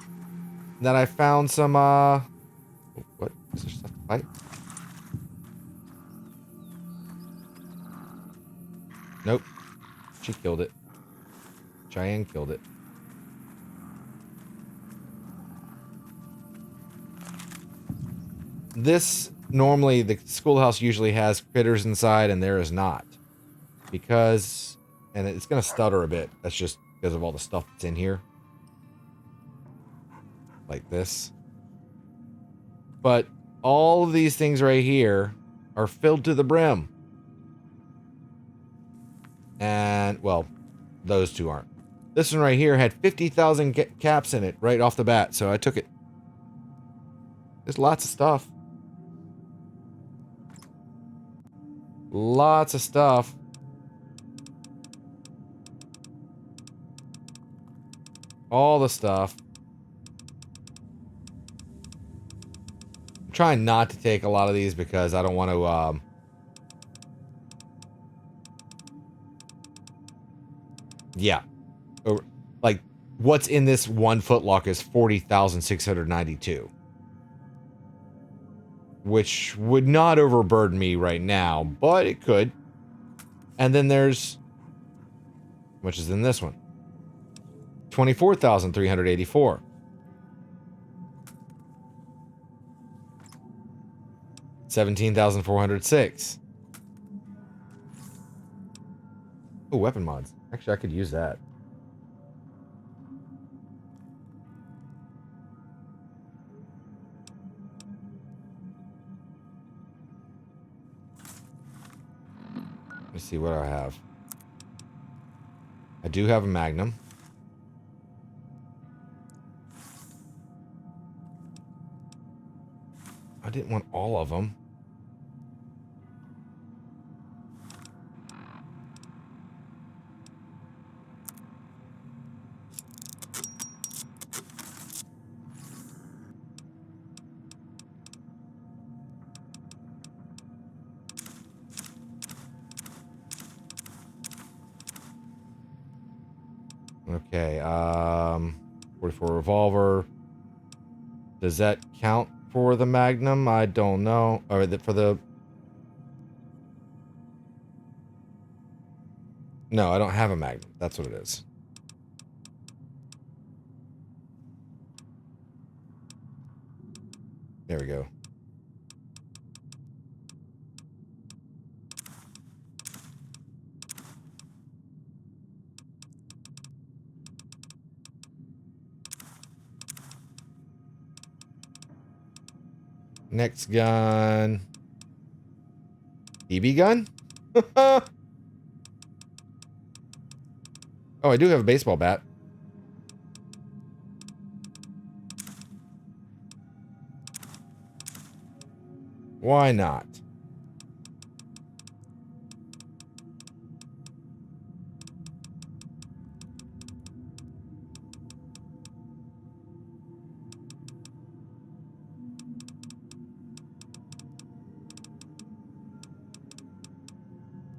Speaker 1: That I found some, what? Is there stuff to fight? Nope. She killed it. Cheyenne killed it. This, normally, the schoolhouse usually has critters inside, and there is not. Because, and it's going to stutter a bit. That's just because of all the stuff that's in here. Like this. But all of these things right here are filled to the brim. And, well, those two aren't. This one right here had 50,000 caps in it right off the bat, so I took it. There's lots of stuff. Lots of stuff. All the stuff. I'm trying not to take a lot of these because I don't want to, yeah. Like, what's in this one footlock is 40,692. Which would not overburden me right now, but it could. And then there's, which is in this one, 24,384. $17,406. Oh, weapon mods. Actually, I could use that. Let's see what I have. I do have a Magnum. I didn't want all of them. Okay, 44 revolver. Does that count for the Magnum? I don't know. Or for the... No, I don't have a Magnum. That's what it is. There we go. Next gun. BB gun? Oh, I do have a baseball bat. Why not?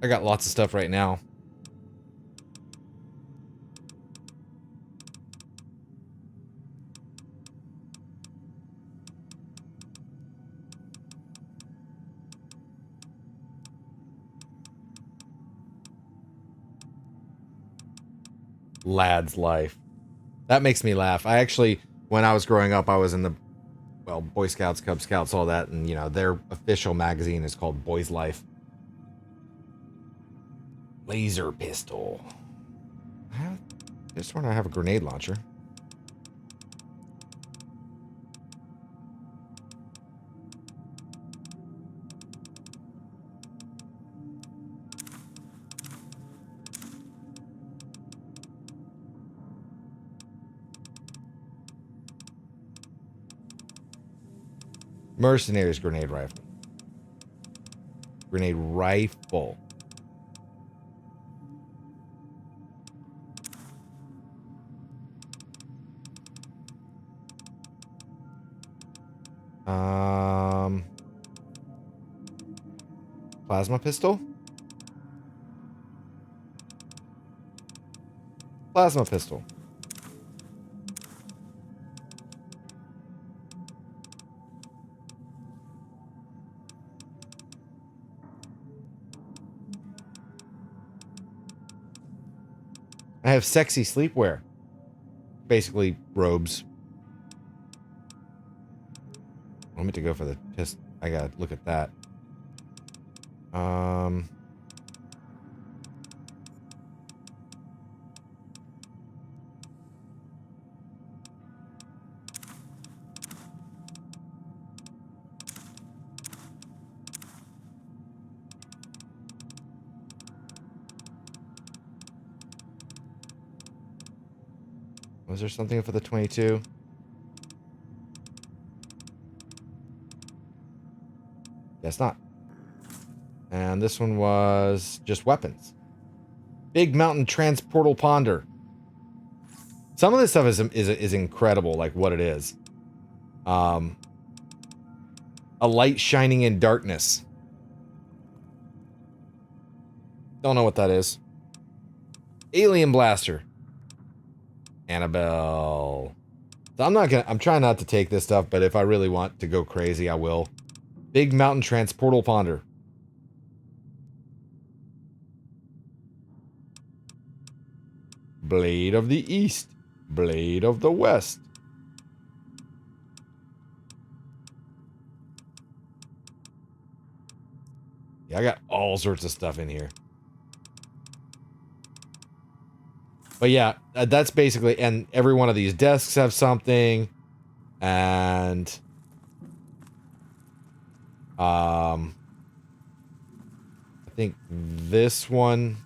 Speaker 1: I got lots of stuff right now. Lad's life. That makes me laugh. I actually, when I was growing up, I was in the, well, Boy Scouts, Cub Scouts, all that, and, you know, their official magazine is called Boy's Life. Laser pistol. This one I have a grenade launcher. Mercenaries grenade rifle. Grenade rifle. Plasma pistol? Plasma pistol. I have sexy sleepwear. Basically, robes. I meant to go for the pistol. I gotta look at that. Was there something for the 22? Guess not. And this one was just weapons. Big Mountain Transportal Ponder. Some of this stuff is incredible, like what it is. A light shining in darkness. Don't know what that is. Alien Blaster. Annabelle. So I'm trying not to take this stuff, but if I really want to go crazy, I will. Big Mountain Transportal Ponder. Blade of the East. Blade of the West. Yeah, I got all sorts of stuff in here. But yeah, that's basically, and every one of these desks have something, and I think this one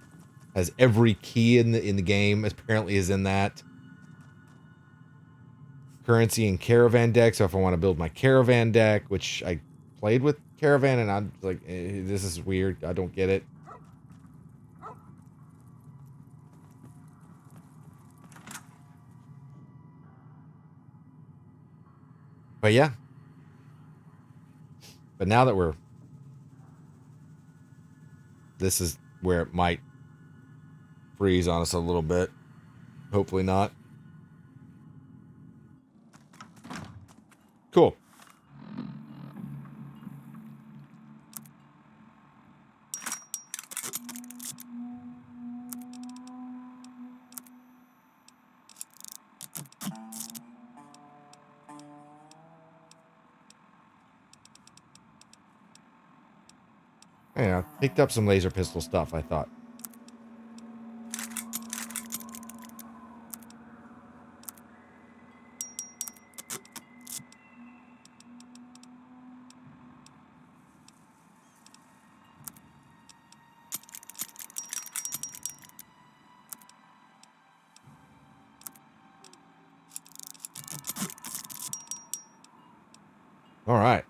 Speaker 1: has every key in the game. Apparently, is in that currency and caravan deck. So if I want to build my caravan deck, which I played with caravan, and I'm like, this is weird. I don't get it. But yeah. But now that this is where it might freeze on us a little bit. Hopefully not. Cool. Yeah, picked up some laser pistol stuff, I thought. All right.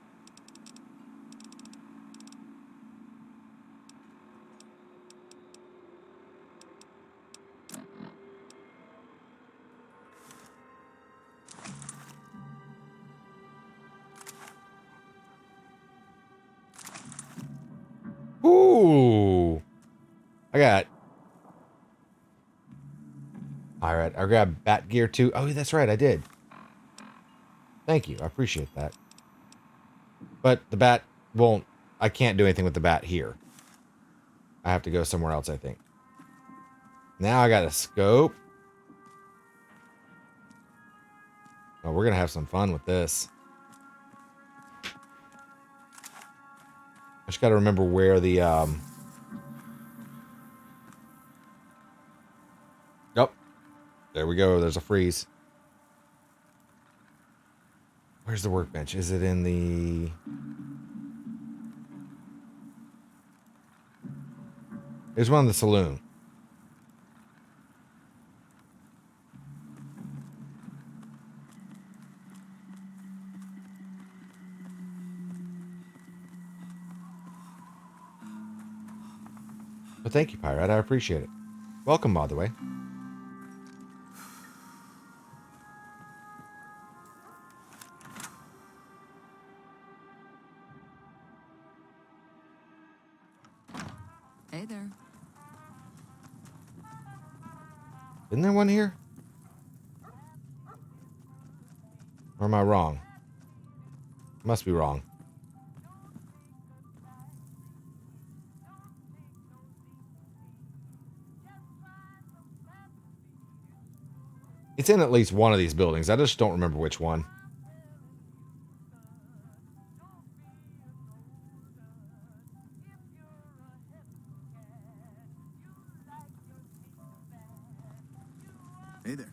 Speaker 1: Ooh. I got... Alright, I grabbed bat gear too. Oh, that's right, I did. Thank you, I appreciate that. But the bat won't... I can't do anything with the bat here. I have to go somewhere else, I think. Now I got a scope. Oh, we're gonna have some fun with this. I just gotta remember where the, Oh, there we go. There's a freeze. Where's the workbench? Is it in the... There's one in the saloon. But thank you, Pirate. I appreciate it. Welcome, by the way.
Speaker 10: Hey there.
Speaker 1: Isn't there one here? Or am I wrong? Must be wrong. It's in at least one of these buildings. I just don't remember which one.
Speaker 5: Hey there.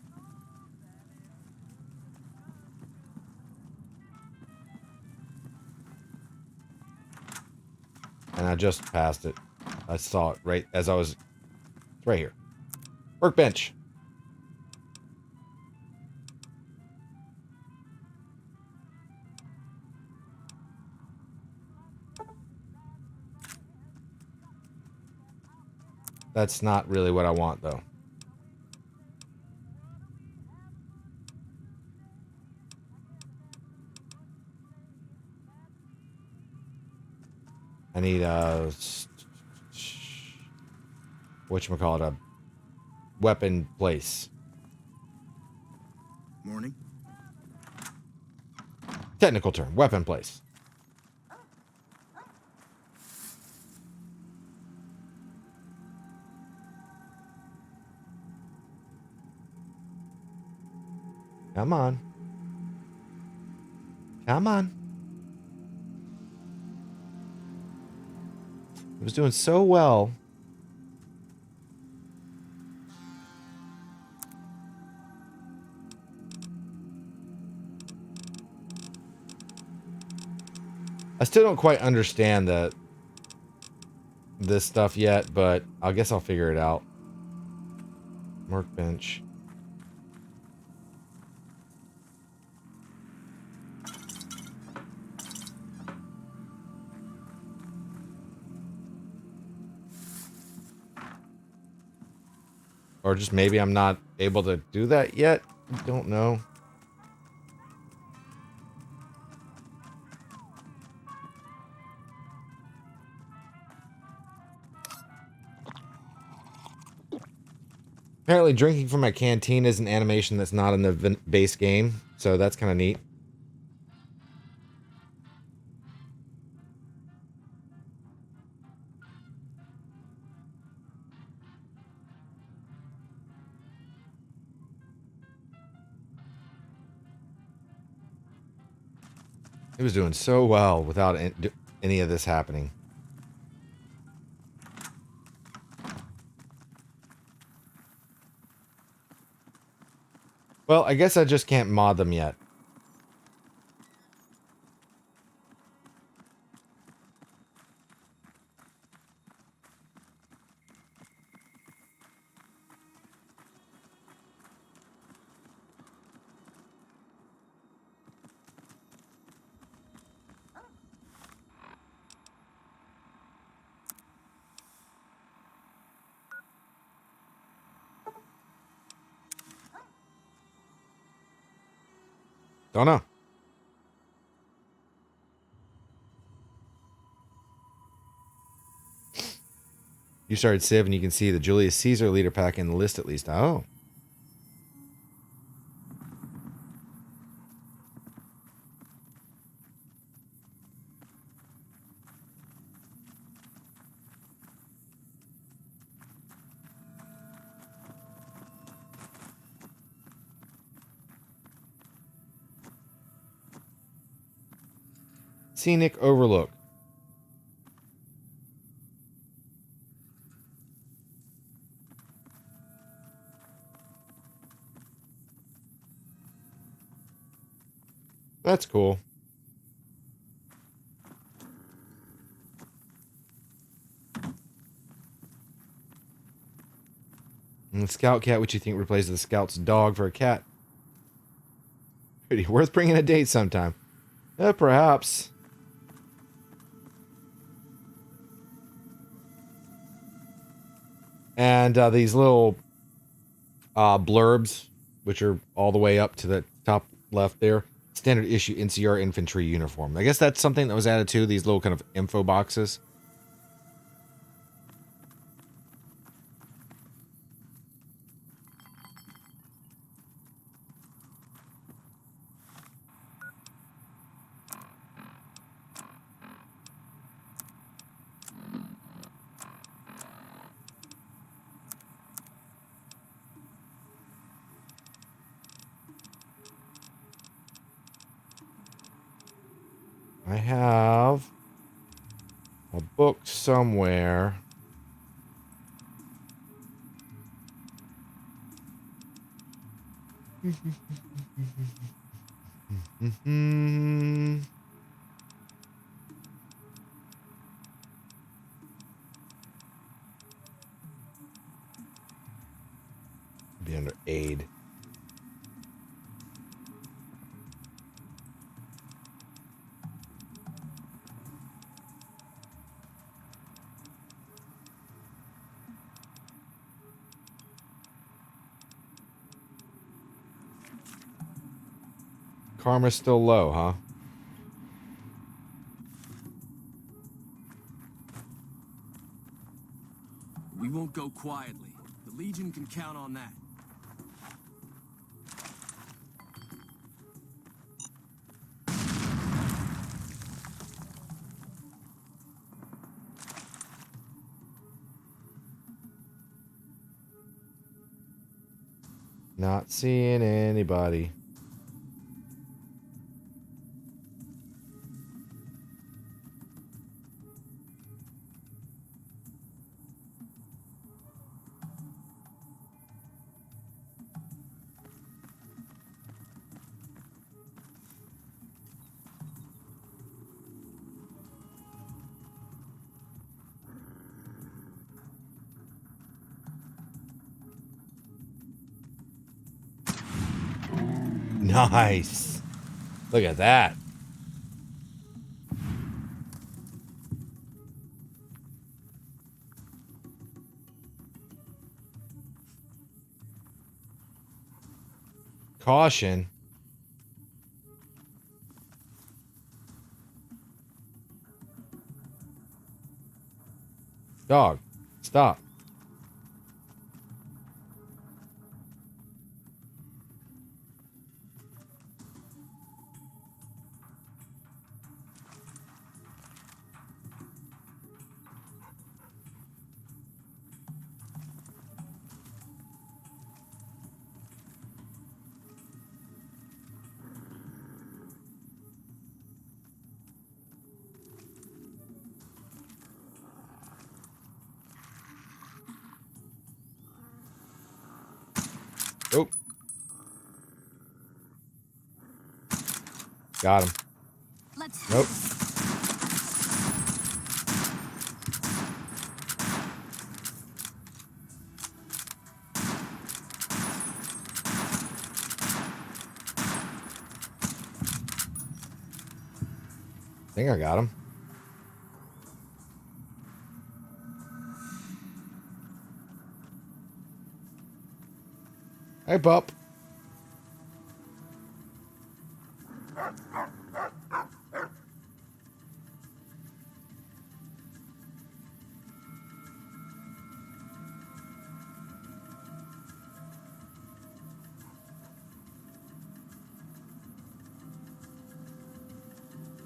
Speaker 1: And I just passed it. I saw it right as I was... It's right here. Workbench. That's not really what I want, though. I need a... whatchamacallit, a weapon place.
Speaker 5: Morning.
Speaker 1: Technical term, weapon place. Come on. Come on. It was doing so well. I still don't quite understand this stuff yet, but I guess I'll figure it out. Workbench. Or just maybe I'm not able to do that yet. I don't know. Apparently drinking from my canteen is an animation that's not in the base game, so that's kind of neat. It was doing so well without any of this happening. Well, I guess I just can't mod them yet. Don't know. You started Civ, and you can see the Julius Caesar leader pack in the list at least. Oh. Scenic Overlook. That's cool. And the scout cat, which you think replaces the scout's dog for a cat. Pretty worth bringing a date sometime. Perhaps. And these little blurbs, which are all the way up to the top left there. Standard issue NCR infantry uniform. I guess that's something that was added to these little kind of info boxes. I have a book somewhere. Be under aid. Karma's still low, huh?
Speaker 3: We won't go quietly. The Legion can count on that.
Speaker 1: Not seeing anybody. Nice. Look at that. Caution. Dog, stop. Oh. Got him. Nope. I think I got him. Hey, pup.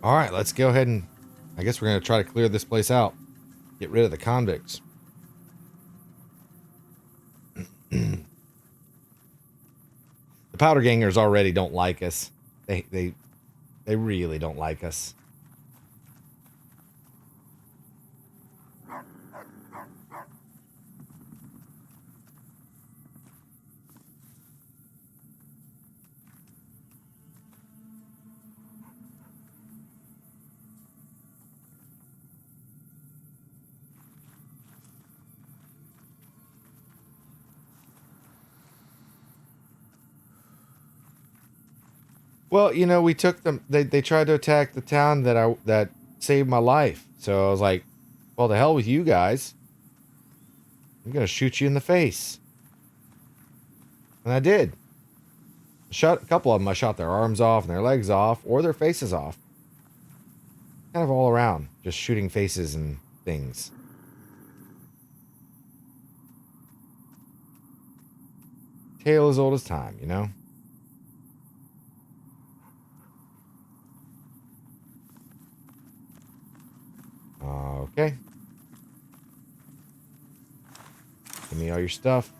Speaker 1: All right, let's go ahead and I guess we're going to try to clear this place out. Get rid of the convicts. The powder gangers already don't like us. They really don't like us. Well, you know, we took them. They tried to attack the town that saved my life. So I was like, "Well, the hell with you guys! I'm gonna shoot you in the face." And I did. Shot a couple of them. I shot their arms off and their legs off, or their faces off. Kind of all around, just shooting faces and things. Tale as old as time, you know. Okay. Give me all your stuff.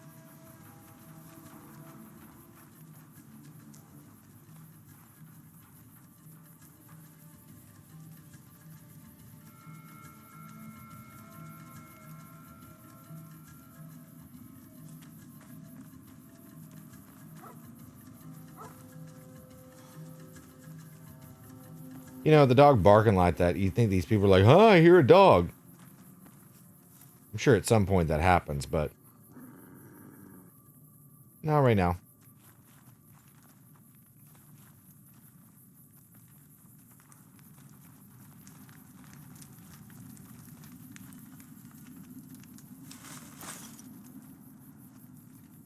Speaker 1: You know, the dog barking like that, you think these people are like, huh, I hear a dog. I'm sure at some point that happens, but not right now.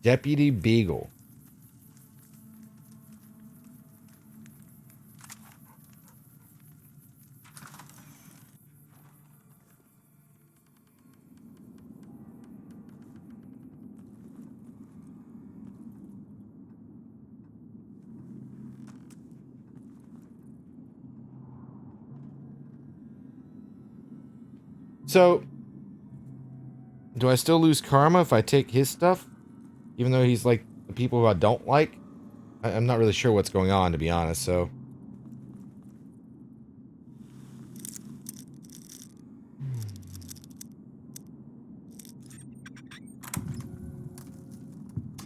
Speaker 1: Deputy Beagle. So, do I still lose karma if I take his stuff? Even though he's like the people who I don't like? I'm not really sure what's going on, to be honest, so.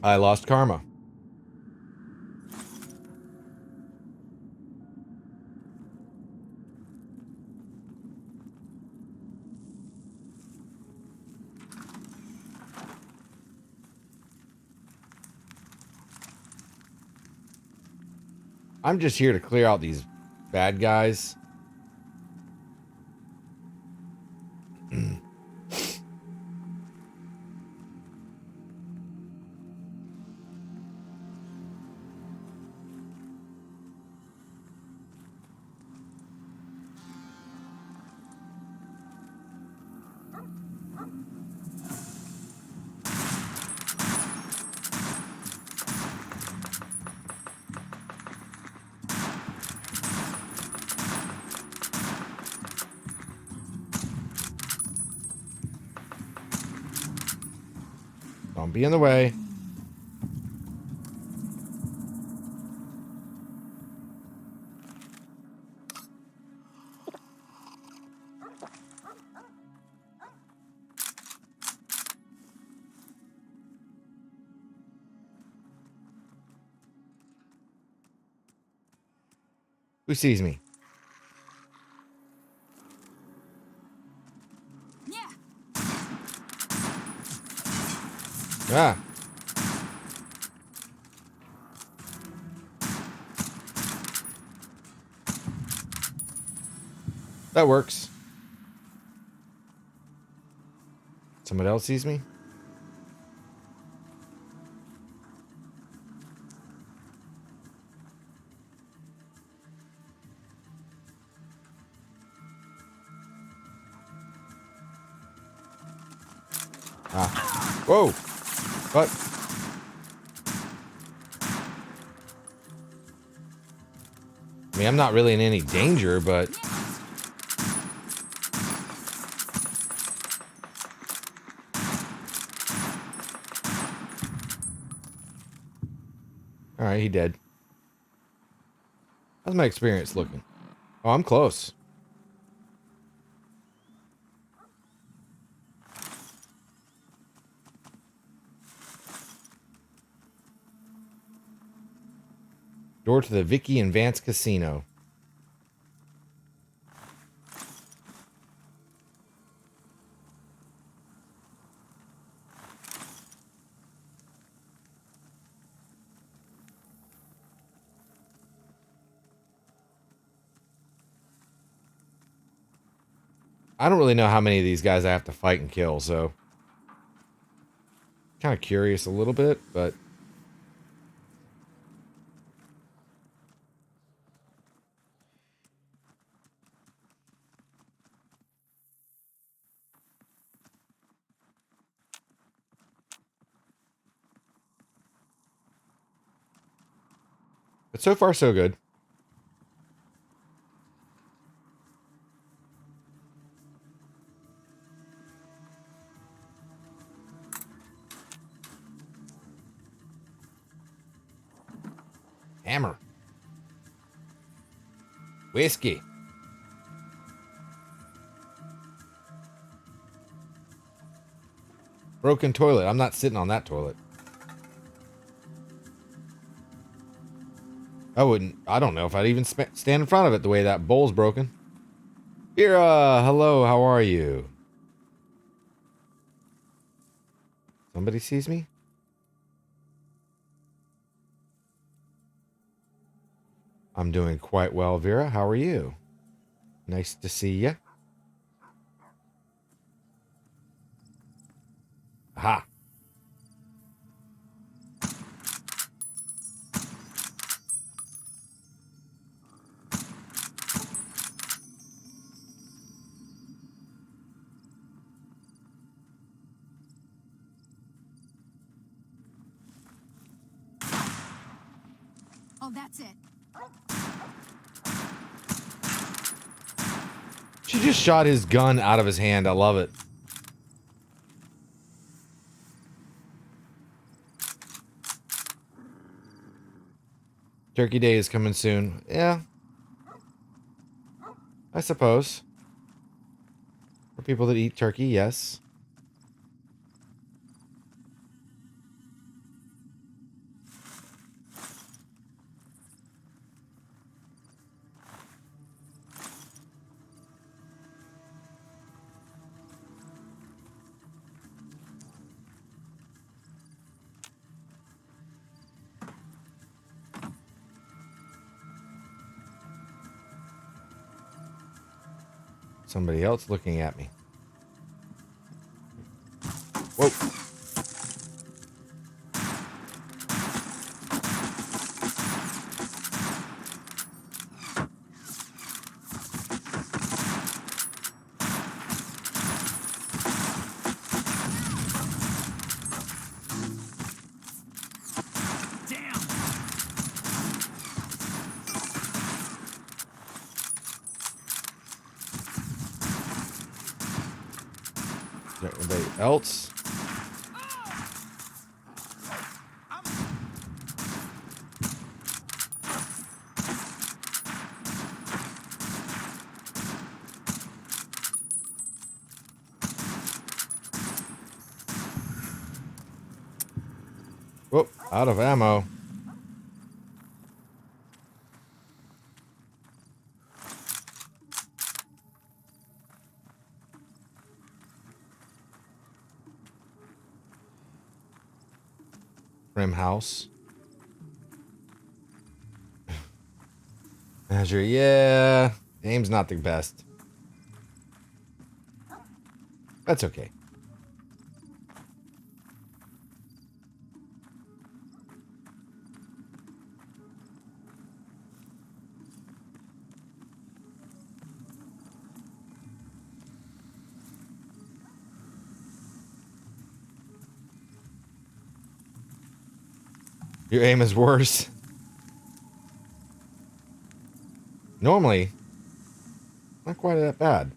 Speaker 1: I lost karma. I'm just here to clear out these bad guys. Don't be in the way. Who sees me? Ah. That works. Someone else sees me? Ah. Whoa. What? I mean, I'm not really in any danger, but... Alright, he dead. How's my experience looking? Oh, I'm close. Door to the Vicky and Vance Casino. I don't really know how many of these guys I have to fight and kill, so... kind of curious a little bit, but... but so far, so good. Hammer. Whiskey. Broken toilet. I'm not sitting on that toilet. I don't know if I'd even stand in front of it the way that bowl's broken. Vera, hello, how are you? Somebody sees me? I'm doing quite well, Vera. How are you? Nice to see you. Aha.
Speaker 8: Oh, that's it.
Speaker 1: She just shot his gun out of his hand. I love it. Turkey Day is coming soon. Yeah. I suppose. For people that eat turkey, yes. Somebody else looking at me. Whoa. Anybody else? Whoop, out of ammo. Rim house. Azure, yeah. Aim's not the best. That's okay. Your aim is worse. Normally, not quite that bad.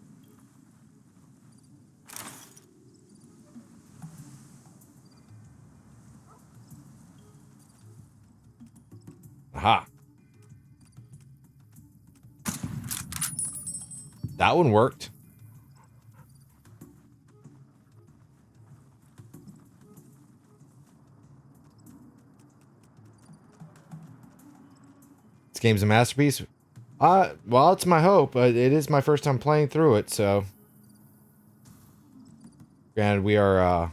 Speaker 1: Aha. That one worked. This game's a masterpiece. Well, it's my hope. It is my first time playing through it, so. Granted, we are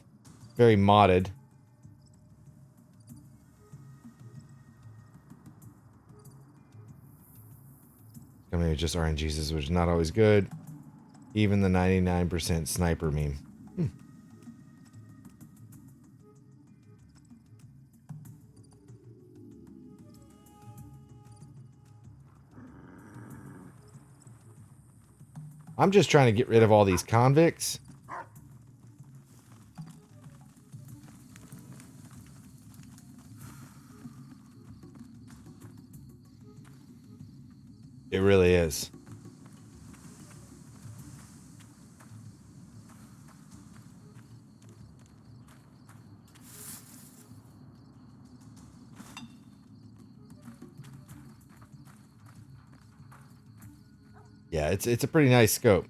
Speaker 1: very modded. I mean, it's just RNGs, which is not always good. Even the 99% sniper meme. I'm just trying to get rid of all these convicts. It really is. Yeah, it's a pretty nice scope.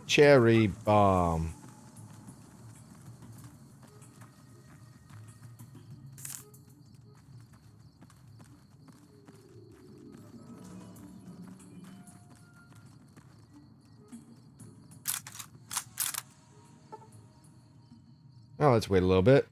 Speaker 1: Cherry bomb. Oh, let's wait a little bit.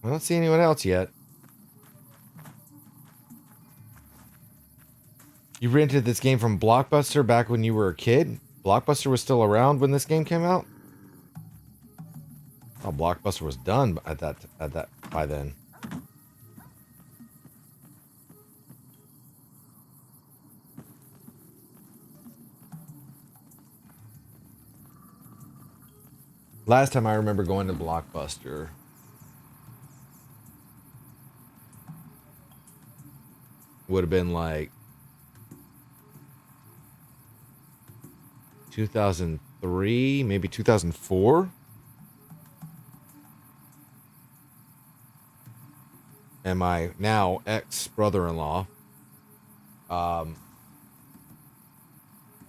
Speaker 1: I don't see anyone else yet. You rented this game from Blockbuster back when you were a kid? Blockbuster was still around when this game came out? Oh, Blockbuster was done by then. Last time I remember going to Blockbuster would have been like 2003, maybe 2004. And my now ex-brother-in-law,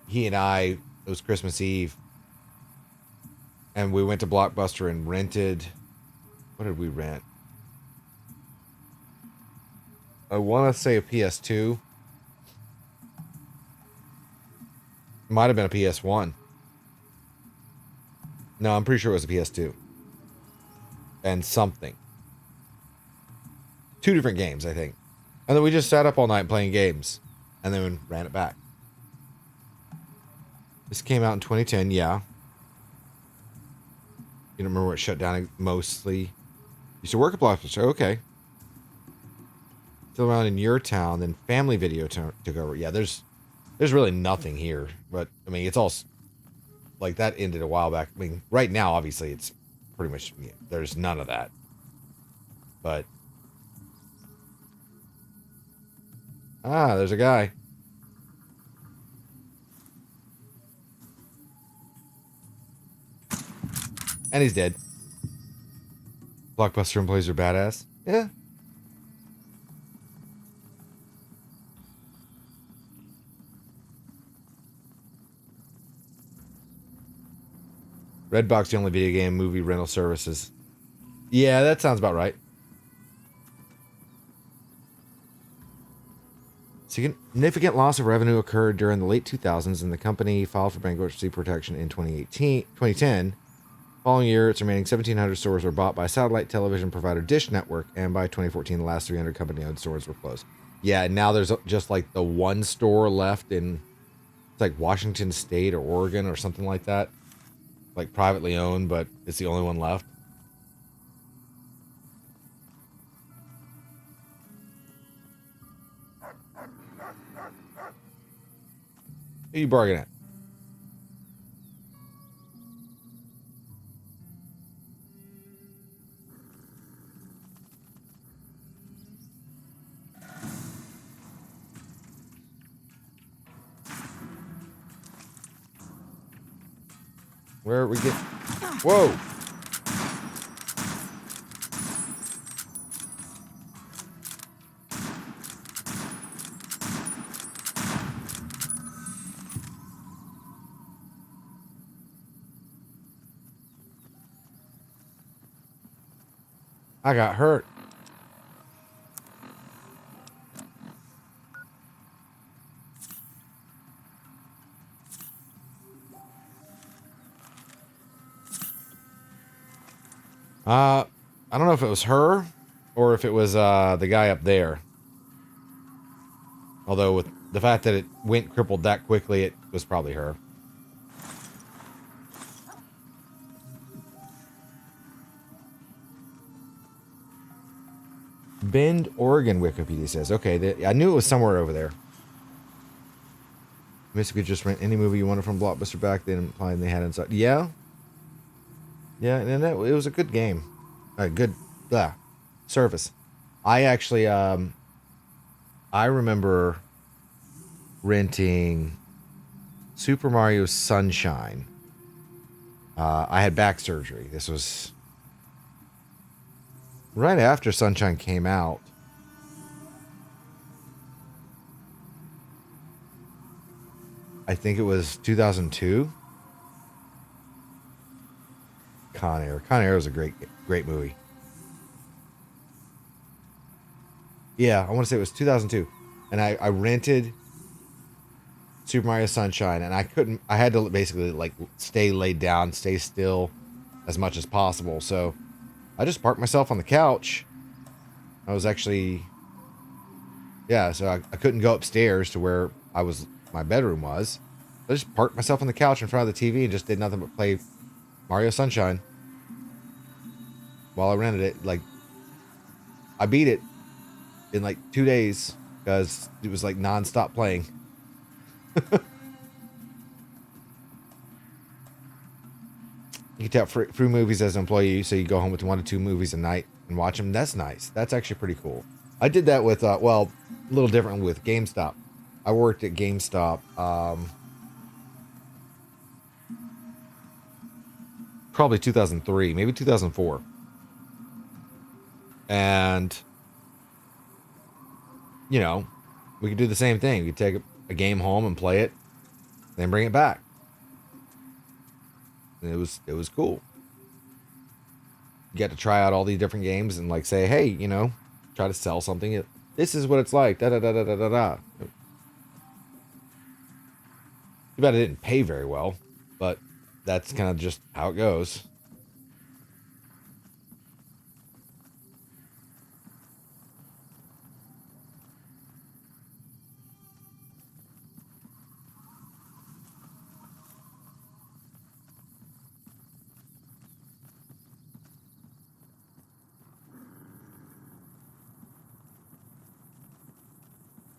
Speaker 1: he and I, it was Christmas Eve, and we went to Blockbuster and rented, what did we rent? I want to say a PS2. Might have been a PS1. No, I'm pretty sure it was a PS2. And something. 2 different games, I think. And then we just sat up all night playing games. And then ran it back. This came out in 2010, yeah. You don't remember what shut down mostly? Used to work at Blockbuster, okay. Still around in your town, then Family Video took over. Yeah, there's really nothing here. But, I mean, it's all... Like, that ended a while back. I mean, right now, obviously, it's pretty much... Yeah, there's none of that. But... Ah, there's a guy. And he's dead. Blockbuster employees are badass. Yeah. Redbox, the only video game movie rental services. Yeah, that sounds about right. Significant loss of revenue occurred during the late 2000s, and the company filed for bankruptcy protection in 2010. Following year, its remaining 1,700 stores were bought by satellite television provider Dish Network, and by 2014, the last 300 company-owned stores were closed. Yeah, and now there's just like the one store left in, it's like Washington State or Oregon or something like that. Like privately owned, but it's the only one left. Who you bargaining at? Where are we get? Whoa! I got hurt. I don't know if it was her or if it was the guy up there. Although with the fact that it went crippled that quickly, it was probably her. Bend, Oregon, Wikipedia says. Okay, I knew it was somewhere over there. Miss could just rent any movie you wanted from Blockbuster back then, implying they had inside. Yeah. Yeah, and it was a good game. A good service. I actually, I remember renting Super Mario Sunshine. I had back surgery. This was right after Sunshine came out. I think it was 2002. Con Air. Con Air was a great movie. Yeah, I want to say it was 2002. And I rented Super Mario Sunshine, and I had to basically like stay laid down, stay still as much as possible. So I just parked myself on the couch. I was actually, yeah, so I couldn't go upstairs to where my bedroom was. I just parked myself on the couch in front of the TV and just did nothing but play Mario Sunshine while I rented it. Like, I beat it in like 2 days because it was like non-stop playing. You can tap free movies as an employee, so you go home with 1 to 2 movies a night and watch them. That's nice. That's actually pretty cool. I did that with, well, a little different with GameStop. I worked at GameStop probably 2003, maybe 2004. And, you know, we could do the same thing. You could take a game home and play it, then bring it back. And it was cool. You get to try out all these different games and like say, hey, you know, try to sell something. This is what it's like. Da da da da da da da. Too bad it didn't pay very well, but that's kind of just how it goes.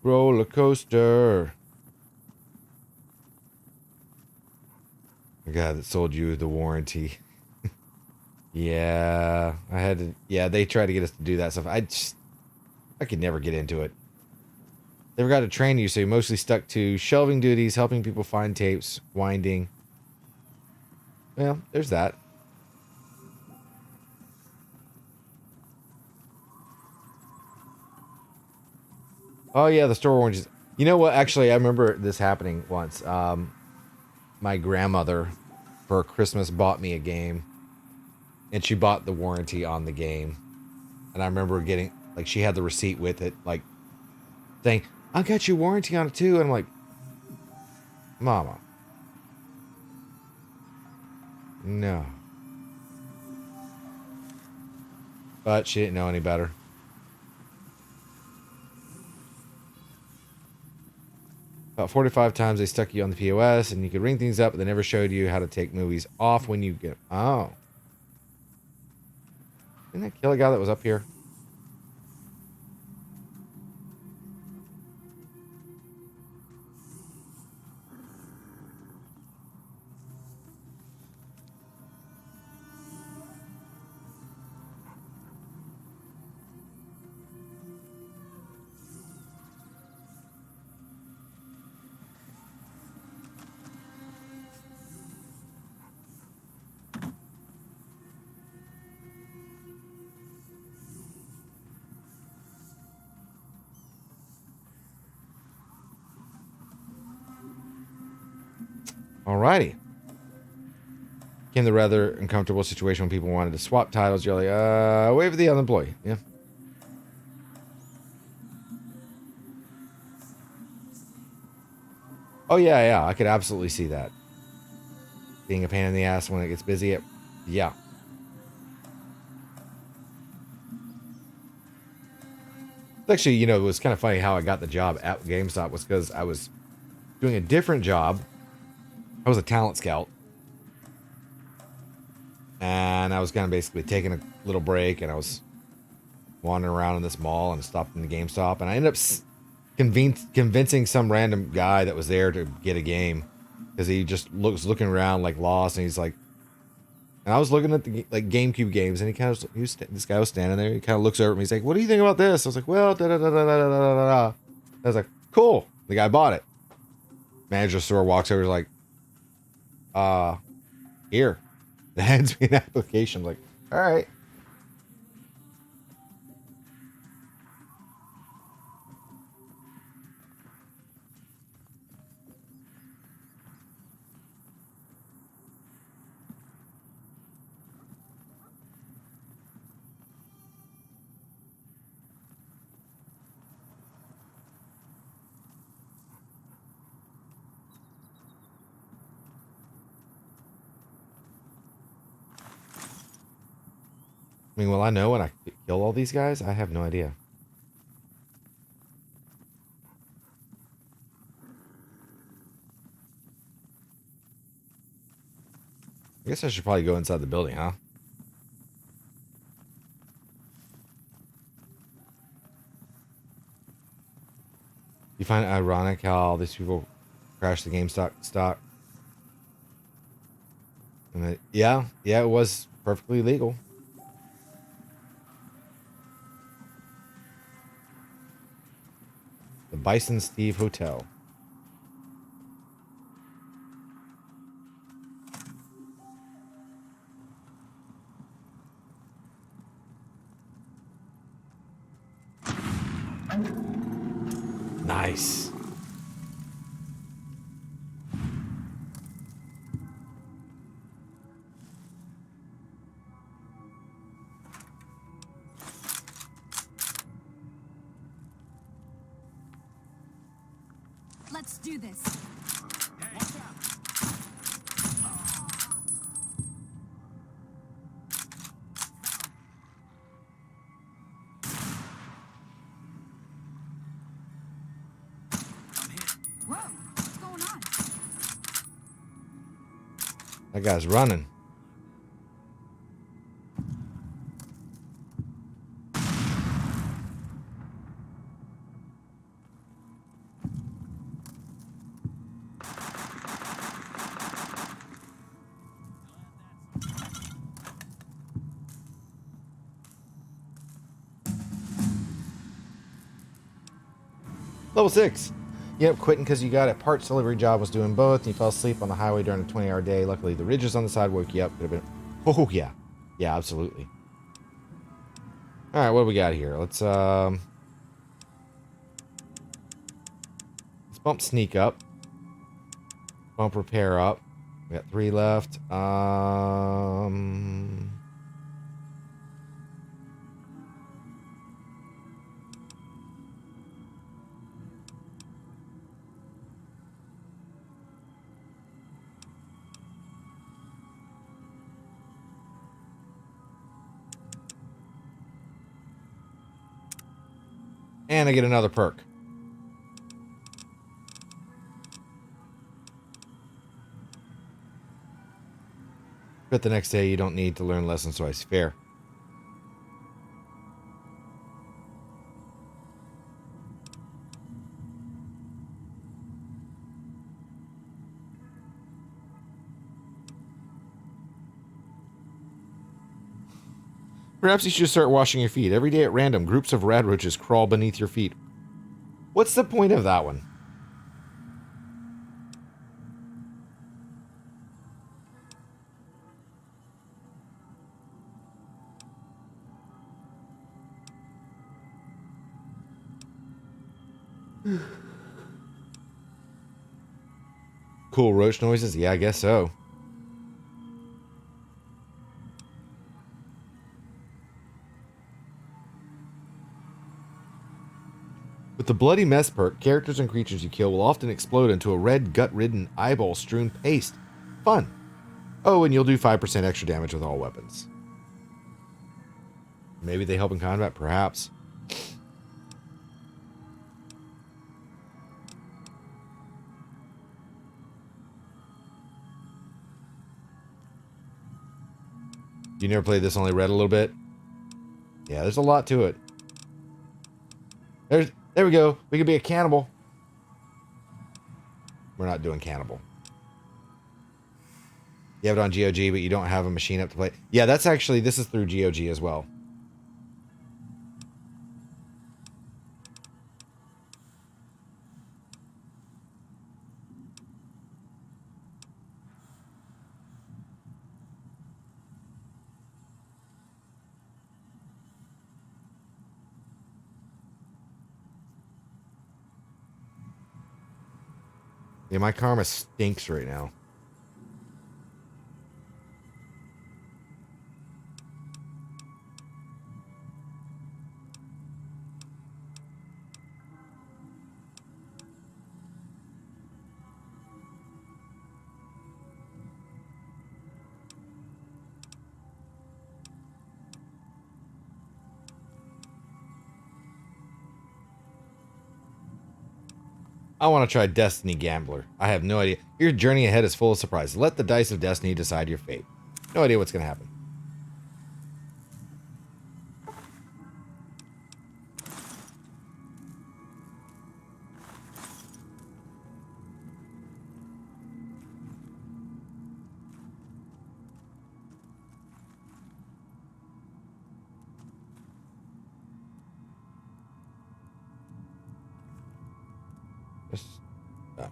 Speaker 1: Roller coaster. The guy that sold you the warranty. Yeah, I had to. Yeah, they tried to get us to do that stuff. I could never get into it. They forgot to train you, so you mostly stuck to shelving duties, helping people find tapes, winding. Well, there's that. Oh yeah, the store oranges. You know what? Actually, I remember this happening once. My grandmother, for Christmas, bought me a game, and she bought the warranty on the game. And I remember getting, like, she had the receipt with it, like, saying, I got your warranty on it too. And I'm like, Mama. No. But she didn't know any better. About 45 times they stuck you on the POS and you could ring things up, but they never showed you how to take movies off when you get... Oh. Didn't that kill a guy that was up here? Alrighty. Came the rather uncomfortable situation when people wanted to swap titles. You're like, wait for the other employee. Yeah. Oh, yeah. I could absolutely see that. Being a pain in the ass when it gets busy. Yeah. Actually, you know, it was kind of funny how I got the job at GameStop was because I was doing a different job. I was a talent scout. And I was kind of basically taking a little break, and I was wandering around in this mall and stopped in the GameStop, and I ended up convincing some random guy that was there to get a game because he just was looking around like lost, and he's like, and I was looking at the like GameCube games, and this guy was standing there. He kind of looks over at me. He's like, "What do you think about this?" I was like, "Well, da da da da da da da da." I was like, "Cool." The guy bought it. Manager of the store walks over, he's like, here. Hands me an application. I'm like, all right. I mean, will I know when I kill all these guys? I have no idea. I guess I should probably go inside the building, huh? You find it ironic how these people crashed the GameStop stock? And yeah, it was perfectly legal. The Bison Steve Hotel. Nice.
Speaker 8: Let's do this. Whoa, what's going on?
Speaker 1: That guy's running. Level 6. You end up quitting because you got a parts delivery job, was doing both, and you fell asleep on the highway during a 20-hour day. Luckily, the ridges on the side woke you up. Could have been... Oh, yeah. Yeah, absolutely. All right, what do we got here? Let's bump sneak up. Bump repair up. We got 3 left. And I get another perk. But the next day, you don't need to learn lessons twice. Fair. Perhaps you should start washing your feet. Every day at random, groups of radroaches crawl beneath your feet. What's the point of that one? Cool roach noises? Yeah, I guess so. With the Bloody Mess perk, characters and creatures you kill will often explode into a red, gut-ridden, eyeball-strewn paste. Fun. Oh, and you'll do 5% extra damage with all weapons. Maybe they help in combat, perhaps. You never played this, only read a little bit? Yeah, there's a lot to it. There we go. We could be a cannibal. We're not doing cannibal. You have it on GOG, but you don't have a machine up to play. Yeah, that's actually, this is through GOG as well. Yeah, my karma stinks right now. I want to try Destiny Gambler. I have no idea. Your journey ahead is full of surprises. Let the dice of destiny decide your fate. No idea what's going to happen. Oh.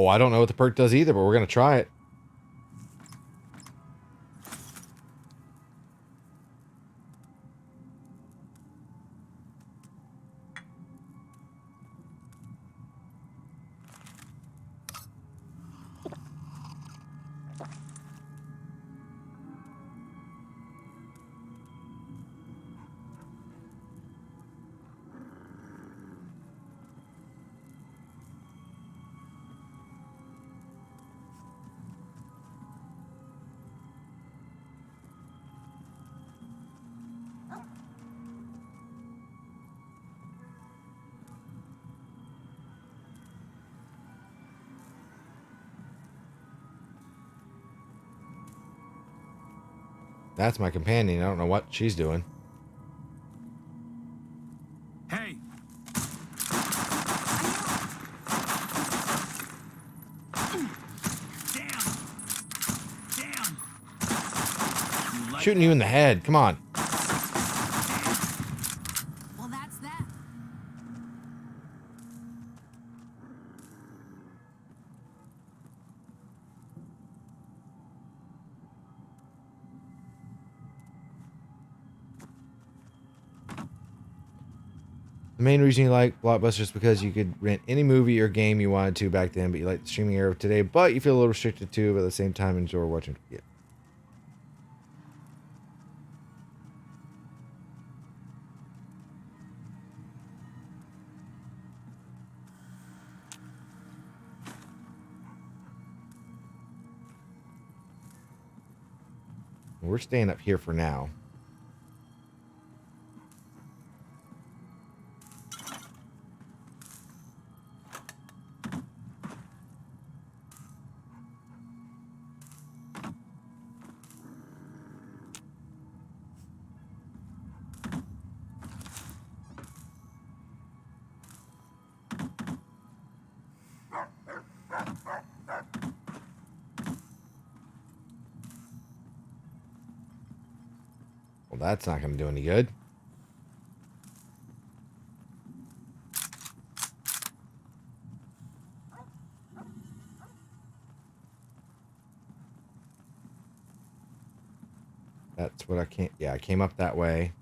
Speaker 1: Oh, I don't know what the perk does either, but we're going to try it. That's my companion. I don't know what she's doing.
Speaker 14: Hey! Damn!
Speaker 1: Shooting you in the head. Come on.
Speaker 8: Well, that's that.
Speaker 1: The main reason you like Blockbuster is because you could rent any movie or game you wanted to back then, but you like the streaming era of today, but you feel a little restricted too, but at the same time enjoy watching it. We're staying up here for now. Well, that's not going to do any good. That's what I can't... Yeah, I came up that way.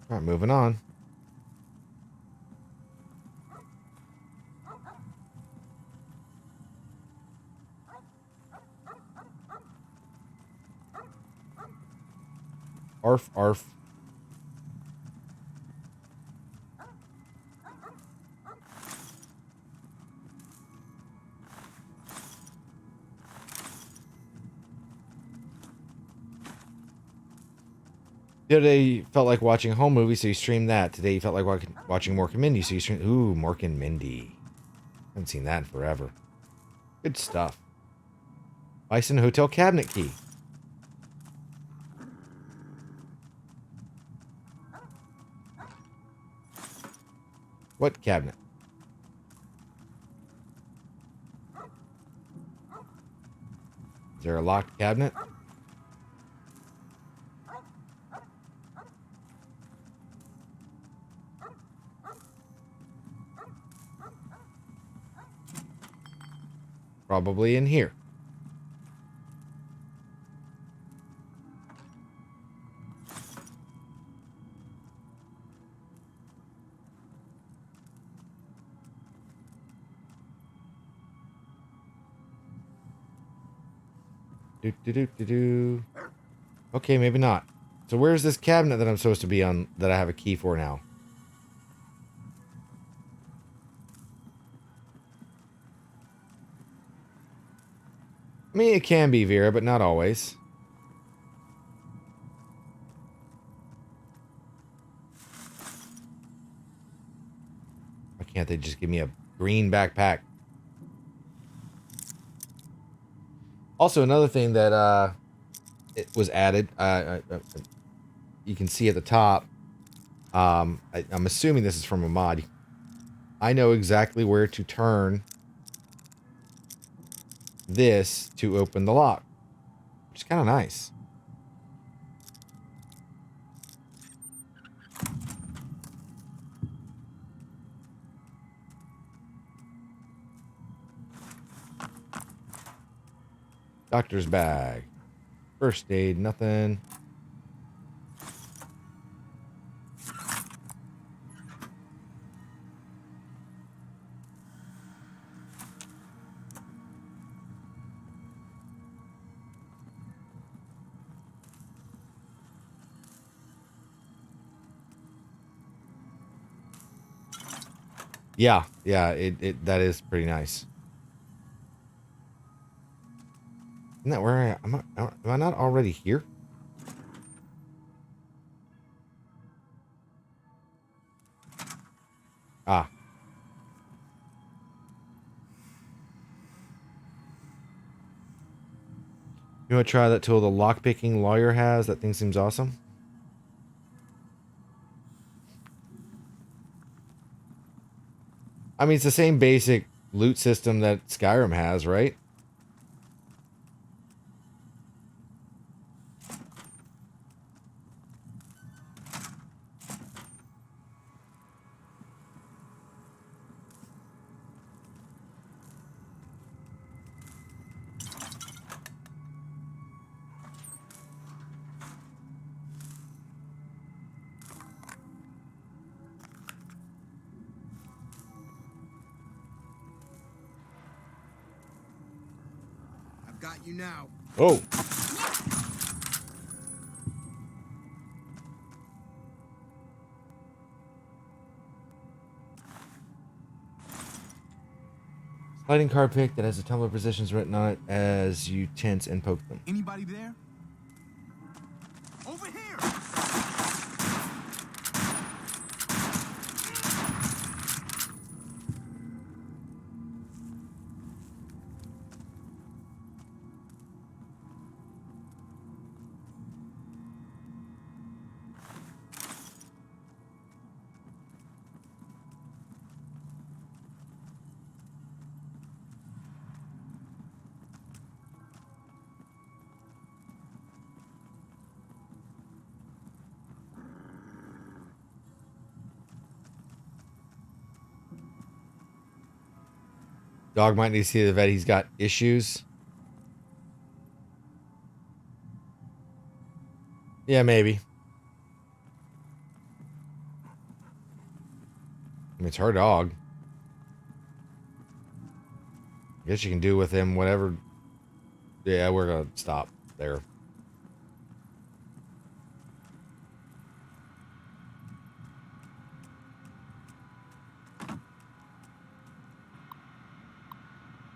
Speaker 1: All right, moving on. Arf, arf. The other day you felt like watching a home movie, so you streamed that. Today you felt like watching Mork and Mindy, so you streamed... Ooh, Mork and Mindy. Haven't seen that in forever. Good stuff. Bison Hotel cabinet key. What cabinet? Is there a locked cabinet? Probably in here. Do. Okay, maybe not. So where's this cabinet that I'm supposed to be on that I have a key for now? I mean, it can be Vera, but not always. Why can't they just give me a green backpack? Also, another thing that it was added, you can see at the top. I'm assuming this is from a mod. I know exactly where to turn this to open the lock, which is kind of nice. Doctor's bag. First aid, nothing. Yeah, that is pretty nice. Isn't that where am I not already here? Ah. You want to try that tool the lockpicking lawyer has? That thing seems awesome. I mean, it's the same basic loot system that Skyrim has, right?
Speaker 5: Got you now.
Speaker 1: Oh. Sliding card pick that has a tumbler positions written on it as you tense and poke them.
Speaker 9: Anybody there? Over here!
Speaker 1: Dog might need to see the vet. He's got issues. Yeah, maybe. I mean, it's her dog. I guess you can do with him whatever. Yeah, we're gonna stop there.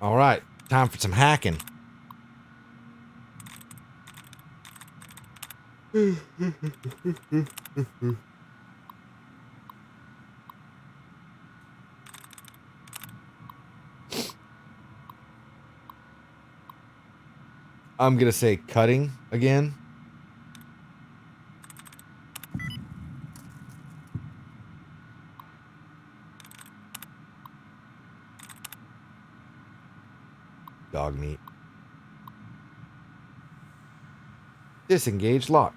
Speaker 1: All right, time for some hacking. I'm gonna say cutting again. Dog meat. Disengage lock.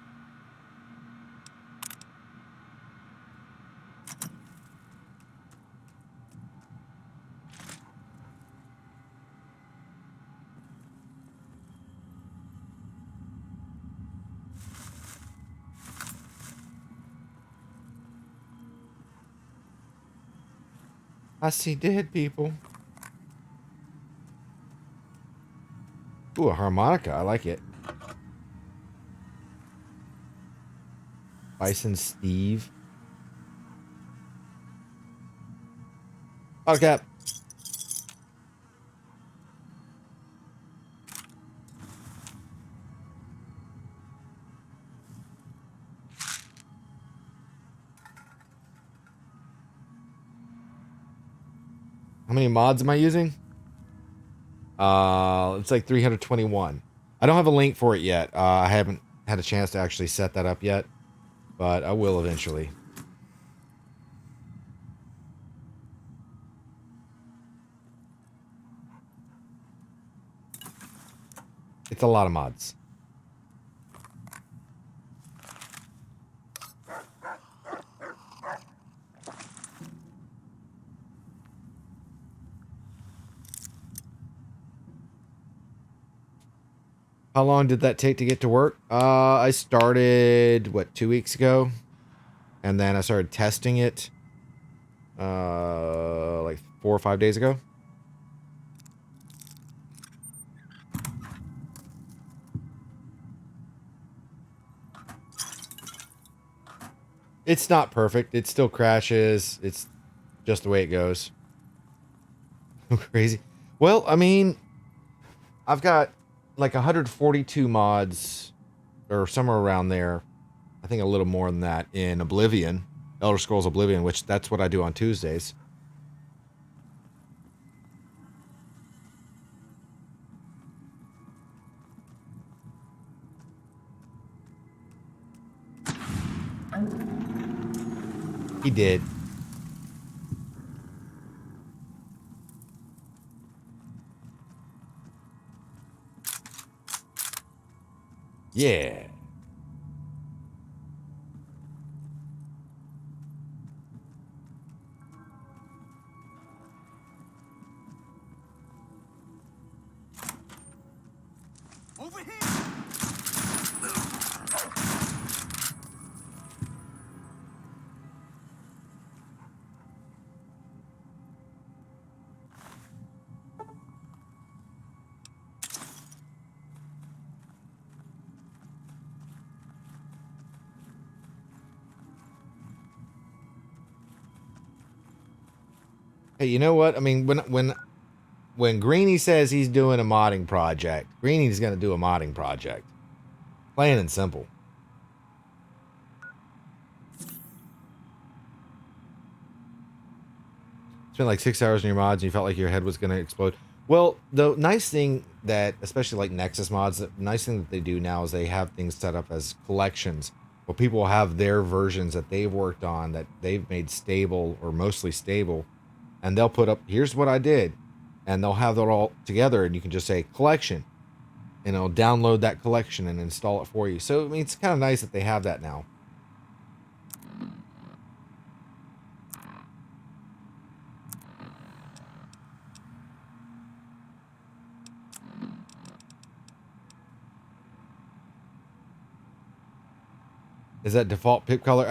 Speaker 1: I see dead people. Ooh, a harmonica. I like it. Bison Steve. Bottle cap. How many mods am I using? It's like 321. I don't have a link for it yet. I haven't had a chance to actually set that up yet, but I will eventually. It's a lot of mods. How long did that take to get to work? I started, what, 2 weeks ago? And then I started testing it, like 4 or 5 days ago. It's not perfect. It still crashes. It's just the way it goes. Crazy. Well, I mean, I've got like 142 mods or somewhere around there. I think a little more than that in Oblivion, Elder Scrolls Oblivion, which that's what I do on Tuesdays. He did. Yeah.
Speaker 9: Over here!
Speaker 1: Hey, you know what? I mean, when Greenie says he's doing a modding project, Greenie's going to do a modding project. Plain and simple. Spent like 6 hours in your mods and you felt like your head was going to explode. Well, the nice thing that, especially like Nexus mods, the nice thing that they do now is they have things set up as collections where people will have their versions that they've worked on that they've made stable or mostly stable. And they'll put up, here's what I did. And they'll have it all together and you can just say collection. And it'll download that collection and install it for you. So, I mean, it's kind of nice that they have that now. Is that default pip color?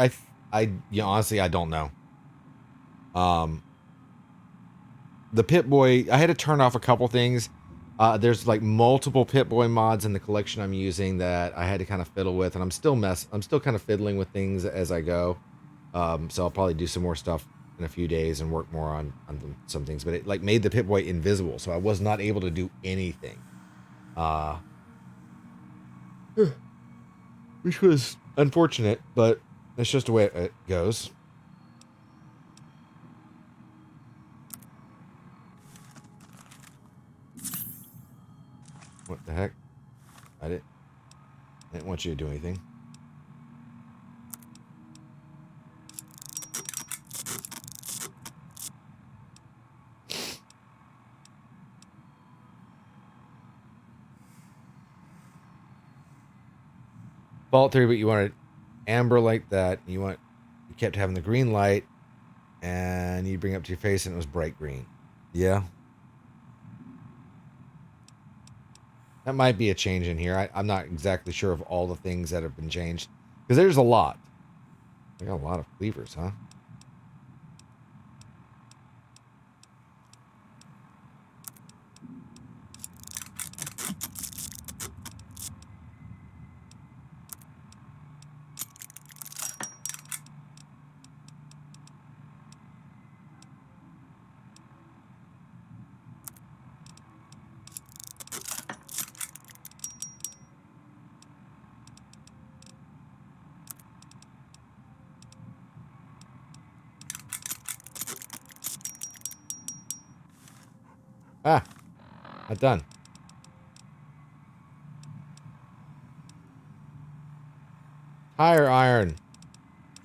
Speaker 1: Honestly, I don't know. The Pip-Boy, I had to turn off a couple things. There's like multiple Pip-Boy mods in the collection I'm using that I had to kind of fiddle with, and I'm still kind of fiddling with things as I go. So I'll probably do some more stuff in a few days and work more on some things. But it like made the Pip-Boy invisible, so I was not able to do anything. Which was unfortunate, but that's just the way it goes. What the heck? I didn't want you to do anything. Vault 3, but you wanted amber like that. You kept having the green light, and you bring it up to your face, and it was bright green. Yeah. That might be a change in here. I'm not exactly sure of all the things that have been changed. Because there's a lot. I got a lot of cleavers, huh? Ah, not done. Higher iron.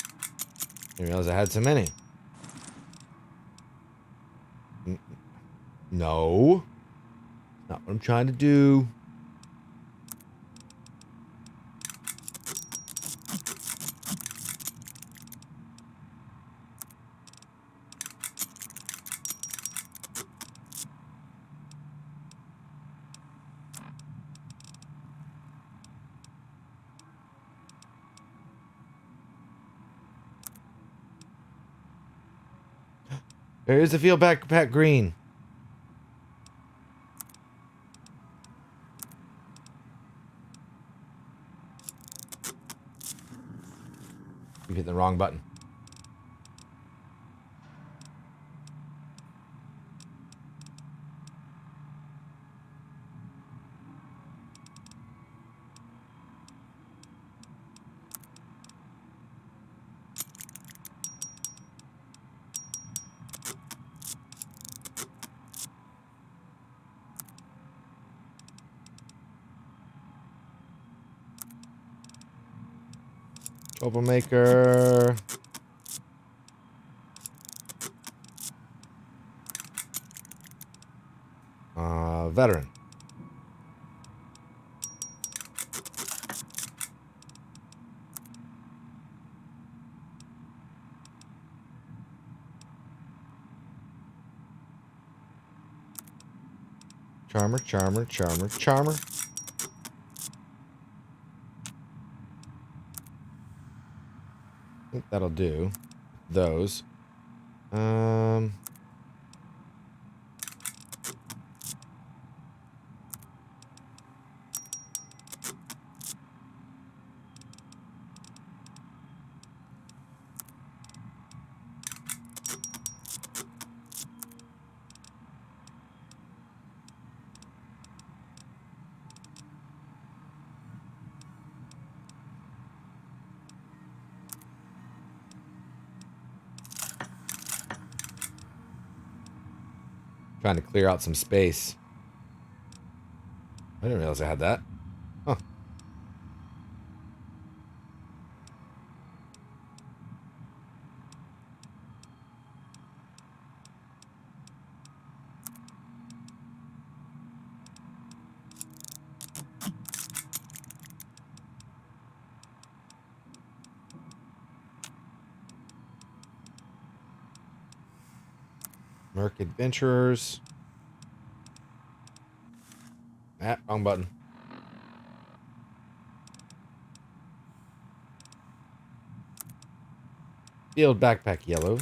Speaker 1: I didn't realize I had so many. No. Not what I'm trying to do. There's the field backpack green. You hit the wrong button. Troublemaker. Veteran. Charmer, charmer, charmer, charmer. I think that'll do. Those. Trying to clear out some space. I didn't realize I had that. Huh. Merc Adventurers. Ah, wrong button. Field backpack yellow,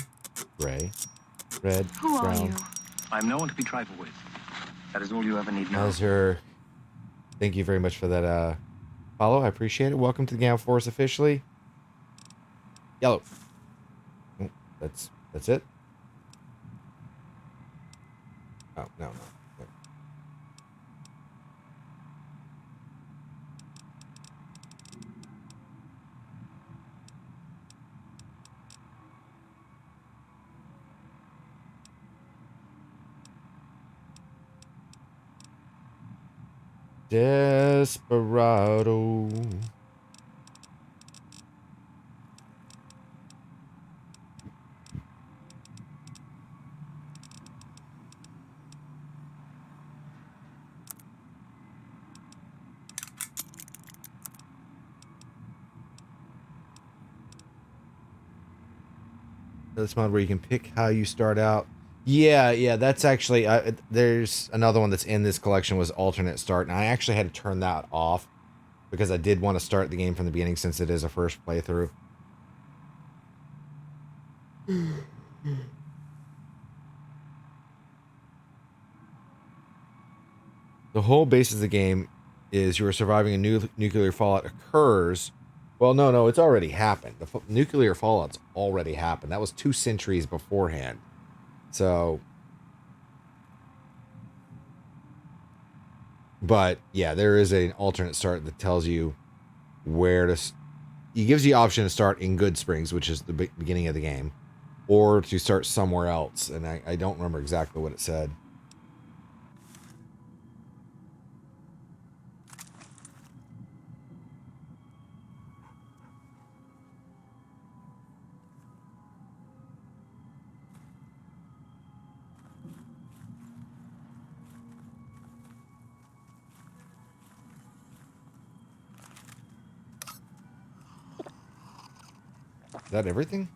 Speaker 1: gray, red,
Speaker 6: Who
Speaker 1: brown.
Speaker 6: are you? I'm no one to be trifled with. That is all you ever need know.
Speaker 1: Azure. Thank you very much for that follow. I appreciate it. Welcome to the Gamma Force officially. Yellow. Oh, that's it. Oh, no. Desperado. This mod where you can pick how you start out. Yeah, that's actually there's another one that's in this collection was alternate start, and I actually had to turn that off because I did want to start the game from the beginning since it is a first playthrough. The whole basis of the game is you are surviving a nuclear fallout occurs. Well, no, it's already happened. The nuclear fallout's already happened. That was 2 centuries beforehand. So, but yeah, there is an alternate start that tells you where to. It gives you the option to start in Good Springs, which is the beginning of the game, or to start somewhere else. And I don't remember exactly what it said. Is that everything?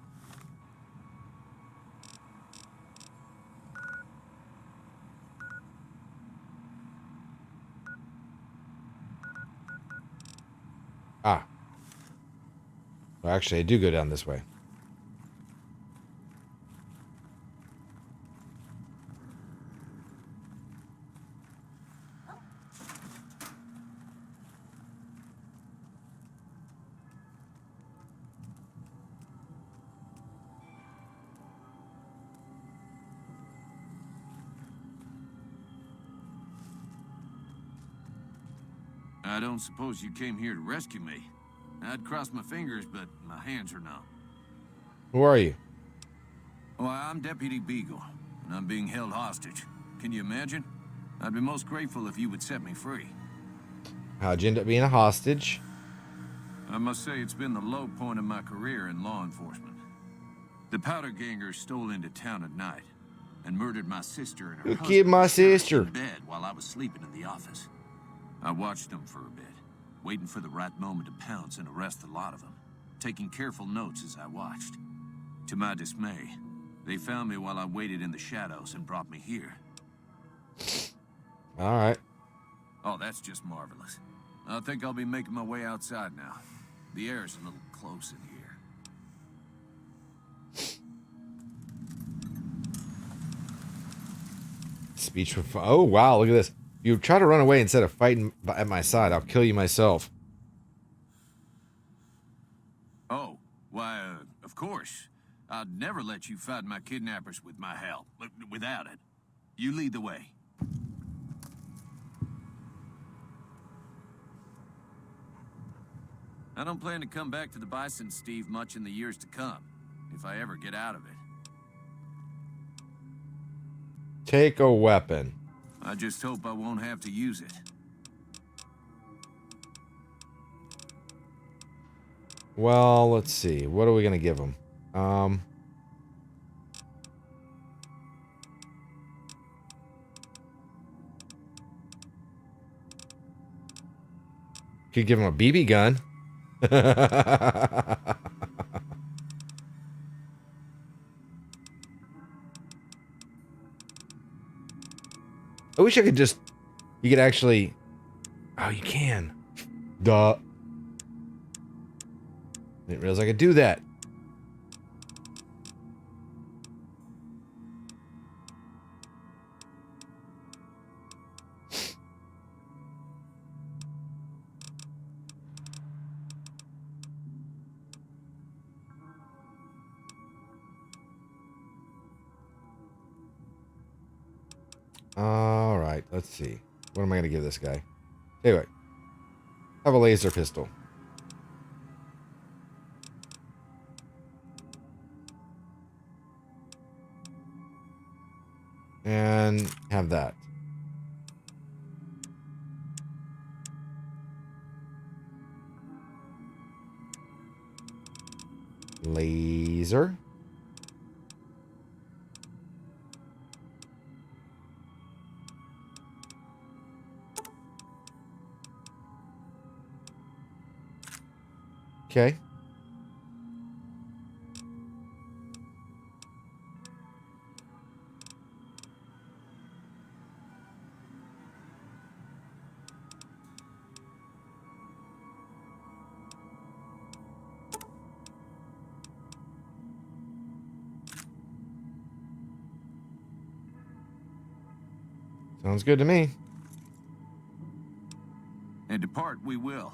Speaker 1: Ah. Well, actually, I do go down this way.
Speaker 15: I don't suppose you came here to rescue me. I'd cross my fingers, but my hands are numb.
Speaker 1: Who are you?
Speaker 15: Well, I'm Deputy Beagle, and I'm being held hostage. Can you imagine? I'd be most grateful if you would set me free.
Speaker 1: How'd you end up being a hostage?
Speaker 15: I must say it's been the low point of my career in law enforcement. The powder gangers stole into town at night and murdered my sister and her
Speaker 1: Who
Speaker 15: husband
Speaker 1: killed my sister?
Speaker 15: in bed while I was sleeping in the office. I watched them for a bit, waiting for the right moment to pounce and arrest the lot of them, taking careful notes as I watched. To my dismay, they found me while I waited in the shadows and brought me here.
Speaker 1: All right.
Speaker 15: Oh, that's just marvelous. I think I'll be making my way outside now. The air's a little close in here.
Speaker 1: Speech for fun. Oh, wow, look at this. You try to run away instead of fighting at my side. I'll kill you myself.
Speaker 15: Oh, why, of course. I'd never let you fight my kidnappers with my help. Without it. You lead the way. I don't plan to come back to the Bison, Steve, much in the years to come, if I ever get out of it.
Speaker 1: Take a weapon.
Speaker 15: I just hope I won't have to use it.
Speaker 1: Well, let's see. What are we going to give him? Could give him a BB gun. I wish I could just... You could actually... Oh, you can. Duh. Didn't realize I could do that. All right, let's see. What am I going to give this guy? Anyway, have a laser pistol. And have that. Laser. Okay. Sounds good to me.
Speaker 15: And depart we will.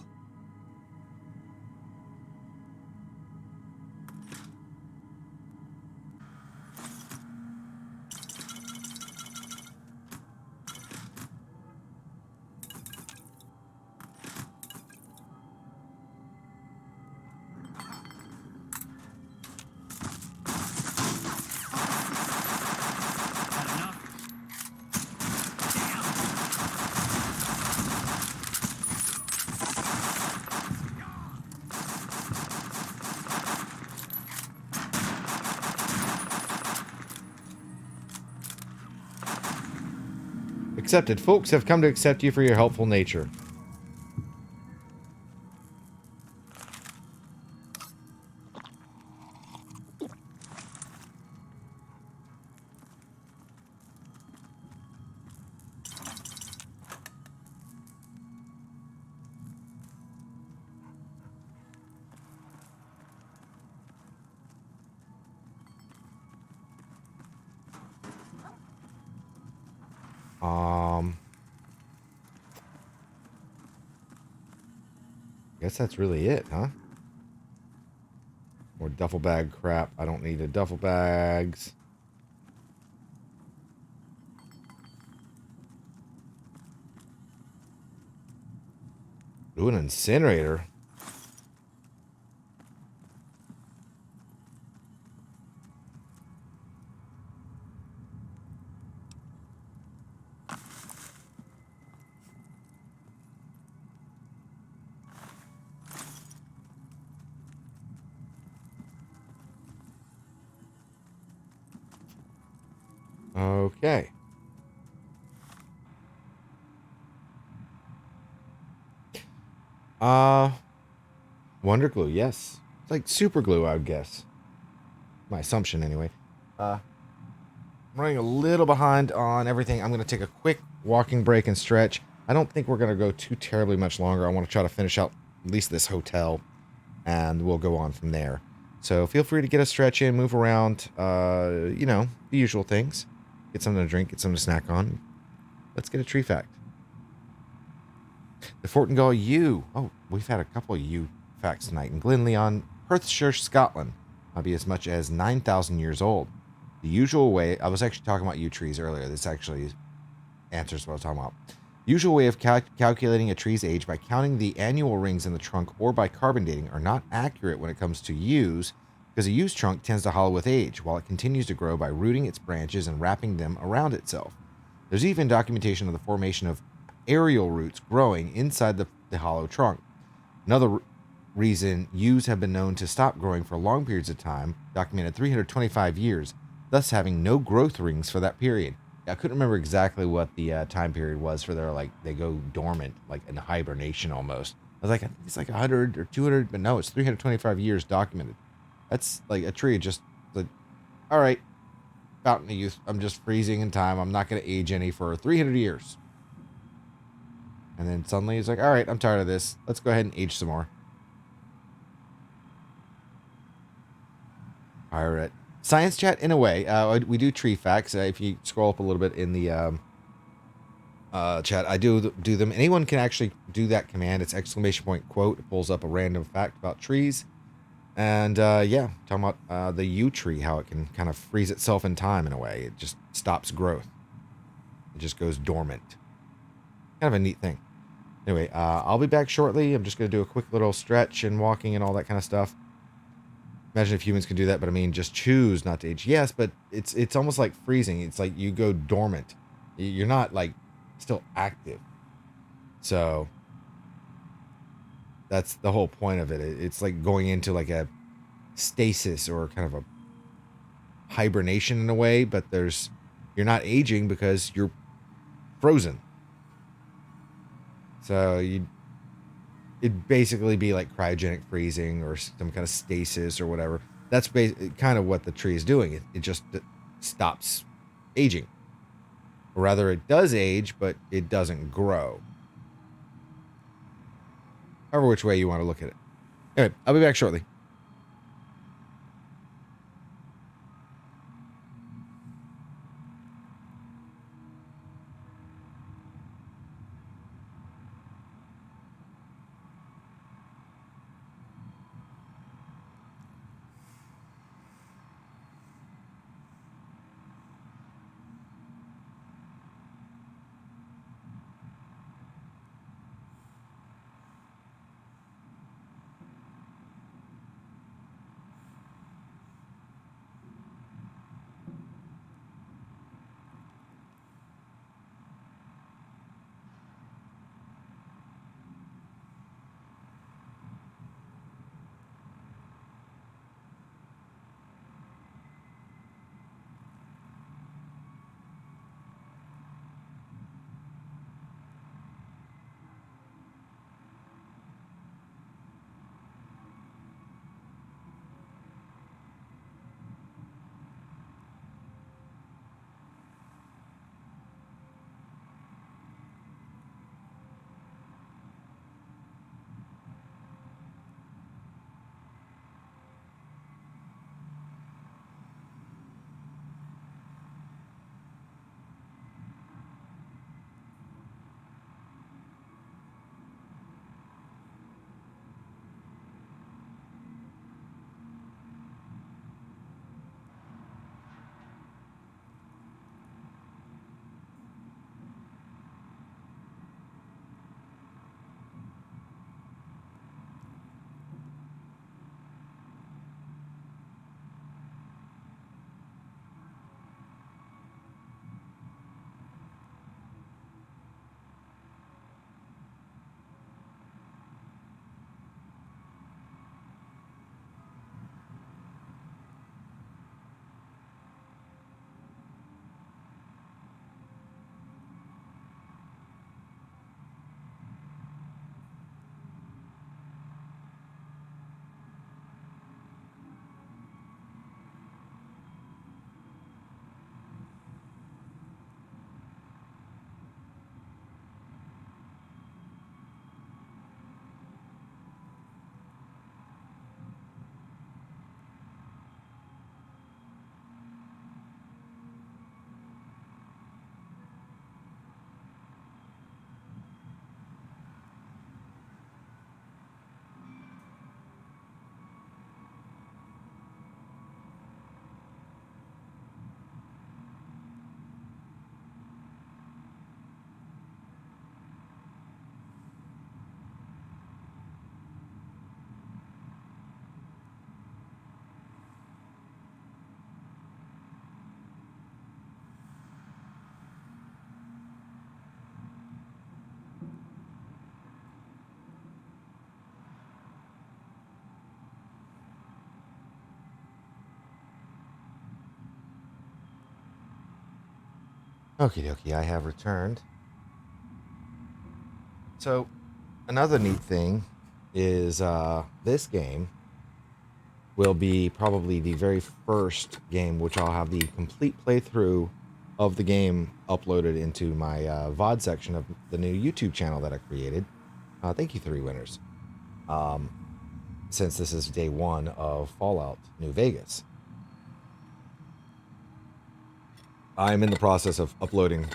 Speaker 1: Accepted. Folks have come to accept you for your helpful nature. Guess that's really it, huh? More duffel bag crap. I don't need a duffel bags. Ooh, an incinerator. Okay. Wonder glue, yes. It's like super glue, I would guess. My assumption, anyway. I'm running a little behind on everything. I'm going to take a quick walking break and stretch. I don't think we're going to go too terribly much longer. I want to try to finish out at least this hotel, and we'll go on from there. So feel free to get a stretch in, move around, you know, the usual things. Get something to drink, get something to snack on. Let's get a tree fact. The Fortingall Yew. Oh, we've had a couple of yew facts tonight. In Glenlyon, Perthshire, Scotland, might be as much as 9,000 years old. The usual way, I was actually talking about yew trees earlier. This actually answers what I was talking about. Usual way of calculating a tree's age by counting the annual rings in the trunk or by carbon dating are not accurate when it comes to yews, because a yews trunk tends to hollow with age, while it continues to grow by rooting its branches and wrapping them around itself. There's even documentation of the formation of aerial roots growing inside the hollow trunk. Another reason yews have been known to stop growing for long periods of time, documented 325 years, thus having no growth rings for that period. I couldn't remember exactly what the time period was for their, like, they go dormant, like in hibernation almost. I was like, I think it's like 100 or 200, but no, it's 325 years documented. That's like a tree just like, all right, fountain of youth. I'm just freezing in time. I'm not going to age any for 300 years. And then suddenly he's like, all right, I'm tired of this. Let's go ahead and age some more. All right. Science chat in a way. We do tree facts. If you scroll up a little bit in the chat, I do them. Anyone can actually do that command. It's exclamation point quote. It pulls up a random fact about trees. And yeah, talking about the yew tree, how it can kind of freeze itself in time in a way. It just stops growth. It just goes dormant. Kind of a neat thing. Anyway, I'll be back shortly. I'm just going to do a quick little stretch and walking and all that kind of stuff. Imagine if humans could do that, but I mean, just choose not to age. Yes, but it's almost like freezing. It's like you go dormant. You're not like still active. So that's the whole point of it. It's like going into like a stasis or kind of a hibernation in a way, but you're not aging because you're frozen. So it'd basically be like cryogenic freezing or some kind of stasis or whatever. That's kind of what the tree is doing. It just stops aging. Or rather, it does age, but it doesn't grow. However which way you want to look at it. Anyway, I'll be back shortly. Okie dokie, I have returned. So, another neat thing is this game will be probably the very first game which I'll have the complete playthrough of the game uploaded into my VOD section of the new YouTube channel that I created. Thank you, 3 winners. Since this is day 1 of Fallout New Vegas. I'm in the process of uploading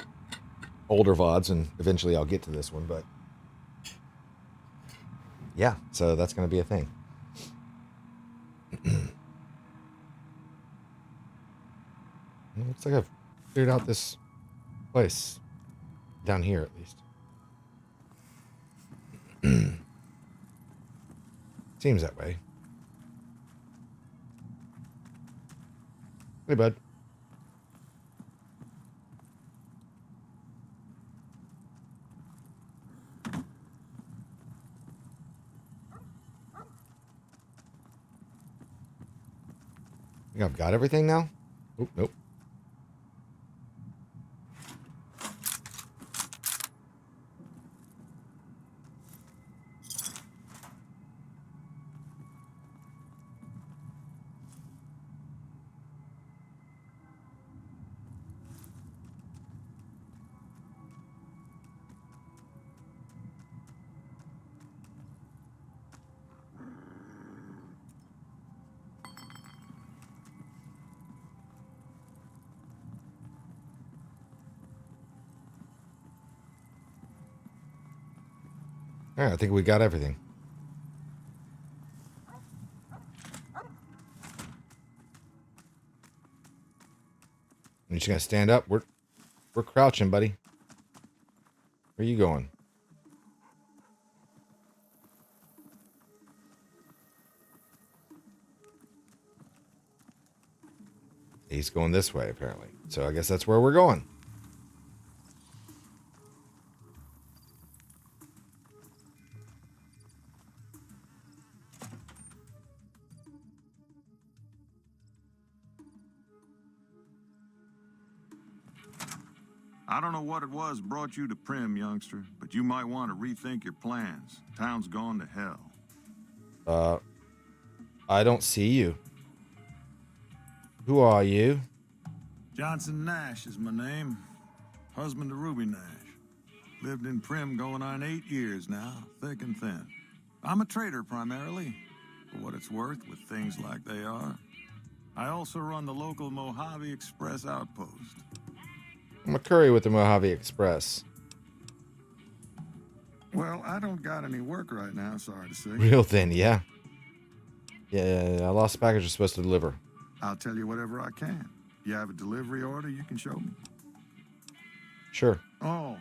Speaker 1: older VODs, and eventually I'll get to this one, but yeah, so that's going to be a thing. Looks like I've figured out this place. Down here, at least. Seems that way. Hey, bud. I think I've got everything now? Oh, nope. All right, I think we got everything. I'm just gonna stand up. We're crouching, buddy. Where are you going? He's going this way, apparently. So I guess that's where we're going.
Speaker 2: I don't know what it was brought you to Prim, youngster, but you might want to rethink your plans. Town's gone to hell.
Speaker 1: I don't see you. Who are you?
Speaker 2: Johnson Nash is my name. Husband to Ruby Nash. Lived in Prim going on 8 years now, thick and thin. I'm a trader primarily, for what it's worth with things like they are. I also run the local Mojave Express outpost.
Speaker 1: I'm a courier with the Mojave Express.
Speaker 2: Well, I don't got any work right now, sorry to say.
Speaker 1: Real thin, yeah. Yeah, I lost the package I was supposed to deliver.
Speaker 2: I'll tell you whatever I can. You have a delivery order you can show me?
Speaker 1: Sure.
Speaker 2: Oh,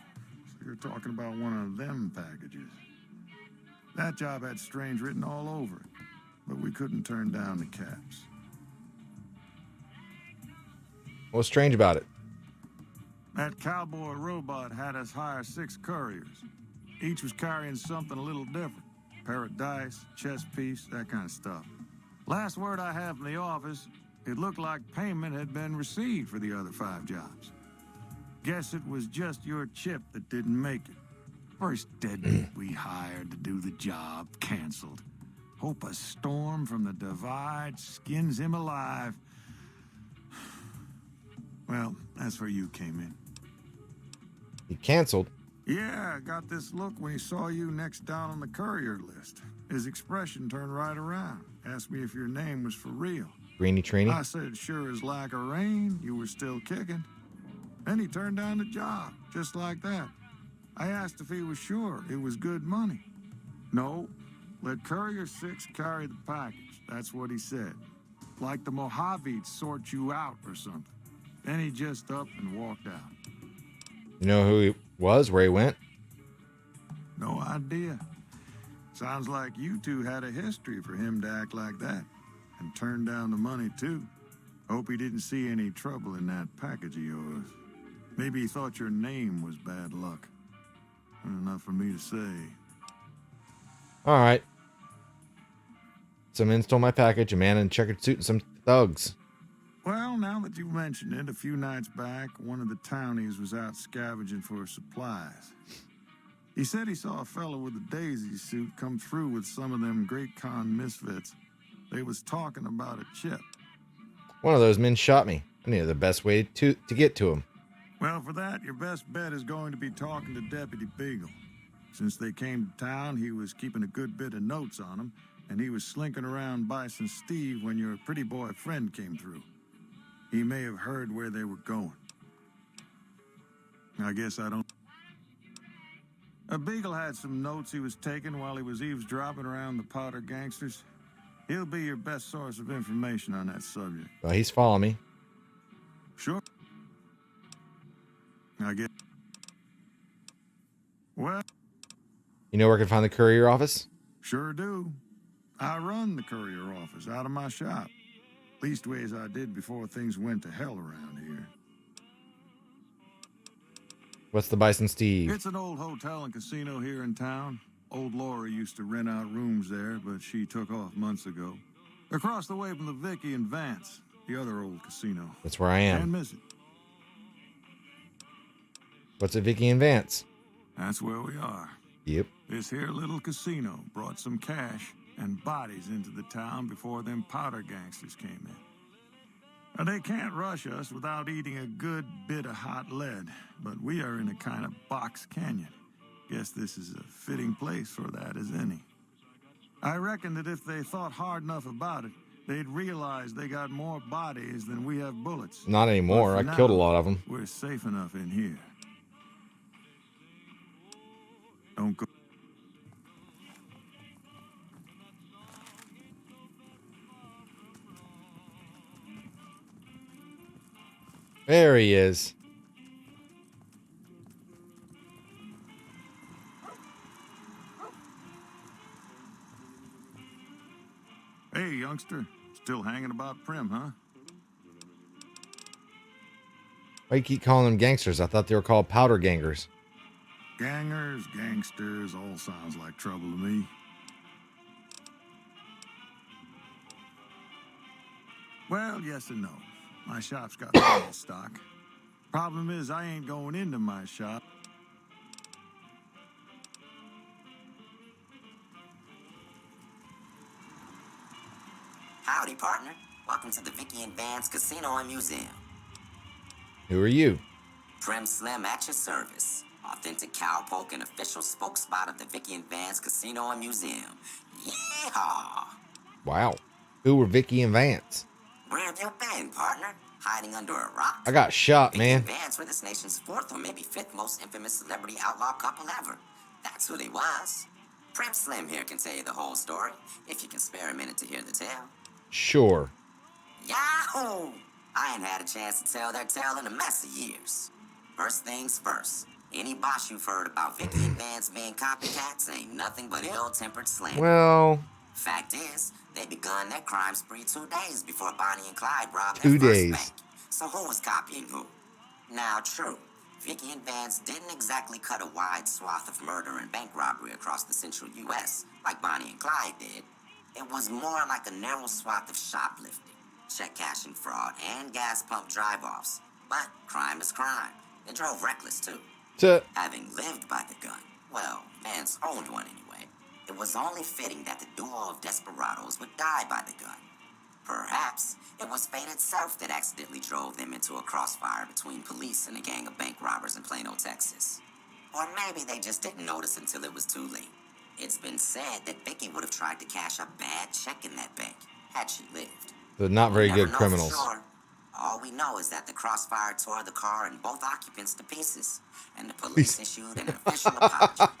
Speaker 2: so you're talking about one of them packages. That job had strange written all over it, but we couldn't turn down the caps.
Speaker 1: What's strange about it?
Speaker 2: That cowboy robot had us hire 6 couriers. Each was carrying something a little different. Pair of dice, chess piece, that kind of stuff. Last word I have from the office, it looked like payment had been received for the other 5 jobs. Guess it was just your chip that didn't make it. First deadbeat we hired to do the job canceled. Hope a storm from the divide skins him alive. Well, that's where you came in.
Speaker 1: He canceled?
Speaker 2: Yeah, I got this look when he saw you next down on the courier list. His expression turned right around. Asked me if your name was for real.
Speaker 1: Greeny Trini?
Speaker 2: I said, sure as lack of rain, you were still kicking. Then he turned down the job, just like that. I asked if he was sure it was good money. No, let Courier 6 carry the package. That's what he said. Like the Mojave'd sort you out or something. Then he just up and walked out.
Speaker 1: You know who he was, where he went?
Speaker 2: No idea. Sounds like you two had a history for him to act like that. And turn down the money, too. Hope he didn't see any trouble in that package of yours. Maybe he thought your name was bad luck. Enough for me to say.
Speaker 1: All right. Some men stole my package, a man in a checkered suit, and some thugs.
Speaker 16: Well, now that you've mentioned it, a few nights back, one of the townies was out scavenging for supplies. He said he saw a fellow with a daisy suit come through with some of them Great Khan misfits. They was talking about a chip.
Speaker 1: One of those men shot me. I knew the best way to get to him.
Speaker 16: Well, for that, your best bet is going to be talking to Deputy Beagle. Since they came to town, he was keeping a good bit of notes on them, and he was slinking around Bison Steve when your pretty boy friend came through. He may have heard where they were going. I guess I don't... Beagle had some notes he was taking while he was eavesdropping around the Powder gangsters. He'll be your best source of information on that subject.
Speaker 1: Well, he's following me.
Speaker 16: Sure. I get... Well...
Speaker 1: You know where I can find the courier office?
Speaker 16: Sure do. I run the courier office out of my shop. Leastways I did before things went to hell around here.
Speaker 1: What's the Bison Steve?
Speaker 16: It's an old hotel and casino here in town. Old Laura used to rent out rooms there, but she took off months ago. Across the way from the Vicky and Vance, the other old casino.
Speaker 1: That's where I am.
Speaker 16: Can't miss it.
Speaker 1: What's at Vicky and Vance?
Speaker 16: That's where we are.
Speaker 1: Yep.
Speaker 16: This here little casino brought some cash and bodies into the town before them Powder gangsters came in. Now, they can't rush us without eating a good bit of hot lead, but we are in a kind of box canyon. Guess this is a fitting place for that as any. I reckon that if they thought hard enough about it, they'd realize they got more bodies than we have bullets.
Speaker 1: Not anymore. I killed a lot of them.
Speaker 16: We're safe enough in here. Don't go.
Speaker 1: There he is.
Speaker 16: Hey, youngster. Still hanging about Prim, huh?
Speaker 1: Why you keep calling them gangsters? I thought they were called powder gangers.
Speaker 16: Gangers, gangsters, all sounds like trouble to me. Well, yes and no. My shop's got plenty of stock. Problem is, I ain't going into my shop.
Speaker 17: Howdy, partner. Welcome to the Vicky and Vance Casino and Museum.
Speaker 1: Who are you?
Speaker 17: Prim Slim at your service. Authentic cowpoke and official spokesspot of the Vicky and Vance Casino and Museum. Yeehaw!
Speaker 1: Wow. Who were Vicky and Vance?
Speaker 17: Where have you been, partner? Hiding under a rock?
Speaker 1: I got shot,
Speaker 17: Vicky
Speaker 1: man.
Speaker 17: and Vance were this nation's fourth or maybe fifth most infamous celebrity outlaw couple ever. That's who they was. Prim Slim here can tell you the whole story, if you can spare a minute to hear the tale.
Speaker 1: Sure.
Speaker 17: Yahoo! I ain't had a chance to tell their tale in a mess of years. First things first, any boss you've heard about Vicky and Vance being copycats ain't nothing but ill-tempered slander.
Speaker 1: Well...
Speaker 17: Fact is, they begun their crime spree 2 days before Bonnie and Clyde robbed
Speaker 1: 2
Speaker 17: their first
Speaker 1: days.
Speaker 17: bank. So who was copying who? Now, true, Vicky and Vance didn't exactly cut a wide swath of murder and bank robbery across the central U.S. like Bonnie and Clyde did. It was more like a narrow swath of shoplifting, check cashing fraud, and gas pump drive-offs. But crime is crime. They drove reckless, too. Having lived by the gun, well, Vance owned one anyway. It was only fitting that the duo of desperados would die by the gun. Perhaps it was fate itself that accidentally drove them into a crossfire between police and a gang of bank robbers in Plano, Texas. Or maybe they just didn't notice until it was too late. It's been said that Vicky would have tried to cash a bad check in that bank had she lived.
Speaker 1: They're not very good criminals.
Speaker 17: Sure. All we know is that the crossfire tore the car and both occupants to pieces, and the police issued an official apology.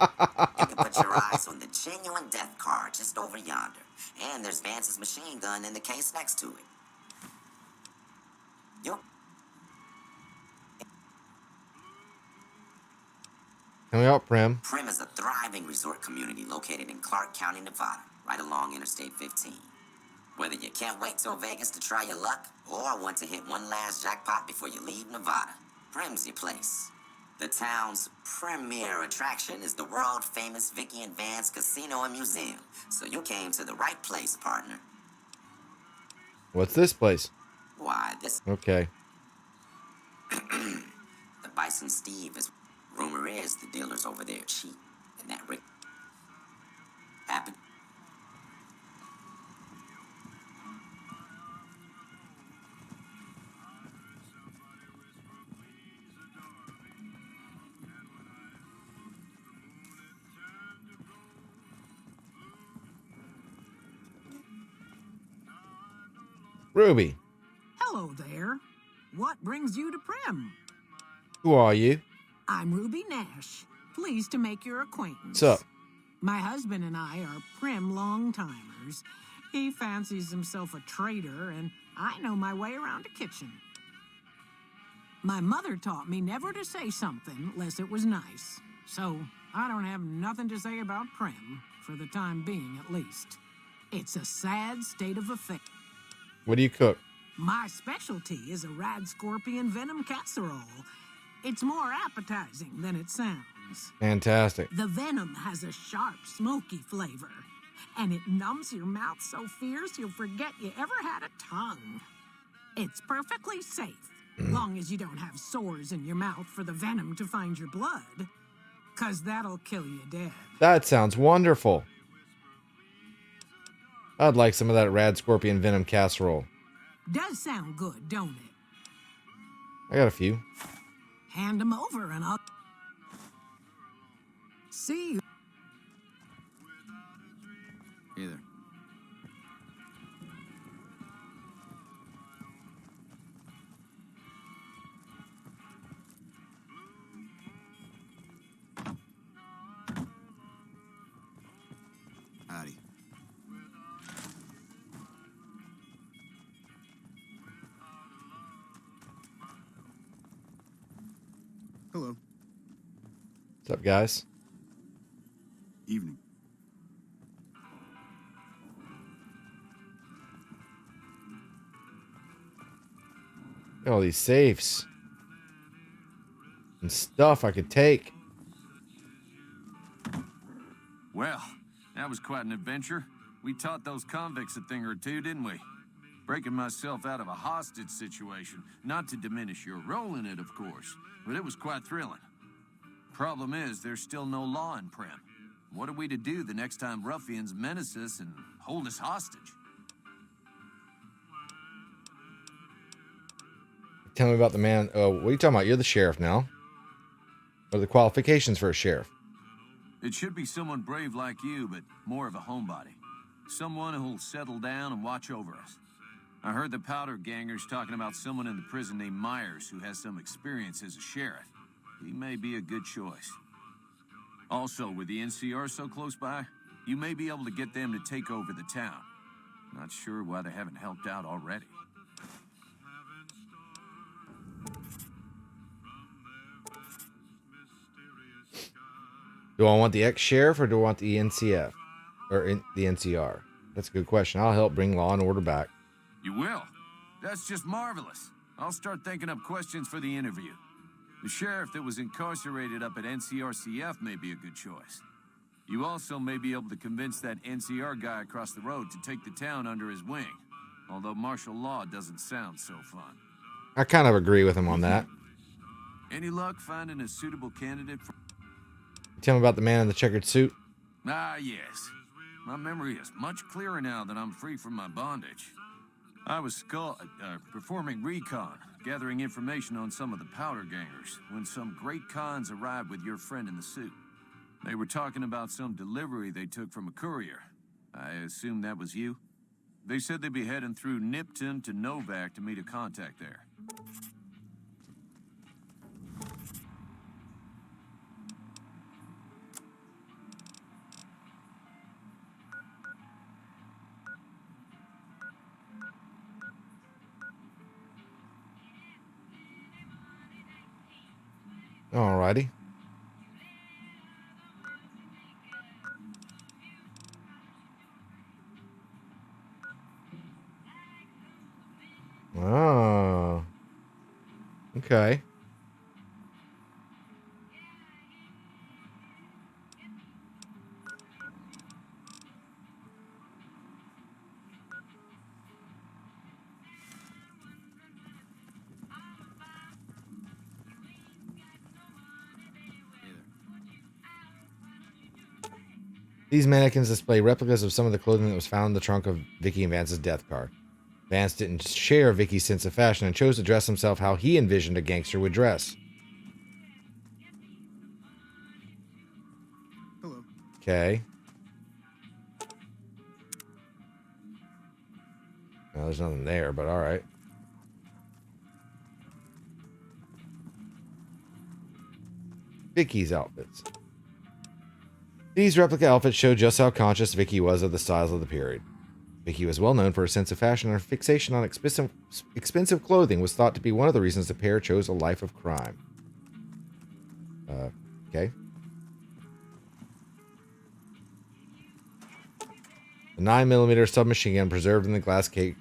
Speaker 17: You can put your eyes on the genuine death car just over yonder, and there's Vance's machine gun in the case next to it.
Speaker 1: Tell me about Prim.
Speaker 17: Prim is a thriving resort community located in Clark County, Nevada, right along Interstate 15. Whether you can't wait till Vegas to try your luck, or want to hit one last jackpot before you leave Nevada, Prim's your place. The town's premier attraction is the world-famous Vicky and Vance Casino and Museum, so you came to the right place, partner.
Speaker 1: What's this place?
Speaker 17: Why, this...
Speaker 1: Okay.
Speaker 17: The Bison Steve is... Rumor is the dealers over there cheap. And that Rick... happened.
Speaker 1: Ruby,
Speaker 18: Hello there. What brings you to Prim?
Speaker 1: who are you?
Speaker 18: I'm Ruby Nash. Pleased to make your acquaintance.
Speaker 1: What's up?
Speaker 18: My husband and I are Prim long-timers. He fancies himself a trader, and I know my way around a kitchen. My mother taught me never to say something unless it was nice. So I don't have nothing to say about Prim, for the time being at least. It's a sad state of affairs.
Speaker 1: What do you cook?
Speaker 18: My specialty is a rad scorpion venom casserole. It's more appetizing than it sounds.
Speaker 1: Fantastic.
Speaker 18: The venom has a sharp, smoky flavor, and it numbs your mouth so fierce you'll forget you ever had a tongue. It's perfectly safe, long as you don't have sores in your mouth for the venom to find your blood, 'cause that'll kill you dead.
Speaker 1: That sounds wonderful. I'd like some of that rad scorpion venom casserole.
Speaker 18: Does sound good, don't it?
Speaker 1: I got a few.
Speaker 18: Hand them over and I'll... See you.
Speaker 3: Hey there. Howdy.
Speaker 5: Hello.
Speaker 1: What's up, guys?
Speaker 14: Evening.
Speaker 1: Look at all these safes. And stuff I could take.
Speaker 15: Well, that was quite an adventure. We taught those convicts a thing or two, didn't we? Breaking myself out of a hostage situation. Not to diminish your role in it, of course, but it was quite thrilling. Problem is, there's still no law in Prim. What are we to do the next time ruffians menace us and hold us hostage?
Speaker 1: Tell me about the man. What are you talking about? You're the sheriff now. What are the qualifications for a sheriff?
Speaker 15: It should be someone brave like you, but more of a homebody. Someone who'll settle down and watch over us. I heard the powder gangers talking about someone in the prison named Myers who has some experience as a sheriff. He may be a good choice. Also, with the NCR so close by, you may be able to get them to take over the town. Not sure why they haven't helped out already.
Speaker 1: Do I want the ex-sheriff or do I want the NCF? Or the NCR? That's a good question. I'll help bring law and order back.
Speaker 15: You will? That's just marvelous. I'll start thinking up questions for the interview. The sheriff that was incarcerated up at NCRCF may be a good choice. You also may be able to convince that NCR guy across the road to take the town under his wing. Although martial law doesn't sound so fun.
Speaker 1: I kind of agree with him on that.
Speaker 15: Any luck finding a suitable candidate for...
Speaker 1: Tell me about the man in the checkered suit.
Speaker 15: Ah, yes. My memory is much clearer now that I'm free from my bondage. I was performing recon, gathering information on some of the powder gangers, when some great cons arrived with your friend in the suit. They were talking about some delivery they took from a courier. I assume that was you? They said they'd be heading through Nipton to Novak to meet a contact there.
Speaker 1: Alrighty. Oh. Okay. These mannequins display replicas of some of the clothing that was found in the trunk of Vicky and Vance's death car. Vance didn't share Vicky's sense of fashion and chose to dress himself how he envisioned a gangster would dress.
Speaker 5: Hello.
Speaker 1: Okay. Well, there's nothing there, but alright. Vicky's outfits. These replica outfits show just how conscious Vicky was of the styles of the period. Vicky was well known for her sense of fashion, and her fixation on expensive clothing was thought to be one of the reasons the pair chose a life of crime. Okay. The 9mm submachine gun preserved in the glass case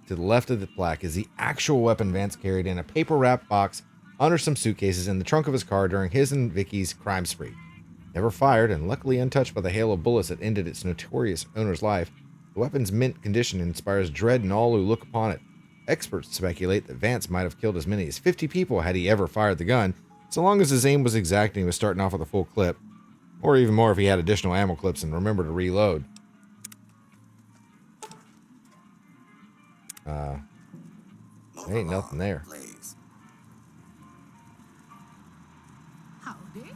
Speaker 1: to the left of the plaque is the actual weapon Vance carried in a paper-wrapped box under some suitcases in the trunk of his car during his and Vicky's crime spree. Never fired and luckily untouched by the hail of bullets that ended its notorious owner's life, the weapon's mint condition inspires dread in all who look upon it. Experts speculate that Vance might have killed as many as 50 people had he ever fired the gun, so long as his aim was exact and he was starting off with a full clip, or even more if he had additional ammo clips and remembered to reload. There ain't nothing there.
Speaker 18: Howdy.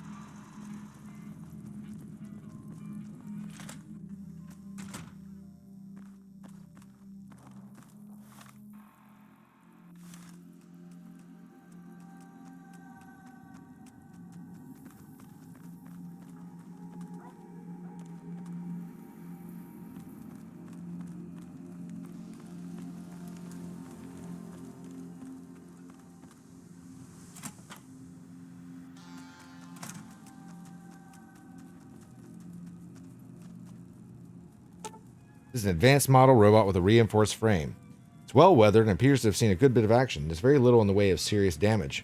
Speaker 1: This is an advanced model robot with a reinforced frame. It's well weathered and appears to have seen a good bit of action. There's very little in the way of serious damage.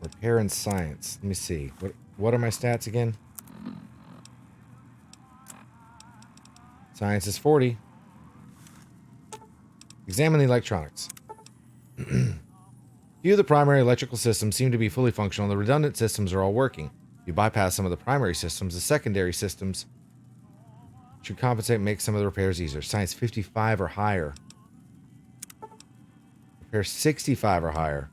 Speaker 1: Repair and science. Let me see. What are my stats again? Science is 40. Examine the electronics. Few of the primary electrical systems seem to be fully functional. The redundant systems are all working. If you bypass some of the primary systems, the secondary systems should compensate and make some of the repairs easier. Science 55 or higher. Repair 65 or higher.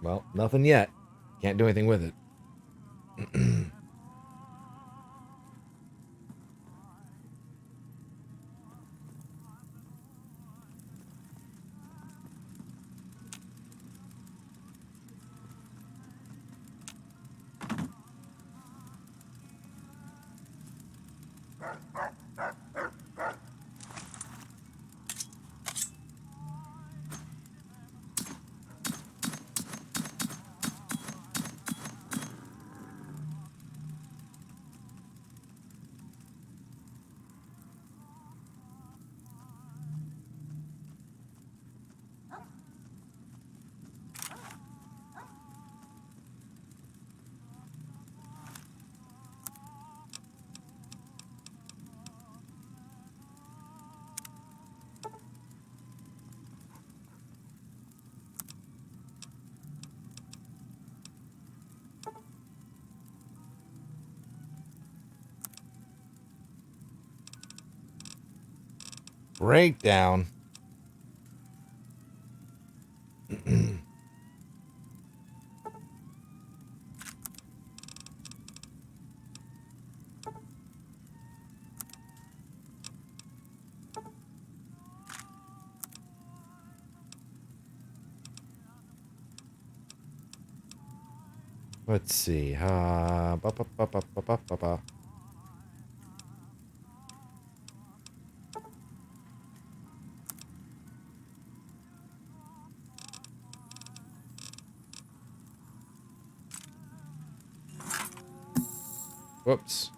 Speaker 1: Well, nothing yet. Can't do anything with it. Breakdown. Let's see. Whoops.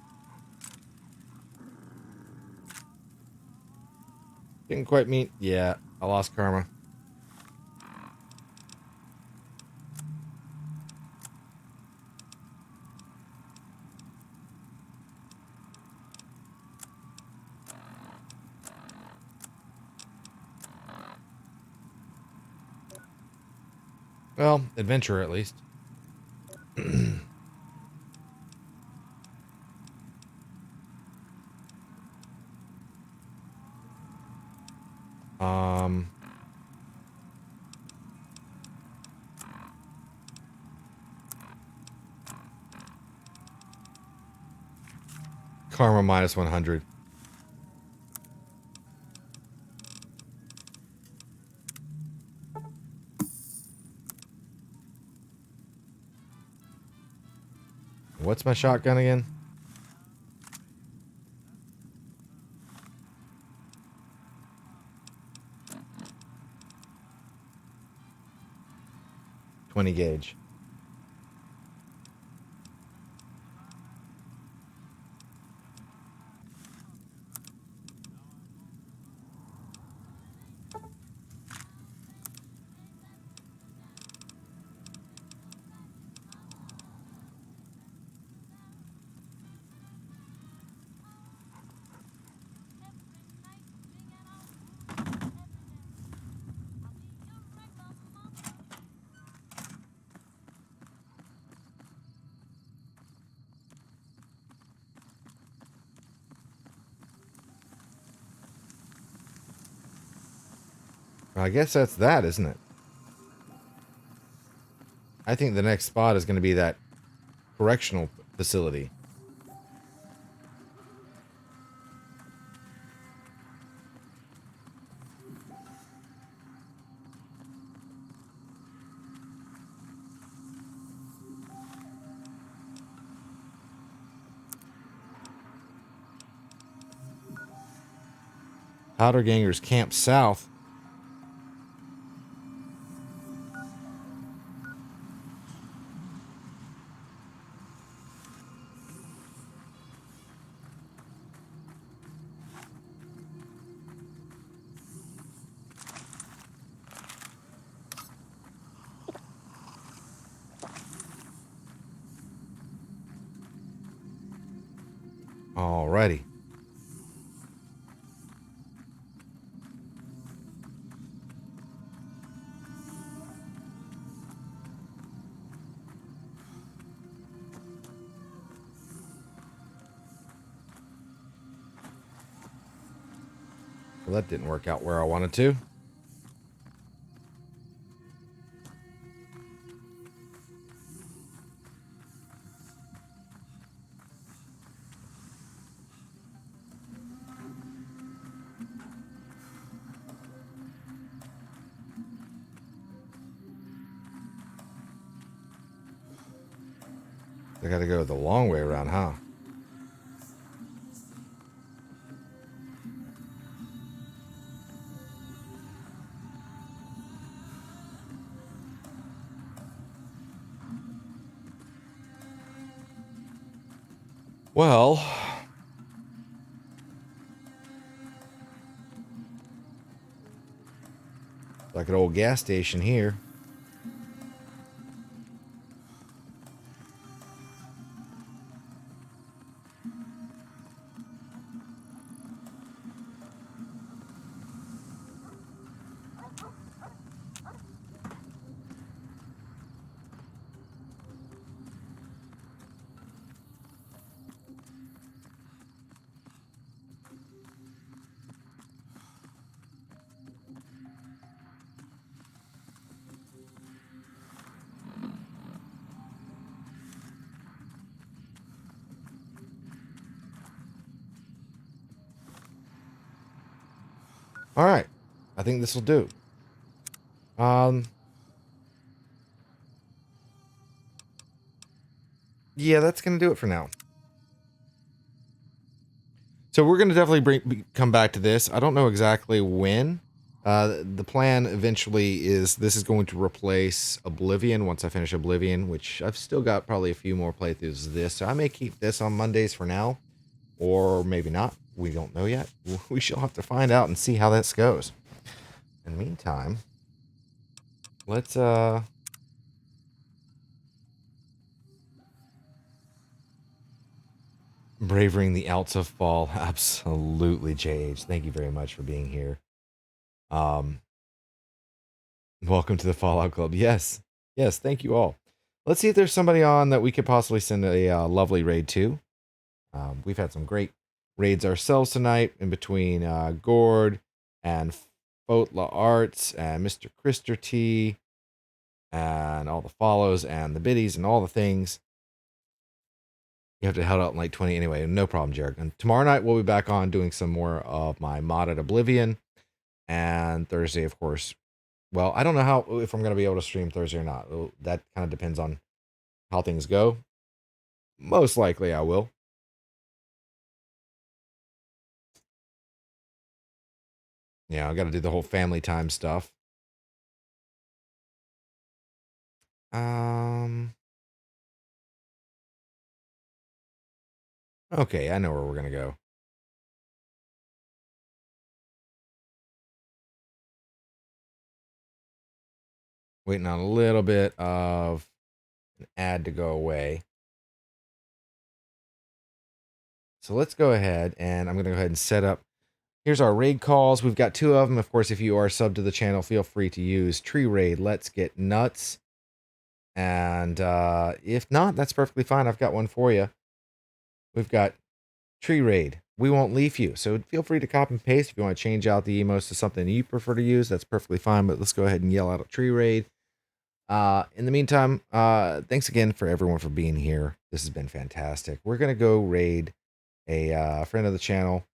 Speaker 1: Didn't quite meet. Yeah, I lost karma. Well, adventure at least. Karma minus 100. What's my shotgun again? .20 gauge. I guess that's that, isn't it? I think the next spot is going to be that correctional facility. Powder Gangers Camp South. Alrighty. Well, that didn't work out where I wanted to. I gotta go the long way around, huh? Well, like an old gas station here. All right. I think this will do. Yeah, that's going to do it for now. So we're going to definitely come back to this. I don't know exactly when. The plan eventually is this is going to replace Oblivion once I finish Oblivion, which I've still got probably a few more playthroughs of this. So I may keep this on Mondays for now, or maybe not. We don't know yet. We shall have to find out and see how this goes. In the meantime, let's Braving the Alts of Fall. Absolutely, JH. Thank you very much for being here. Welcome to the Fallout Club. Yes. Yes, thank you all. Let's see if there's somebody on that we could possibly send a lovely raid to. We've had some great raids ourselves tonight in between Gord and Fotla Arts and Mr. Krister T and all the follows and the biddies and all the things. You have to head out in like 20 anyway. No problem, Jared. And tomorrow night we'll be back on doing some more of my modded Oblivion. And Thursday, of course. Well, I don't know if I'm going to be able to stream Thursday or not. That kind of depends on how things go. Most likely I will. Yeah, I got to do the whole family time stuff. Okay, I know where we're going to go. Waiting on a little bit of an ad to go away. So let's go ahead and I'm going to go ahead and set up. Here's our raid calls. We've got 2 of them. Of course, if you are subbed to the channel, feel free to use Tree Raid, Let's Get Nuts. And if not, that's perfectly fine. I've got one for you. We've got Tree Raid, We Won't Leave You. So feel free to copy and paste if you want to change out the emotes to something you prefer to use. That's perfectly fine. But let's go ahead and yell out a Tree Raid. In the meantime, thanks again for everyone for being here. This has been fantastic. We're going to go raid a friend of the channel,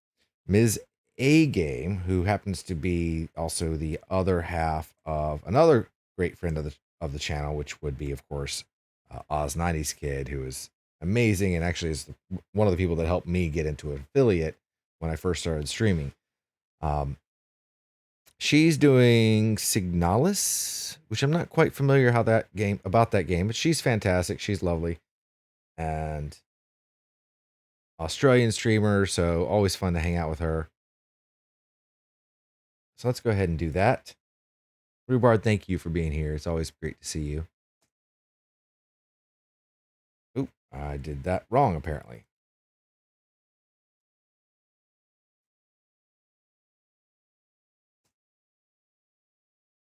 Speaker 1: Ms. A Game, who happens to be also the other half of another great friend of the channel, which would be, of course, Oz90s Kid, who is amazing and actually is one of the people that helped me get into an affiliate when I first started streaming. She's doing Signalis, which I'm not quite familiar about that game, but she's fantastic. She's lovely. And Australian streamer, so always fun to hang out with her. So let's go ahead and do that. Rhubarb, thank you for being here. It's always great to see you. Oop, I did that wrong, apparently.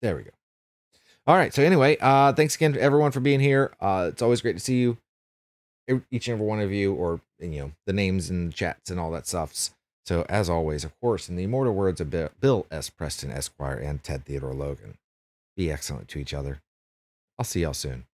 Speaker 1: There we go. All right. So anyway, thanks again to everyone for being here. It's always great to see you, each and every one of you, or the names and chats and all that stuff. So as always, of course, in the immortal words of Bill S. Preston Esquire and Ted Theodore Logan, be excellent to each other. I'll see y'all soon.